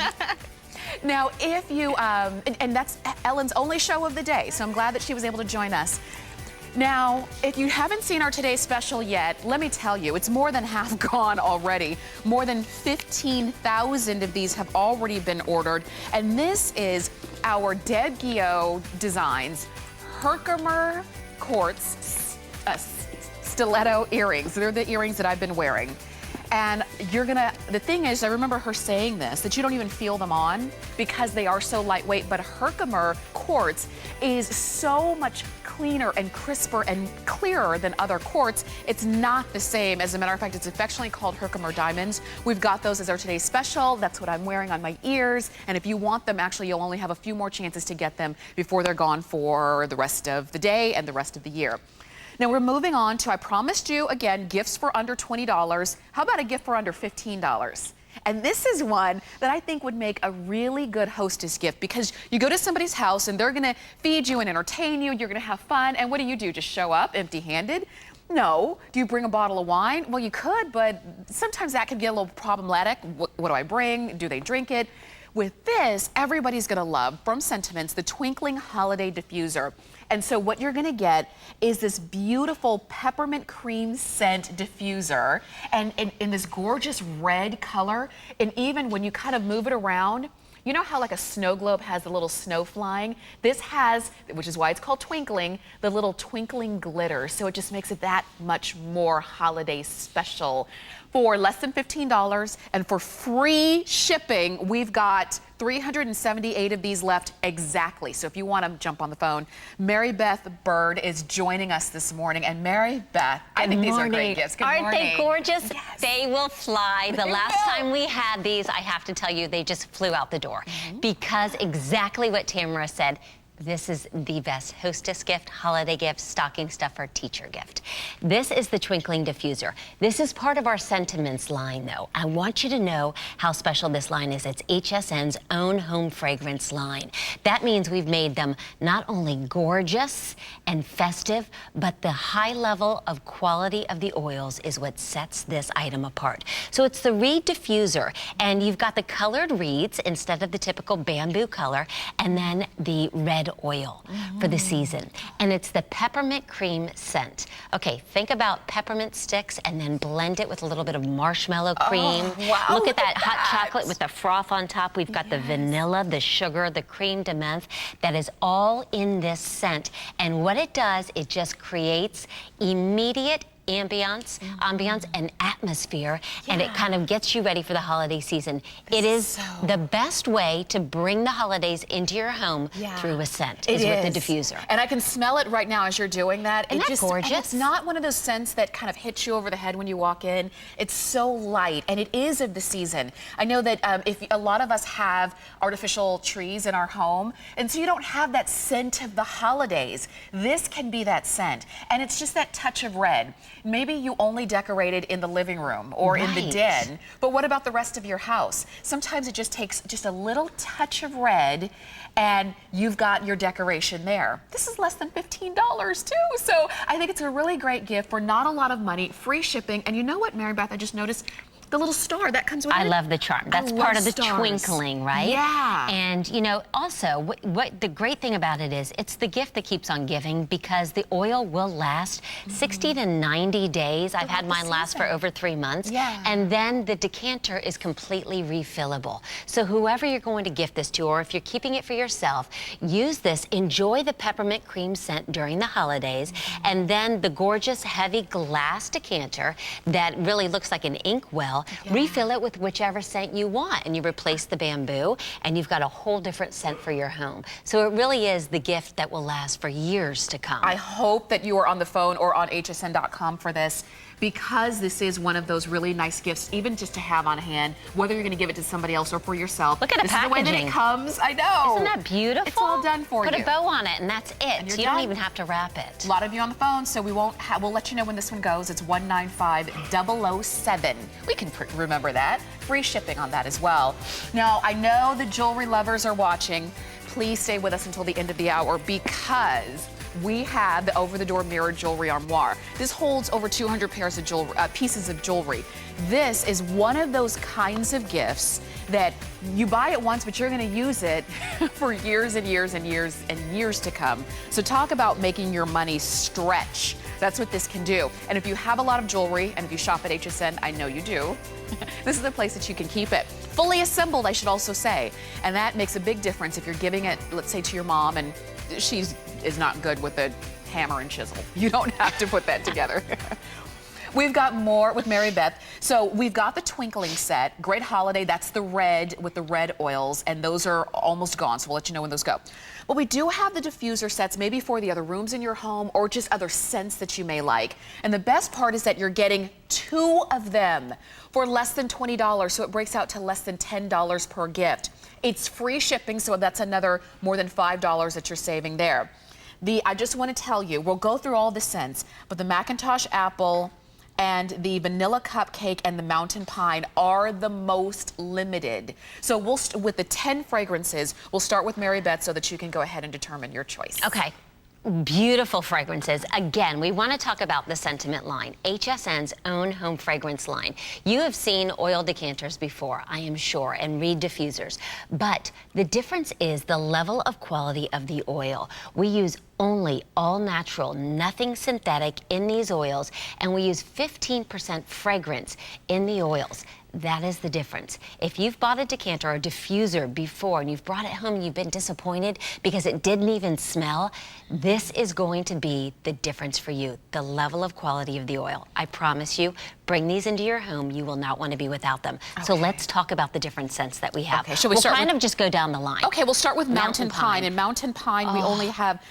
Now, if you, and that's Ellen's only show of the day, so I'm glad that she was able to join us. Now, if you haven't seen our Today Special yet, let me tell you, it's more than half gone already. More than 15,000 of these have already been ordered. And this is our Dead Guillot Designs Herkimer Quartz stiletto earrings. They're the earrings that I've been wearing. And the thing is, I remember her saying this, that you don't even feel them on because they are so lightweight, but Herkimer quartz is so much cleaner and crisper and clearer than other quartz. It's not the same. As a matter of fact, it's affectionately called Herkimer diamonds. We've got those as our Today's Special. That's what I'm wearing on my ears. And if you want them, actually, you'll only have a few more chances to get them before they're gone for the rest of the day and the rest of the year. Now we're moving on to, I promised you, again, gifts for under $20. How about a gift for under $15? And this is one that I think would make a really good hostess gift, because you go to somebody's house and they're gonna feed you and entertain you, you're gonna have fun, and what do? Just show up empty-handed? No. Do you bring a bottle of wine? Well, you could, but sometimes that could get a little problematic. What do I bring? Do they drink it? With this, everybody's gonna love, from Sentiments, the Twinkling Holiday Diffuser. And so what you're gonna get is this beautiful peppermint cream scent diffuser, and in this gorgeous red color. And even when you kind of move it around, you know how like a snow globe has the little snow flying? This has, which is why it's called twinkling, the little twinkling glitter. So it just makes it that much more holiday special. For less than $15 and for free shipping, we've got 378 of these left exactly. So if you want to jump on the phone, Mary Beth Bird is joining us this morning. And Mary Beth, I think these are great gifts. Good morning. Aren't they gorgeous? Yes. They will fly. The last time we had these, I have to tell you, they just flew out the door. Because exactly what Tamara said, this is the best hostess gift, holiday gift, stocking stuffer, teacher gift. This is the Twinkling Diffuser. This is part of our Sentiments line, though. I want you to know how special this line is. It's HSN's own home fragrance line. That means we've made them not only gorgeous and festive, but the high level of quality of the oils is what sets this item apart. So it's the reed diffuser, and you've got the colored reeds instead of the typical bamboo color, and then the red oil for the season. And it's the peppermint cream scent. Okay, think about peppermint sticks and then blend it with a little bit of marshmallow cream. Wow, look at that hot chocolate with the froth on top. We've got the vanilla, the sugar, the creme de menthe. That is all in this scent. And what it does, it just creates immediate ambiance and atmosphere, and it kind of gets you ready for the holiday season. It is the best way to bring the holidays into your home through a scent, is with the diffuser. And I can smell it right now as you're doing that. Isn't that gorgeous? And it's not one of those scents that kind of hits you over the head when you walk in. It's so light, and it is of the season. I know that if a lot of us have artificial trees in our home, and so you don't have that scent of the holidays. This can be that scent, and it's just that touch of red. Maybe you only decorated in the living room or in the den, but what about the rest of your house? Sometimes it just takes just a little touch of red and you've got your decoration there. This is less than $15 too, so I think it's a really great gift for not a lot of money, free shipping. And you know what, Mary Beth, I just noticed the little star that comes with it. I love the charm. That's part of the twinkling, right? Yeah. And you know, also, what the great thing about it is, it's the gift that keeps on giving, because the oil will last 60 to 90 days. I've had mine last for over 3 months. Yeah. And then the decanter is completely refillable. So whoever you're going to gift this to, or if you're keeping it for yourself, use this. Enjoy the peppermint cream scent during the holidays, and then the gorgeous heavy glass decanter that really looks like an inkwell smell, refill it with whichever scent you want, and you replace the bamboo, and you've got a whole different scent for your home. So it really is the gift that will last for years to come. I hope that you are on the phone or on hsn.com for this, because this is one of those really nice gifts, even just to have on hand, whether you're going to give it to somebody else or for yourself. Look at the this packaging. This is the way that it comes. I know. Isn't that beautiful? It's all done for you. Put a bow on it, and that's it. And you don't even have to wrap it. A lot of you on the phone, so we'll let you know when this one goes. It's 195007. We can remember that. Free shipping on that as well. Now, I know the jewelry lovers are watching. Please stay with us until the end of the hour, because we have the over-the-door mirror jewelry armoire. This holds over 200 pairs of pieces of jewelry. This is one of those kinds of gifts that you buy it once, but you're going to use it for years and years and years and years to come. So talk about making your money stretch. That's what this can do. And if you have a lot of jewelry, and if you shop at HSN, I know you do, this is the place that you can keep it. Fully assembled, I should also say. And that makes a big difference if you're giving it, let's say, to your mom, and she is not good with a hammer and chisel. You don't have to put that together. We've got more with Mary Beth. So we've got the twinkling set. Great holiday. That's the red with the red oils, and those are almost gone, so we'll let you know when those go. But we do have the diffuser sets, maybe for the other rooms in your home or just other scents that you may like. And the best part is that you're getting 2 of them for less than $20, so it breaks out to less than $10 per gift. It's free shipping, so that's another more than $5 that you're saving there. I just want to tell you, we'll go through all the scents, but the Macintosh apple and the vanilla cupcake and the mountain pine are the most limited. So with the 10 fragrances, we'll start with Mary Beth so that you can go ahead and determine your choice. Okay. Beautiful fragrances. Again, we want to talk about the Sentiment line, HSN's own home fragrance line. You have seen oil decanters before, I am sure, and reed diffusers. But the difference is the level of quality of the oil. We use only all natural, nothing synthetic in these oils, and we use 15% fragrance in the oils. That is the difference. If you've bought a decanter or a diffuser before and you've brought it home and you've been disappointed because it didn't even smell, this is going to be the difference for you, the level of quality of the oil. I promise you, bring these into your home. You will not want to be without them. Okay. So let's talk about the different scents that we have. Okay, we'll kind of just go down the line. Okay, we'll start with Mountain Pine. And Mountain Pine, we only have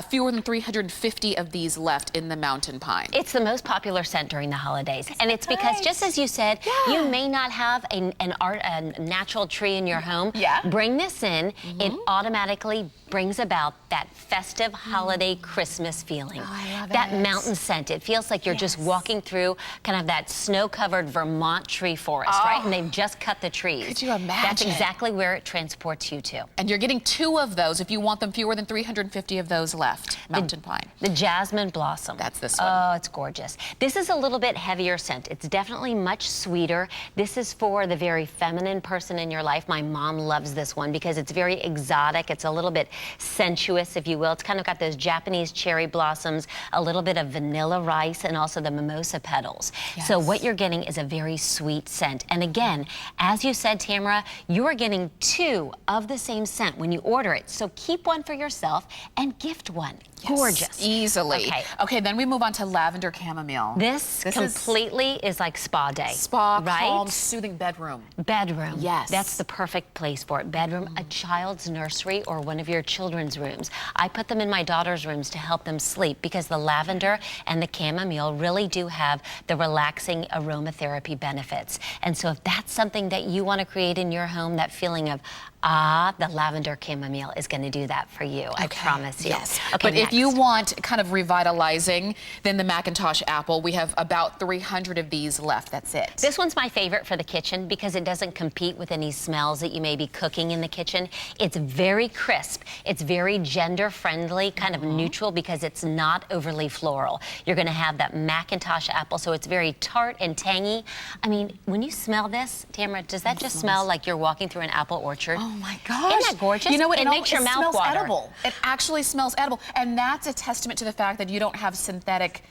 fewer than 350 of these left in the Mountain Pine. It's the most popular scent during the holidays. And it's because, just as you said, you may not have a natural tree in your home. Bring this in, it automatically brings about that festive holiday Christmas feeling. I love that it. Mountain scent. It feels like you're just walking through kind of that snow-covered Vermont tree forest, right? And they've just cut the trees. Could you imagine? That's exactly where it transports you to. And you're getting 2 of those if you want them, fewer than 350 of those left. Mountain Pine. The Jasmine Blossom. That's this one. Oh, it's gorgeous. This is a little bit heavier scent. It's definitely much sweeter. This is for the very feminine person in your life. My mom loves this one because it's very exotic. It's a little bit sensuous, if you will. It's kind of got those Japanese cherry blossoms, a little bit of vanilla rice, and also the mimosa petals. So what you're getting is a very sweet scent. And again, as you said, Tamara, you are getting 2 of the same scent when you order it. So keep one for yourself and gift one. Gorgeous. Easily. Okay, then we move on to Lavender Chamomile. This completely is like spa day. Spa, right? calm, soothing bedroom. Bedroom. Yes. That's the perfect place for it. Bedroom, a child's nursery, or one of your children's rooms. I put them in my daughter's rooms to help them sleep because the lavender and the chamomile really do have the relaxing aromatherapy benefits. And so if that's something that you want to create in your home, that feeling of, the lavender chamomile is going to do that for you. I promise you. Yes. Okay, but if you want kind of revitalizing, then the Macintosh apple, we have about 300 of these left. That's it. This one's my favorite for the kitchen because it doesn't compete with any smells that you may be cooking in the kitchen. It's very crisp. It's very gender-friendly, kind of neutral because it's not overly floral. You're going to have that Macintosh apple, so it's very tart and tangy. I mean, when you smell this, Tamara, does that just smell like you're walking through an apple orchard? Oh my gosh. Isn't that gorgeous? You know what? It makes your mouth smells water. edible. It actually smells edible. And that's a testament to the fact that you don't have synthetic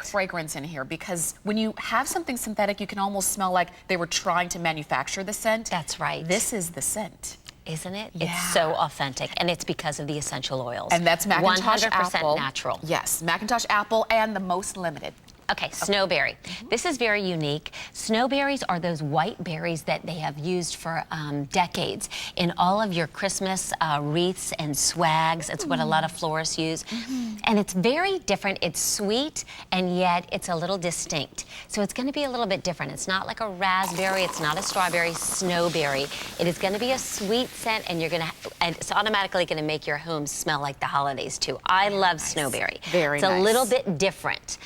fragrance in here, because when you have something synthetic, you can almost smell like they were trying to manufacture the scent. That's right. This is the scent. Isn't it? Yeah. It's so authentic, and it's because of the essential oils. And that's Macintosh 100% apple. natural. Yes, Macintosh apple and the most limited. Okay, snowberry. This is very unique. Snowberries are those white berries that they have used for decades in all of your Christmas wreaths and swags. It's what a lot of florists use. And it's very different. It's sweet, and yet it's a little distinct. So it's going to be a little bit different. It's not like a raspberry. It's not a strawberry. Snowberry. It is going to be a sweet scent, and it's automatically going to make your home smell like the holidays too. I love snowberry. Very It's nice. a little bit different.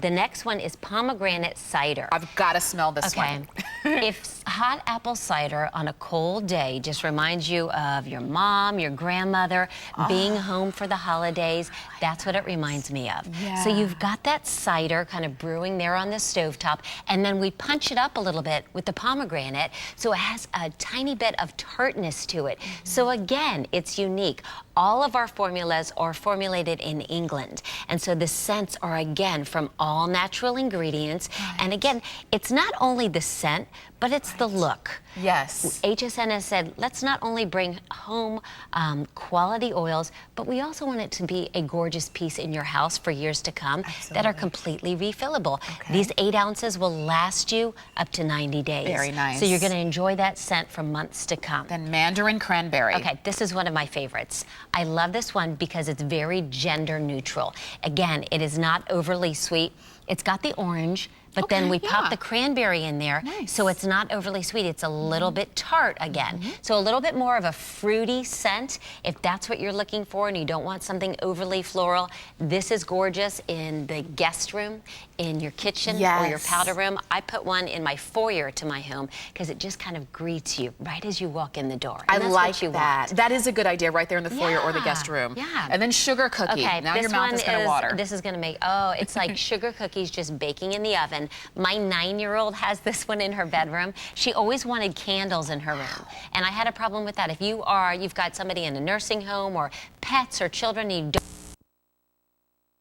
The next one is pomegranate cider. I've got to smell this one. If hot apple cider on a cold day just reminds you of your mom, your grandmother, being home for the holidays, that's what it reminds me of. Yeah. So you've got that cider kind of brewing there on the stovetop, and then we punch it up a little bit with the pomegranate, so it has a tiny bit of tartness to it. So again, it's unique. All of our formulas are formulated in England, and so the scents are, again, from all natural ingredients. And again, it's not only the scent, but it's the look. Yes. HSN has said, let's not only bring home quality oils, but we also want it to be a gorgeous piece in your house for years to come that are completely refillable. These 8 ounces will last you up to 90 days. Very nice. So you're going to enjoy that scent for months to come. Then mandarin cranberry. Okay, this is one of my favorites. I love this one because it's very gender neutral. Again, it is not overly sweet. It's got the orange, but then we pop the cranberry in there, so it's not overly sweet. It's a little bit tart again. So a little bit more of a fruity scent, if that's what you're looking for and you don't want something overly floral. This is gorgeous in the guest room, in your kitchen, or your powder room. I put one in my foyer to my home because it just kind of greets you right as you walk in the door. I And that's like what you that. want. That is a good idea right there in the foyer or the guest room. Yeah. And then sugar cookie. Okay, Now this your mouth one is going to water. This is going to make, it's like sugar cookies just baking in the oven. My 9-year-old has this one in her bedroom. She always wanted candles in her room, and I had a problem with that. If you've got somebody in a nursing home or pets or children, you don't